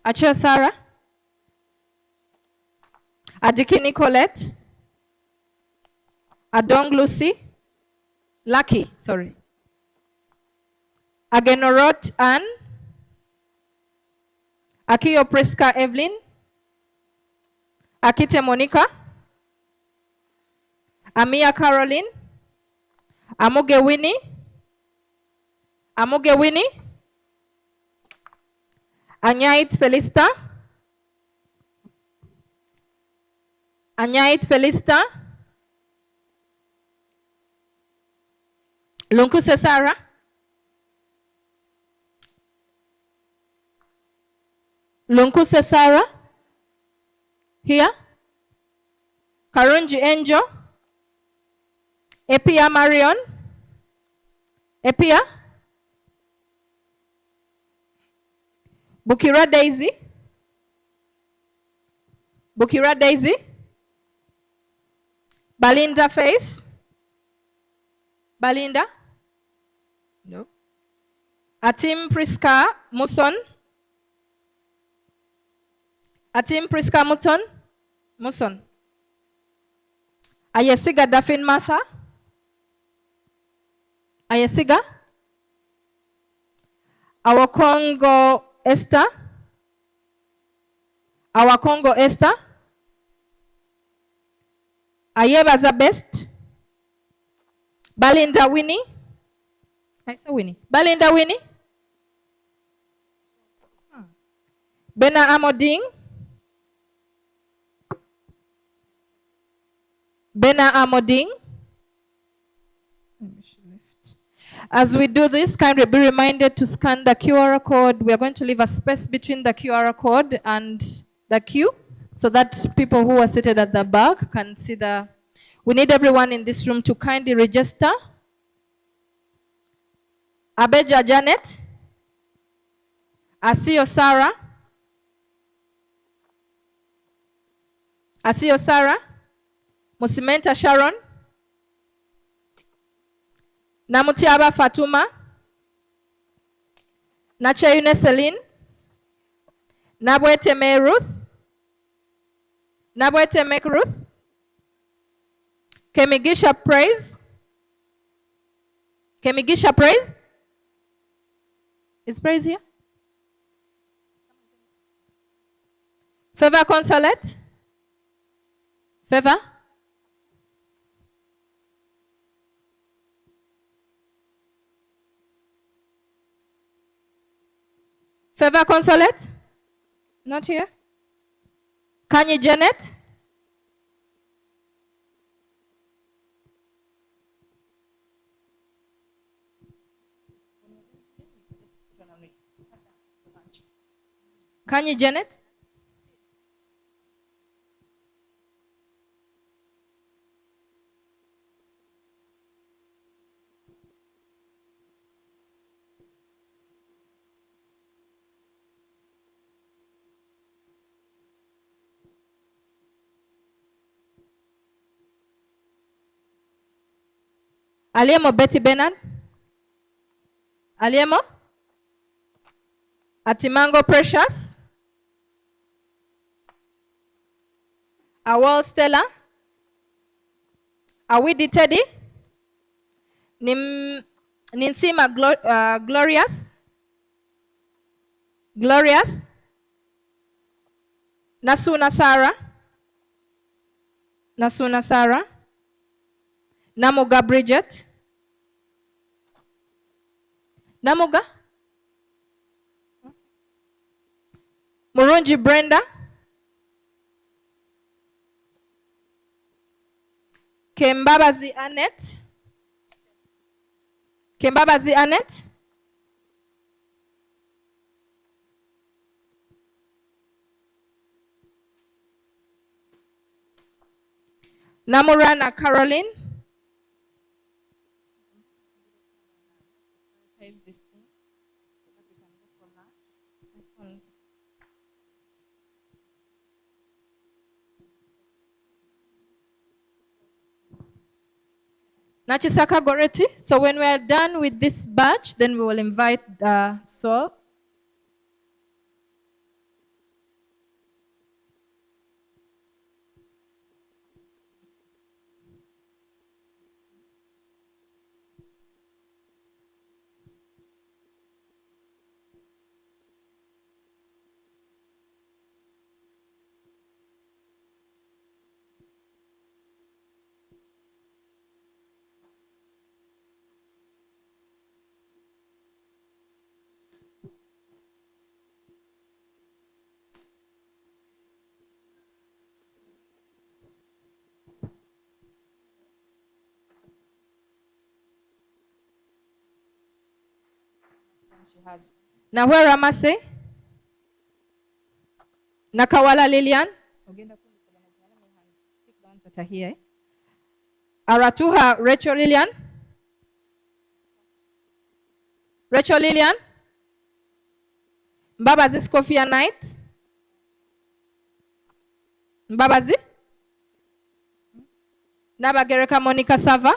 Speaker 9: Acho Sarah. Adikini Colette. Adong Lucy. Lucky, sorry. Agenorot Anne. Akiyo Priska Evelyn. Akite Monica. Amia Caroline. Amuge Winnie. Amuge Winnie. Anyait Felista. Anyait Felista. Lunkuse Sarah. Lunkuse Sarah. Here. Karunji Angel. Epia Marion. Epia. Bukira Daisy. Bukira Daisy. Balinda Faith. Balinda. No. Atim Priska Muson. Atim Priska Muton. Muson. Ayesiga Dafin Masa. Ayesiga. Our Congo Esther. Our Congo Esther. Ayebaza Best. Balinda Winnie. Winnie. Balinda Winnie. Bena Amoding. Bena Amoding. As we do this, kindly be reminded to scan the QR code. We are going to leave a space between the QR code and the queue so that people who are seated at the back can see the... We need everyone in this room to kindly register. Abeja Janet. Asio Sarah. Asio Sarah. Musimenta Sharon. Namutiaba Fatuma. Nachayune Celine. Nabwete Me Ruth. Nabwete Make Ruth. Kemigisha Praise. Kemigisha Praise. Is Praise here? Favor Consulate. Favor. Favor Consulate? Not here. Kanye Janet? Kanye Janet? Aliemo Betty Bernard? Aliemo? Atimango Precious? Awol Stella? Awidi Teddy? Ninsima Glorious? Glorious? Nasuna Sarah? Nasuna Sarah? Namuga Bridget? Namuga? Murunji Brenda? Kembabazi Annette? Kembabazi Annette? Namurana Caroline? Nachisaka Goreti. So when we are done with this batch, then we will invite Sol. she has. Nawera Ramase. Nakawala Lilian. That are here. Aratuha Rachel Lilian. Rachel Lilian. Mbabazi Scofia Knight. Mbabazi. Nabagereka Monica Sava.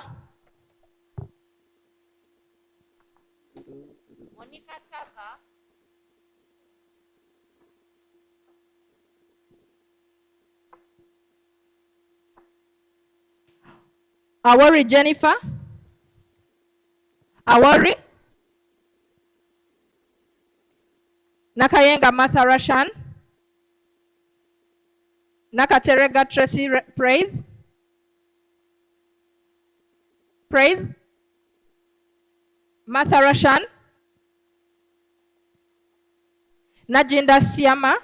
Speaker 9: Monica Sava. Awori Jennifer. Awori. Nakayenga Martha Rashan. Nakaterega Tracy Praise. Praise. Martha Rashan. Najinda Siama.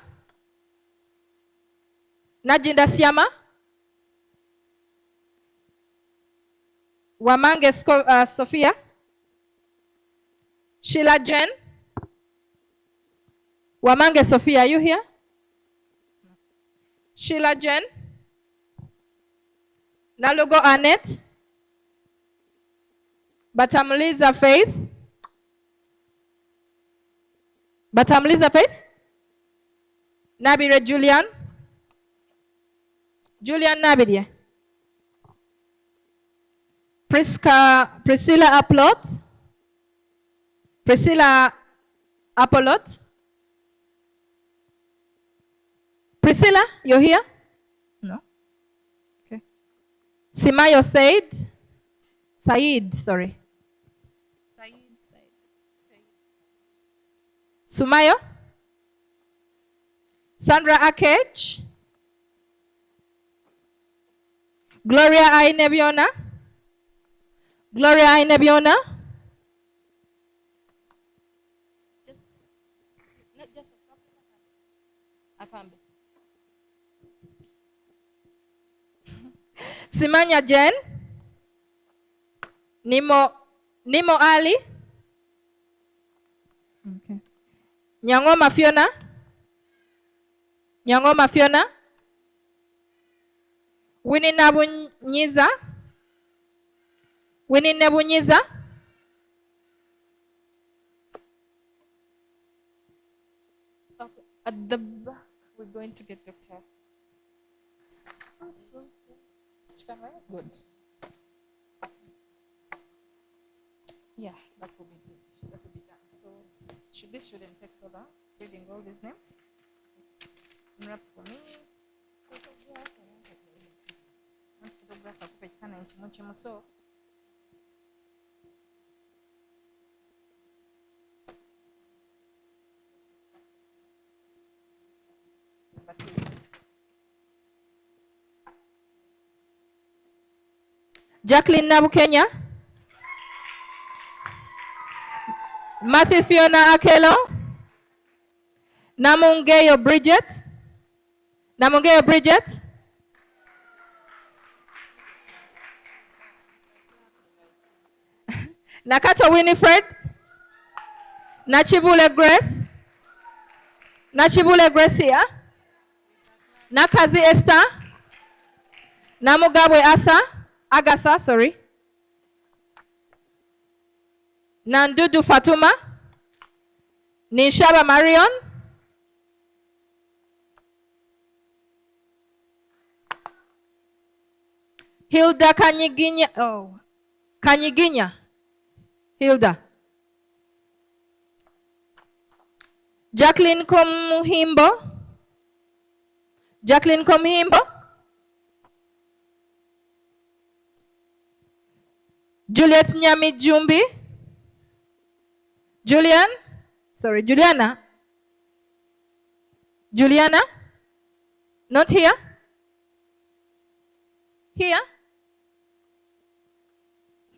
Speaker 9: Najinda Siama. Wamange Sophia. Sheila Jen. Wamange Sophia, are you here? Sheila Jen. Nalugo Annette. Batamuliza Faith. Batamuliza Faith. Nabire Julian. Julian Nabire. Priscilla Aplot. Priscilla Apolot. Priscilla, you're here? No. Okay. Simayo Said, sorry. Sumayo. Sandra Akech. Gloria Ainebiona. Gloria Ainebiona. Simanya Jen. Nimo Ali. Okay. Nyangoma Fiona. Nyangoma Fiona. Winnie Nabunyiza. Winnie Nabunyiza. Okay. At the back, we're going to get Dr. Good. Yeah, that will be good. That will be done. So this shouldn't take so long. Reading all these names. Unwrap for me. Photograph kupatikana nchi mmoja so. Jacqueline Nabukenya. Matthew Fiona Akelo. Namungeyo Bridget. Namungeyo Bridget. Nakato Winifred. Nachibule Grace. Nachibule Grace here. Nakazi Esther. Namugabwe Agasa, sorry. Nandudu Fatuma. Nishaba Marion. Hilda Kanyiginya. Oh. Kanyiginya. Hilda. Jacqueline Komhimbo. Jacqueline Komhimbo. Juliet Nyami Jumbi. Juliana. Juliana. Not here. Here.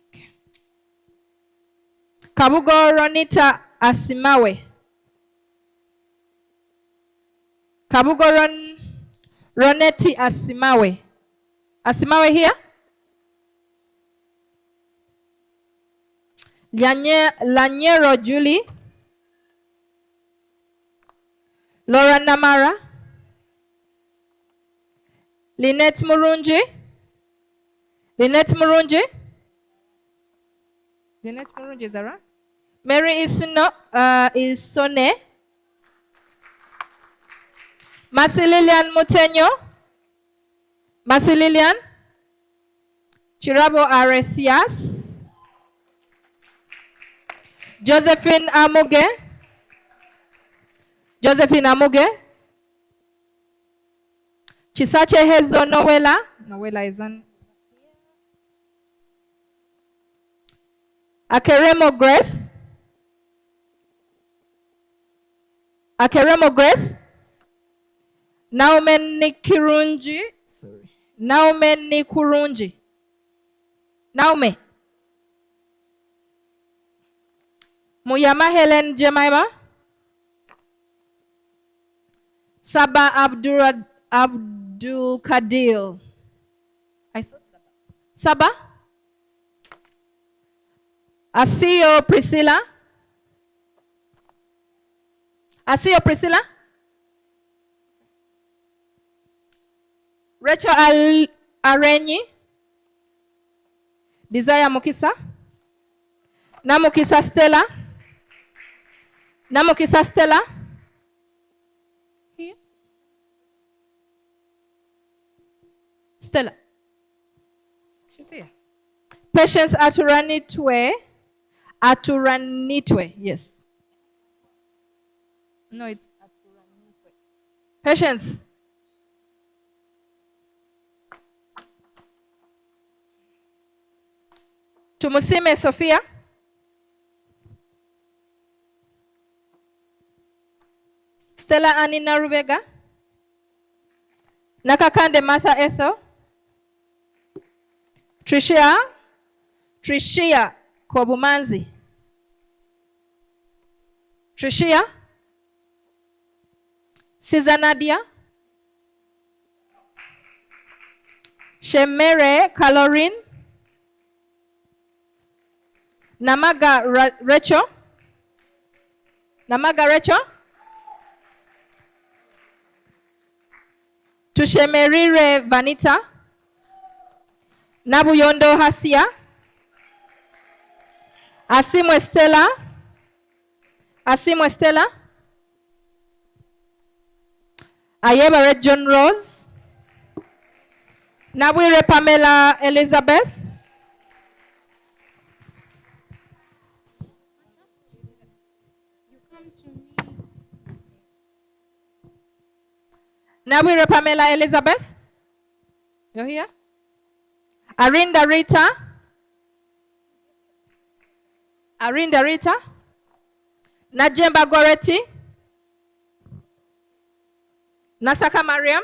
Speaker 9: Okay. Kabugo Ronita Asimawe. Kabugo Roneti Asimawe. Asimawe here. Lanyero Julie. Laura Namara. Lynette Murunji. Lynette Murunji. Lynette Murunji, is that right? Mary Isone. Masi Lilian Mutenyo. Masi Lilian. Chirabo Aresias. Josephine Amuge. Josephine Amuge. Chisache Hezo Noela. Noela is on. Akeremo Grace. Akeremo Grace. Naumen Nikirunji. Sorry. Naumen Nikurunji. Naume. Muyama Helen Jemima. Saba Abdul Kadil. I saw Saba. Saba. Asio Priscilla. Asio Priscilla. Rachel Arenyi. Desire Mukisa. Namukisa Stella. Namukisa Stella. Here. Stella. She's here. Patience Aturanitwe. Aturanitwe. Yes. No, it's Aturanitwe. Patience. Tumusime Sophia. Stella Anina Rubega. Nakakande Martha Ethel. Trishia Kobumanzi. Trishia. Siza Nadia. Shemere Calorin. Namaga Rachel. Namaga Rachel. Tushemerire Vanita. Nabuyondo Hasia. Asimwe Stella. Asimwe Stella. Ayebare John Rose. Nabwire Pamela Elizabeth. Nabwire Pamela Elizabeth. You're here? Arinda Rita. Arinda Rita. Najemba Goreti. Nasaka Mariam.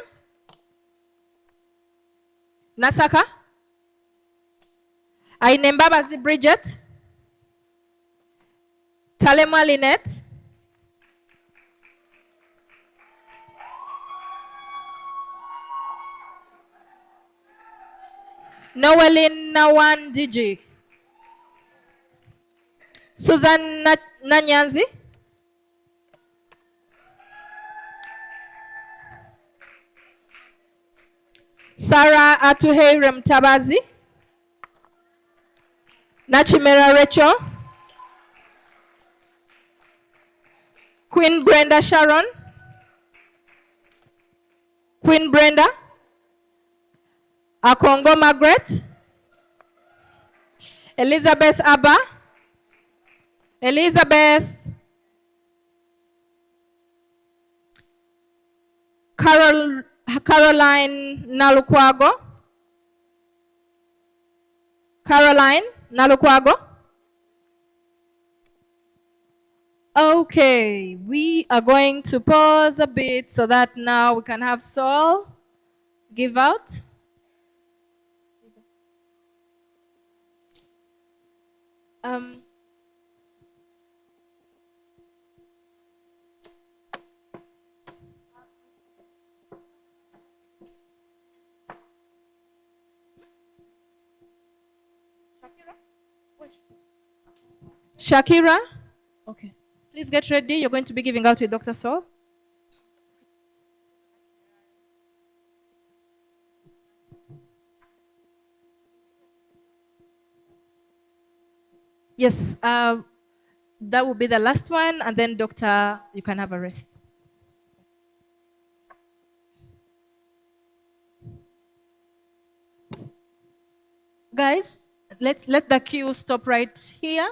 Speaker 9: Nasaka. Ainembabazi Bridget. Talema Lynette. Noelin Nawan Diji. Susan Nanyanzi. Sarah Atuheirem Tabazi. Nachimera Rachel. Queen Brenda Sharon. Queen Brenda. Akongo Margaret. Elizabeth Abba. Elizabeth. Caroline Nalukwago. Caroline Nalukwago. Okay, we are going to pause a bit so that now we can have Saul give out. Shakira? Okay. Please get ready. You're going to be giving out with Dr. Saul. Yes, that will be the last one, and then doctor, you can have a rest. Guys, let the queue stop right here,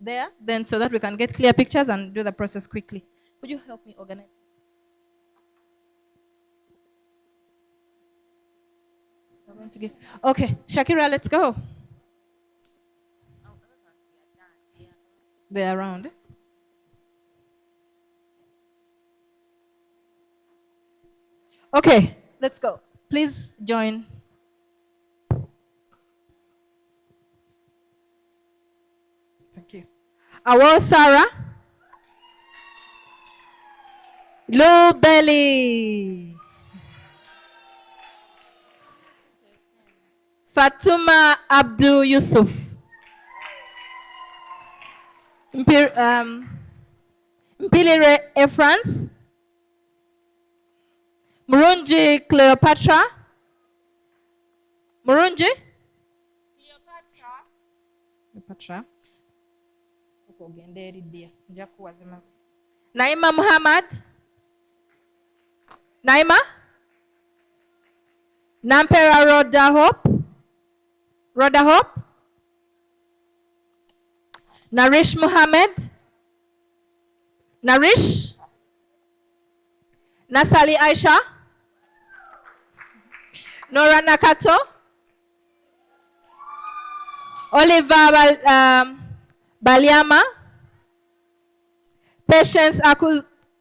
Speaker 9: there, then so that we can get clear pictures and do the process quickly. Would you help me organize? Okay, Shakira, let's go. They're around. Okay, let's go. Please join. Thank you. Our Sarah. Low belly. Fatuma Abdul Yusuf. Mpilire Efrans. Murunji Cleopatra. Murunji? Cleopatra. Naima Muhammad. Naima? Nampera Rhoda Hope. Rhoda Hope. Narish Muhammad. Narish. Nasali Aisha. Nora Nakato. Oliver Baliama. Patience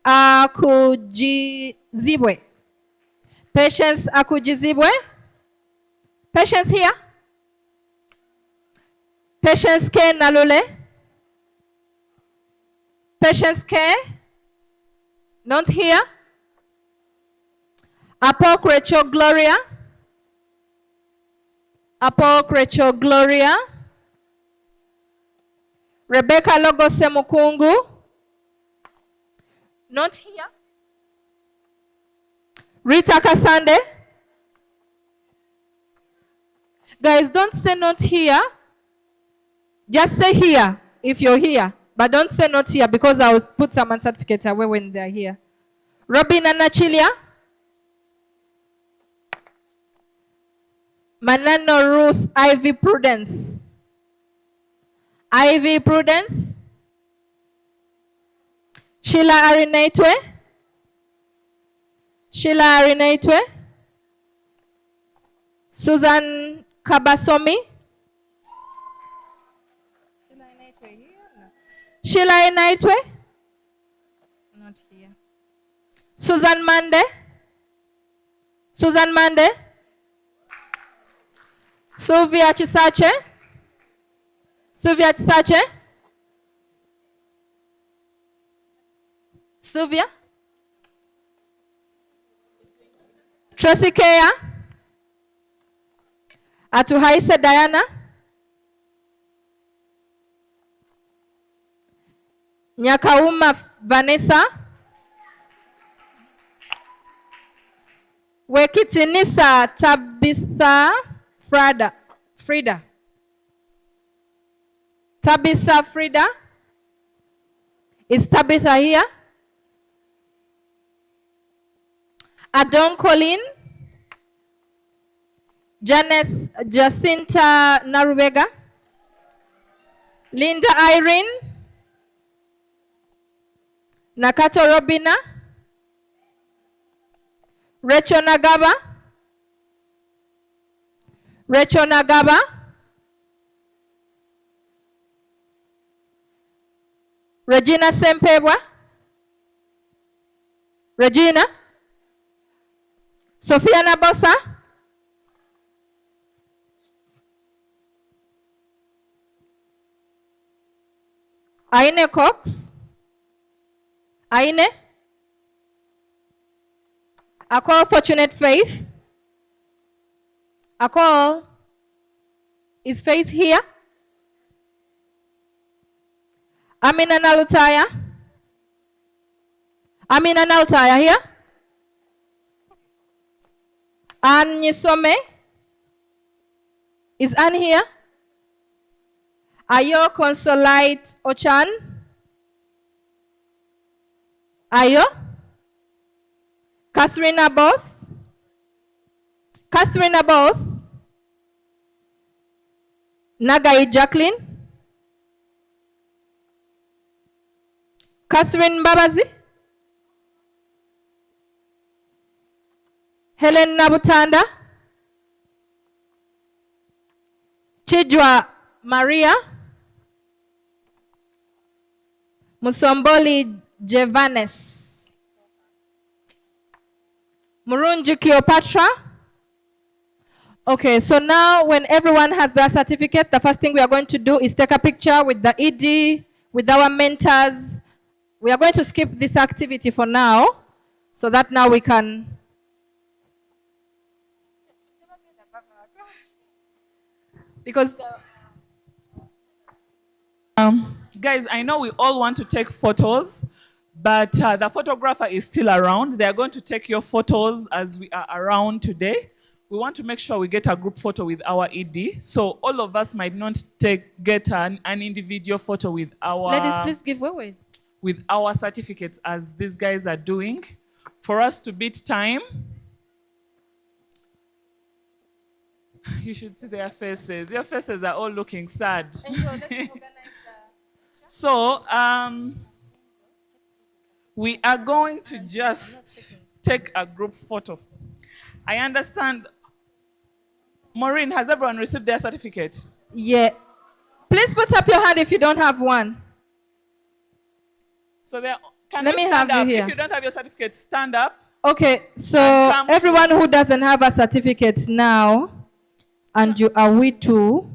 Speaker 9: Akujizibwe. Patience Akujizibwe. Patience here. Patience K Nalule. Patience K. Not here. Apocrecho Gloria. Apocrecho Gloria. Rebecca Logose Mukungu. Not here. Rita Kasande. Guys, don't say not here. Just say here if you're here. But don't say not here because I will put someone's certificate away when they're here. Robin Anachilia. Manano Ruth Ivy Prudence. Ivy Prudence. Sheila Arinaitwe. Sheila Arinaitwe. Susan Kabasomi. Sheila Inaitwe. Not here. Susan Mande. Susan Mande. Sylvia Chisache. Sylvia Chisache. Sylvia. Tracy Kea. Atuhaise Diana. Nyakauma Vanessa. Wekitinisa Tabitha Frida. Tabitha Frida. Is Tabitha here? Adon Colleen. Janice Jacinta Narubega. Linda Irene. Nakato Robina. Rachel Nagaba. Rachel Nagaba. Regina Sempebwa. Regina. Sophia Nabosa. Aine Cox. Aine. I call Fortunate Faith. I call. Is Faith here? Amina Nalutaya. Amina Nalutaya here? Anne Nyisome. Is Anne here? Ayo Consolite Ochan. Ayo. Catherine Abos. Catherine Abos. Nagai Jacqueline. Catherine Babazi. Helen Nabutanda. Chijwa Maria. Musomboli Jevanes. Murunji Cleopatra. Okay, so now when everyone has their certificate, the first thing we are going to do is take a picture with the ED, with our mentors. We are going to skip this activity for now, so that now we can. Because
Speaker 11: guys, I know we all want to take photos, but the photographer is still around. They are going to take your photos as we are around today. We want to make sure we get a group photo with our ED. So all of us might not get an individual photo with our...
Speaker 9: Ladies, please give way.
Speaker 11: With our certificates as these guys are doing. For us to beat time, you should see their faces. Your faces are all looking sad. So we are going to just take a group photo. I understand. Maureen, has everyone received their certificate?
Speaker 9: Yeah. Please put up your hand if you don't have one.
Speaker 11: So there,
Speaker 9: Let me have you here.
Speaker 11: If you don't have your certificate, stand up.
Speaker 9: Okay, so everyone who doesn't have a certificate now, and you are WiTU,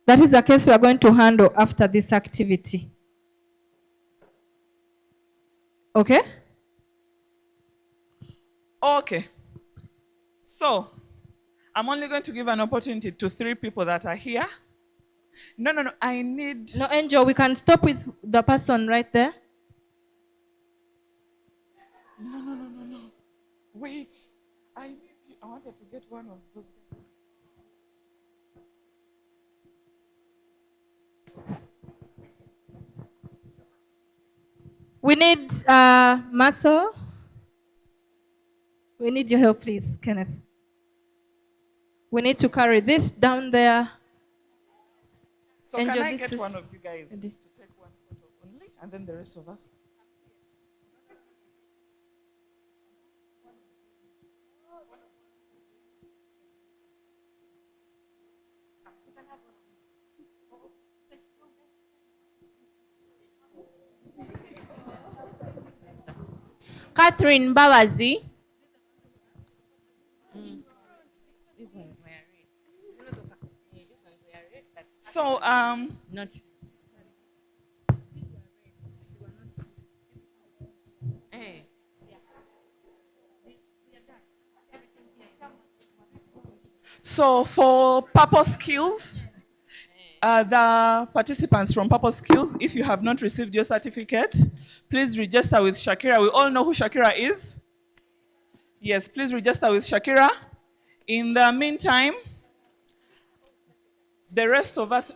Speaker 9: that is a case we are going to handle after this activity. Okay?
Speaker 11: Okay. So, I'm only going to give an opportunity to 3 people that are here. No, I need...
Speaker 9: No, Angel, we can stop with the person right there.
Speaker 11: No. Wait. I wanted to get one of those.
Speaker 9: We need Maso. We need your help, please, Kenneth. We need to carry this down there.
Speaker 11: So
Speaker 9: Angel,
Speaker 11: can I get one of you guys to take one photo only, and then the rest of us?
Speaker 4: Catherine Babazi.
Speaker 11: So,
Speaker 4: Not.
Speaker 11: So for Purpose Skills, the participants from Purpose Skills, if you have not received your certificate, please register with Shakira. We all know who Shakira is. Yes, please register with Shakira. In the meantime, the rest of us,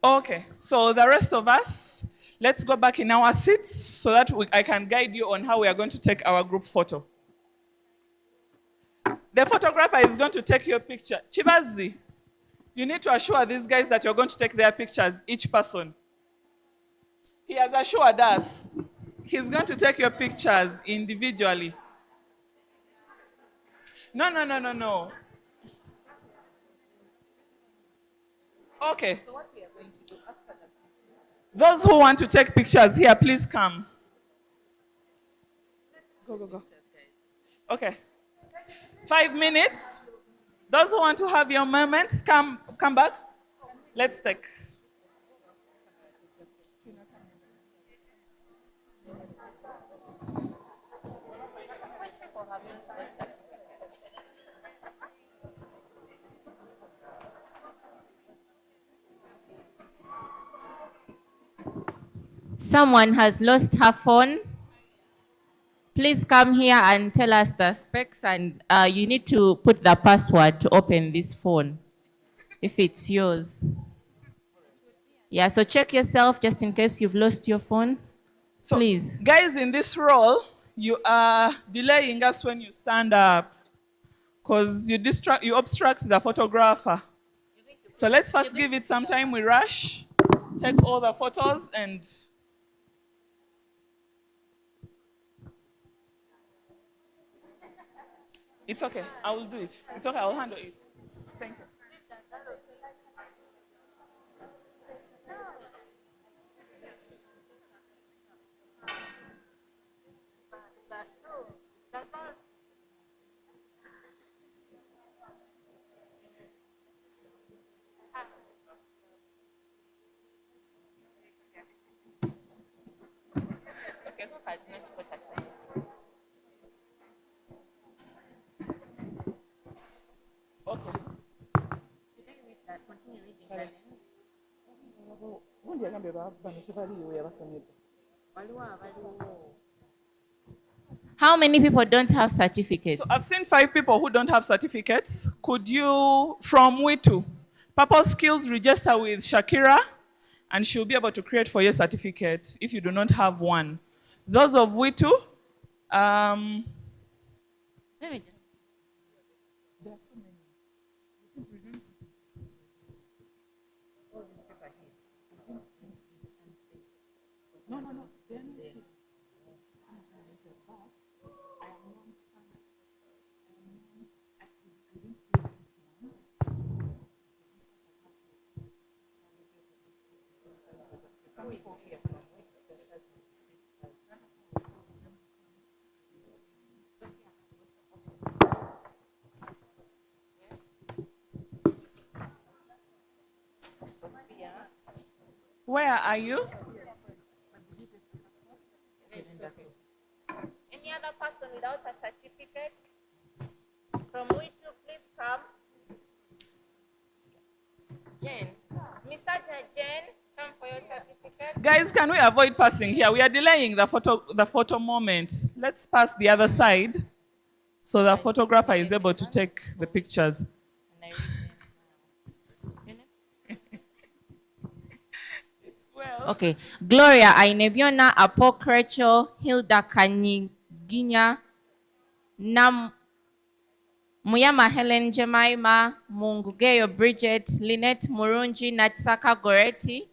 Speaker 11: okay, so the rest of us, let's go back in our seats so that I can guide you on how we are going to take our group photo. The photographer is going to take your picture. Chibazi, you need to assure these guys that you're going to take their pictures, each person. He has assured us. He's going to take your pictures individually. No. Okay. So what we are going to do after that? Those who want to take pictures here, please come. Go. Okay. 5 minutes. Those who want to have your moments, come back. Let's take.
Speaker 4: Someone has lost her phone. Please come here and tell us the specs, and you need to put the password to open this phone, if it's yours. Yeah, so check yourself just in case you've lost your phone.
Speaker 11: So,
Speaker 4: please.
Speaker 11: Guys, in this role, you are delaying us when you stand up because you obstruct the photographer. So let's first give it some time. We rush, take all the photos, and it's okay. I will do it. It's okay. I will handle it. Thank you.
Speaker 4: How many people don't have certificates?
Speaker 11: So I've seen 5 people who don't have certificates. Could you, from WiTU, Purple Skills, register with Shakira, and she'll be able to create for your certificate if you do not have one. Those of WiTU, where are you?
Speaker 4: Any other person without a certificate? From WiTU, please come. Jen. Mr. Jen, come for your certificate.
Speaker 11: Guys, can we avoid passing here? We are delaying the photo moment. Let's pass the other side so the photographer is able to take the pictures.
Speaker 4: Okay. Gloria Ainebiona Apokrecho Hilda Kanyiginya Nam Muyama Helen Jemima Mungugeyo Bridget Lynette Murunji Natsaka Goretti.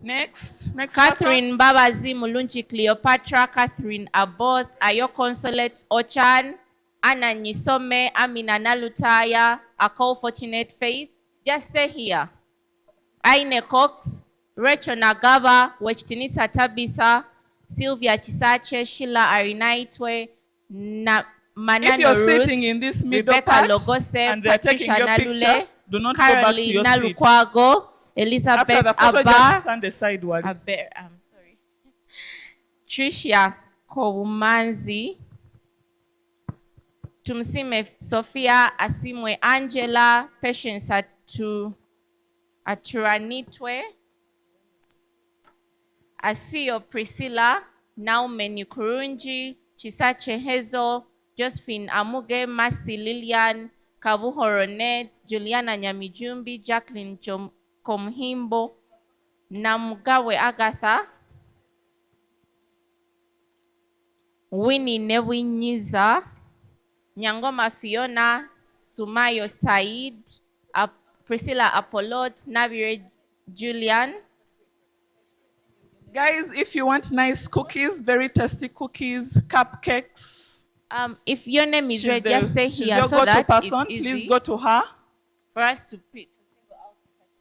Speaker 11: Next
Speaker 4: Catherine Babazi Mulunji Cleopatra, Catherine Aboth, Ayo Consolate Ochan, Anna Nisome, Amina Nalutaya, Akol Fortunate Faith. Just say here. Aine Cox, Rachel Nagaba, Wechtinisa Tabitha, Sylvia Chisache, Sheila Arinaitwe, Manano
Speaker 11: If you're
Speaker 4: Ruth,
Speaker 11: sitting in this middle
Speaker 4: Rebecca
Speaker 11: part
Speaker 4: Logose,
Speaker 11: and they're
Speaker 4: Patricia
Speaker 11: taking your
Speaker 4: Nalule,
Speaker 11: picture, do not go back to your
Speaker 4: Caroline
Speaker 11: seat.
Speaker 4: Nalukwago, Elizabeth
Speaker 11: After the photo,
Speaker 4: Abba,
Speaker 11: just stand aside, Wadi.
Speaker 4: I'm sorry. Tricia Koumanzi, Tumsime Sophia, Asimwe Angela, Patience Aturanitwe, Asio Priscilla, Naume Nyukurunji, Chisache Hezo, Josephine Amuge, Masi Lilian, Kabuho Ronet, Juliana Nyamijumbi, Jacqueline Komhimbo, Namugawe Agatha, Winnie Newinyiza, Nyangoma Fiona, Sumayo Said, Priscilla Apollot, Navire Julian.
Speaker 11: Guys, if you want nice cookies, very tasty cookies, cupcakes.
Speaker 4: If your name is read, just say
Speaker 11: she's
Speaker 4: here
Speaker 11: your
Speaker 4: so
Speaker 11: go-to
Speaker 4: that
Speaker 11: person.
Speaker 4: it's easy
Speaker 11: Please go to her.
Speaker 4: for us to pick.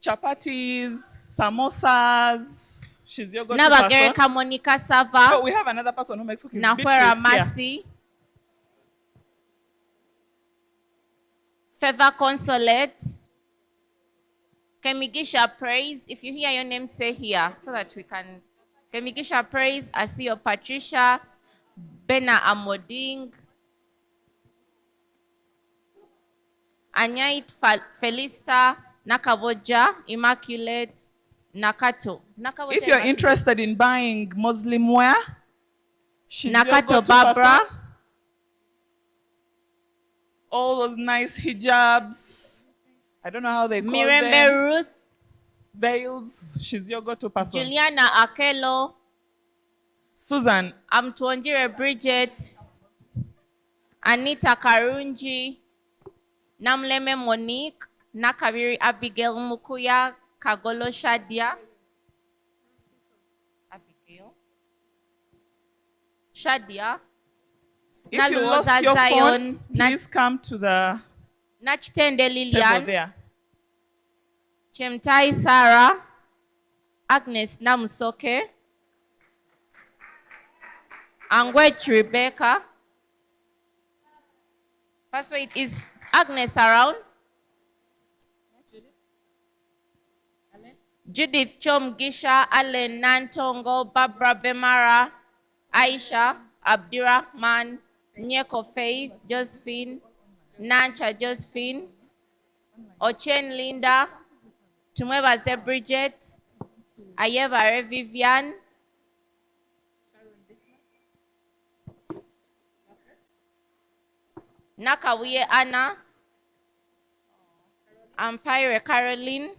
Speaker 11: Chapatis, samosas. She's your go-to
Speaker 4: Nabagereka
Speaker 11: person.
Speaker 4: Monica Sava.
Speaker 11: Oh, we have another person who makes cookies.
Speaker 4: Nakwera
Speaker 11: Beatrice here.
Speaker 4: Masi. Favor Consolate. Kemigisha Praise. If you hear your name, say here so that we can. Kemigisha Praise. I see your Patricia. Bena Amoding. Anyait Felista. Nakavoja. Immaculate. Nakato.
Speaker 11: If you're interested in buying Muslim wear, she's your
Speaker 4: Nakato
Speaker 11: go-to
Speaker 4: Barbara.
Speaker 11: person. All those nice hijabs. I don't know how they call
Speaker 4: Mirembe
Speaker 11: them.
Speaker 4: Ruth.
Speaker 11: Veils. She's your go-to person.
Speaker 4: Juliana Akelo.
Speaker 11: Susan.
Speaker 4: Amtuonjire Bridget. Anita Karunji. Namleme Monique. Nakabiri Abigail Mukuya. Kagolo Shadia. Abigail. Shadia.
Speaker 11: If you lost your phone, please come to the
Speaker 4: Nachitende
Speaker 11: table
Speaker 4: Lilian.
Speaker 11: there.
Speaker 4: Chemtai Sarah. Agnes Namusoke. Angwech Rebecca. First wait, is Agnes around? Judith Chom Gisha, Allen Nantongo, Barbara Bemara, Aisha, Abdirahman, Nyeko Faith, Josephine, Nancha Josephine, Ochen Linda, Tumwebaze Bridget, Ayevare Vivian, Nakawiye Anna, Ampire Caroline.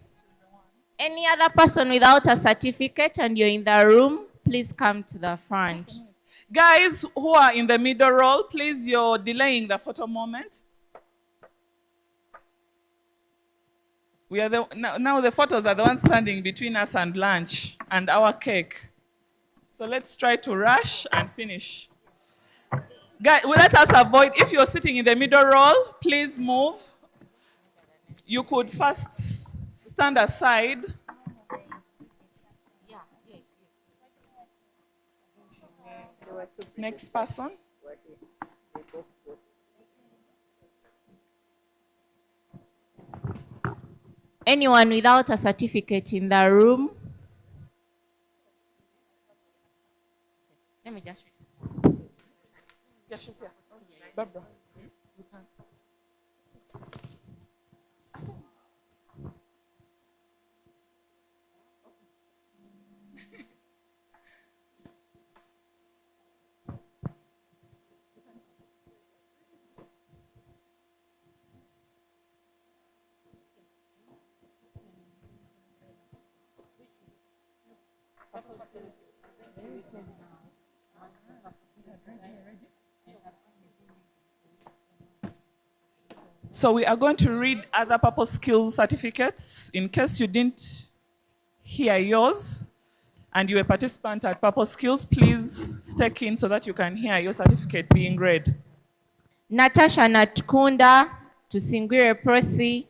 Speaker 4: Any other person without a certificate and you're in the room, please come to the front.
Speaker 11: Guys who are in the middle row, please, you're delaying the photo moment. We are now the photos are the ones standing between us and lunch and our cake. So let's try to rush and finish. Guys, let us avoid, if you're sitting in the middle row, please move. You could first stand aside. Next person.
Speaker 4: Anyone without a certificate in the room? Let me just.
Speaker 11: Yeah, she's here. Barbara. You can. So we are going to read other purpose skills certificates. In case you didn't hear yours and you were a participant at purpose skills, please stay in so that you can hear your certificate being read.
Speaker 4: Natasha Natkunda, Tusingwire Prosi,